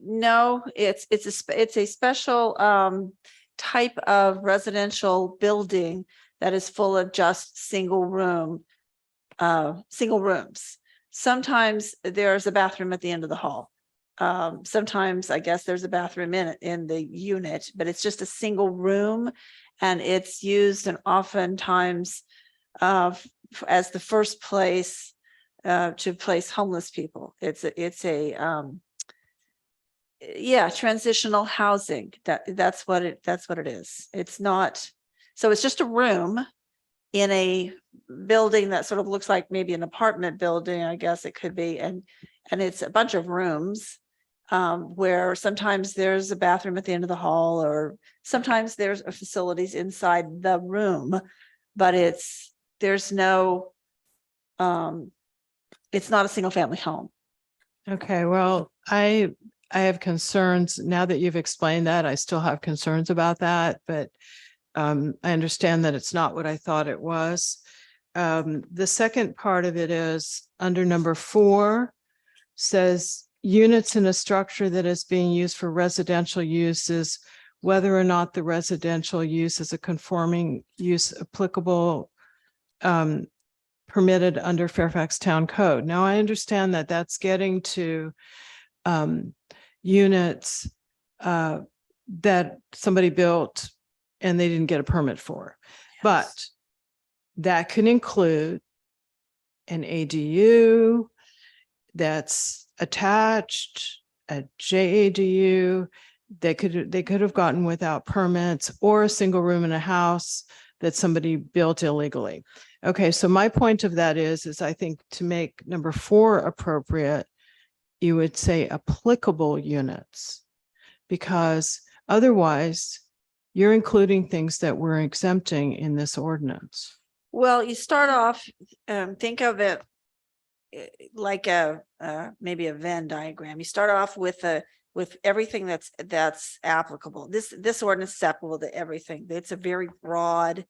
no, it's a special type of residential building that is full of just single rooms. Sometimes there's a bathroom at the end of the hall. Sometimes I guess there's a bathroom in the unit, but it's just a single room and it's used and oftentimes as the first place to place homeless people. It's a transitional housing. That's what it is. It's not, so it's just a room in a building that sort of looks like maybe an apartment building, I guess it could be, and it's a bunch of rooms where sometimes there's a bathroom at the end of the hall, or sometimes there's facilities inside the room, but it's not a single family home. Okay, well, I have concerns now that you've explained that. I still have concerns about that, but I understand that it's not what I thought it was. The second part of it is under number 4 says units in a structure that is being used for residential uses, whether or not the residential use is a conforming use applicable permitted under Fairfax Town Code. Now, I understand that that's getting to units that somebody built and they didn't get a permit for. But that can include an ADU that's attached, a JADU, they could have gotten without permits, or a single room in a house that somebody built illegally. Okay, so my point of that is I think to make number 4 appropriate, you would say applicable units, because otherwise you're including things that we're exempting in this ordinance. Well, you start off, think of it like maybe a Venn diagram. You start off with everything that's applicable. This ordinance is applicable to everything. It's a very broad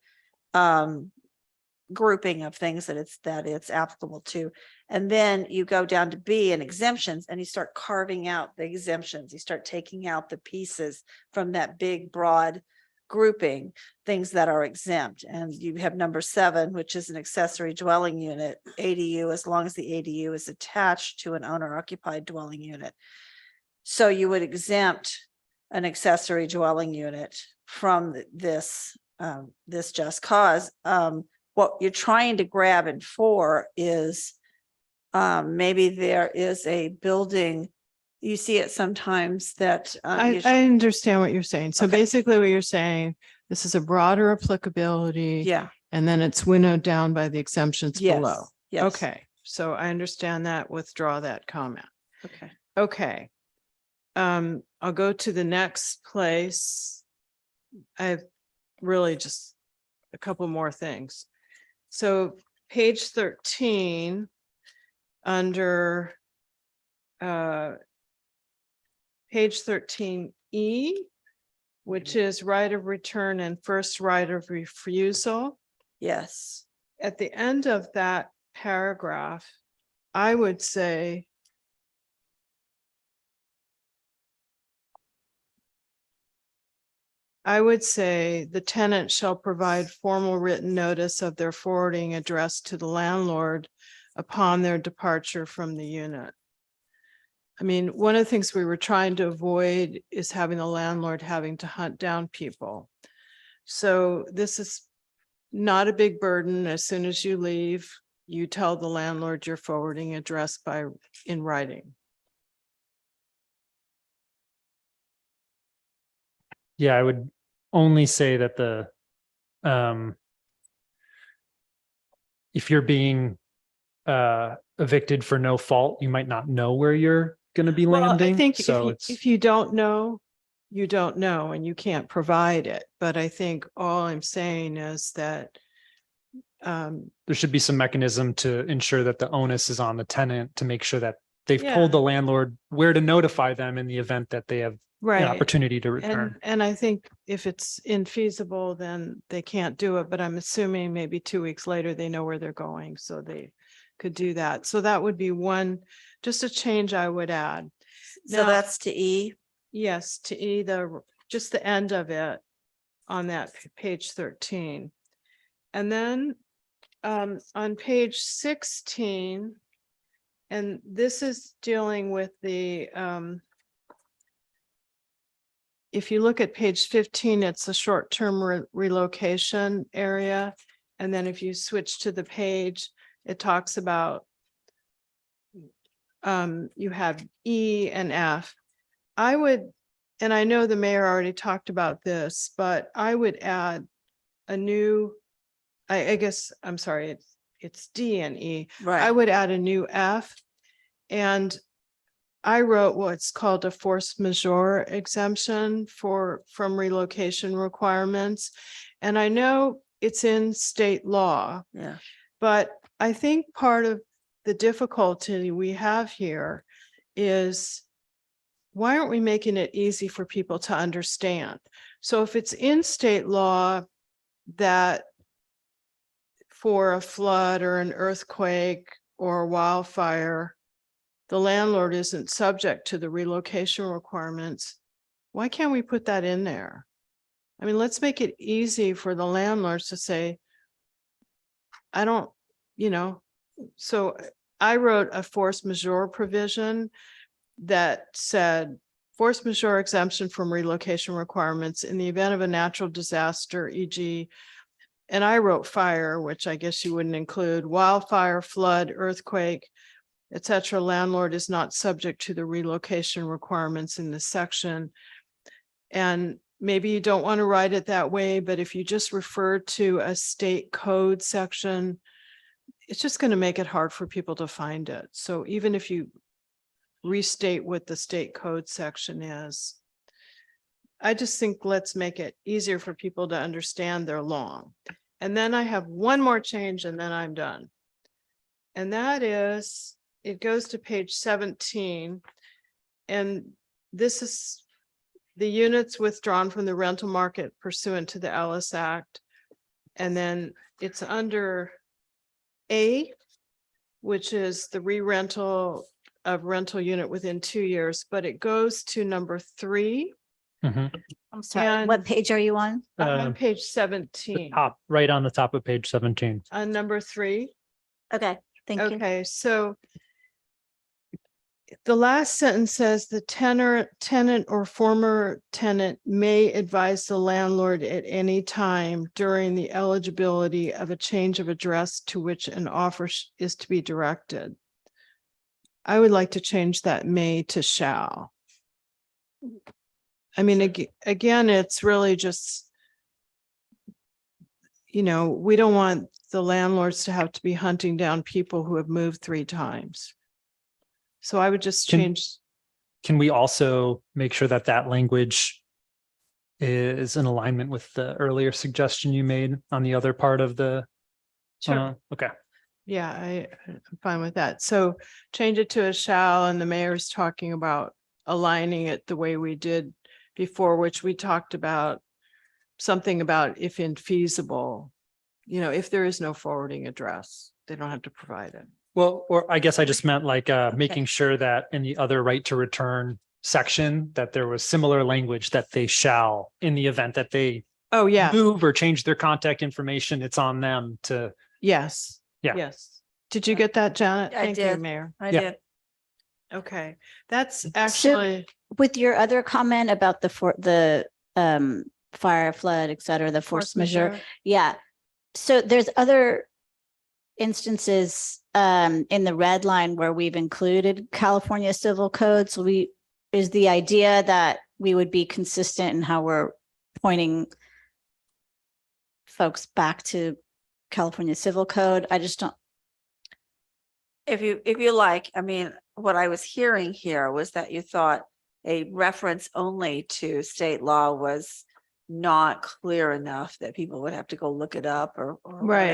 grouping of things that it's applicable to. And then you go down to B and exemptions, and you start carving out the exemptions. You start taking out the pieces from that big broad grouping, things that are exempt. And you have number 7, which is an accessory dwelling unit, ADU, as long as the ADU is attached to an owner occupied dwelling unit. So you would exempt an accessory dwelling unit from this just cause. What you're trying to grab in 4 is maybe there is a building. You see it sometimes that I understand what you're saying. So Okay. basically what you're saying, this is a broader applicability. Yeah. And then it's winnowed down by the exemptions Yes. below. Yes. Okay, so I understand that. Withdraw that comment. Okay. Okay. I'll go to the next place. I have really just a couple more things. So page 13, under page 13E, which is right of return and first right of refusal. Yes. At the end of that paragraph, I would say the tenant shall provide formal written notice of their forwarding address to the landlord upon their departure from the unit. I mean, one of the things we were trying to avoid is having the landlord having to hunt down people. So this is not a big burden. As soon as you leave, you tell the landlord your forwarding address in writing. Yeah, I would only say that if you're being evicted for no fault, you might not know where you're going to be landing. I think so if you don't know, you don't know, and you can't provide it. But I think all I'm saying is that there should be some mechanism to ensure that the onus is on the tenant to make sure that they've Yeah. told the landlord where to notify them in the event that they have right. an opportunity to return. And I think if it's infeasible, then they can't do it. But I'm assuming maybe 2 weeks later, they know where they're going, so they could do that. So that would be one, just a change I would add. So Now- that's to E. Yes, to E, just the end of it on that page 13. And then on page 16, and this is dealing with the if you look at page 15, it's a short-term relocation area. And then if you switch to the page, it talks about you have E and F. I would, and I know the mayor already talked about this, but I would add a new, I guess, I'm sorry, it's D and E. Right. I would add a new F. And I wrote what's called a force majeure exemption from relocation requirements. And I know it's in state law, Yeah. but I think part of the difficulty we have here is why aren't we making it easy for people to understand? So if it's in state law that for a flood or an earthquake or a wildfire, the landlord isn't subject to the relocation requirements, why can't we put that in there? I mean, let's make it easy for the landlords to say, I don't, so I wrote a force majeure provision that said force majeure exemption from relocation requirements in the event of a natural disaster, e.g., and I wrote fire, which I guess you wouldn't include, wildfire, flood, earthquake, etc. Landlord is not subject to the relocation requirements in this section. And maybe you don't want to write it that way, but if you just refer to a state code section, it's just going to make it hard for people to find it. So even if you restate what the state code section is, I just think let's make it easier for people to understand. They're long. And then I have one more change and then I'm done. And that is, it goes to page 17. And this is the units withdrawn from the rental market pursuant to the Ellis Act. And then it's under A, which is the re-rental of rental unit within 2 years, but it goes to number 3. Mhm. I'm sorry, what page are you on? I'm on page The 17, top, right on the top of page 17. on number 3. Okay, thank you. Okay, so the last sentence says the tenant or former tenant may advise the landlord at any time during the eligibility of a change of address to which an offer is to be directed. I would like to change that may to shall. I mean, again, it's really just, you know, we don't want the landlords to have to be hunting down people who have moved 3 times. So I would just change. Can we also make sure that that language is in alignment with the earlier suggestion you made on the other part of the? Sure. Okay. Yeah, I'm fine with that. So change it to a shall, and the mayor's talking about aligning it the way we did before, which we talked about something about if infeasible, you know, if there is no forwarding address, they don't have to provide it. Well, or I guess I just meant like making sure that in the other right to return section, that there was similar language that they shall, in the event that they Oh, yeah. move or change their contact information, it's on them to. Yes. Yeah. Yes. Did you get that, Janet? I Thank you, did. Mayor. I Yeah. did. Okay, that's actually, With your other comment about the fire, flood, et cetera, the force majeure. Yeah. So there's other instances in the red line where we've included California civil code. So is the idea that we would be consistent in how we're pointing folks back to California civil code. I just don't. If you like, I mean, what I was hearing here was that you thought a reference only to state law was not clear enough that people would have to go look it up or Right.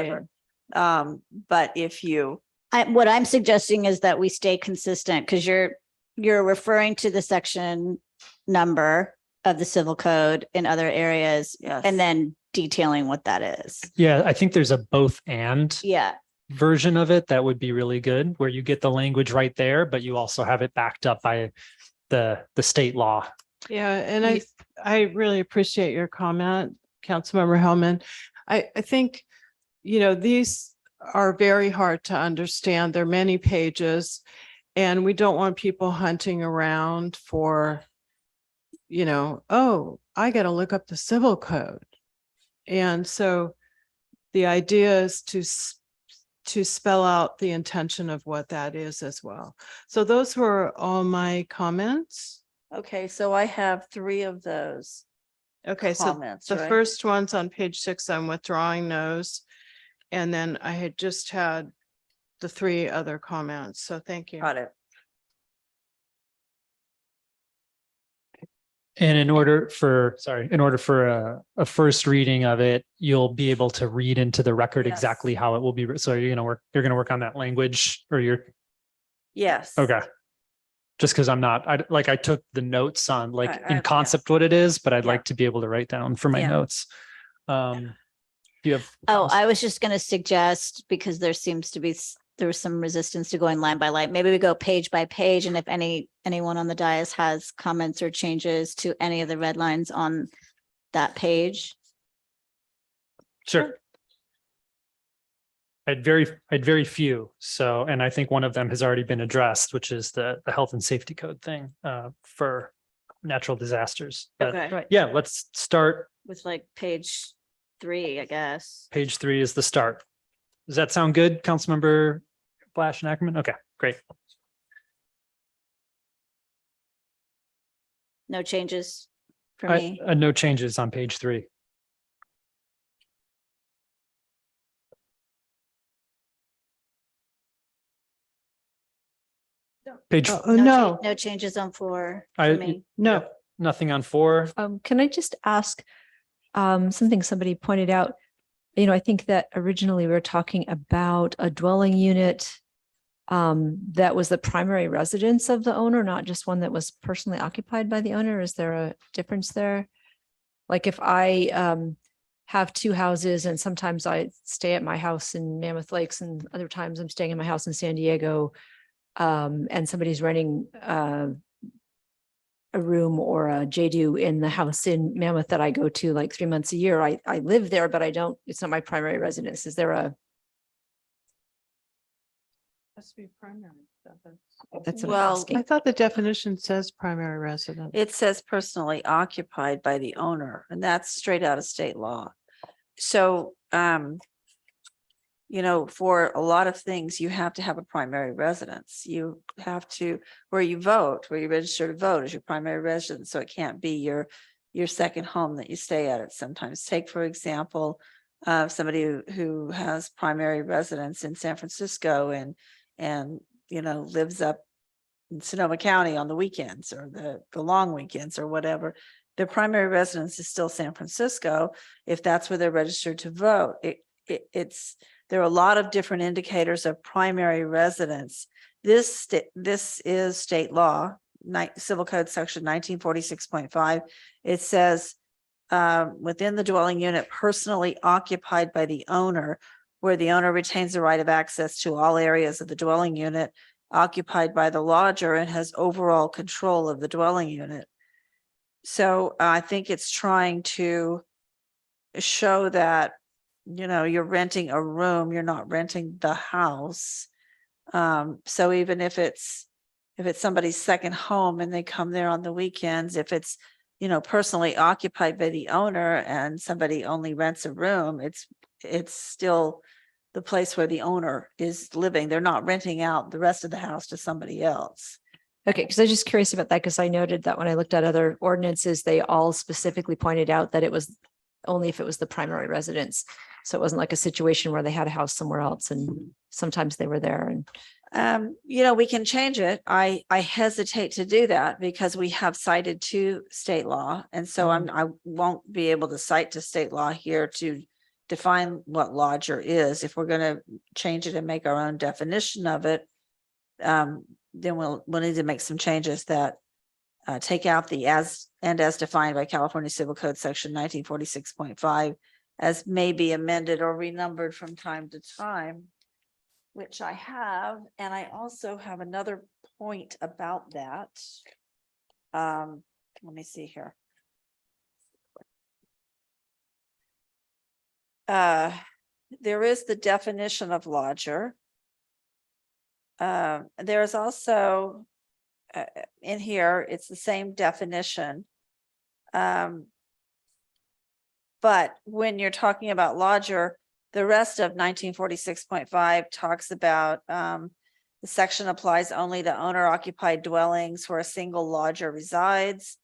whatever. But if you, What I'm suggesting is that we stay consistent, because you're referring to the section number of the civil code in other areas, yes. and then detailing what that is. Yeah, I think there's a both and Yeah. version of it that would be really good, where you get the language right there, but you also have it backed up by the state law. yeah, and I really appreciate your comment, Councilmember Hellman. I think, you know, these are very hard to understand. There are many pages, and we don't want people hunting around for, you know, oh, I got to look up the civil code. And so the idea is to spell out the intention of what that is as well. So those were all my comments. okay, so I have 3 of those. Okay, so Comments, the right? first one's on page 6, I'm withdrawing those. And then I had just had the 3 other comments. So thank you. Got it. And in order for a first reading of it, you'll be able to read into the record Yes. exactly how it will be. So you're going to work on that language, or you're Yes. okay. Just because I took the notes on I- in concept what it is, but I'd Yeah. like to be able to write down for my Yeah. notes. Do you have? Oh, I was just going to suggest, because there seems to be, there was some resistance to going line by line. Maybe we go page by page. And if anyone on the dais has comments or changes to any of the red lines on that page. Sure. I had very few. So, and I think one of them has already been addressed, which is the health and safety code thing for natural disasters. But Okay. Right. yeah, let's start. With like page 3, I guess. Page 3 is the start. Does that sound good, Councilmember Blash and Ackerman? Okay, great. No changes for me. No changes on page 3. Page. No, No changes on 4 for I- me. no. Nothing on 4. Can I just ask something somebody pointed out? I think that originally we were talking about a dwelling unit that was the primary residence of the owner, not just one that was personally occupied by the owner. Is there a difference there? Like if I have 2 houses and sometimes I stay at my house in Mammoth Lakes and other times I'm staying in my house in San Diego, and somebody's renting a room or a JDU in the house in Mammoth that I go to like 3 months a year. I live there, but it's not my primary residence. Is there a? Has to be primary. That's what I'm Well, asking. I thought the definition says primary residence. it says personally occupied by the owner, and that's straight out of state law. So, for a lot of things, you have to have a primary residence. You have to, where you register to vote is your primary residence. So it can't be your second home that you stay at sometimes. Take, for example, somebody who has primary residence in San Francisco and lives up in Sonoma County on the weekends or the long weekends or whatever. Their primary residence is still San Francisco if that's where they're registered to vote. There are a lot of different indicators of primary residence. This is state law, Civil Code Section 1946.5. It says within the dwelling unit personally occupied by the owner, where the owner retains the right of access to all areas of the dwelling unit occupied by the lodger and has overall control of the dwelling unit. So I think it's trying to show that, you're renting a room, you're not renting the house. So even if it's somebody's second home and they come there on the weekends, if it's, personally occupied by the owner and somebody only rents a room, it's still the place where the owner is living. They're not renting out the rest of the house to somebody else. Okay, because I was just curious about that, because I noted that when I looked at other ordinances, they all specifically pointed out that it was only if it was the primary residence. So it wasn't like a situation where they had a house somewhere else and sometimes they were there. And we can change it. I hesitate to do that because we have cited to state law. And so I won't be able to cite to state law here to define what lodger is. If we're going to change it and make our own definition of it, then we'll need to make some changes that take out the as defined by California Civil Code Section 1946.5 as may be amended or renumbered from time to time, which I have. And I also have another point about that. Let me see here. There is the definition of lodger. There is also in here, it's the same definition. But when you're talking about lodger, the rest of 1946.5 talks about the section applies only to owner occupied dwellings where a single lodger resides.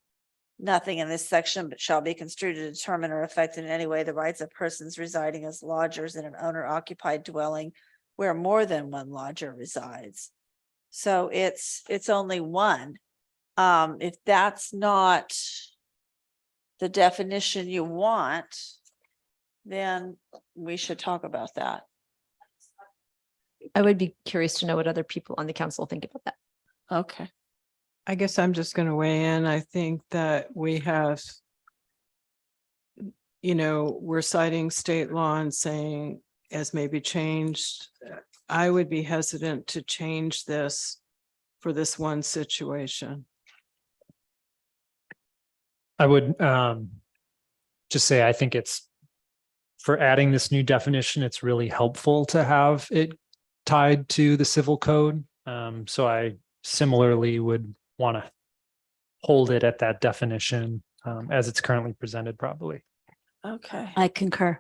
Nothing in this section but shall be construed to determine or affect in any way the rights of persons residing as lodgers in an owner occupied dwelling where more than one lodger resides. So it's only one. If that's not the definition you want, then we should talk about that. I would be curious to know what other people on the council think about that. Okay. I guess I'm just going to weigh in. I think that we have, we're citing state law and saying as may be changed. I would be hesitant to change this for this one situation. I would just say, I think it's for adding this new definition, it's really helpful to have it tied to the civil code. So I similarly would want to hold it at that definition as it's currently presented, probably. Okay. I concur.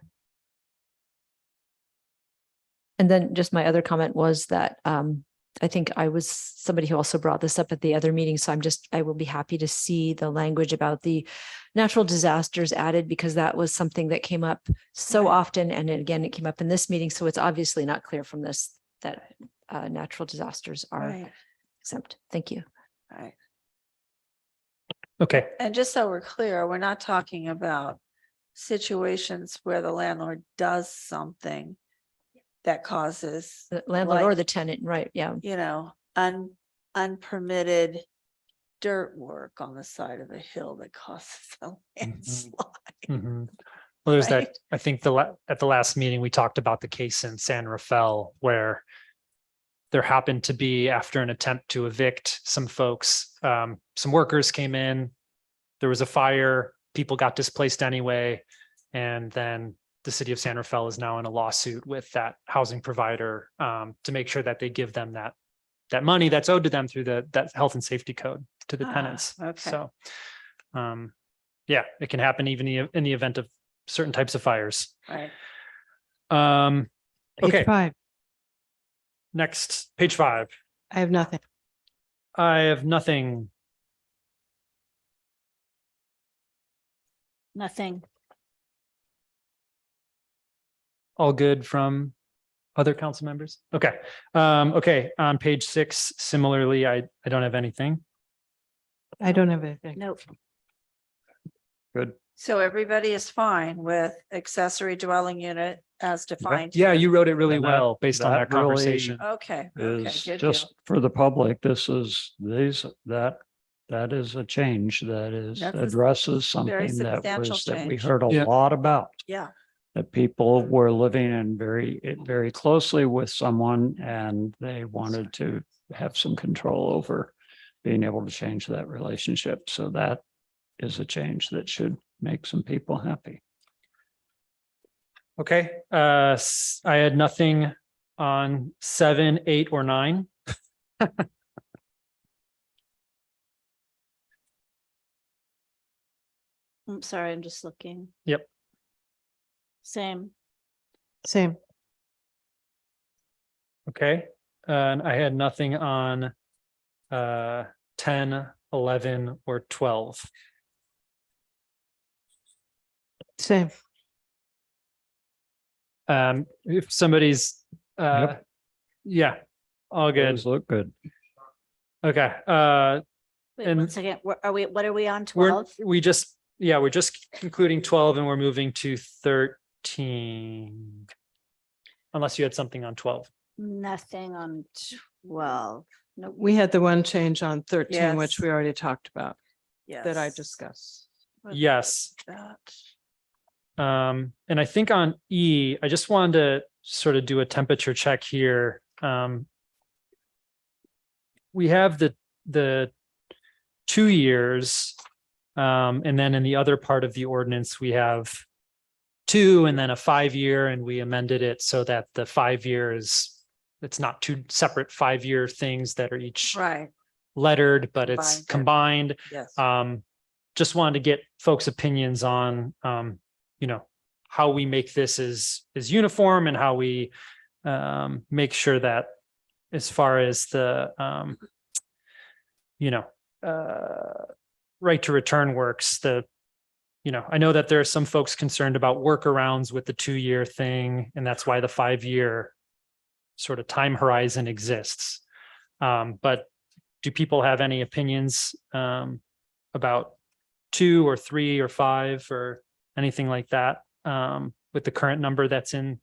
And then just my other comment was that I think I was somebody who also brought this up at the other meeting. So I will be happy to see the language about the natural disasters added, because that was something that came up so often. And again, it came up in this meeting. So it's obviously not clear from this that natural disasters are exempt. Thank you. All right. Okay, And just so we're clear, we're not talking about situations where the landlord does something that causes, The landlord or like, the tenant, right, yeah. you know, unpermitted dirt work on the side of a hill that causes a landslide. mhm. Well, there's that, Right. I think at the last meeting, we talked about the case in San Rafael where there happened to be, after an attempt to evict some folks, some workers came in, there was a fire, people got displaced anyway, and then the city of San Rafael is now in a lawsuit with that housing provider to make sure that they give them that money that's owed to them through that health and safety code to the tenants. Okay. So, yeah, it can happen even in the event of certain types of fires. Right. Page Okay, 5. next, page 5. I have nothing. I have nothing. Nothing. All good from other council members? Okay. Okay, on page 6, similarly, I don't have anything. I don't have anything. Nope. Good. So everybody is fine with accessory dwelling unit as defined? Yeah, here? you wrote it really And that- well based on that that conversation. Okay, Is okay, good just deal. for the public, this is, that is a change that is That's a addresses very something that substantial was, that we change. heard a Yeah. lot about. Yeah, That people were living in very closely with someone and they wanted to have some control over being able to change that relationship. So that is a change that should make some people happy. Okay, I had nothing on 7, 8, or 9. I'm sorry, I'm just looking. Yep. Same. Same. Okay, and I had nothing on 10, 11, or 12. Same. If somebody's yeah, all good. Those look good. Okay, Wait, And- one second. What are we on we're 12? we're just concluding 12 and we're moving to 13. Unless you had something on 12. Nothing on 12. Nope. We had the one change on 13, which Yes. we already talked about, that I yes. discussed. Yes. That. And I think on E, I just wanted to sort of do a temperature check here. We have the 2 years, and then in the other part of the ordinance, we have 2 and then a 5-year, and we amended it so that the 5 years, it's not 2 separate 5-year things that are each Right, lettered, but it's combined. yes. Just wanted to get folks' opinions on, how we make this as uniform and how we make sure that as far as the, right to return works, I know that there are some folks concerned about workarounds with the 2-year thing, and that's why the 5-year sort of time horizon exists. But do people have any opinions about 2 or 3 or 5 or anything like that with the current number that's in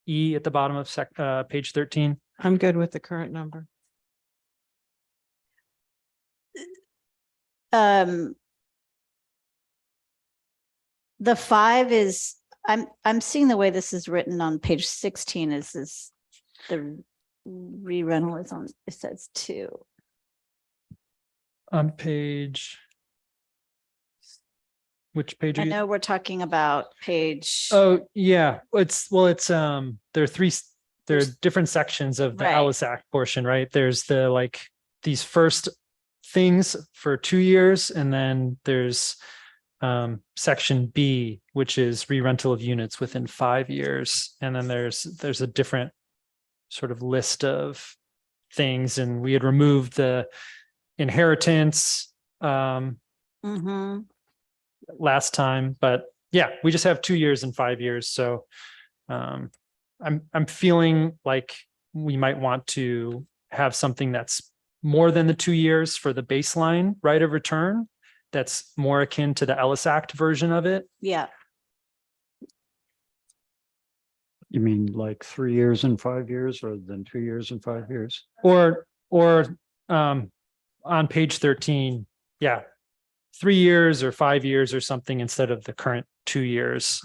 E at the bottom of page 13? I'm good with the current number. The 5 is, I'm seeing the way this is written on page 16 is the re-rental is on, it says 2. On page. Which page? I are you- know we're talking about page. Oh, yeah, there are 3, there are different sections of the Right. ALISAC portion, right? There's these first things for 2 years, and then there's section B, which is re-rental of units within 5 years. And then there's a different sort of list of things, and we had removed the inheritance last time, but yeah, we just have 2 years and 5 years. So I'm feeling like we might want to have something that's more than the 2 years for the baseline right of return, that's more akin to the Ellis Act version of it. Yeah. You mean like 3 years and 5 years rather than 2 years and 5 years? Or on page 13, yeah, 3 years or 5 years or something instead of the current 2 years.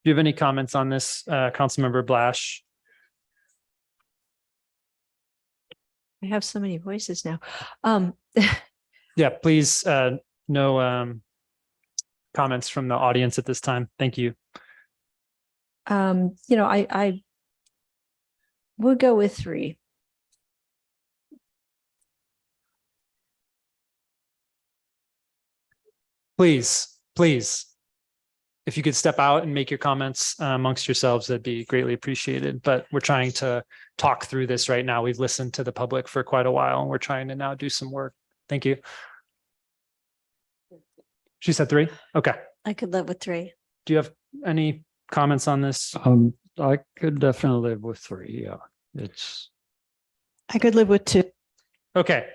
Do you have any comments on this, Councilmember Blash? I have so many voices now. Yeah, please, no comments from the audience at this time. Thank you. I would go with 3. Please, if you could step out and make your comments amongst yourselves, that'd be greatly appreciated. But we're trying to talk through this right now. We've listened to the public for quite a while, and we're trying to now do some work. Thank you. She said 3. Okay. I could live with 3. Do you have any comments on this? I could definitely live with 3. Yeah, I could live with 2. Okay.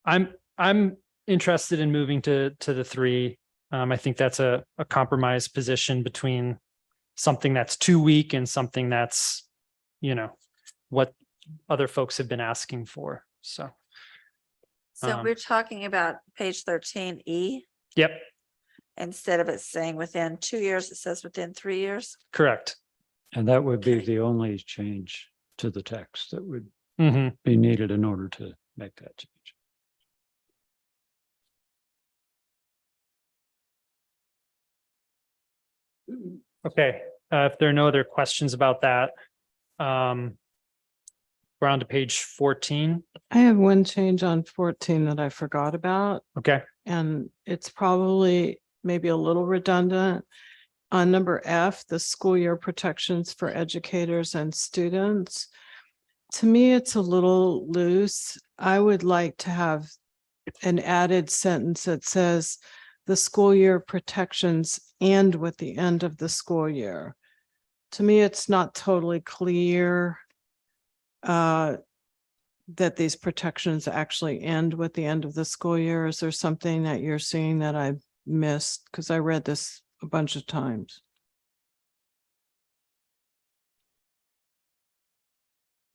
I'm interested in moving to the 3. I think that's a compromise position between something that's too weak and something that's, what other folks have been asking for. So. So we're talking about page 13E. Yep, Instead of it saying within 2 years, it says within 3 years. correct. and that would be the only change to the text that would Mhm. be needed in order to make that change. Okay, if there are no other questions about that, we're on to page 14. I have one change on 14 that I forgot about, Okay, and it's probably maybe a little redundant. On number F, the school year protections for educators and students. To me, it's a little loose. I would like to have an added sentence that says the school year protections end with the end of the school year. To me, it's not totally clear that these protections actually end with the end of the school year. Is there something that you're seeing that I missed? Because I read this a bunch of times.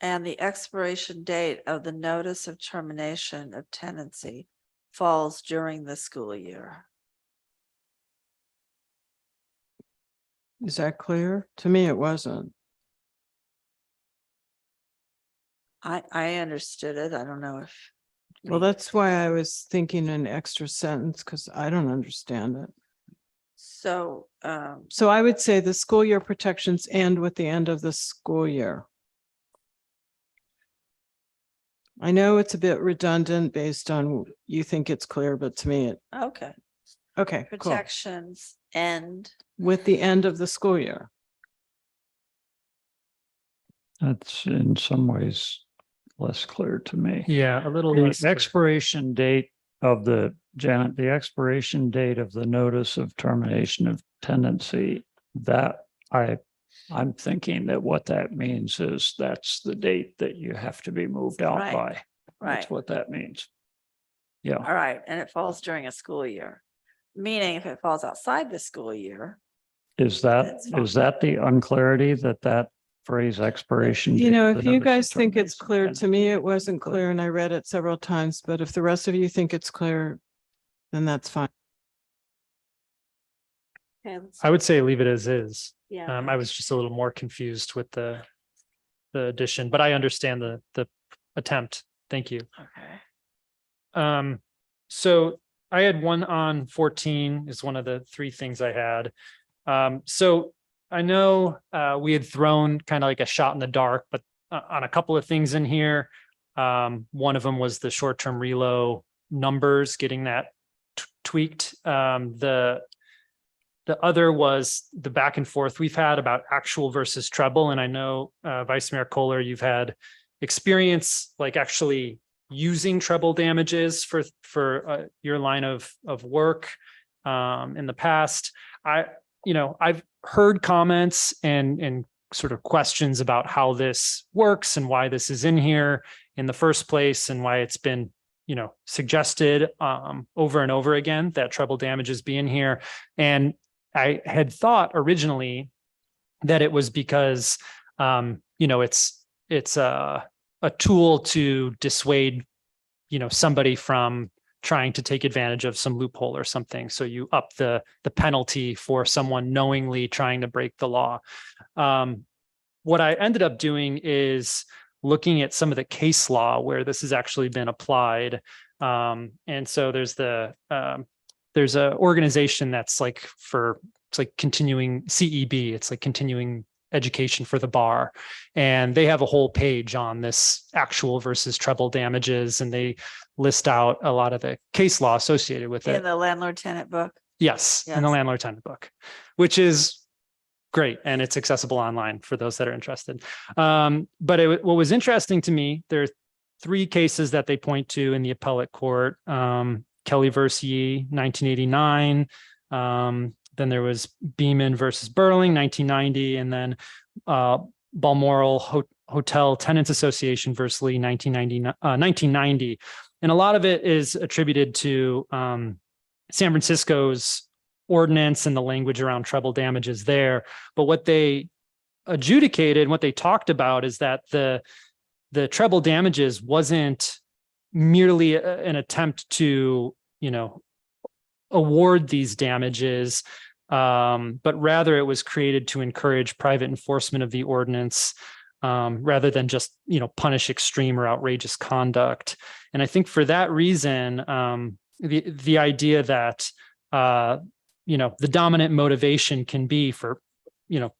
And the expiration date of the notice of termination of tenancy falls during the school year. Is that clear? To me, it wasn't. I understood it. I don't know if. Well, that's why I was thinking an extra sentence, because I don't understand it. So, So I would say the school year protections end with the end of the school year. I know it's a bit redundant based on you think it's clear, but to me, okay, okay, cool. protections end. With the end of the school year. That's in some ways less clear to me. yeah, a little The less clear. expiration date of the expiration date of the notice of termination of tenancy, that I'm thinking that what that means is that's the date that you have to be moved out Right, by. right. That's what that means. Yeah, All right, and it falls during a school year, meaning if it falls outside the school year. is that the unclarity that phrase expiration? You date know, of if the you notice of guys think it's termination clear, tenancy? to me, it wasn't clear and I read it several times, but if the rest of you think it's clear, then that's fine. Okay, I would say leave it as is. Yeah. I was just a little more confused with the addition, but I understand the attempt. Thank you. Okay. So I had one on 14 is one of the 3 things I had. So I know we had thrown kind of like a shot in the dark, but on a couple of things in here, one of them was the short-term relo numbers, getting that tweaked. The other was the back and forth we've had about actual versus treble. And I know Vice Mayor Kohler, you've had experience like actually using treble damages for your line of work in the past. I've heard comments and sort of questions about how this works and why this is in here in the first place and why it's been, suggested over and over again that treble damages be in here. And I had thought originally that it was because, it's a tool to dissuade, somebody from trying to take advantage of some loophole or something. So you up the penalty for someone knowingly trying to break the law. What I ended up doing is looking at some of the case law where this has actually been applied. And so there's there's a organization that's it's like continuing CEB. It's like continuing education for the bar. And they have a whole page on this actual versus treble damages. And they list out a lot of the case law associated with it. In the landlord tenant book. Yes, in the landlord tenant book, which is great. And it's accessible online for those that are interested. But what was interesting to me, there are 3 cases that they point to in the appellate court. Kelly versus Yee, 1989. Then there was Beeman versus Burling, 1990. And then Balmoral Hotel Tenants Association versus Lee, 1990. And a lot of it is attributed to San Francisco's ordinance and the language around treble damages there. But what they adjudicated, what they talked about is that the treble damages wasn't merely an attempt to, award these damages, but rather it was created to encourage private enforcement of the ordinance rather than just, punish extreme or outrageous conduct. And I think for that reason, the idea that, the dominant motivation can be for,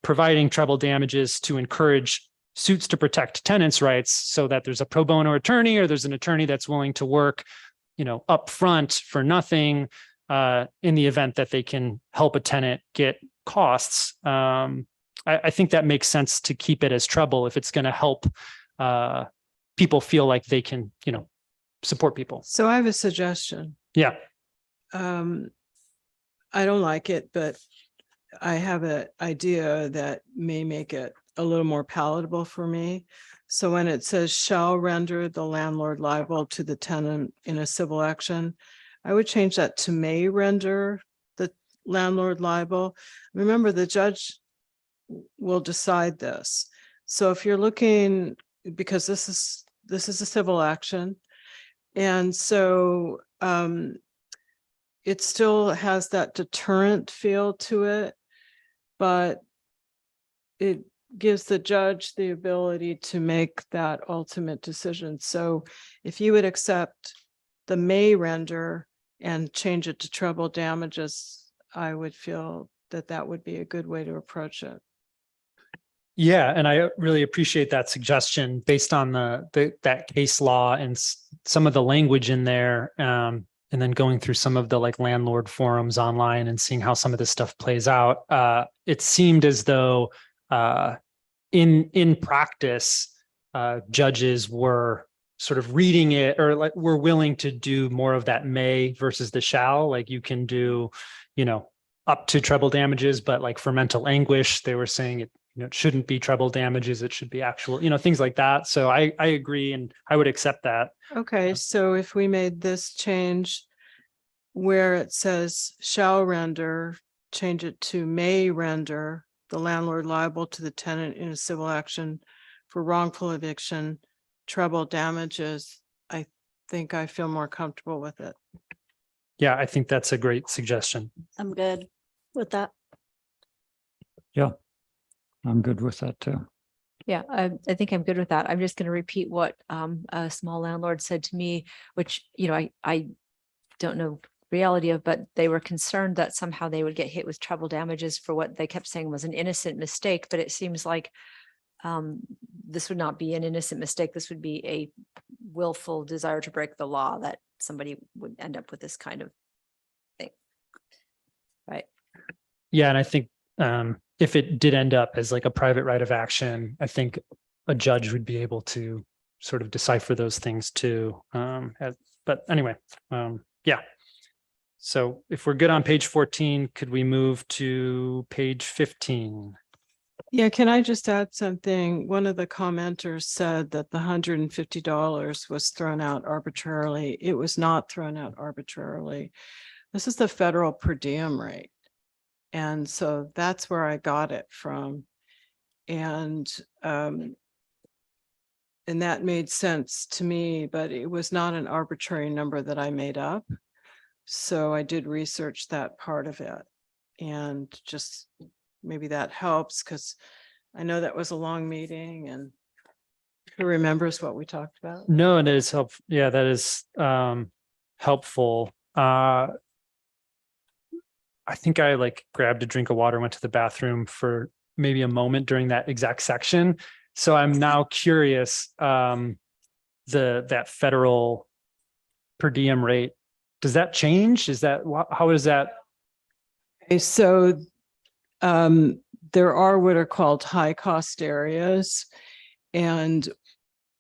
providing treble damages to encourage suits to protect tenants' rights so that there's a pro bono attorney or there's an attorney that's willing to work, up front for nothing in the event that they can help a tenant get costs. I think that makes sense to keep it as treble if it's going to help people feel like they can, support people. So I have a suggestion. Yeah. I don't like it, but I have an idea that may make it a little more palatable for me. So when it says shall render the landlord liable to the tenant in a civil action, I would change that to may render the landlord liable. Remember, the judge will decide this. So if you're looking, because this is a civil action, and so it still has that deterrent feel to it, but it gives the judge the ability to make that ultimate decision. So if you would accept the may render and change it to treble damages, I would feel that that would be a good way to approach it. Yeah, and I really appreciate that suggestion based on that case law and some of the language in there, and then going through some of the landlord forums online and seeing how some of this stuff plays out. It seemed as though in practice, judges were sort of reading it or were willing to do more of that may versus the shall. Like you can do, up to treble damages, but for mental anguish, they were saying it. It shouldn't be treble damages. It should be actual, things like that. So I agree, and I would accept that. Okay, so if we made this change where it says shall render, change it to may render the landlord liable to the tenant in a civil action for wrongful eviction, treble damages, I think I feel more comfortable with it. Yeah, I think that's a great suggestion. I'm good with that. Yeah, I'm good with that too. Yeah, I think I'm good with that. I'm just going to repeat what a small landlord said to me, which, I don't know reality of, but they were concerned that somehow they would get hit with treble damages for what they kept saying was an innocent mistake. But it seems like this would not be an innocent mistake. This would be a willful desire to break the law that somebody would end up with this kind of thing. Right. Yeah, and I think if it did end up as a private right of action, I think a judge would be able to sort of decipher those things too. But anyway, yeah. So if we're good on page 14, could we move to page 15? Yeah, can I just add something? One of the commenters said that the $150 was thrown out arbitrarily. It was not thrown out arbitrarily. This is the federal per diem rate. And so that's where I got it from. And that made sense to me, but it was not an arbitrary number that I made up. So I did research that part of it. And just maybe that helps, because I know that was a long meeting, and who remembers what we talked about? No, and it is helpful. Yeah, that is helpful. I think I like grabbed a drink of water, went to the bathroom for maybe a moment during that exact section. So I'm now curious, that federal per diem rate, does that change? Is that, how is that? Okay, so there are what are called high cost areas. And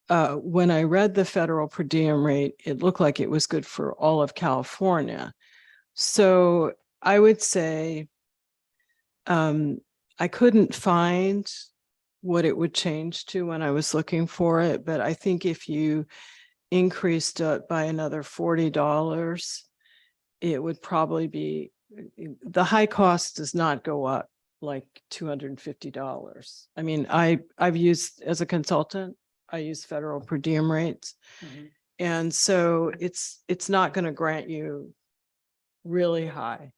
when I read the federal per diem rate, it looked like it was good for all of California. So I would say I couldn't find what it would change to when I was looking for it, but I think if you increased it by another $40, it would probably be, the high cost does not go up like $250. I mean, I've used, as a consultant, I use federal per diem rates. And so it's not going to grant you really high.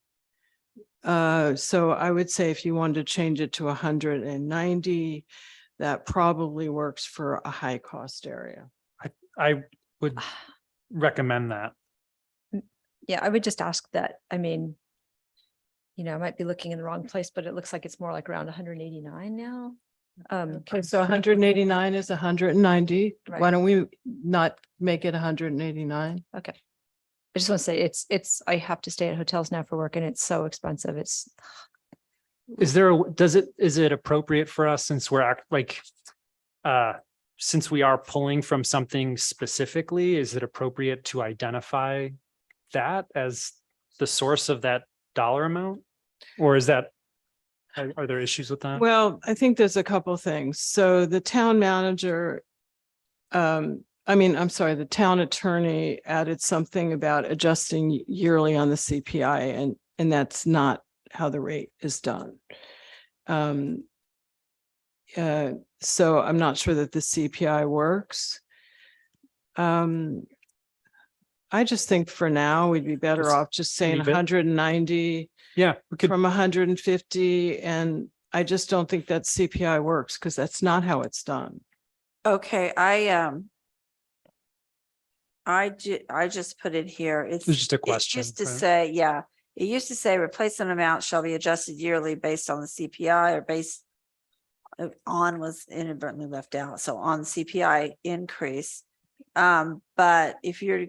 So I would say if you wanted to change it to 190, that probably works for a high cost area. I would recommend that. Yeah, I would just ask that. I mean, I might be looking in the wrong place, but it looks like it's more like around 189 now. Okay, so 189 is 190. Why Right. don't we not make it 189? Okay. I just want to say I have to stay at hotels now for work, and it's so expensive. It's Is it appropriate for us, since we're since we are pulling from something specifically, is it appropriate to identify that as the source of that dollar amount? Or is that, are there issues with that? Well, I think there's a couple things. So the town manager, the town attorney added something about adjusting yearly on the CPI, and that's not how the rate is done. So I'm not sure that the CPI works. I just think for now, we'd be better Just off just saying leave it. 190 Yeah, we could, from 150. And I just don't think that CPI works, because that's not how it's done. Okay, I just put it here. it was just a It question. used to right? say, yeah, it used to say replacement amount shall be adjusted yearly based on the CPI or based on was inadvertently left out. So on CPI increase. But if you're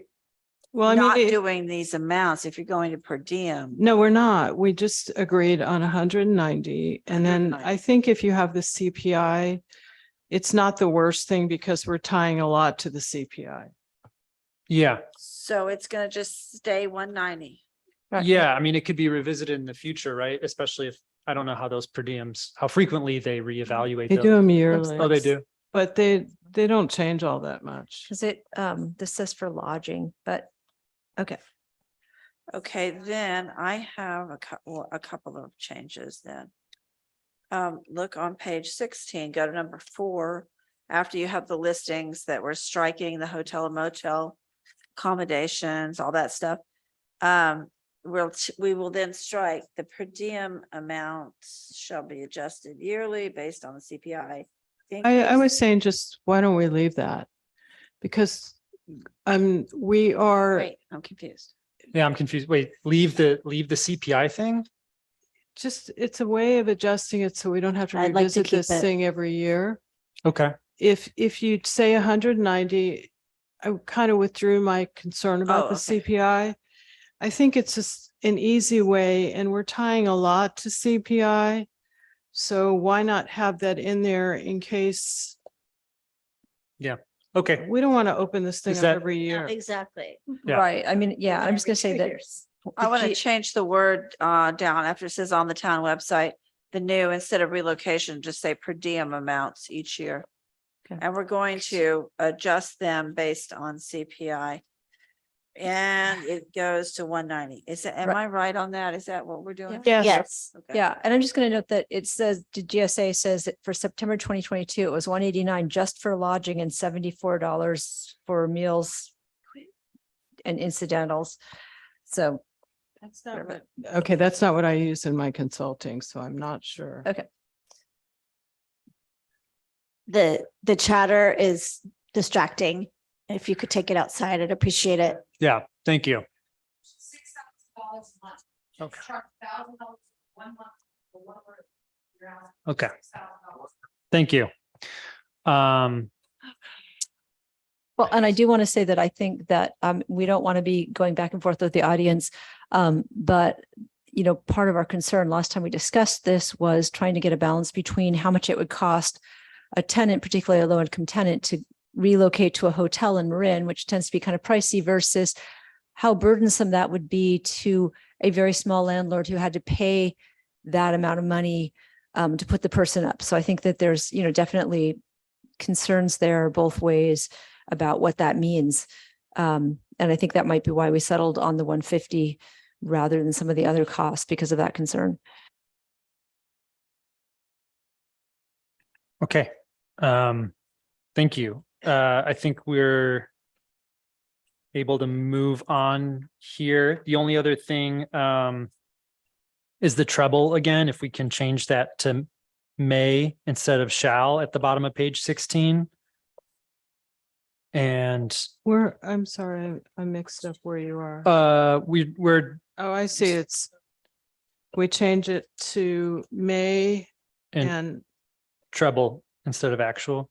not doing these amounts, if you're going to per diem. No, we're not. We just agreed on 190. And then I think if you have the CPI, it's not the worst thing, because we're tying a lot to the CPI. Yeah. So it's gonna just stay 190. Yeah, I mean, it could be revisited in the future, right? Especially if, I don't know how those per diems, how frequently they reevaluate. They do them yearly. Oh, they do. But they don't change all that much. because this says for lodging, but okay. Okay, then I have a couple of changes then. Look on page 16, go to number 4. After you have the listings that we're striking, the hotel and motel accommodations, all that stuff. We will then strike the per diem amounts shall be adjusted yearly based on the CPI. I was saying, just why don't we leave that? Because we are. Wait, I'm confused. Yeah, I'm confused. Wait, leave the CPI thing? Just, it's a way of adjusting it so we don't have to I'd like to revisit keep this it. thing every year. Okay. If you say 190, I kind of withdrew my concern about the okay. CPI. I think it's just an easy way, and we're tying a lot to CPI. So why not have that in there in case? Yeah. Okay. We don't want to open this thing Is up that- every year. Exactly. Yeah. Right. I mean, yeah, I'm just gonna say that I want to G- change the word down after it says on the town website, the new, instead of relocation, just say per diem amounts each year. Okay. And we're going to adjust them based on CPI. And it goes to 190. Is it, am Right. I right on that? Is that what we're doing? Yes. Okay. Yeah, and I'm just going to note that it says, the GSA says that for September 2022, it was 189 just for lodging and $74 for meals and incidentals. So, That's not okay, that's not what I use in my consulting, so I'm not sure. okay. The chatter is distracting. If you could take it outside, I'd appreciate it. Yeah, thank you. Okay. Okay. Thank you. Well, and I do want to say that I think that we don't want to be going back and forth with the audience. But, you know, part of our concern last time we discussed this was trying to get a balance between how much it would cost a tenant, particularly a low income tenant, to relocate to a hotel in Marin, which tends to be kind of pricey, versus how burdensome that would be to a very small landlord who had to pay that amount of money to put the person up. So I think that there's, you know, definitely concerns there both ways about what that means. And I think that might be why we settled on the 150 rather than some of the other costs, because of that concern. Okay. Thank you. I think we're able to move on here. The only other thing is the treble again, if we can change that to may instead of shall at the bottom of page 16. And I'm sorry, I mixed up where you are. we're Oh, I see. We change it to may in and treble instead of actual.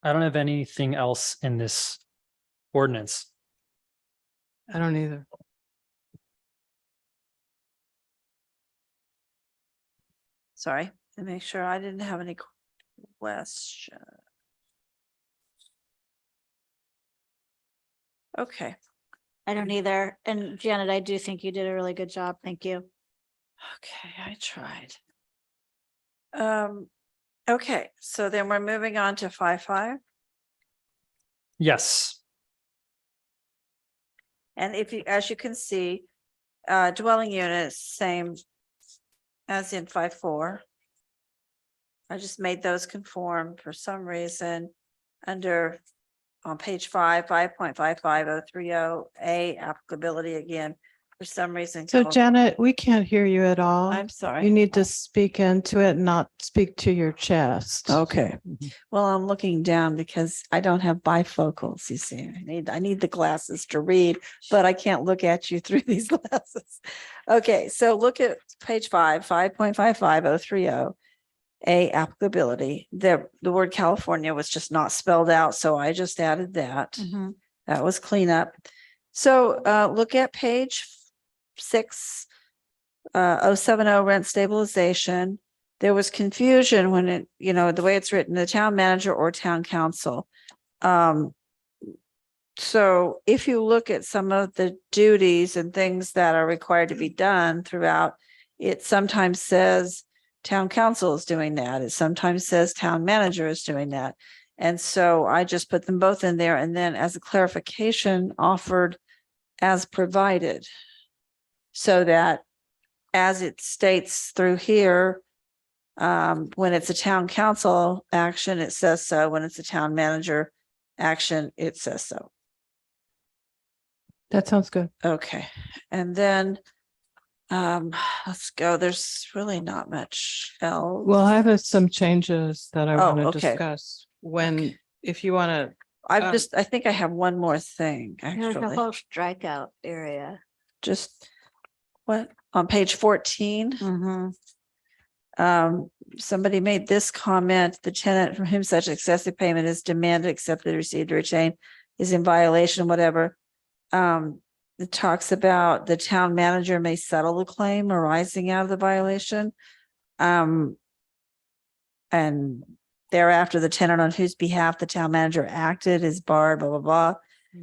I don't have anything else in this ordinance. I don't either. Sorry, to make sure I didn't have any question. Okay. I don't either. And Janet, I do think you did a really good job. Thank you. Okay, I tried. Okay, so then we're moving on to 5.5. Yes. And if you, as you can see, dwelling units, same as in 5.4. I just made those conform for some reason under on page 5.55030A applicability again, for some reason. So Janet, we can't hear you at all. I'm sorry. You need to speak into it, not speak to your chest. Okay. Well, I'm looking down because I don't have bifocals, you see. I need the glasses to read, but I can't look at you through these glasses. Okay, so look at page 5.55030. A applicability. The word California was just not spelled out, so I just added that. That was cleanup. So look at page 6070 rent stabilization. There was confusion when it, you know, the way it's written, the town manager or town council. So if you look at some of the duties and things that are required to be done throughout, it sometimes says town council is doing that. It sometimes says town manager is doing that. And so I just put them both in there, and then as a clarification, offered as provided. So that as it states through here, when it's a town council action, it says so. When it's a town manager action, it says so. That sounds good. Okay. And then let's go. There's really not much else. Well, I have some changes that I want to okay. discuss when, if you want to. I think I have one more thing, There's a actually. whole strikeout area. Just what on page 14. Somebody made this comment: the tenant from whom such excessive payment is demanded, accepted, received, or retained is in violation, whatever. It talks about the town manager may settle the claim arising out of the violation. And thereafter, the tenant on whose behalf the town manager acted is barred, blah, blah, blah.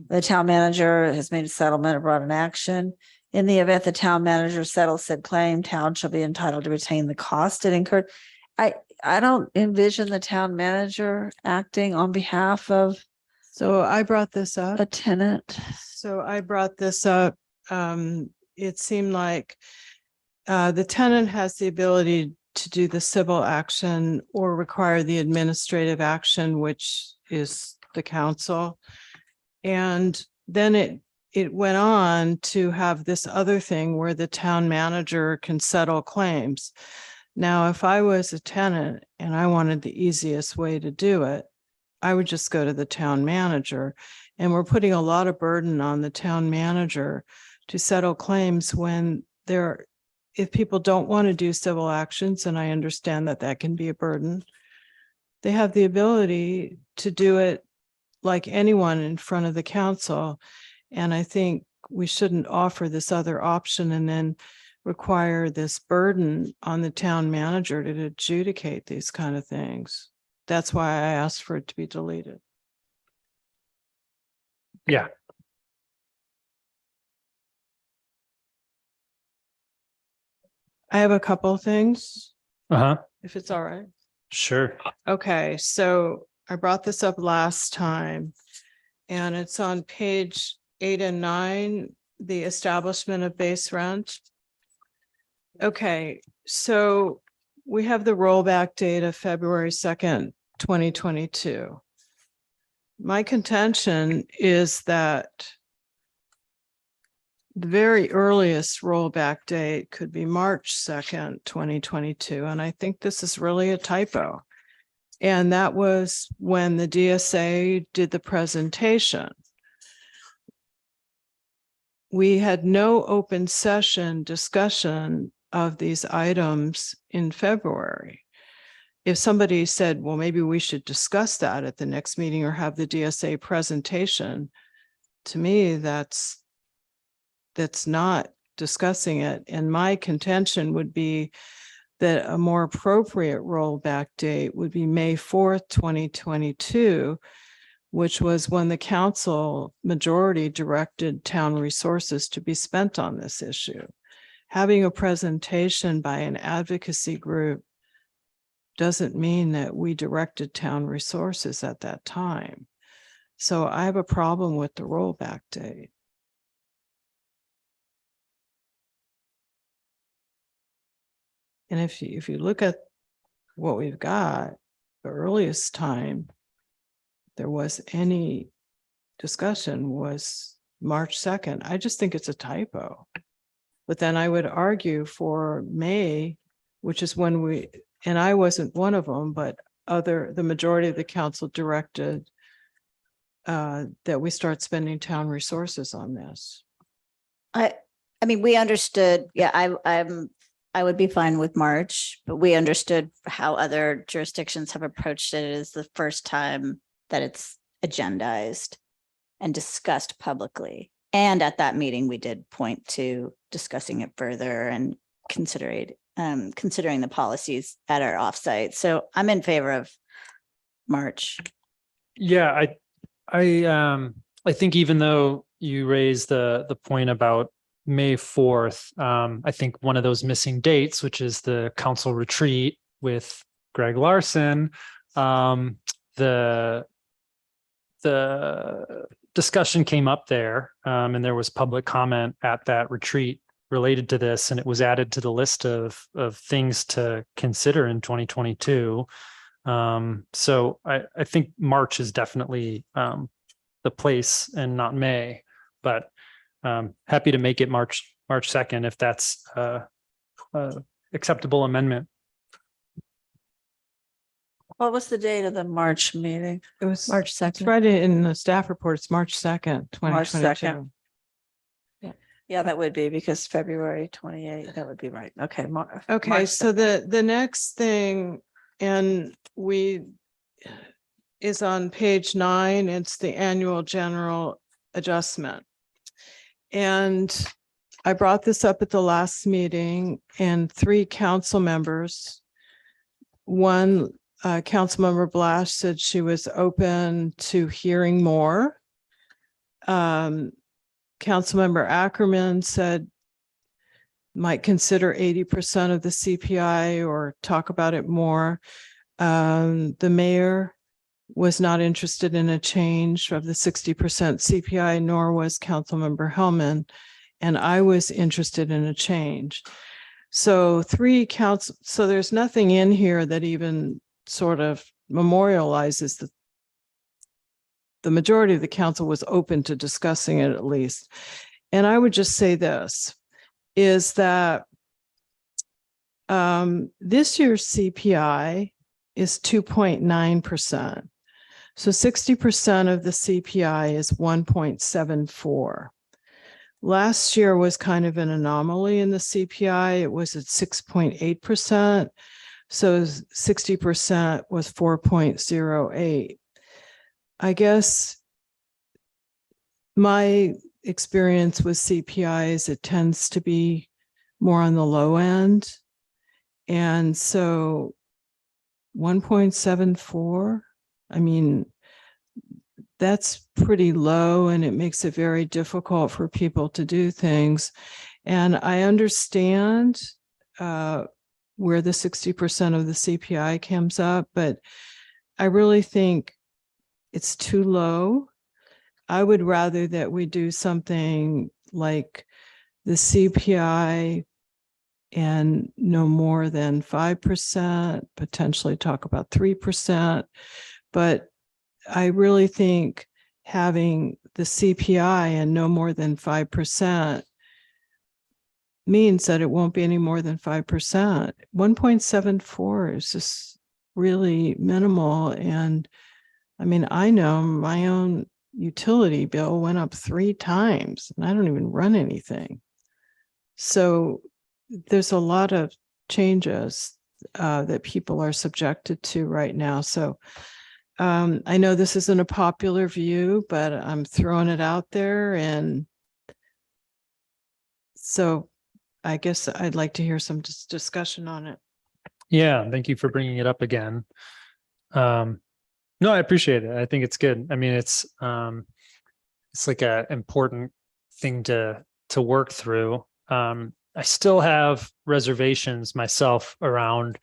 The town manager has made a settlement or brought an action. In the event the town manager settles said claim, town shall be entitled to retain the cost it incurred. I don't envision the town manager acting on behalf of So I brought this up. a tenant. So I brought this up. It seemed like the tenant has the ability to do the civil action or require the administrative action, which is the council. And then it went on to have this other thing where the town manager can settle claims. Now, if I was a tenant and I wanted the easiest way to do it, I would just go to the town manager. And we're putting a lot of burden on the town manager to settle claims when if people don't want to do civil actions, and I understand that that can be a burden, they have the ability to do it like anyone in front of the council. And I think we shouldn't offer this other option and then require this burden on the town manager to adjudicate these kind of things. That's why I asked for it to be deleted. Yeah. I have a couple of things, Uh-huh. if it's all right. Sure. Okay, so I brought this up last time and it's on page 8 and 9, the establishment of base rent. Okay, so we have the rollback date of February 2nd, 2022. My contention is that the very earliest rollback date could be March 2nd, 2022. And I think this is really a typo. And that was when the DSA did the presentation. We had no open session discussion of these items in February. If somebody said, well, maybe we should discuss that at the next meeting or have the DSA presentation, to me, that's not discussing it. And my contention would be that a more appropriate rollback date would be May 4th, 2022, which was when the council majority directed town resources to be spent on this issue. Having a presentation by an advocacy group doesn't mean that we directed town resources at that time. So I have a problem with the rollback date. And if you look at what we've got, the earliest time there was any discussion was March 2nd. I just think it's a typo. But then I would argue for May, which is when and I wasn't one of them, but the majority of the council directed that we start spending town resources on this. I mean, we understood, yeah, I would be fine with March, but we understood how other jurisdictions have approached it as the first time that it's agendized and discussed publicly. And at that meeting, we did point to discussing it further and considering the policies at our offsite. So I'm in favor of March. Yeah, I think even though you raised the point about May 4th, I think one of those missing dates, which is the council retreat with Greg Larson, the discussion came up there, and there was public comment at that retreat related to this, and it was added to the list of things to consider in 2022. So I think March is definitely the place and not May, but happy to make it March 2nd if that's a acceptable amendment. What was the date of the March meeting? It was March It's 2nd. right in the staff report. It's March 2nd, March 2022. 2nd. Yeah, that would be because February 28th, that would be right. Okay. Okay, so the next thing, and is on page 9. It's the annual general adjustment. And I brought this up at the last meeting, and 3 council members, one Councilmember Blash said she was open to hearing more. Councilmember Ackerman said might consider 80% of the CPI or talk about it more. The mayor was not interested in a change of the 60% CPI, nor was Councilmember Hellman, and I was interested in a change. So so there's nothing in here that even sort of memorializes the majority of the council was open to discussing it at least. And I would just say this, is that this year's CPI is 2.9%. So 60% of the CPI is 1.74. Last year was kind of an anomaly in the CPI. It was at 6.8%. So 60% was 4.08. I guess my experience with CPI is it tends to be more on the low end. And so 1.74, I mean, that's pretty low, and it makes it very difficult for people to do things. And I understand where the 60% of the CPI comes up, but I really think it's too low. I would rather that we do something like the CPI and no more than 5%, potentially talk about 3%. But I really think having the CPI and no more than 5% means that it won't be any more than 5%. 1.74 is just really minimal. And I mean, I know my own utility bill went up 3 times and I don't even run anything. So there's a lot of changes that people are subjected to right now. So I know this isn't a popular view, but I'm throwing it out there. And so I guess I'd like to hear some discussion on it. Yeah, thank you for bringing it up again. No, I appreciate it. I think it's good. I mean, it's like a important thing to work through. I still have reservations myself around,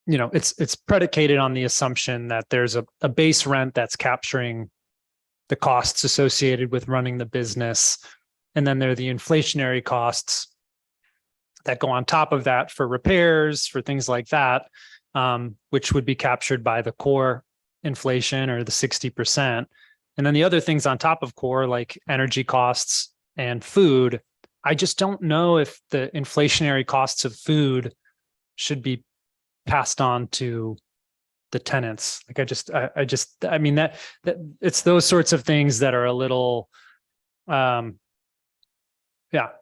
you know, it's predicated on the assumption that there's a base rent that's capturing the costs associated with running the business. And then there are the inflationary costs that go on top of that for repairs, for things like that, which would be captured by the core inflation or the 60%. And then the other things on top of core, like energy costs and food, I just don't know if the inflationary costs of food should be passed on to the tenants. Like I mean, that it's those sorts of things that are a little, yeah,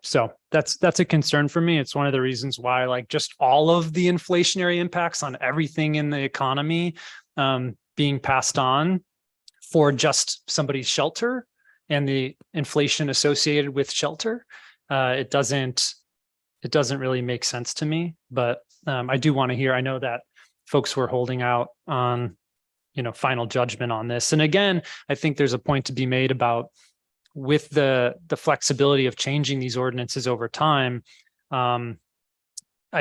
so that's a concern for me. It's one of the reasons why, like, just all of the inflationary impacts on everything in the economy being passed on for just somebody's shelter and the inflation associated with shelter, it doesn't really make sense to me. But I do want to hear, I know that folks were holding out on, you know, final judgment on this. And again, I think there's a point to be made about, with the flexibility of changing these ordinances over time, I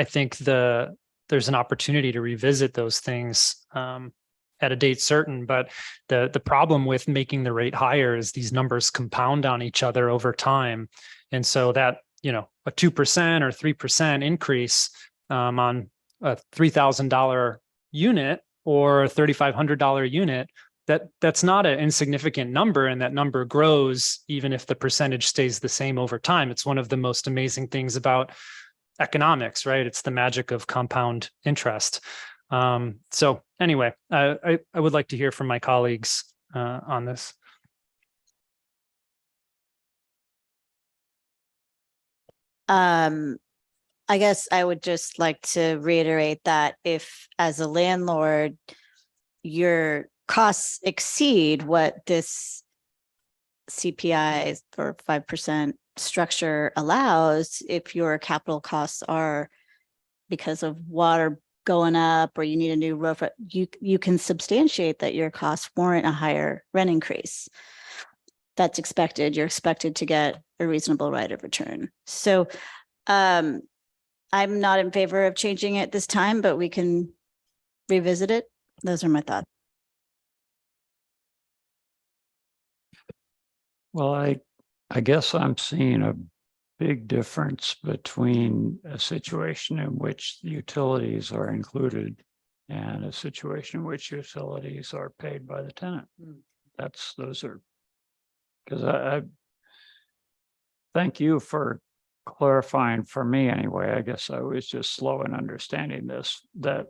think there's an opportunity to revisit those things at a date certain. But the problem with making the rate higher is these numbers compound on each other over time. And so that, you know, a 2% or 3% increase on a $3,000 unit or a $3,500 unit, that's not an insignificant number, and that number grows even if the percentage stays the same over time. It's one of the most amazing things about economics, right? It's the magic of compound interest. So anyway, I would like to hear from my colleagues on this. I guess I would just like to reiterate that if, as a landlord, your costs exceed what this CPI or 5% structure allows, if your capital costs are because of water going up or you need a new roof, you can substantiate that your costs warrant a higher rent increase. That's expected. You're expected to get a reasonable rate of return. So I'm not in favor of changing it this time, but we can revisit it. Those are my thoughts. Well, I guess I'm seeing a big difference between a situation in which the utilities are included and a situation in which utilities are paid by the tenant. Those are, because I thank you for clarifying for me anyway. I guess I was just slow in understanding this, that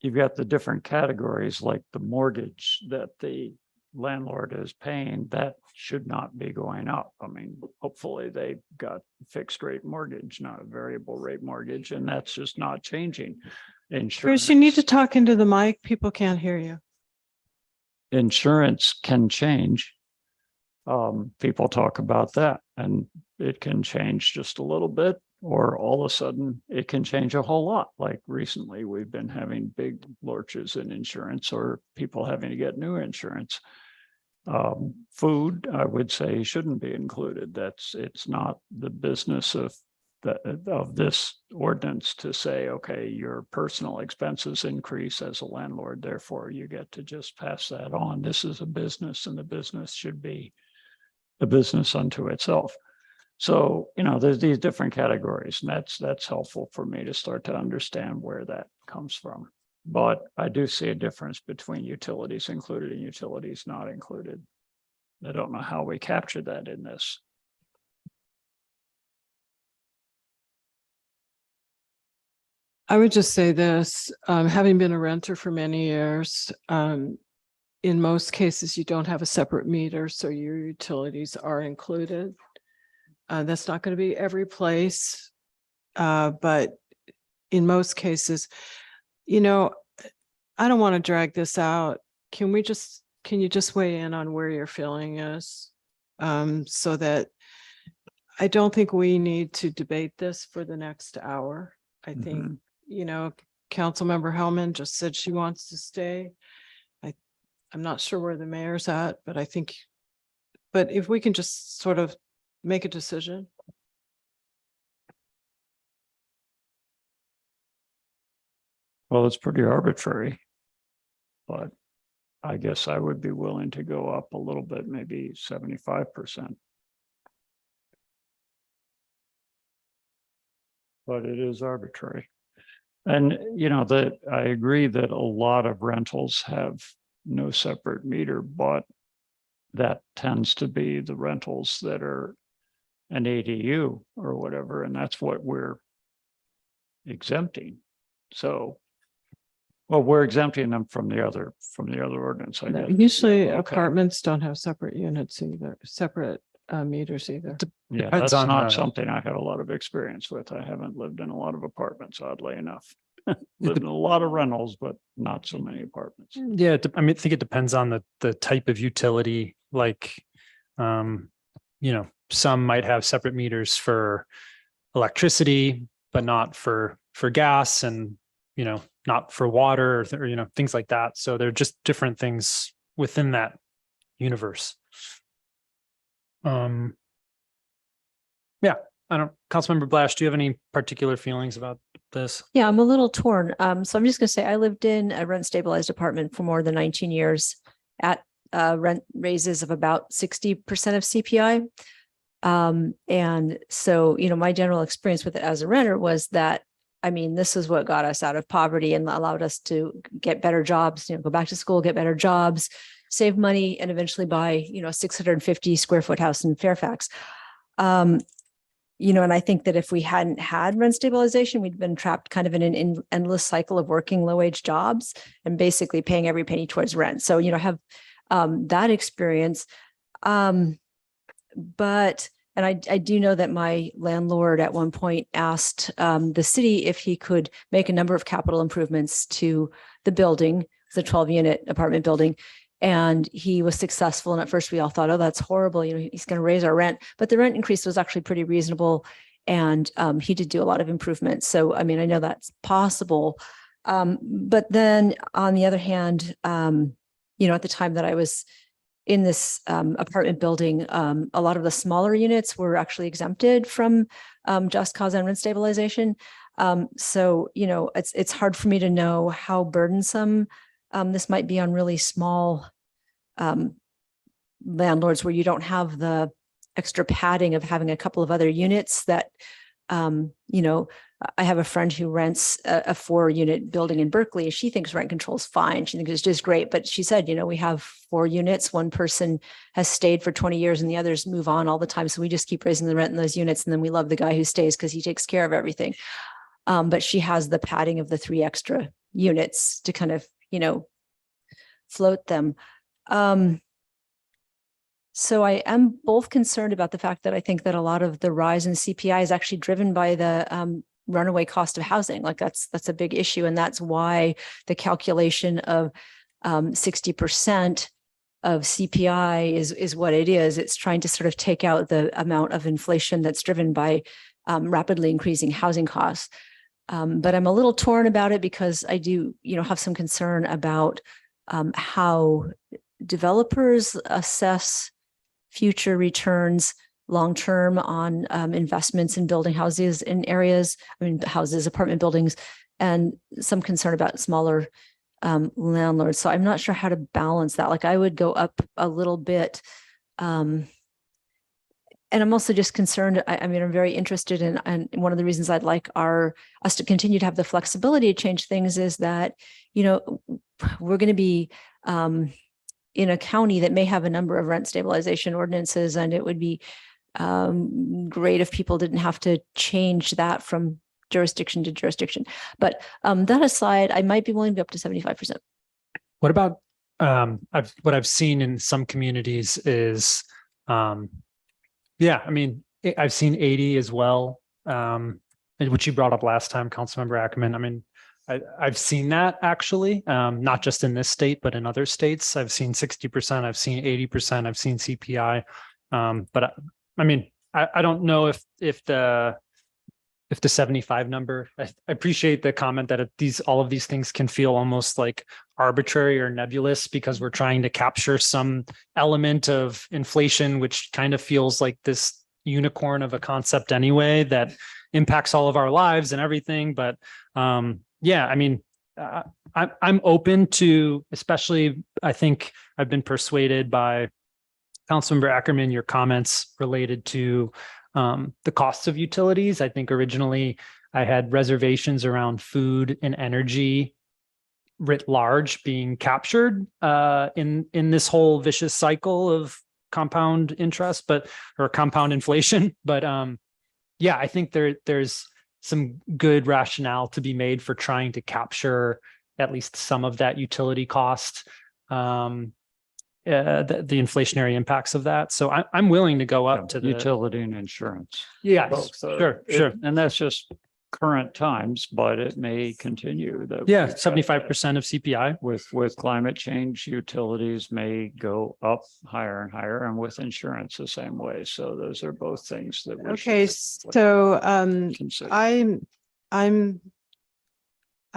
you've got the different categories, like the mortgage that the landlord is paying, that should not be going up. I mean, hopefully they got fixed rate mortgage, not a variable rate mortgage, and that's just not changing. Bruce, you need to talk into the mic. People can't hear you. Insurance can change. People talk about that, and it can change just a little bit, or all of a sudden it can change a whole lot. Like recently, we've been having big lurches in insurance, or people having to get new insurance. Food, I would say, shouldn't be included. It's not the business of this ordinance to say, okay, your personal expenses increase as a landlord, therefore you get to just pass that on. This is a business, and the business should be a business unto itself. So, there's these different categories, and that's helpful for me to start to understand where that comes from. But I do see a difference between utilities included and utilities not included. I don't know how we capture that in this. I would just say this, having been a renter for many years, in most cases, you don't have a separate meter, so your utilities are included. That's not going to be every place, but in most cases, I don't want to drag this out. Can you just weigh in on where your feeling is? So that I don't think we need to debate this for the next hour. I think, Councilmember Hellman just said she wants to stay. I'm not sure where the mayor's at, but but if we can just sort of make a decision. Well, it's pretty arbitrary, but I guess I would be willing to go up a little bit, maybe 75%. But it is arbitrary. And, I agree that a lot of rentals have no separate meter, but that tends to be the rentals that are an ADU or whatever, and that's what we're exempting. So, well, we're exempting them from the other ordinance, I guess. Usually Okay. apartments don't have separate units either, separate meters either. Yeah, Depends that's on not the- something I have a lot of experience with. I haven't lived in a lot of apartments, oddly enough. Lived in a lot of rentals, but not so many apartments. Yeah, I think it depends on the type of utility. Like, some might have separate meters for electricity, but not for gas, and not for water, or things like that. So they're just different things within that universe. Yeah, Councilmember Blash, do you have any particular feelings about this? Yeah, I'm a little torn. So I'm just going to say I lived in a rent stabilized apartment for more than 19 years at rent raises of about 60% of CPI. And so, my general experience with it as a renter was that, this is what got us out of poverty and allowed us to get better jobs, go back to school, get better jobs, save money, and eventually buy, a 650 square foot house in Fairfax. And I think that if we hadn't had rent stabilization, we'd been trapped kind of in an endless cycle of working low wage jobs and basically paying every penny towards rent. So, I have that experience. But And I do know that my landlord at one point asked the city if he could make a number of capital improvements to the building, the 12-unit apartment building. And he was successful. And at first we all thought, oh, that's horrible. He's going to raise our rent. But the rent increase was actually pretty reasonable. And he did do a lot of improvements. So, I mean, I know that's possible. But then on the other hand, at the time that I was in this apartment building, a lot of the smaller units were actually exempted from just cause and rent stabilization. So, it's hard for me to know how burdensome this might be on really small landlords where you don't have the extra padding of having a couple of other units that, I have a friend who rents a 4-unit building in Berkeley. She thinks rent control is fine. She thinks it's just great. But she said, we have 4 units. One person has stayed for 20 years and the others move on all the time. So we just keep raising the rent in those units. And then we love the guy who stays because he takes care of everything. But she has the padding of the 3 extra units to kind of, float them. So I am both concerned about the fact that I think that a lot of the rise in CPI is actually driven by the runaway cost of housing. Like that's a big issue. And that's why the calculation of 60% of CPI is what it is. It's trying to sort of take out the amount of inflation that's driven by rapidly increasing housing costs. But I'm a little torn about it because I do, have some concern about how developers assess future returns long-term on investments in building houses in areas, apartment buildings, and some concern about smaller landlords. So I'm not sure how to balance that. Like I would go up a little bit. And I'm also just concerned. I'm very interested in, and one of the reasons I'd like us to continue to have the flexibility to change things is that, we're going to be in a county that may have a number of rent stabilization ordinances, and it would be great if people didn't have to change that from jurisdiction to jurisdiction. But that aside, I might be willing to be up to 75%. What about what I've seen in some communities is, I've seen 80 as well, which you brought up last time, Councilmember Ackerman. I've seen that actually, not just in this state, but in other states. I've seen 60%, I've seen 80%, I've seen CPI. But I don't know if the 75 number, I appreciate the comment that all of these things can feel almost like arbitrary or nebulous because we're trying to capture some element of inflation, which kind of feels like this unicorn of a concept anyway that impacts all of our lives and everything. But I'm open to, especially I think I've been persuaded by Councilmember Ackerman, your comments related to the costs of utilities. I think originally I had reservations around food and energy writ large being captured in this whole vicious cycle of compound interest, or compound inflation. But I think there's some good rationale to be made for trying to capture at least some of that utility cost, the inflationary impacts of that. So I'm willing to go up to the utility and insurance. Yes, Both, sure. And that's just current times, but it may continue. 75% of CPI. With climate change, utilities may go up higher and higher, and with insurance the same way. So those are both things that we Okay, should so consider. I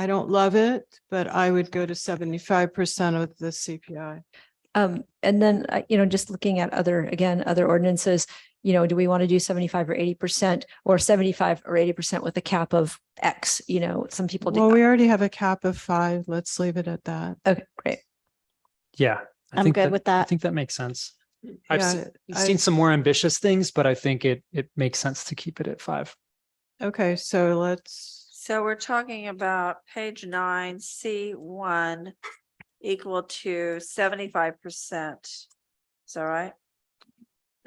don't love it, but I would go to 75% of the CPI. And then, just looking at other ordinances, do we want to do 75 or 80% or 75 or 80% with a cap of X? Some people do. Well, we already have a cap of 5. Let's leave it at that. Okay, great. Yeah. I'm good with that. I think that makes sense. I've Yeah, seen some more ambitious things, but I think it makes sense to keep it at 5. Okay, so So we're talking about page 9, C1 equal to 75%. Is that right?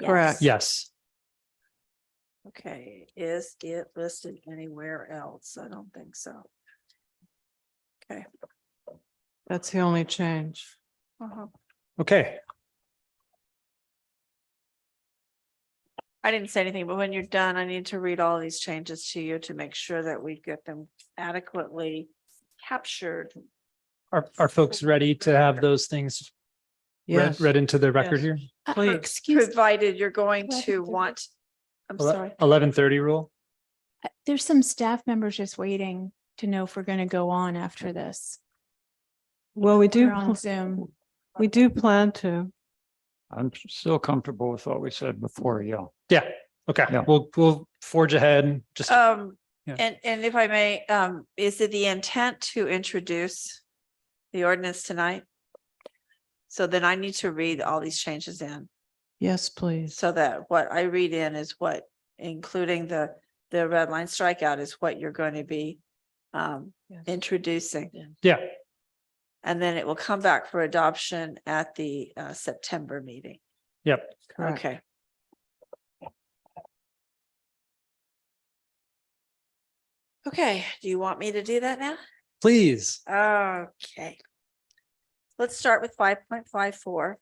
correct. Yes. Okay, is it listed anywhere else? I don't think so. Okay. That's the only change. Okay. I didn't say anything, but when you're done, I need to read all these changes to you to make sure that we get them adequately captured. Are folks ready to have those things read, Yes. read into the record Yes. here? Please. Excuse, Provided you're going to want, I'm sorry. 11:30 rule. there's some staff members just waiting to know if we're going to go on after this. Well, we do, We're on Zoom. we do plan to. I'm still comfortable with what we said before, yeah. Yeah. Okay. Yeah. We'll forge ahead. Just yeah. And if I may, is it the intent to introduce the ordinance tonight? So then I need to read all these changes in, Yes, please. so that what I read in is what, including the red line strikeout, is what you're going to be introducing. Yeah. And then it will come back for adoption at the September meeting. Yep. Correct. Okay. Okay, do you want me to do that now? Please. Okay. Let's start with 5.54.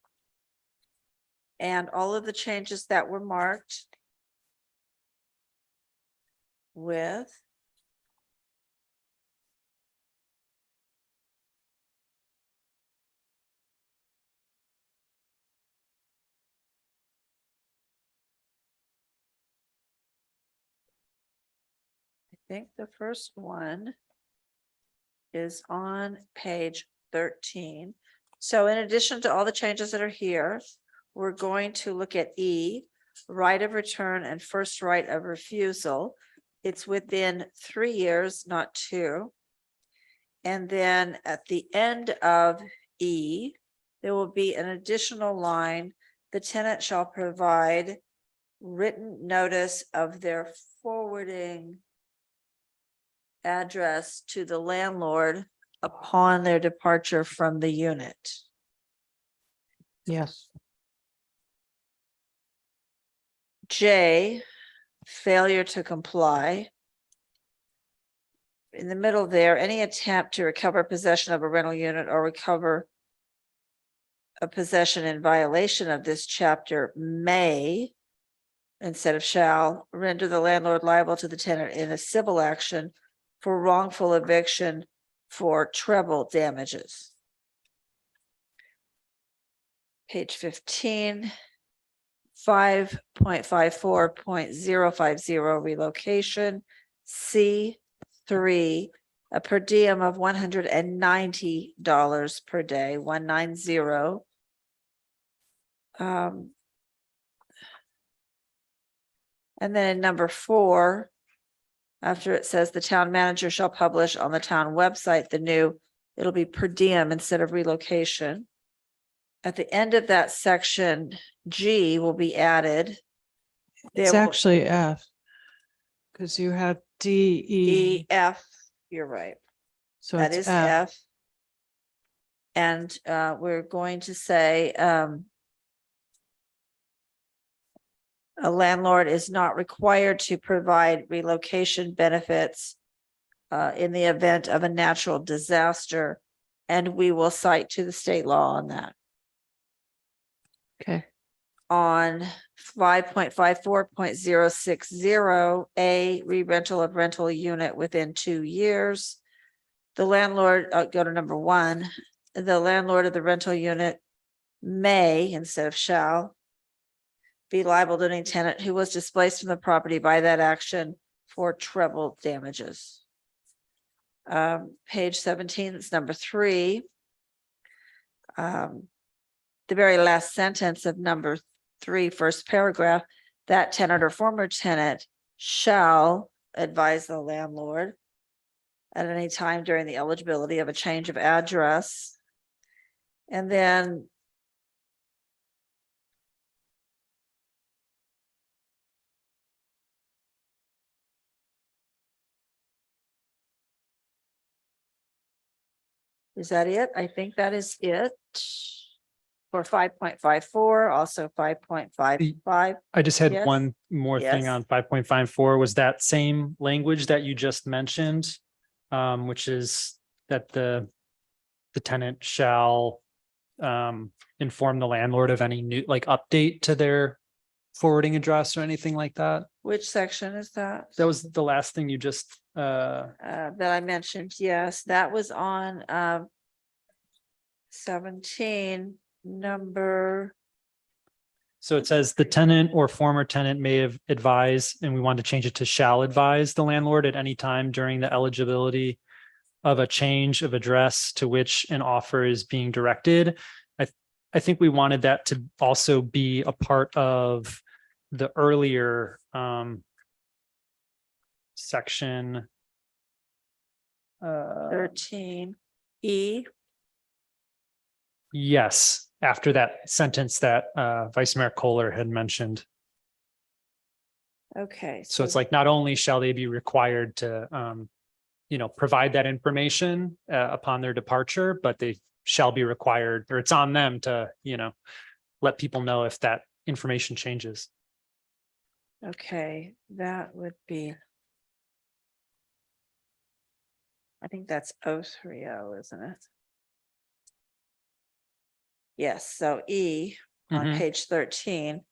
And all of the changes that were marked with I think the first one is on page 13. So in addition to all the changes that are here, we're going to look at E, right of return and first right of refusal. It's within 3 years, not 2. And then at the end of E, there will be an additional line. The tenant shall provide written notice of their forwarding address to the landlord upon their departure from the unit. Yes. J, failure to comply. In the middle there, any attempt to recover possession of a rental unit or recover a possession in violation of this chapter may, instead of shall, render the landlord liable to the tenant in a civil action for wrongful eviction for treble damages. Page 15, 5.54.050 relocation. C3, a per diem of $190 per day, 190. And then in number 4, after it says the town manager shall publish on the town website, it'll be per diem instead of relocation. At the end of that section, G will be added. It's There will- actually F. Because you had D, E, F, you're right. so That it's is F. F. And we're going to say a landlord is not required to provide relocation benefits in the event of a natural disaster. And we will cite to the state law on that. Okay. On 5.54.060, A, re-rental of rental unit within 2 years. The landlord, go to number 1, the landlord of the rental unit may, instead of shall, be liable to any tenant who was displaced from the property by that action for treble damages. Page 17, it's number 3. The very last sentence of number 3, first paragraph, that tenant or former tenant shall advise the landlord at any time during the eligibility of a change of address. And then is that it? I think that is it for 5.54, also 5.55. I just had Yes. one more thing Yes. on 5.54 was that same language that you just mentioned, which is that the tenant shall inform the landlord of any new, like, update to their forwarding address or anything like that. Which section is that? That was the last thing you just, That I mentioned, yes, that was on 17, number, so it says the tenant or former tenant may have advised, and we want to change it to shall advise the landlord at any time during the eligibility of a change of address to which an offer is being directed. I think we wanted that to also be a part of the earlier section. 13, E. Yes, after that sentence that Vice Mayor Kohler had mentioned. Okay. So it's like, not only shall they be required to, provide that information upon their departure, but they shall be required, or it's on them to, let people know if that information changes. Okay, that would be. I think that's 030, isn't it? Yes, so E on Mhm. page 13.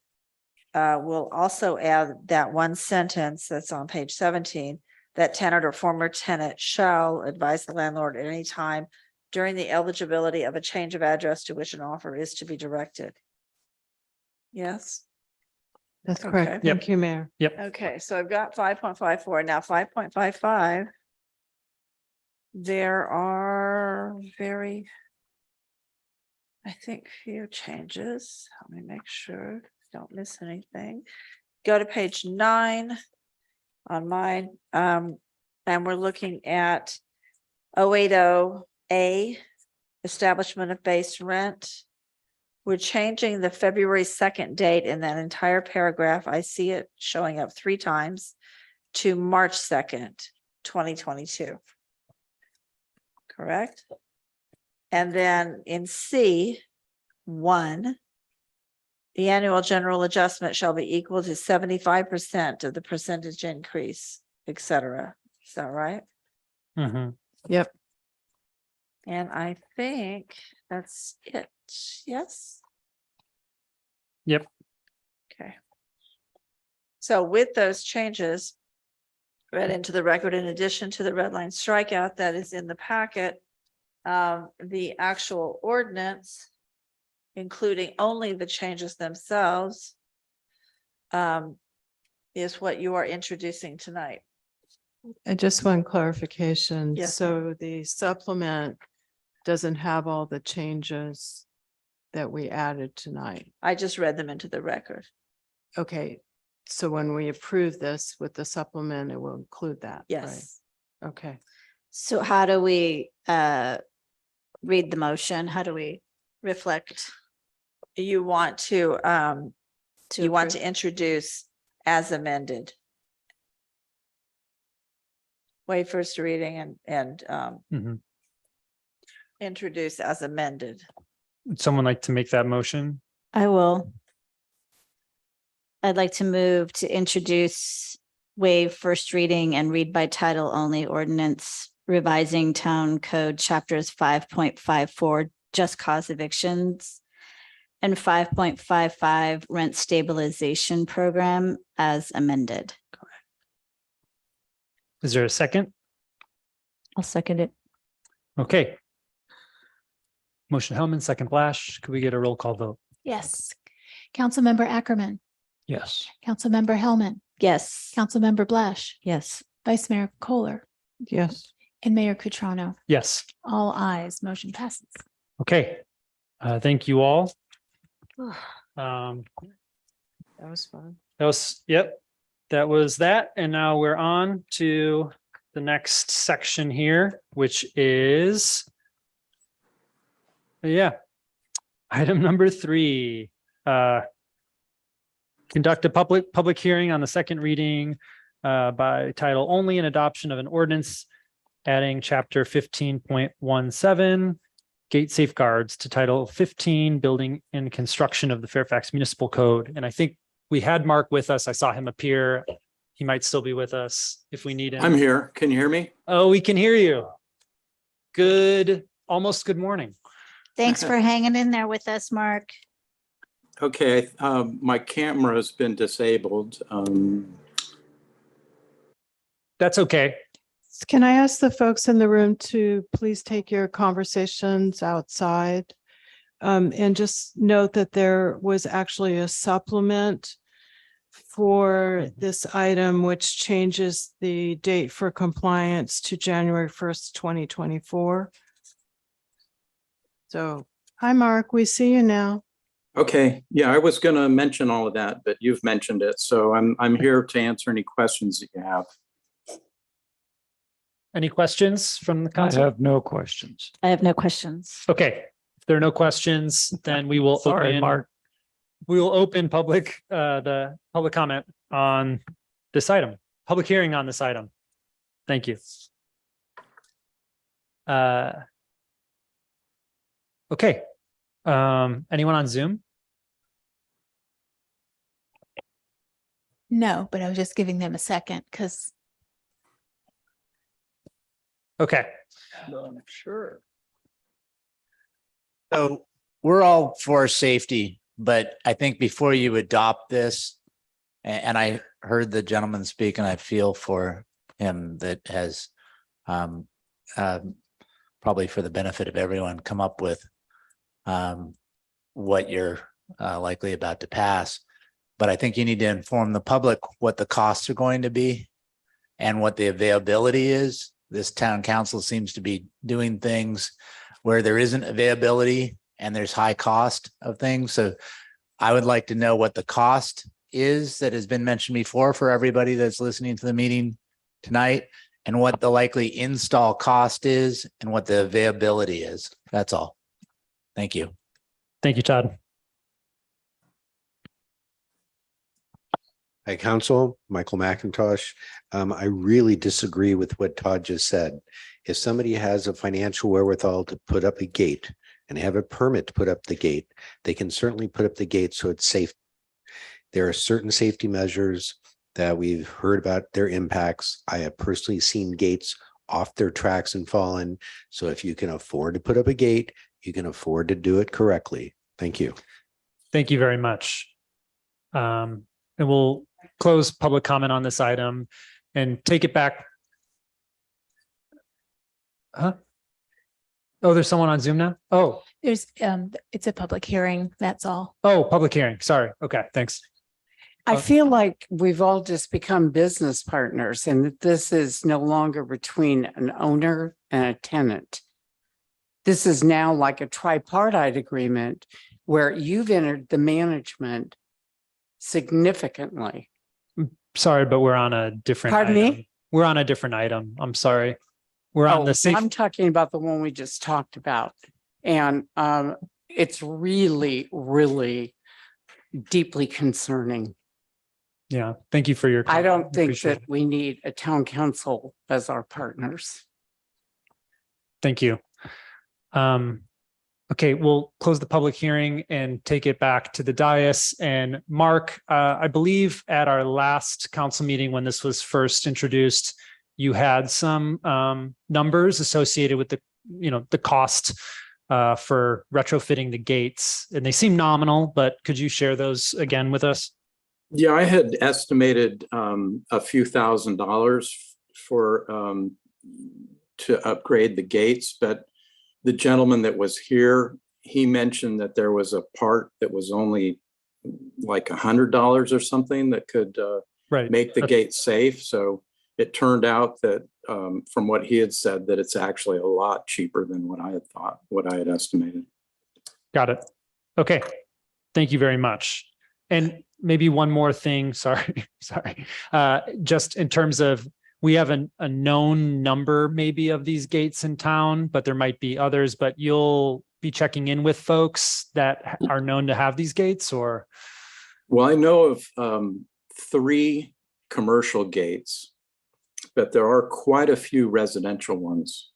We'll also add that one sentence that's on page 17, that tenant or former tenant shall advise the landlord at any time during the eligibility of a change of address to which an offer is to be directed. Yes? That's Okay. correct. Thank you, Mayor. Yep. Okay, so I've got 5.54, now 5.55. There are I think few changes. Let me make sure, don't miss anything. Go to page 9 on mine. And we're looking at 080A, establishment of base rent. We're changing the February 2nd date in that entire paragraph. I see it showing up 3 times to March 2nd, 2022. Correct? And then in C1, the annual general adjustment shall be equal to 75% of the percentage increase, et cetera. Is that right? Mhm. Yep. And I think that's it. Yes? Yep. Okay. So with those changes read into the record, in addition to the red line strikeout that is in the packet, the actual ordinance, including only the changes themselves, is what you are introducing tonight. I just want clarification. Yes, So the supplement doesn't have all the changes that we added tonight. I just read them into the record. Okay, so when we approve this with the supplement, it will include that, right? Yes. Okay. So how do we read the motion? How do we reflect? You want to you want approve? to introduce as amended. Waive first reading and Mhm. introduce as amended. Would someone like to make that motion? I will. I'd like to move to introduce waive first reading and read by title only ordinance revising town code chapters 5.54 just cause evictions and 5.55 rent stabilization program as amended. Is there a second? I'll second it. Okay. Motion Hellman, second Blash. Could we get a roll call vote? Yes. Councilmember Ackerman, Yes. Councilmember Hellman, Yes. Councilmember Blash, Yes. Vice Mayor Kohler, Yes. and Mayor Cutrano. Yes. All ayes, motion passes. Okay. Thank you all. That was fun. Yep. That was that. And now we're on to the next section here, which is, item number 3. Conduct a public hearing on the second reading by title only and adoption of an ordinance adding chapter 15.17 gate safeguards to title 15 building and construction of the Fairfax Municipal Code. And I think we had Mark with us. I saw him appear. He might still be with us if we need him. I'm here. Can you hear me? Oh, we can hear you. Almost good morning. Thanks for hanging in there with us, Mark. Okay, my camera's been disabled. That's okay. Can I ask the folks in the room to please take your conversations outside? And just note that there was actually a supplement for this item, which changes the date for compliance to January 1st, 2024. So, hi, Mark, we see you now. Okay, yeah, I was gonna mention all of that, but you've mentioned it, so I'm here to answer any questions that you have. Any questions from the I council? have no questions. I have no questions. Okay, if there are no questions, then we will Sorry, open, Mark. we will open the public comment on this item, public hearing on this item. Thank you. Okay, anyone on Zoom? No, but I was just giving them a second because Okay, Sure. So we're all for safety, but I think before you adopt this, and I heard the gentleman speak and I feel for him that has probably for the benefit of everyone come up with what you're likely about to pass. But I think you need to inform the public what the costs are going to be and what the availability is. This town council seems to be doing things where there isn't availability and there's high cost of things. So I would like to know what the cost is that has been mentioned before for everybody that's listening to the meeting tonight, and what the likely install cost is and what the availability is. That's all. Thank you. thank you, Todd. Hi, Council. Michael McIntosh. I really disagree with what Todd just said. If somebody has a financial wherewithal to put up a gate and have a permit to put up the gate, they can certainly put up the gate so it's safe. There are certain safety measures that we've heard about their impacts. I have personally seen gates off their tracks and fallen. So if you can afford to put up a gate, you can afford to do it correctly. Thank you. Thank you very much. And we'll close public comment on this item and take it back. Huh? Oh, there's someone on Zoom now? Oh, there's it's a public hearing. That's all. oh, public hearing. Sorry. Okay, thanks. I feel like we've all just become business partners and that this is no longer between an owner and a tenant. This is now like a tripartite agreement where you've entered the management significantly. Sorry, but we're on a different Pardon item. me? We're on a different item. I'm sorry. We're on the safe. I'm talking about the one we just talked about. And it's really, really deeply concerning. Yeah, thank you for your I comment. don't think Appreciate that we need a town council as our partners. Thank you. Okay, we'll close the public hearing and take it back to the dais. And Mark, I believe at our last council meeting when this was first introduced, you had some numbers associated with the cost for retrofitting the gates, and they seem nominal, but could you share those again with us? Yeah, I had estimated a few $1,000s for to upgrade the gates, but the gentleman that was here, he mentioned that there was a part that was only like $100 or something that could make the gate safe. So it turned out that from what he had said, that it's actually a lot cheaper than what I had thought, what I had estimated. Got it. Okay. Thank you very much. And maybe one more thing, sorry. Just in terms of, we have a known number maybe of these gates in town, but there might be others, but you'll be checking in with folks that are known to have these gates, or? Well, I know of 3 commercial gates, but there are quite a few residential ones.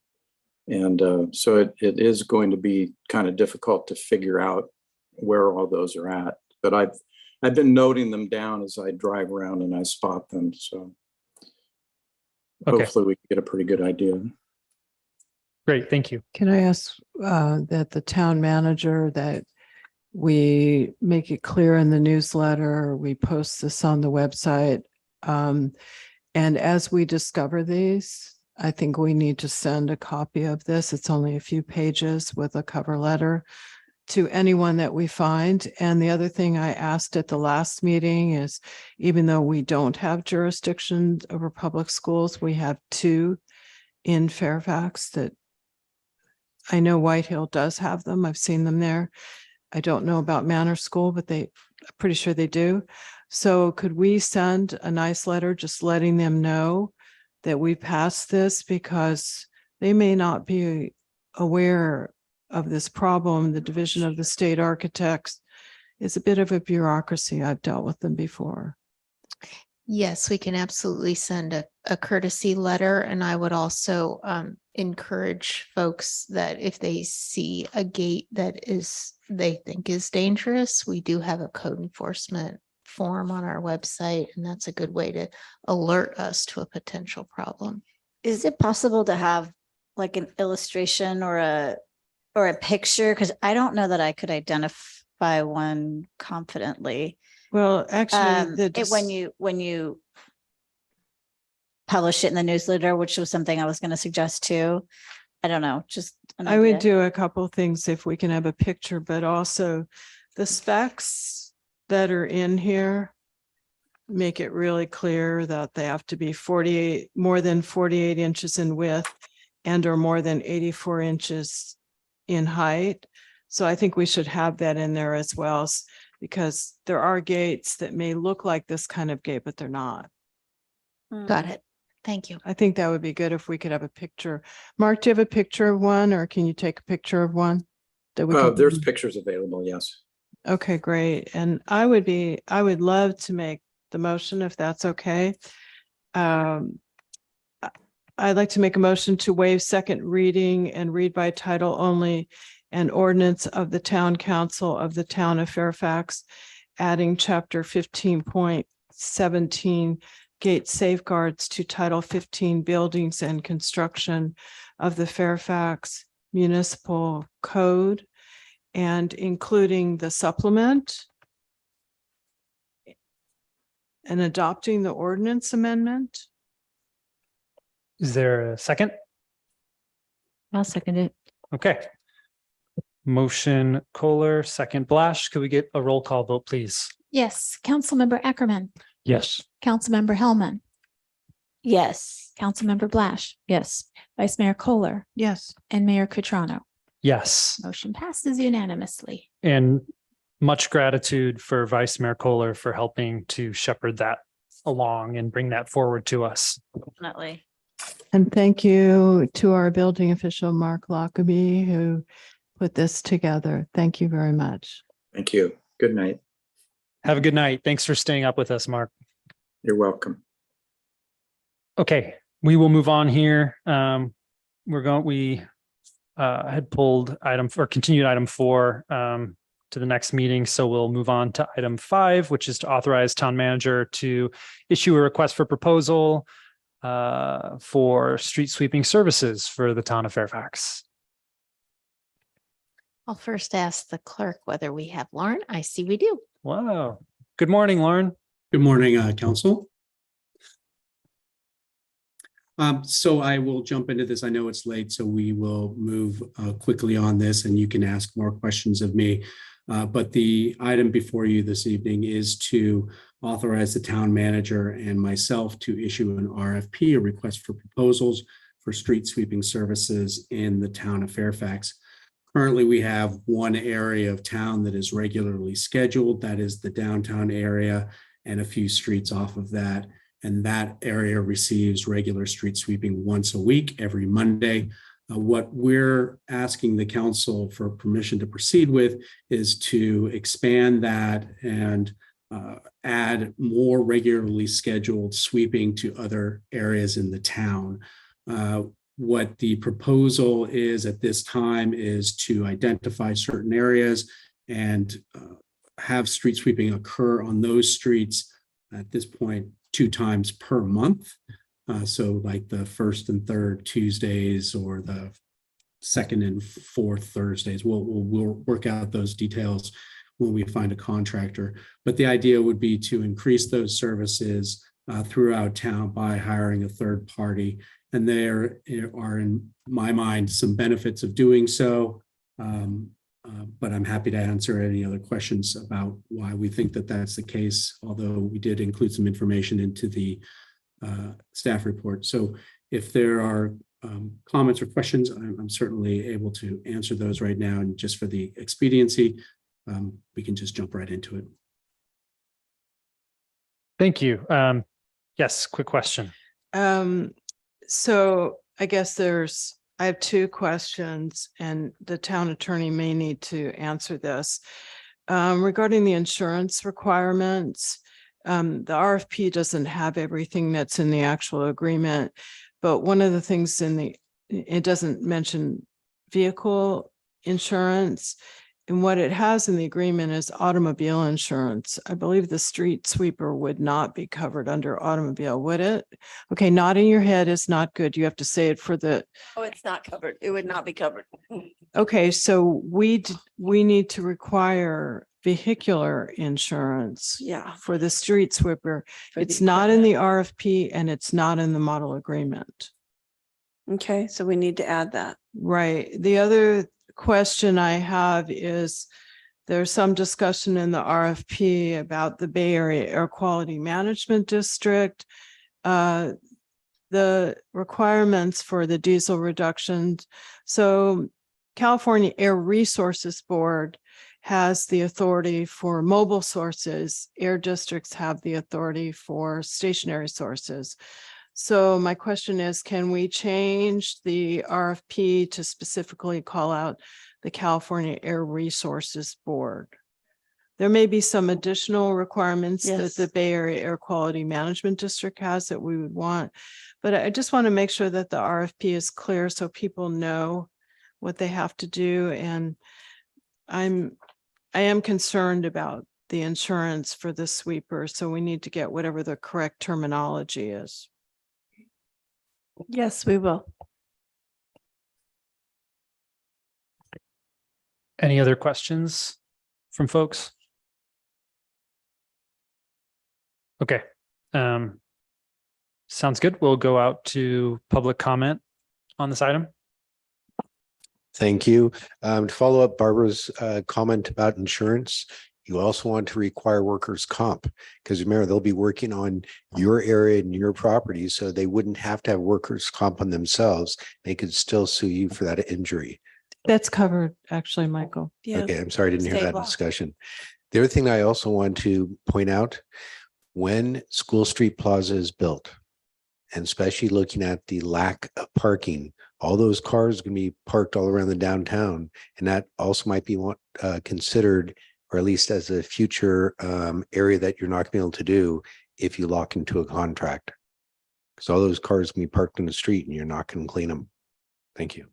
And so it is going to be kind of difficult to figure out where all those are at. But I've been noting them down as I drive around and I spot them. So hopefully we can get a pretty good idea. Great, thank you. Can I ask that the town manager that we make it clear in the newsletter, we post this on the website. And as we discover these, I think we need to send a copy of this. It's only a few pages with a cover letter to anyone that we find. And the other thing I asked at the last meeting is, even though we don't have jurisdiction over public schools, we have 2 in Fairfax that I know White Hill does have them. I've seen them there. I don't know about Manor School, but I'm pretty sure they do. So could we send a nice letter just letting them know that we passed this, because they may not be aware of this problem. The Division of the State Architects is a bit of a bureaucracy. I've dealt with them before. Yes, we can absolutely send a courtesy letter. And I would also encourage folks that if they see a gate that they think is dangerous, we do have a code enforcement form on our website, and that's a good way to alert us to a potential problem. Is it possible to have like an illustration or a picture? Because I don't know that I could identify one confidently. Well, actually, when you publish it in the newsletter, which was something I was going to suggest too. I don't know, just an I would idea. do a couple of things if we can have a picture, but also the specs that are in here make it really clear that they have to be more than 48 inches in width and or more than 84 inches in height. So I think we should have that in there as well, because there are gates that may look like this kind of gate, but they're not. Got it. Thank you. I think that would be good if we could have a picture. Mark, do you have a picture of one, or can you take a picture of one? That we can- There's pictures available, yes. Okay, great. And I would love to make the motion if that's okay. I'd like to make a motion to waive second reading and read by title only an ordinance of the Town Council of the Town of Fairfax, adding chapter 15.17 gate safeguards to title 15 buildings and construction of the Fairfax Municipal Code, and including the supplement and adopting the ordinance amendment. Is there a second? I'll second it. Okay. Motion Kohler, second Blash. Could we get a roll call vote, please? Yes, Councilmember Ackerman, Yes. Councilmember Hellman, Yes. Councilmember Blash, Yes. Vice Mayor Kohler, Yes. and Mayor Cutrano. Yes. Motion passes unanimously. And much gratitude for Vice Mayor Kohler for helping to shepherd that along and bring that forward to us. Definitely. And thank you to our building official, Mark Lockaby, who put this together. Thank you very much. Thank you. Good night. Have a good night. Thanks for staying up with us, Mark. You're welcome. Okay, we will move on here. We had pulled continued item 4 to the next meeting. So we'll move on to item 5, which is to authorize town manager to issue a request for proposal for street sweeping services for the town of Fairfax. I'll first ask the clerk whether we have Lauren. I see we do. Wow. Good morning, Lauren. Good morning, Council. So I will jump into this. I know it's late, so we will move quickly on this, and you can ask more questions of me. But the item before you this evening is to authorize the town manager and myself to issue an RFP, a request for proposals for street sweeping services in the town of Fairfax. Currently, we have one area of town that is regularly scheduled. That is the downtown area and a few streets off of that. And that area receives regular street sweeping once a week, every Monday. What we're asking the council for permission to proceed with is to expand that and add more regularly scheduled sweeping to other areas in the town. What the proposal is at this time is to identify certain areas and have street sweeping occur on those streets at this point 2 times per month. So like the first and third Tuesdays or the second and fourth Thursdays. We'll work out those details when we find a contractor. But the idea would be to increase those services throughout town by hiring a third party. And there are, in my mind, some benefits of doing so. But I'm happy to answer any other questions about why we think that that's the case, although we did include some information into the staff report. So if there are comments or questions, I'm certainly able to answer those right now. And just for the expediency, we can just jump right into it. Thank you. Yes, quick question. So I guess I have two questions, and the town attorney may need to answer this. Regarding the insurance requirements, the RFP doesn't have everything that's in the actual agreement, but one of the things it doesn't mention vehicle insurance. And what it has in the agreement is automobile insurance. I believe the street sweeper would not be covered under automobile, would it? Okay, nodding your head is not good. You have to say it for the. Oh, it's not covered. It would not be covered. Okay, so we need to require vehicular insurance. Yeah. For the street sweeper. For It's the not in the RFP and it's not in the model agreement. Okay, so we need to add that. Right. The other question I have is there's some discussion in the RFP about the Bay Area Air Quality Management District. The requirements for the diesel reductions. So California Air Resources Board has the authority for mobile sources. Air districts have the authority for stationary sources. So my question is, can we change the RFP to specifically call out the California Air Resources Board? There may be some additional requirements that the Bay Area Air Quality Management District has that we would want. But I just want to make sure that the RFP is clear so people know what they have to do. And I am concerned about the insurance for the sweeper. So we need to get whatever the correct terminology is. Yes, we will. Any other questions from folks? Okay. Sounds good. We'll go out to public comment on this item. Thank you. To follow up Barbara's comment about insurance, you also want to require workers' comp, because remember, they'll be working on your area and your property, so they wouldn't have to have workers' comp on themselves. They could still sue you for that injury. That's covered, actually, Michael. Yeah. Okay, I'm sorry, I didn't hear State that law. discussion. The other thing I also want to point out, when School Street Plaza is built, and especially looking at the lack of parking, all those cars are going to be parked all around the downtown. And that also might be considered, or at least as a future area that you're not going to be able to do if you lock into a contract. Because all those cars can be parked in the street and you're not going to clean them. Thank you.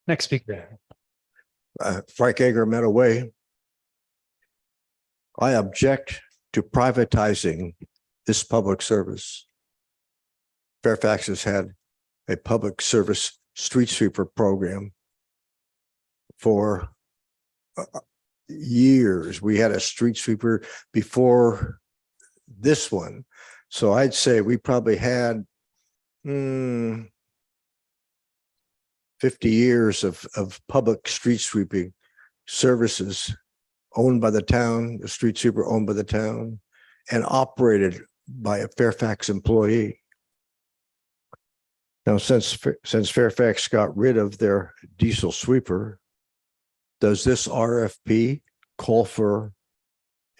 Next speaker. Frank Ager, Meadow Way. I object to privatizing this public service. Fairfax has had a public service street sweeper program for years. We had a street sweeper before this one. So I'd say we probably had 50 years of public street sweeping services owned by the town, the street sweeper owned by the town, and operated by a Fairfax employee. Now, since Fairfax got rid of their diesel sweeper, does this RFP call for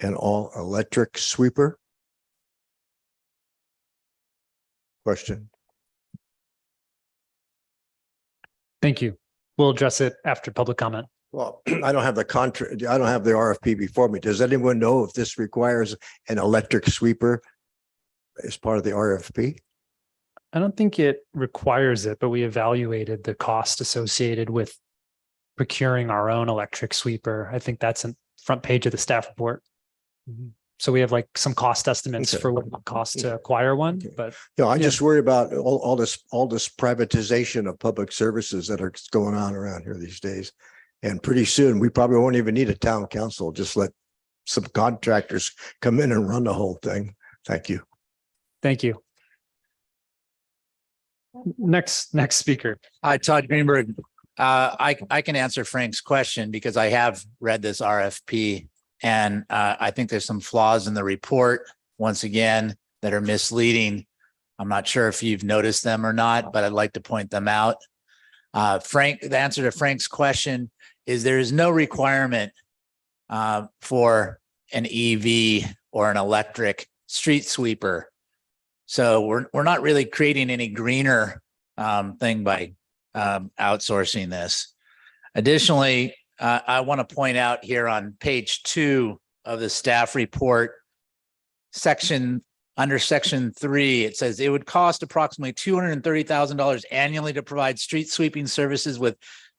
an all-electric sweeper? Question. Thank you. We'll address it after public comment. Well, I don't have the contract. I don't have the RFP before me. Does anyone know if this requires an electric sweeper as part of the RFP? I don't think it requires it, but we evaluated the cost associated with procuring our own electric sweeper. I think that's in front page of the staff report. So we have like some cost estimates for what it would cost to acquire one, but I just worry about all this privatization of public services that are going on around here these days. And pretty soon, we probably won't even need a town council. Just let some contractors come in and run the whole thing. Thank you. Thank you. Next speaker. Hi, Todd Greenberg. I can answer Frank's question because I have read this RFP, and I think there's some flaws in the report, once again, that are misleading. I'm not sure if you've noticed them or not, but I'd like to point them out. Frank, the answer to Frank's question is there is no requirement for an EV or an electric street sweeper. So we're not really creating any greener thing by outsourcing this. Additionally, I want to point out here on page 2 of the staff report, under section 3, it says it would cost approximately $230,000 annually to provide street sweeping services with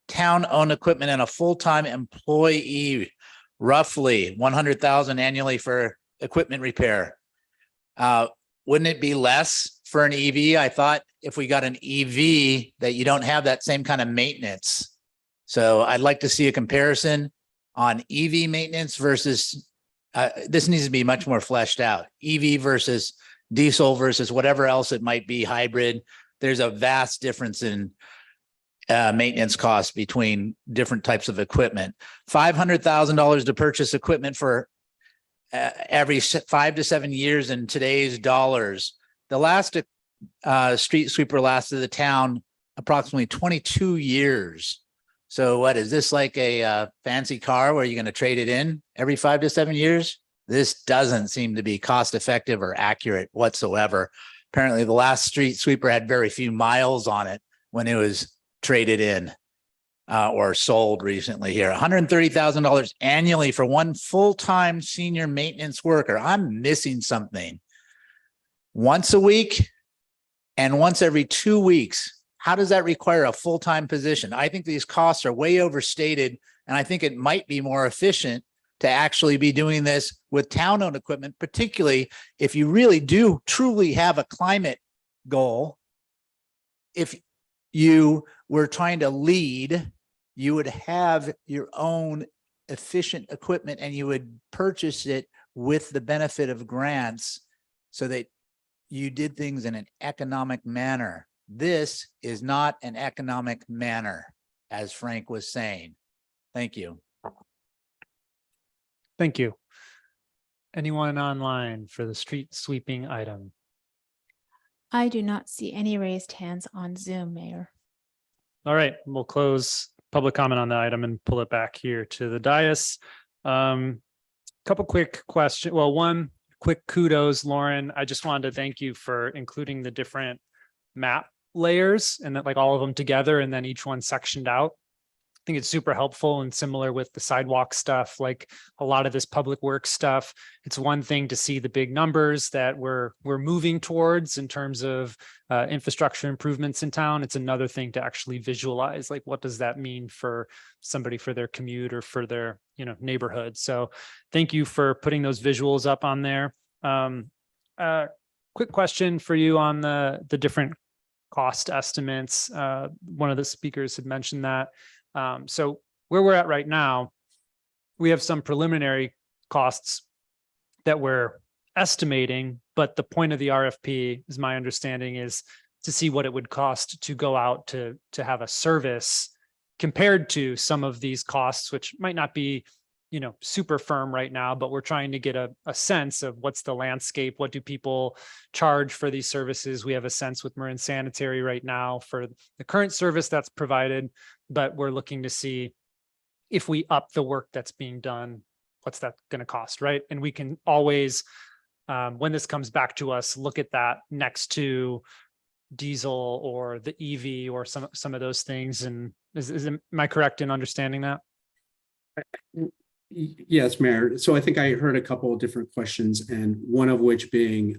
town-owned equipment and a full-time employee, roughly $100,000 annually for equipment repair. Wouldn't it be less for an EV? I thought if we got an EV that you don't have that same kind of maintenance. So I'd like to see a comparison on EV maintenance versus, this needs to be much more fleshed out. EV versus diesel versus whatever else it might be, hybrid. There's a vast difference in maintenance costs between different types of equipment. $500,000 to purchase equipment for every 5 to 7 years in today's dollars. The last street sweeper lasted the town approximately 22 years. So what is this, like a fancy car where you're going to trade it in every 5 to 7 years? This doesn't seem to be cost effective or accurate whatsoever. Apparently the last street sweeper had very few miles on it when it was traded in or sold recently here. $130,000 annually for one full-time senior maintenance worker. I'm missing something. Once a week and once every 2 weeks. How does that require a full-time position? I think these costs are way overstated, and I think it might be more efficient to actually be doing this with town-owned equipment, particularly if you really do truly have a climate goal. If you were trying to lead, you would have your own efficient equipment and you would purchase it with the benefit of grants so that you did things in an economic manner. This is not an economic manner, as Frank was saying. Thank you. Thank you. Anyone online for the street sweeping item? I do not see any raised hands on Zoom, Mayor. All right, we'll close public comment on the item and pull it back here to the dais. Couple quick questions. Well, one quick kudos, Lauren. I just wanted to thank you for including the different map layers and that, like, all of them together and then each one sectioned out. I think it's super helpful, and similar with the sidewalk stuff, like a lot of this public works stuff. It's one thing to see the big numbers that we're moving towards in terms of infrastructure improvements in town. It's another thing to actually visualize, like, what does that mean for somebody, for their commute or for their, neighborhood. So thank you for putting those visuals up on there. Quick question for you on the different cost estimates. One of the speakers had mentioned that. So where we're at right now, we have some preliminary costs that we're estimating, but the point of the RFP, is my understanding, is to see what it would cost to go out to have a service compared to some of these costs, which might not be, super firm right now, but we're trying to get a sense of what's the landscape. What do people charge for these services? We have a sense with Marin Sanitary right now for the current service that's provided, but we're looking to see if we up the work that's being done, what's that going to cost, right? And we can always, when this comes back to us, look at that next to diesel or the EV or some of those things. And am I correct in understanding that? Yes, Mayor. So I think I heard a couple of different questions, and one of which being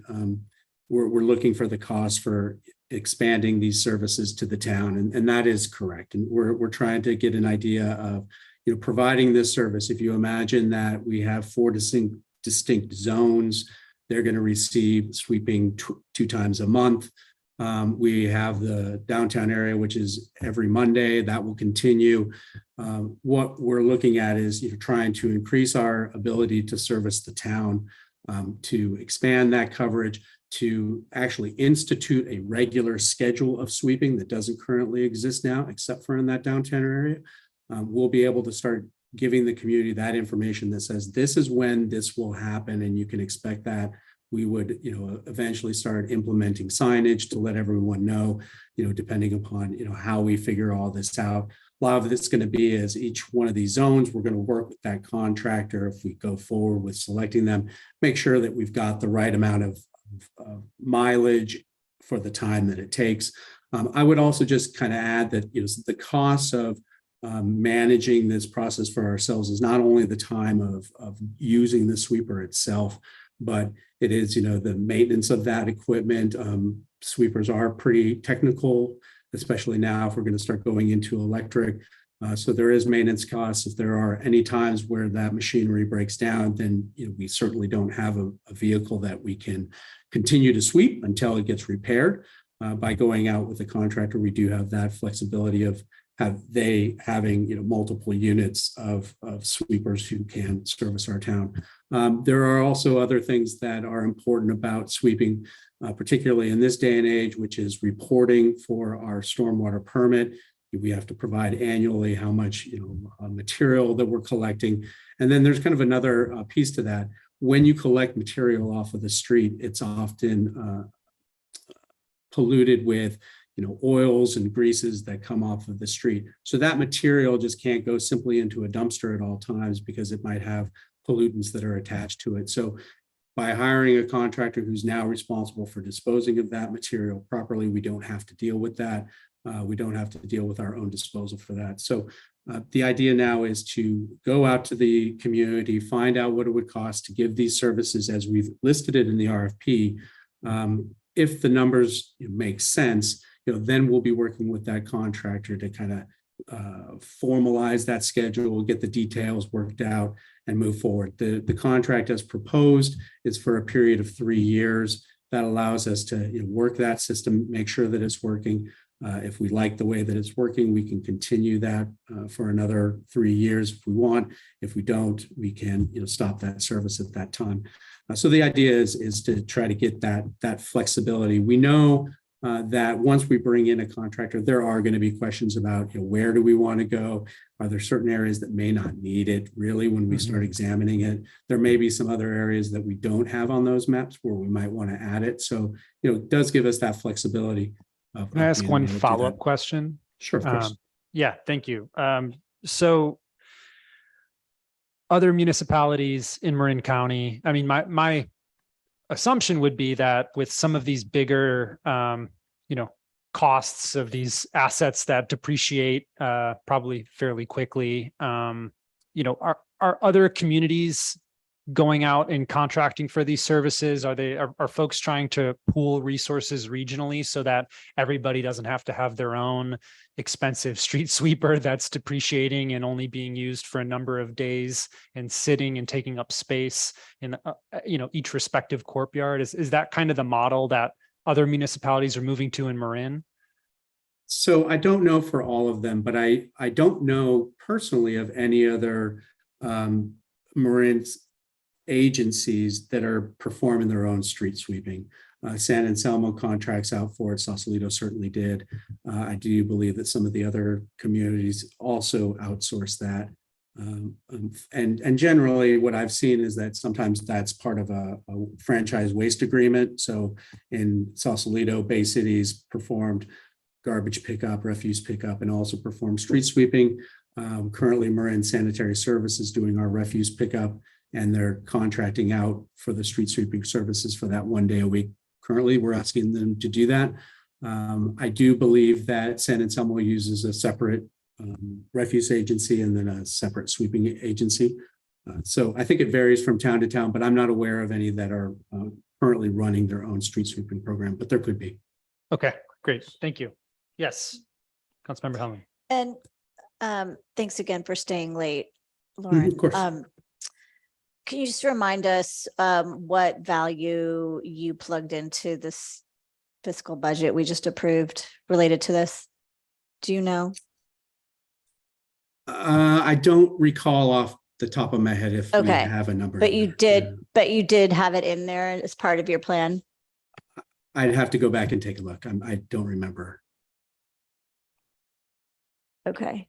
we're looking for the cost for expanding these services to the town, and that is correct. And we're trying to get an idea of providing this service. If you imagine that we have 4 distinct zones, they're going to receive sweeping 2 times a month. We have the downtown area, which is every Monday. That will continue. What we're looking at is trying to increase our ability to service the town, to expand that coverage, to actually institute a regular schedule of sweeping that doesn't currently exist now, except for in that downtown area. We'll be able to start giving the community that information that says this is when this will happen, and you can expect that. We would, eventually start implementing signage to let everyone know, depending upon, how we figure all this out. A lot of it's going to be as each one of these zones, we're going to work with that contractor if we go forward with selecting them, make sure that we've got the right amount of mileage for the time that it takes. I would also just kind of add that, the cost of managing this process for ourselves is not only the time of using the sweeper itself, but it is, the maintenance of that equipment. Sweepers are pretty technical, especially now if we're going to start going into electric. So there is maintenance costs. If there are any times where that machinery breaks down, then we certainly don't have a vehicle that we can continue to sweep until it gets repaired. By going out with a contractor, we do have that flexibility of having multiple units of sweepers who can service our town. There are also other things that are important about sweeping, particularly in this day and age, which is reporting for our stormwater permit. We have to provide annually how much material that we're collecting. And then there's kind of another piece to that. When you collect material off of the street, it's often polluted with oils and greases that come off of the street. So that material just can't go simply into a dumpster at all times because it might have pollutants that are attached to it. So by hiring a contractor who's now responsible for disposing of that material properly, we don't have to deal with that. We don't have to deal with our own disposal for that. So the idea now is to go out to the community, find out what it would cost to give these services as we've listed it in the RFP. If the numbers make sense, then we'll be working with that contractor to kind of formalize that schedule, get the details worked out, and move forward. The contract as proposed is for a period of 3 years. That allows us to work that system, make sure that it's working. If we like the way that it's working, we can continue that for another 3 years if we want. If we don't, we can stop that service at that time. So the idea is to try to get that flexibility. We know that once we bring in a contractor, there are going to be questions about where do we want to go? Are there certain areas that may not need it really when we start examining it? There may be some other areas that we don't have on those maps where we might want to add it. So it does give us that flexibility. Can I ask one follow-up question? Sure, of course. Yeah, thank you. So other municipalities in Marin County, I mean, my assumption would be that with some of these bigger, costs of these assets that depreciate probably fairly quickly, are other communities going out and contracting for these services? Are folks trying to pool resources regionally so that everybody doesn't have to have their own expensive street sweeper that's depreciating and only being used for a number of days and sitting and taking up space in each respective courtyard? Is that kind of the model that other municipalities are moving to in Marin? So I don't know for all of them, but I don't know personally of any other Marin agencies that are performing their own street sweeping. San Anselmo contracts out for it. Sausalito certainly did. I do believe that some of the other communities also outsource that. And generally what I've seen is that sometimes that's part of a franchise waste agreement. So in Sausalito, Bay Cities performed garbage pickup, refuse pickup, and also performed street sweeping. Currently Marin Sanitary Services doing our refuse pickup, and they're contracting out for the street sweeping services for that 1 day a week. Currently, we're asking them to do that. I do believe that San Anselmo uses a separate refuse agency and then a separate sweeping agency. So I think it varies from town to town, but I'm not aware of any that are currently running their own street sweeping program, but there could be. Okay, great. Thank you. Yes, Councilmember Hellman. And thanks again for staying late, Lauren. Of course. Can you just remind us what value you plugged into this fiscal budget we just approved related to this? Do you know? I don't recall off the top of my head if we Okay, have a number. but in you there. did, but you did have it in there as part of your plan. I'd have to go back and take a look. I don't remember. Okay.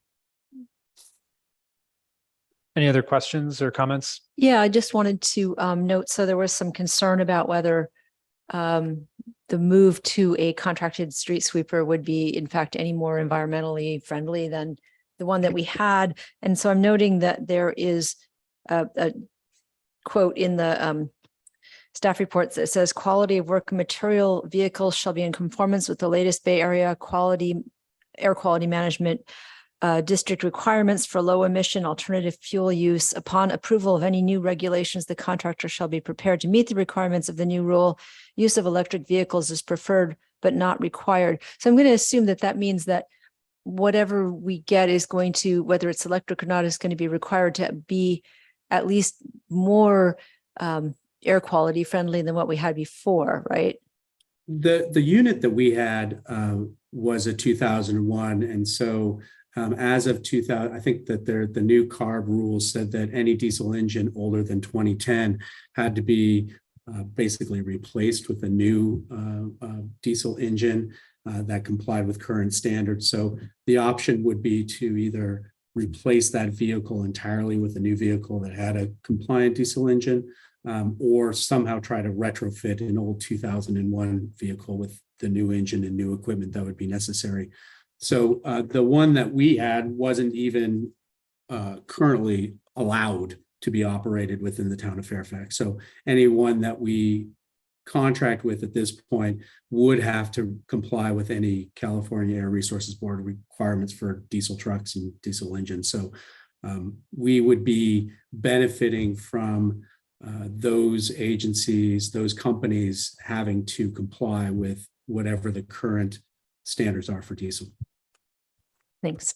Any other questions or comments? Yeah, I just wanted to note, so there was some concern about whether the move to a contracted street sweeper would be in fact any more environmentally friendly than the one that we had. And so I'm noting that there is a quote in the staff reports that says quality of work material vehicles shall be in conformance with the latest Bay Area air quality management district requirements for low emission alternative fuel use. Upon approval of any new regulations, the contractor shall be prepared to meet the requirements of the new rule. Use of electric vehicles is preferred but not required. So I'm going to assume that that means that whatever we get is going to, whether it's electric or not, is going to be required to be at least more air quality friendly than what we had before, right? The unit that we had was a 2001, and so as of 2000, I think that the new CARB rules said that any diesel engine older than 2010 had to be basically replaced with a new diesel engine that complied with current standards. So the option would be to either replace that vehicle entirely with a new vehicle that had a compliant diesel engine, or somehow try to retrofit an old 2001 vehicle with the new engine and new equipment that would be necessary. So the one that we had wasn't even currently allowed to be operated within the town of Fairfax. So anyone that we contract with at this point would have to comply with any California Air Resources Board requirements for diesel trucks and diesel engines. So we would be benefiting from those agencies, those companies having to comply with whatever the current standards are for diesel. Thanks.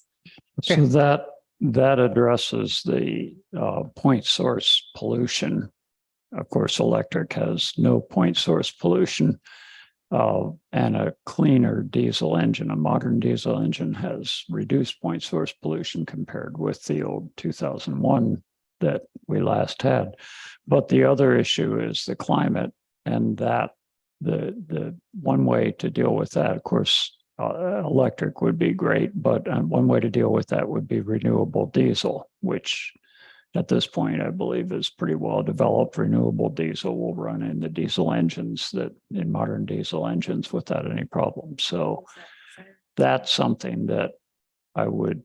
So that addresses the point source pollution. Of course, electric has no point source pollution, and a cleaner diesel engine, a modern diesel engine, has reduced point source pollution compared with the old 2001 that we last had. But the other issue is the climate, and that the one way to deal with that, of course, electric would be great, but one way to deal with that would be renewable diesel, which at this point, I believe is pretty well developed. Renewable diesel will run in the diesel engines in modern diesel engines without any problem. So that's something that I would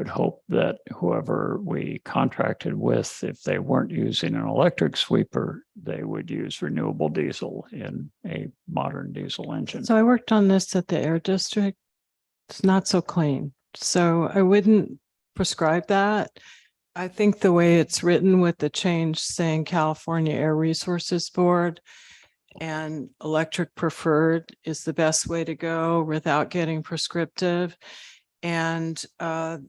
hope that whoever we contracted with, if they weren't using an electric sweeper, they would use renewable diesel in a modern diesel engine. So I worked on this at the Air District. It's not so clean. So I wouldn't prescribe that. I think the way it's written with the change saying California Air Resources Board and electric preferred is the best way to go without getting prescriptive. And there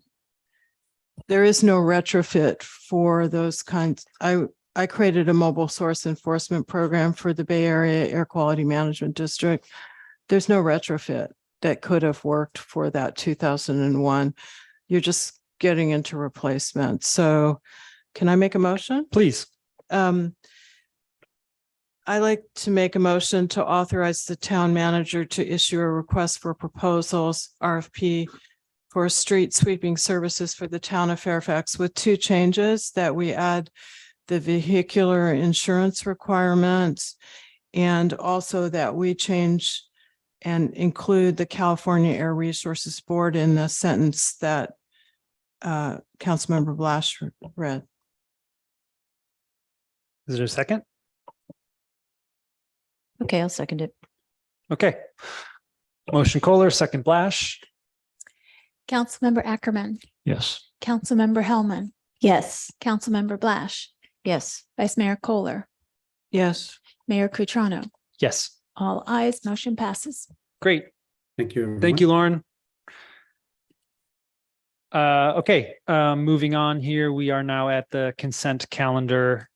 is no retrofit for those kinds. I created a mobile source enforcement program for the Bay Area Air Quality Management District. There's no retrofit that could have worked for that 2001. You're just getting into replacement. So can I make a motion? Please. I like to make a motion to authorize the town manager to issue a request for proposals, RFP, for street sweeping services for the town of Fairfax with two changes: that we add the vehicular insurance requirements, and also that we change and include the California Air Resources Board in the sentence that Councilmember Blash read. Is there a second? Okay, I'll second it. Okay. Motion Kohler, second Blash. Councilmember Ackerman, Yes. Councilmember Hellman, Yes. Councilmember Blash, Yes. Vice Mayor Kohler, Yes. Mayor Cutrano. Yes. All ayes, motion passes. Great. Thank you. Everyone. Thank you, Lauren. Okay, moving on here, we are now at the consent calendar.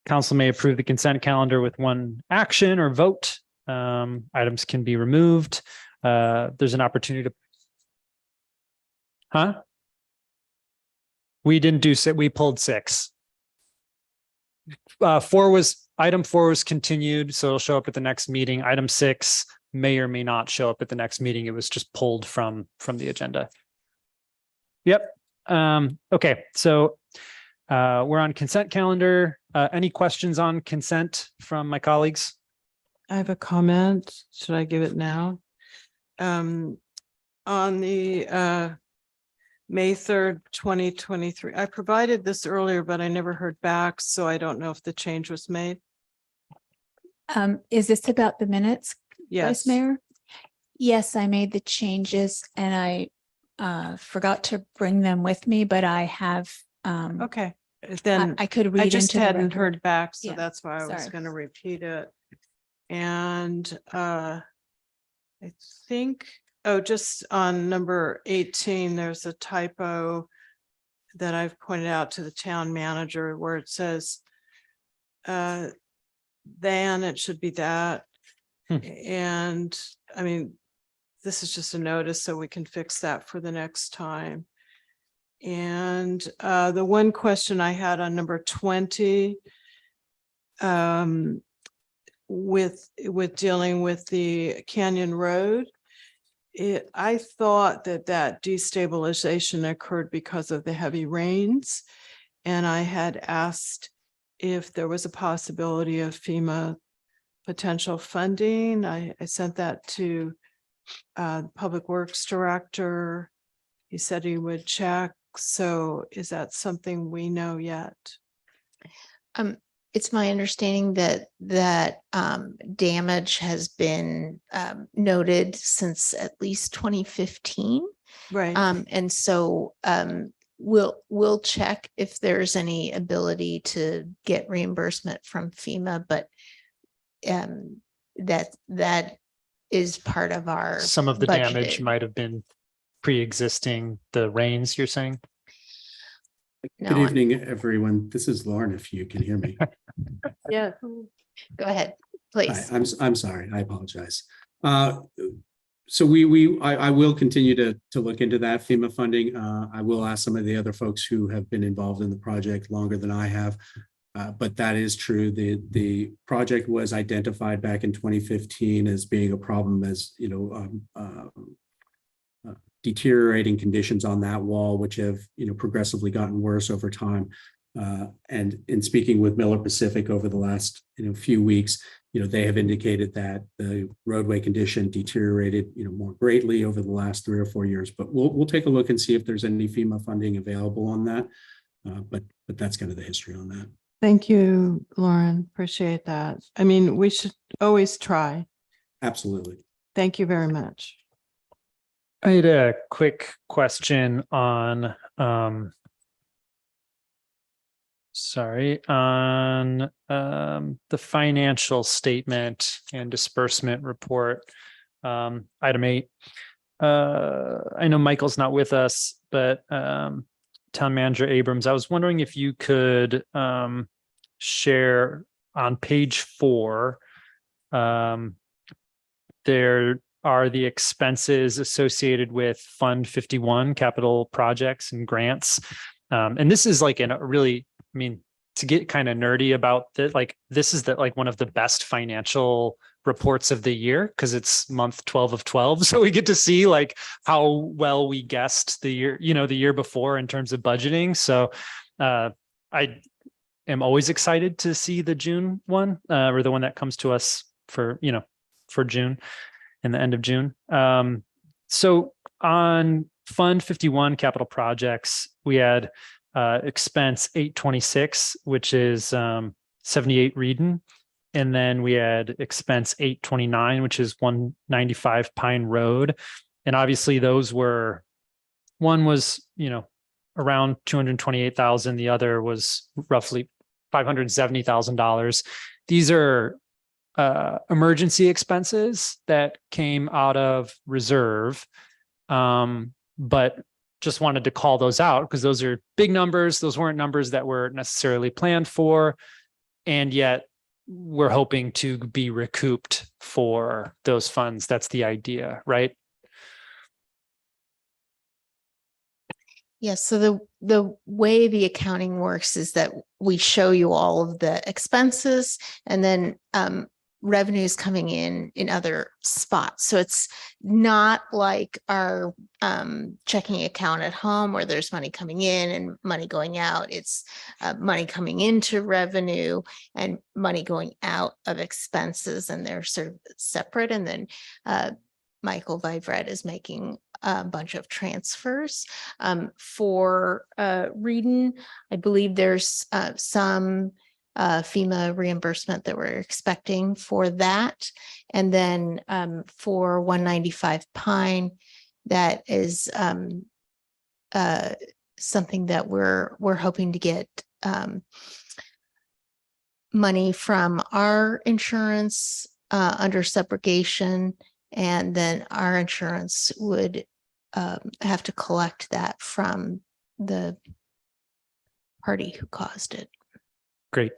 Council may approve the consent calendar with one action or vote. Items can be removed. There's an opportunity to. Huh? We didn't do six, we pulled six. Item 4 was continued, so it'll show up at the next meeting. Item 6 may or may not show up at the next meeting. It was just pulled from the agenda. Yep. Okay, so we're on consent calendar. Any questions on consent from my colleagues? I have a comment. Should I give it now? On the May 3rd, 2023, I provided this earlier, but I never heard back, so I don't know if the change was made. Is this about the minutes, Yes. Vice Mayor? Yes, I made the changes and I forgot to bring them with me, but I have. Okay, then I could read I just into the hadn't record. heard back, so Yeah, that's why I was sorry. going to repeat it. And I think, oh, just on number 18, there's a typo that I've pointed out to the town manager where it says then it should be that. And I mean, this is just a notice, so we can fix that for the next time. And the one question I had on number 20, with dealing with the Canyon Road, I thought that destabilization occurred because of the heavy rains. And I had asked if there was a possibility of FEMA potential funding. I sent that to Public Works Director. He said he would check. So is that something we know yet? It's my understanding that damage has been noted since at least 2015. Right. And so we'll check if there's any ability to get reimbursement from FEMA, but that is part of our Some of the damage budgeted. might have been pre-existing the rains, you're saying? Good No, evening, everyone. This is Lauren, if you can hear me. Yeah. Go ahead, please. Hi, I'm sorry. I apologize. So I will continue to look into that FEMA funding. I will ask some of the other folks who have been involved in the project longer than I have. But that is true. The project was identified back in 2015 as being a problem, as you know, deteriorating conditions on that wall, which have progressively gotten worse over time. And in speaking with Miller Pacific over the last few weeks, they have indicated that the roadway condition deteriorated more greatly over the last 3 or 4 years. But we'll take a look and see if there's any FEMA funding available on that. But that's kind of the history on that. Thank you, Lauren. Appreciate that. I mean, we should always try. Absolutely. Thank you very much. I had a quick question on, on the financial statement and disbursement report, item 8. I know Michael's not with us, but Town Manager Abrams, I was wondering if you could share on page 4, there are the expenses associated with Fund 51 capital projects and grants. And this is like to get kind of nerdy about that, like this is one of the best financial reports of the year because it's month 12 of 12. So we get to see like how well we guessed the year before in terms of budgeting. So I am always excited to see the June one or the one that comes to us for June. In the end of June. So on Fund 51 capital projects, we had expense 826, which is 78 Reedon. And then we had expense 829, which is 195 Pine Road. And obviously those were, one was, around 228,000. The other was roughly $570,000. These are emergency expenses that came out of reserve, but just wanted to call those out because those are big numbers. Those weren't numbers that were necessarily planned for. And yet we're hoping to be recouped for those funds. That's the idea, right? Yes, so the way the accounting works is that we show you all of the expenses and then revenues coming in other spots. So it's not like our checking account at home where there's money coming in and money going out. It's money coming into revenue and money going out of expenses, and they're sort of separate. And then Michael Vivret is making a bunch of transfers for Reading. I believe there's some FEMA reimbursement that we're expecting for that. And then for 195 Pine, that is something that we're hoping to get money from our insurance under subrogation, and then our insurance would have to collect that from the party who caused it. Great.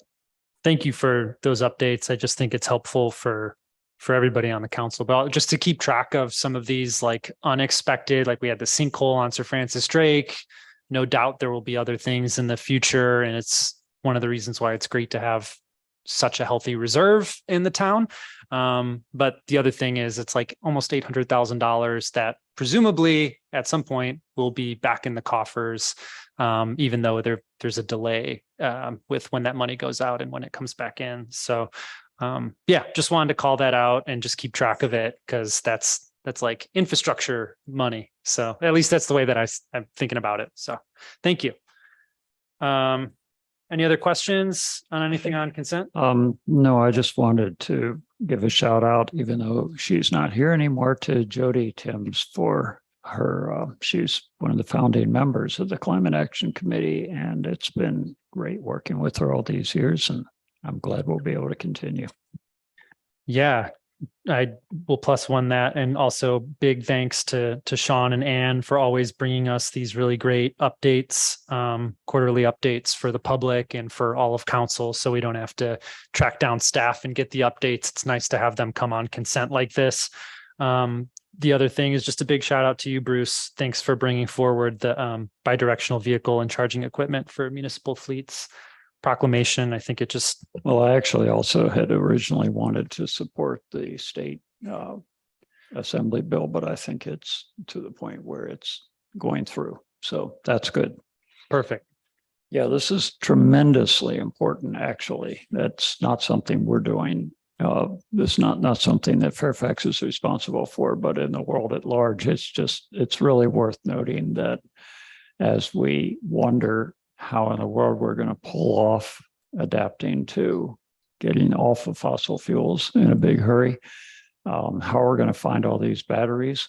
Thank you for those updates. I just think it's helpful for everybody on the council, but just to keep track of some of these like unexpected, like we had the sinkhole on Sir Francis Drake. No doubt there will be other things in the future. And it's one of the reasons why it's great to have such a healthy reserve in the town. But the other thing is it's like almost $800,000 that presumably at some point will be back in the coffers, even though there's a delay with when that money goes out and when it comes back in. So yeah, just wanted to call that out and just keep track of it, because that's like infrastructure money. So at least that's the way that I'm thinking about it. So thank you. Any other questions on anything on consent? No, I just wanted to give a shout out, even though she's not here anymore, to Jody Timms for her. She's one of the founding members of the Climate Action Committee, and it's been great working with her all these years, and I'm glad we'll be able to continue. Yeah, I will plus one that, and also big thanks to Sean and Ann for always bringing us these really great updates, quarterly updates for the public and for all of council, so we don't have to track down staff and get the updates. It's nice to have them come on consent like this. The other thing is just a big shout out to you, Bruce. Thanks for bringing forward the bidirectional vehicle and charging equipment for municipal fleets proclamation. I think it just... Well, I actually also had originally wanted to support the state assembly bill, but I think it's to the point where it's going through. So that's good. Perfect. Yeah, this is tremendously important, actually. That's not something we're doing. It's not something that Fairfax is responsible for, but in the world at large, it's really worth noting that as we wonder how in the world we're going to pull off adapting to getting off of fossil fuels in a big hurry, how we're going to find all these batteries.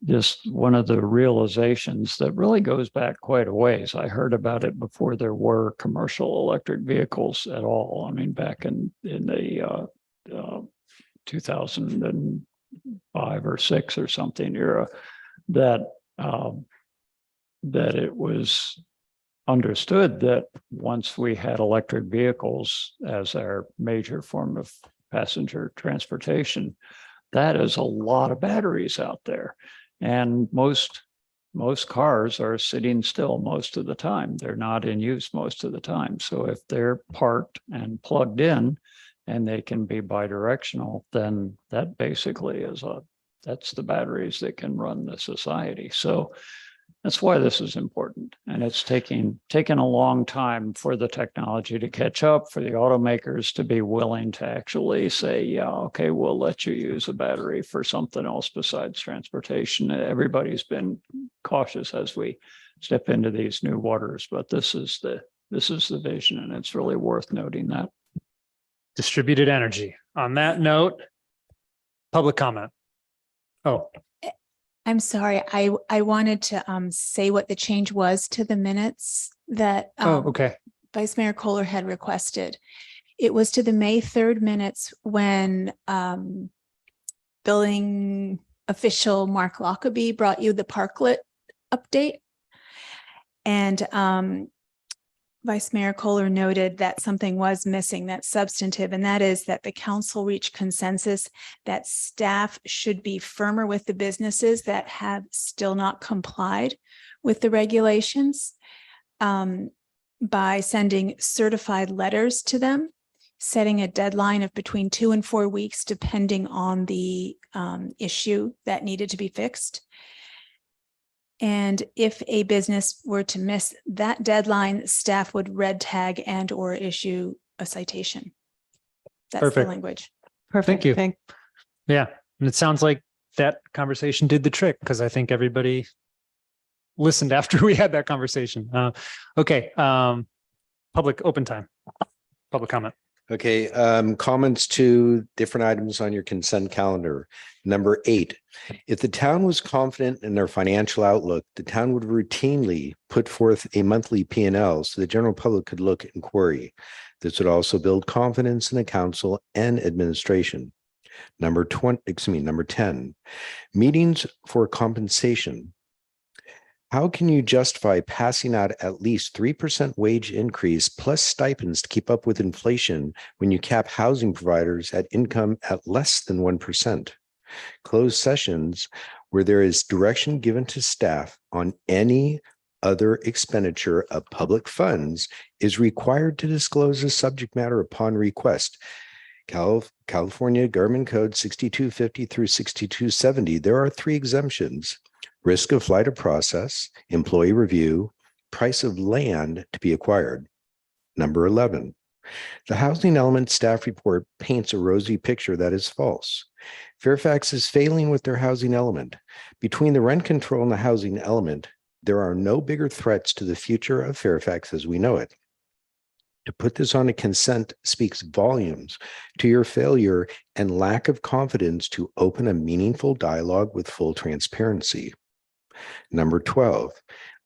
Just one of the realizations that really goes back quite a ways. I heard about it before there were commercial electric vehicles at all. I mean, back in the 2005 or 6 or something era, that it was understood that once we had electric vehicles as our major form of passenger transportation, that is a lot of batteries out there. And most cars are sitting still most of the time. They're not in use most of the time. So if they're parked and plugged in and they can be bidirectional, then that basically that's the batteries that can run the society. So that's why this is important. And it's taking a long time for the technology to catch up, for the automakers to be willing to actually say, yeah, okay, we'll let you use a battery for something else besides transportation. Everybody's been cautious as we step into these new waters, but this is the vision, and it's really worth noting that. Distributed energy. On that note, public comment. Oh. I'm sorry. I wanted to say what the change was to the minutes that okay. Vice Mayor Kohler had requested. It was to the May 3rd minutes when building official Mark Lockaby brought you the parklet update. And Vice Mayor Kohler noted that something was missing that's substantive, and that is that the council reached consensus that staff should be firmer with the businesses that have still not complied with the regulations by sending certified letters to them, setting a deadline of between 2 and 4 weeks, depending on the issue that needed to be fixed. And if a business were to miss that deadline, staff would red tag and or issue a citation. That's the Perfect. language. Thank you. Yeah. And it sounds like that conversation did the trick, because I think everybody listened after we had that conversation. Okay. Public open time, public comment. Okay, comments to different items on your consent calendar. Number 8, if the town was confident in their financial outlook, the town would routinely put forth a monthly P&L so the general public could look and query. This would also build confidence in the council and administration. Number 10, meetings for compensation. How can you justify passing out at least 3% wage increase plus stipends to keep up with inflation when you cap housing providers at income at less than 1%? Closed sessions where there is direction given to staff on any other expenditure of public funds is required to disclose the subject matter upon request. California Government Code 6250 through 6270, there are 3 exemptions: risk of flight of process, employee review, price of land to be acquired. Number 11, the housing element staff report paints a rosy picture that is false. Fairfax is failing with their housing element. Between the rent control and the housing element, there are no bigger threats to the future of Fairfax as we know it. To put this on a consent speaks volumes to your failure and lack of confidence to open a meaningful dialogue with full transparency. Number 12,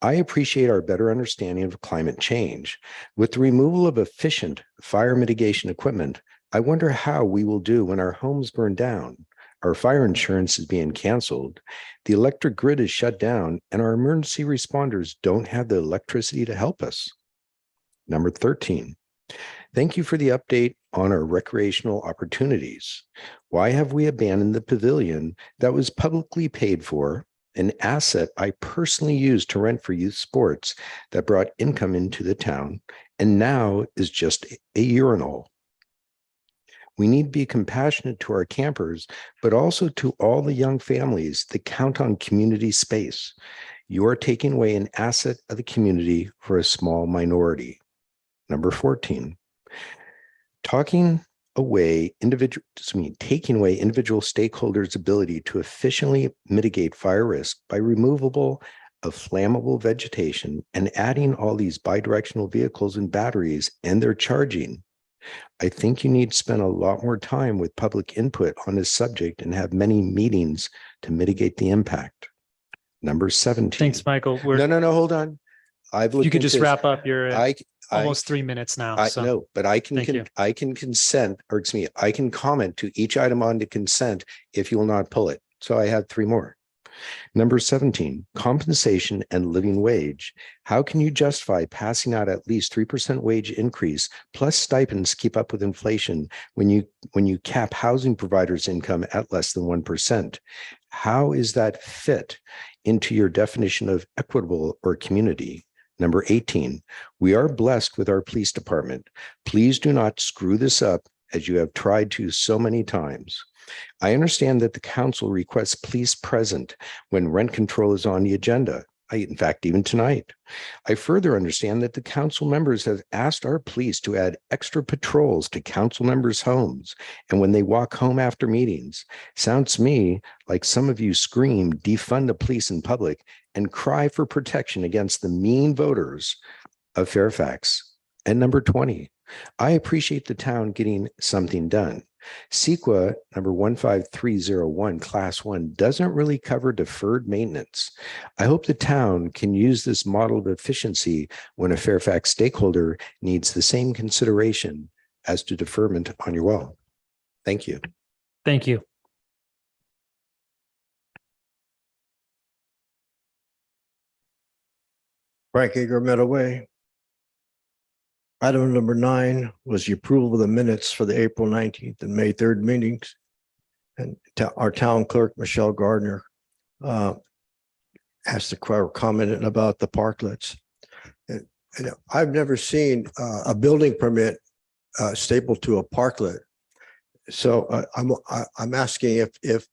I appreciate our better understanding of climate change. With the removal of efficient fire mitigation equipment, I wonder how we will do when our homes burn down, our fire insurance is being canceled, the electric grid is shut down, and our emergency responders don't have the electricity to help us. Number 13, thank you for the update on our recreational opportunities. Why have we abandoned the pavilion that was publicly paid for, an asset I personally used to rent for youth sports that brought income into the town, and now is just a urinal? We need to be compassionate to our campers, but also to all the young families that count on community space. You are taking away an asset of the community for a small minority. Number 14, taking away individual stakeholders' ability to efficiently mitigate fire risk by removal of flammable vegetation and adding all these bidirectional vehicles and batteries and their charging. I think you need to spend a lot more time with public input on this subject and have many meetings to mitigate the impact. Number 17. Thanks, Michael. No, hold on. You could just wrap up. You're at I almost 3 minutes now. I So know, but I thank you. can consent, or excuse me, I can comment to each item on the consent if you will not pull it. So I have 3 more. Number 17, compensation and living wage. How can you justify passing out at least 3% wage increase plus stipends to keep up with inflation when you cap housing providers' income at less than 1%? How is that fit into your definition of equitable or community? Number 18, we are blessed with our police department. Please do not screw this up as you have tried to so many times. I understand that the council requests police present when rent control is on the agenda. In fact, even tonight. I further understand that the council members have asked our police to add extra patrols to council members' homes and when they walk home after meetings. Sounds to me like some of you scream defund the police in public and cry for protection against the mean voters of Fairfax. And number 20, I appreciate the town getting something done. CEQA number 15301 class 1 doesn't really cover deferred maintenance. I hope the town can use this model of efficiency when a Fairfax stakeholder needs the same consideration as to deferment on your well. Thank you. Thank you. Frank Ager, Meadow Way. Item number 9 was the approval of the minutes for the April 19th and May 3rd meetings. And our town clerk, Michelle Gardner, asked the comment about the parklets. And I've never seen a building permit stapled to a parklet. So I'm asking if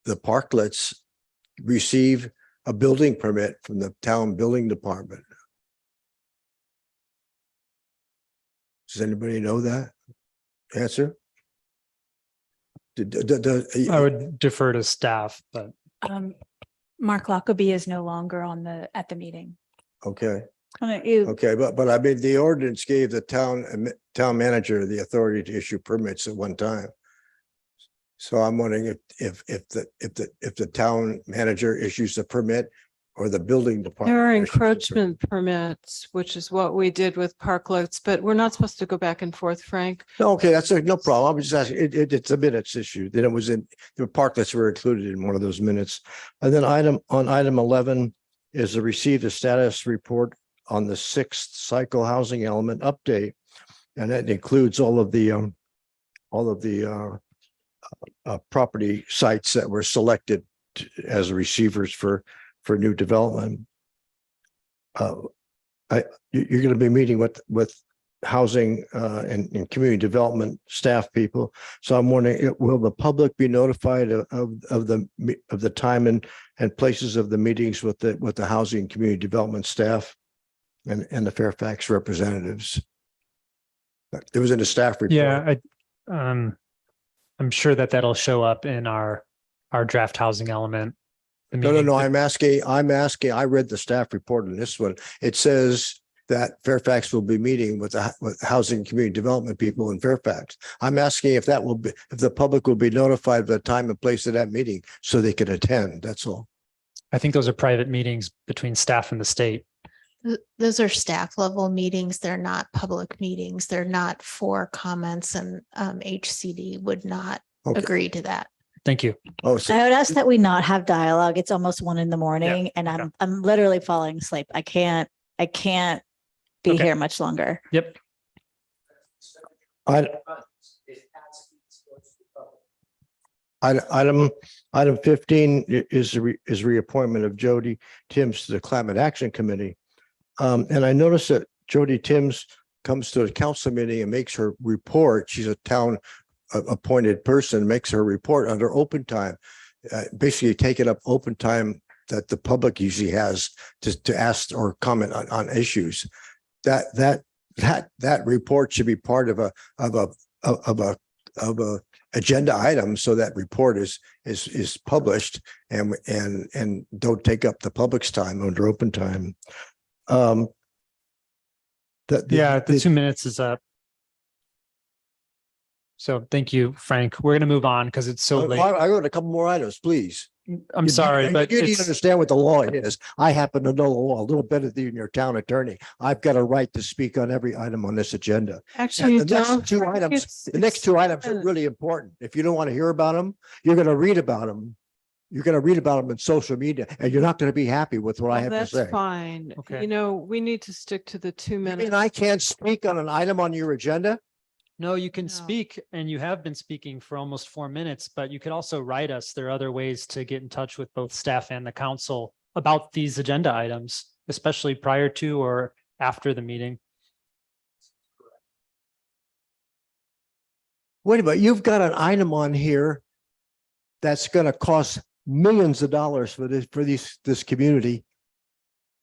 the parklets receive a building permit from the town building department. Does anybody know that answer? I would defer to staff, but Mark Lockerbie is no longer at the meeting. Okay. You, Okay, but I mean, the ordinance gave the town manager the authority to issue permits at one time. So I'm wondering if the town manager issues a permit or the building department. There are issues a permit. encroachment permits, which is what we did with parklets, but we're not supposed to go back and forth, Frank. No, okay, that's no problem. I'm just asking, it's a minutes issue. Then it was the parklets were included in one of those minutes. And then item 11 is to receive the status report on the 6th cycle housing element update. And that includes all of the property sites that were selected as receivers for new development. You're going to be meeting with housing and community development staff people. So I'm wondering, will the public be notified of the time and places of the meetings with the housing and community development staff and the Fairfax representatives? There was in the staff report. yeah, I'm sure that'll show up in our draft housing element. No. I'm asking. I read the staff report on this one. It says that Fairfax will be meeting with housing and community development people in Fairfax. I'm asking if the public will be notified of the time and place of that meeting so they can attend. That's all. I think those are private meetings between staff and the state. Those are staff level meetings. They're not public meetings. They're not for comments, and HCD would not agree to that. Thank you. Oh, I would ask that we not have dialogue. It's almost 1 a.m. and I'm literally falling asleep. I can't be here much longer. Yep. Item 15 is reappointment of Jody Timms to the Climate Action Committee. And I noticed that Jody Timms comes to the council meeting and makes her report. She's a town appointed person, makes her report under open time, basically taking up open time that the public usually has to ask or comment on issues. That report should be part of a agenda item, so that report is published and don't take up the public's time under open time. The 2 minutes is up. So thank you, Frank. We're going to move on because it's so late. I got a couple more items, please. I'm sorry, but you need it's to understand what the law is. I happen to know the law a little better than your town attorney. I've got a right to speak on every item on this agenda. Actually, And the next two items are really important. If you don't want to hear about them, you're going to read about them. You're going to read about them in social media, and you're not going to be happy with what I have to say. That's fine. Okay. You know, we need to stick to the 2 I minutes. mean, I can't speak on an item on your agenda. No, you can No. speak, and you have been speaking for almost 4 minutes, but you could also write us. There are other ways to get in touch with both staff and the council about these agenda items, especially prior to or after the meeting. Wait a minute, you've got an item on here that's going to cost millions of dollars for this community.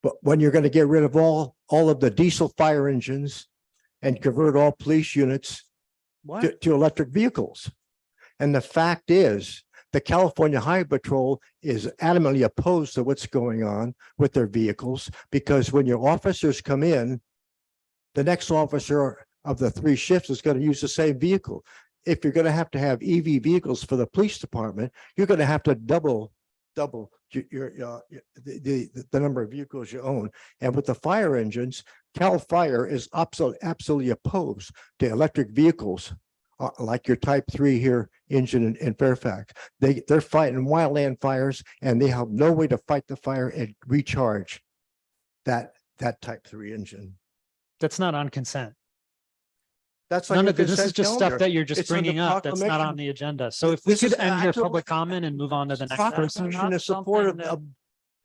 But when you're going to get rid of all of the diesel fire engines and convert all police units to electric vehicles. And the fact is, the California Highway Patrol is adamantly opposed to what's going on with their vehicles, because when your officers come in, the next officer of the 3 shifts is going to use the same vehicle. If you're going to have EV vehicles for the police department, you're going to have to double the number of vehicles you own. And with the fire engines, Cal Fire is absolutely opposed to electric vehicles like your Type 3 here engine in Fairfax. They're fighting wildland fires, and they have no way to fight the fire and recharge that Type 3 engine. That's not on consent. That's on None your of this is consent just stuff calendar. that you're just It's under bringing up. That's not on proclamation. the agenda. So if we This is could end your actual public comment and move on to the next person. proclamation in support of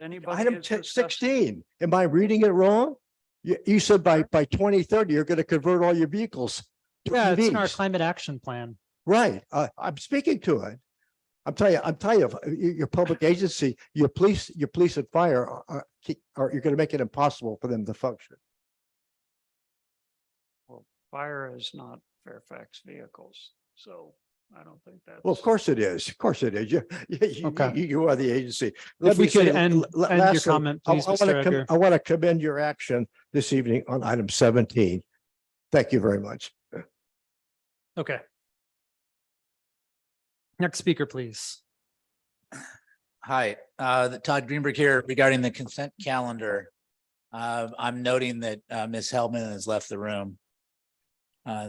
Anybody item is discussing. 16. Am I reading it wrong? You said by 2030, you're going to convert all your vehicles to Yeah, it's in our EVs. climate action plan. Right. I'm speaking to it. I'm telling you, your public agency, your police and fire you're going to make it impossible for them to function. Well, fire is not Fairfax vehicles, so I don't think that's. Well, of course it is. Of course it is. Okay. You are the agency. If we could say, end your lastly, comment, please, Mr. Edgar. I want to commend your action this evening on item 17. Thank you very much. Okay. Next speaker, please. Hi, Todd Greenberg here regarding the consent calendar. I'm noting that Ms. Heldman has left the room,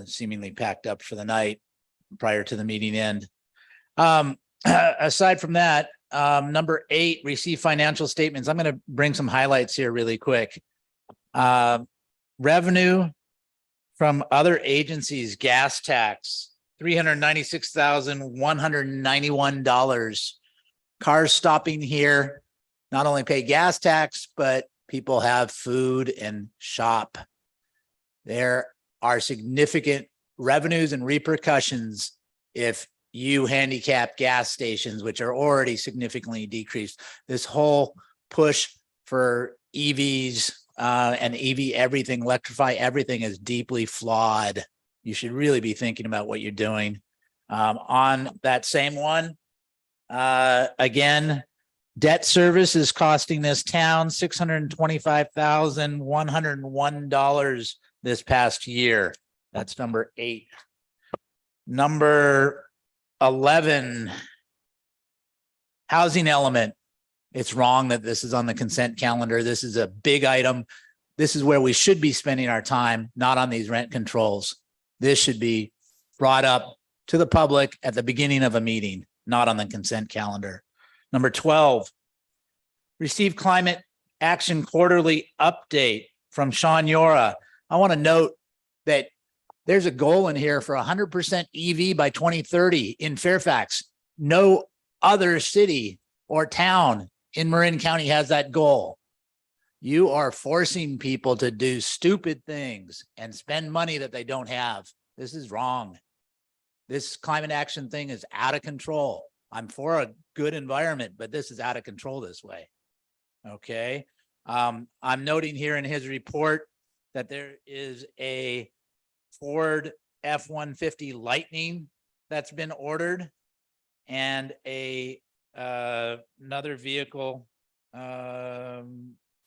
seemingly packed up for the night prior to the meeting end. Aside from that, number 8, receive financial statements. I'm going to bring some highlights here really quick. Revenue from other agencies, gas tax, $396,191. Cars stopping here not only pay gas tax, but people have food and shop. There are significant revenues and repercussions if you handicap gas stations, which are already significantly decreased. This whole push for EVs and EV everything, electrify everything is deeply flawed. You should really be thinking about what you're doing. On that same one, again, debt service is costing this town $625,101 this past year. That's number 8. Number 11, housing element. It's wrong that this is on the consent calendar. This is a big item. This is where we should be spending our time, not on these rent controls. This should be brought up to the public at the beginning of a meeting, not on the consent calendar. Number 12, receive climate action quarterly update from Sean Yora. I want to note that there's a goal in here for 100% EV by 2030 in Fairfax. No other city or town in Marin County has that goal. You are forcing people to do stupid things and spend money that they don't have. This is wrong. This climate action thing is out of control. I'm for a good environment, but this is out of control this way. Okay. I'm noting here in his report that there is a Ford F-150 Lightning that's been ordered and another vehicle,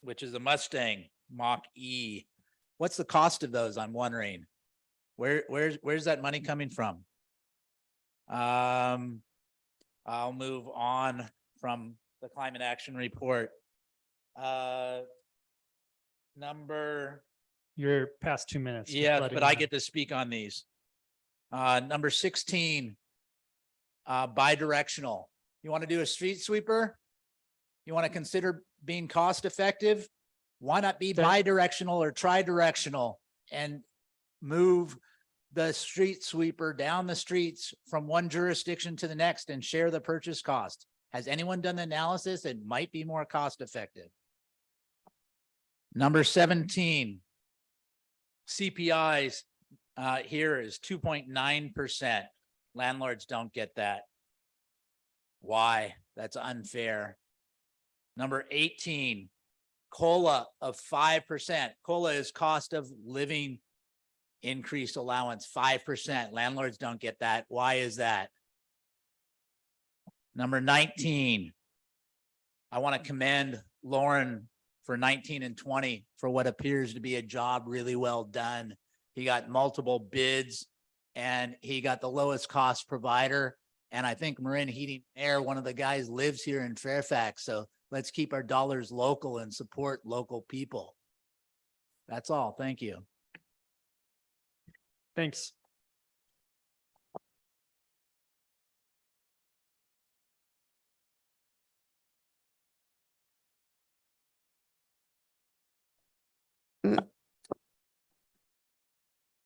which is a Mustang Mach-E. What's the cost of those? I'm wondering. Where's that money coming from? I'll move on from the climate action report. You're past 2 minutes. Yes, but I get to speak on these. Number 16, bi-directional. You want to do a street sweeper? You want to consider being cost effective? Why not be bi-directional or tri-directional and move the street sweeper down the streets from one jurisdiction to the next and share the purchase cost? Has anyone done the analysis? It might be more cost effective. Number 17, CPIs here is 2.9%. Landlords don't get that. Why? That's unfair. Number 18, COLA of 5%. COLA is cost of living increased allowance, 5%. Landlords don't get that. Why is that? Number 19, I want to commend Lauren for 19 and 20 for what appears to be a job really well done. He got multiple bids and he got the lowest cost provider. And I think Marin Heating Air, one of the guys lives here in Fairfax. So let's keep our dollars local and support local people. That's all. Thank you. Thanks.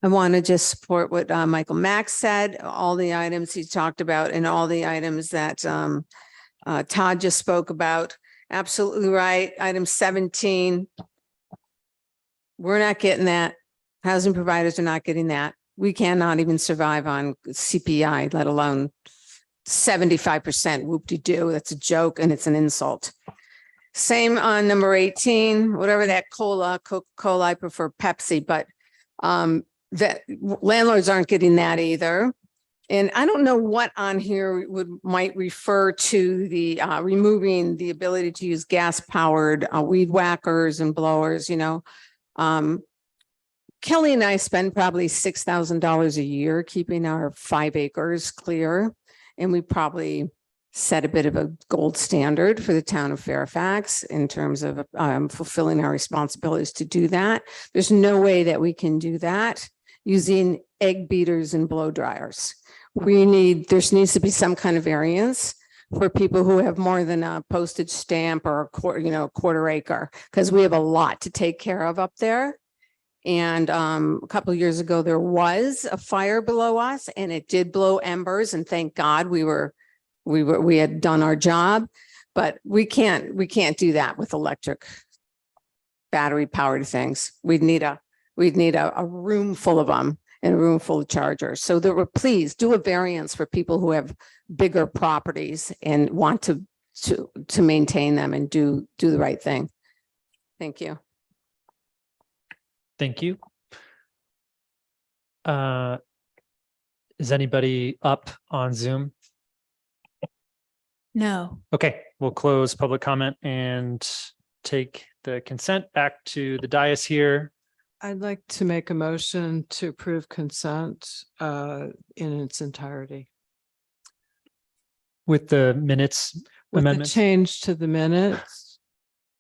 I want to just support what Michael Mack said, all the items he talked about and all the items that Todd just spoke about. Absolutely right. Item 17. We're not getting that. Housing providers are not getting that. We cannot even survive on CPI, let alone 75% whoop-de-doo. That's a joke and it's an insult. Same on number 18, whatever that Coca-Cola, I prefer Pepsi, but that landlords aren't getting that either. And I don't know what on here might refer to the removing the ability to use gas powered weed whackers and blowers, you know. Kelly and I spend probably $6,000 a year keeping our 5 acres clear. And we probably set a bit of a gold standard for the town of Fairfax in terms of fulfilling our responsibilities to do that. There's no way that we can do that using egg beaters and blow dryers. There needs to be some kind of variance for people who have more than a postage stamp or a quarter acre, because we have a lot to take care of up there. And a couple of years ago, there was a fire below us and it did blow embers, and thank God we had done our job, but we can't do that with electric battery powered things. We'd need a room full of them and a room full of chargers. So please do a variance for people who have bigger properties and want to maintain them and do the right thing. Thank you. Thank you. Is anybody up on Zoom? No. Okay, we'll close public comment and take the consent back to the dais here. I'd like to make a motion to approve consent in its entirety. With the minutes With the amendments? change to the minutes.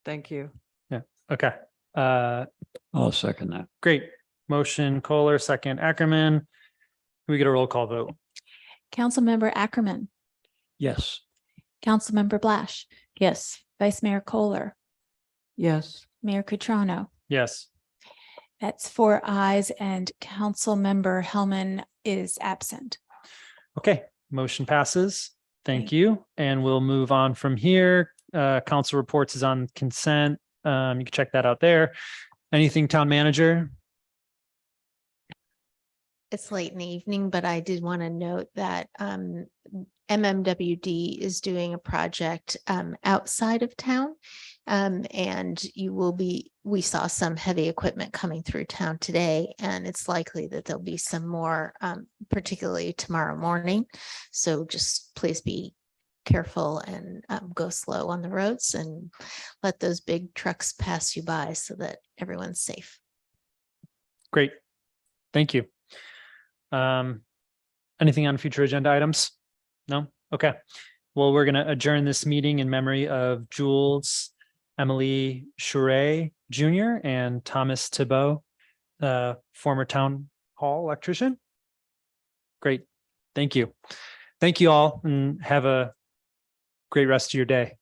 Thank you. Yeah, okay. I'll second that. Great. Motion Kohler, second Ackerman. Can we get a roll call vote? Councilmember Ackerman, Yes. Councilmember Blash, Yes. Vice Mayor Kohler, Yes. Mayor Cutrano. Yes. That's 4 ayes and Councilmember Hellman is absent. Okay, motion passes. Thank you. And we'll move on from here. Council reports is on consent. You can check that out there. Anything, town manager? It's late in the evening, but I did want to note that MMWD is doing a project outside of town. And we saw some heavy equipment coming through town today, and it's likely that there'll be some more, particularly tomorrow morning. So just please be careful and go slow on the roads and let those big trucks pass you by so that everyone's safe. Great. Thank you. Anything on future agenda items? No? Okay. Well, we're going to adjourn this meeting in memory of Jules Emily Chure Jr. and Thomas Thibault, former town hall electrician. Great. Thank you. Thank you all, and have a great rest of your day.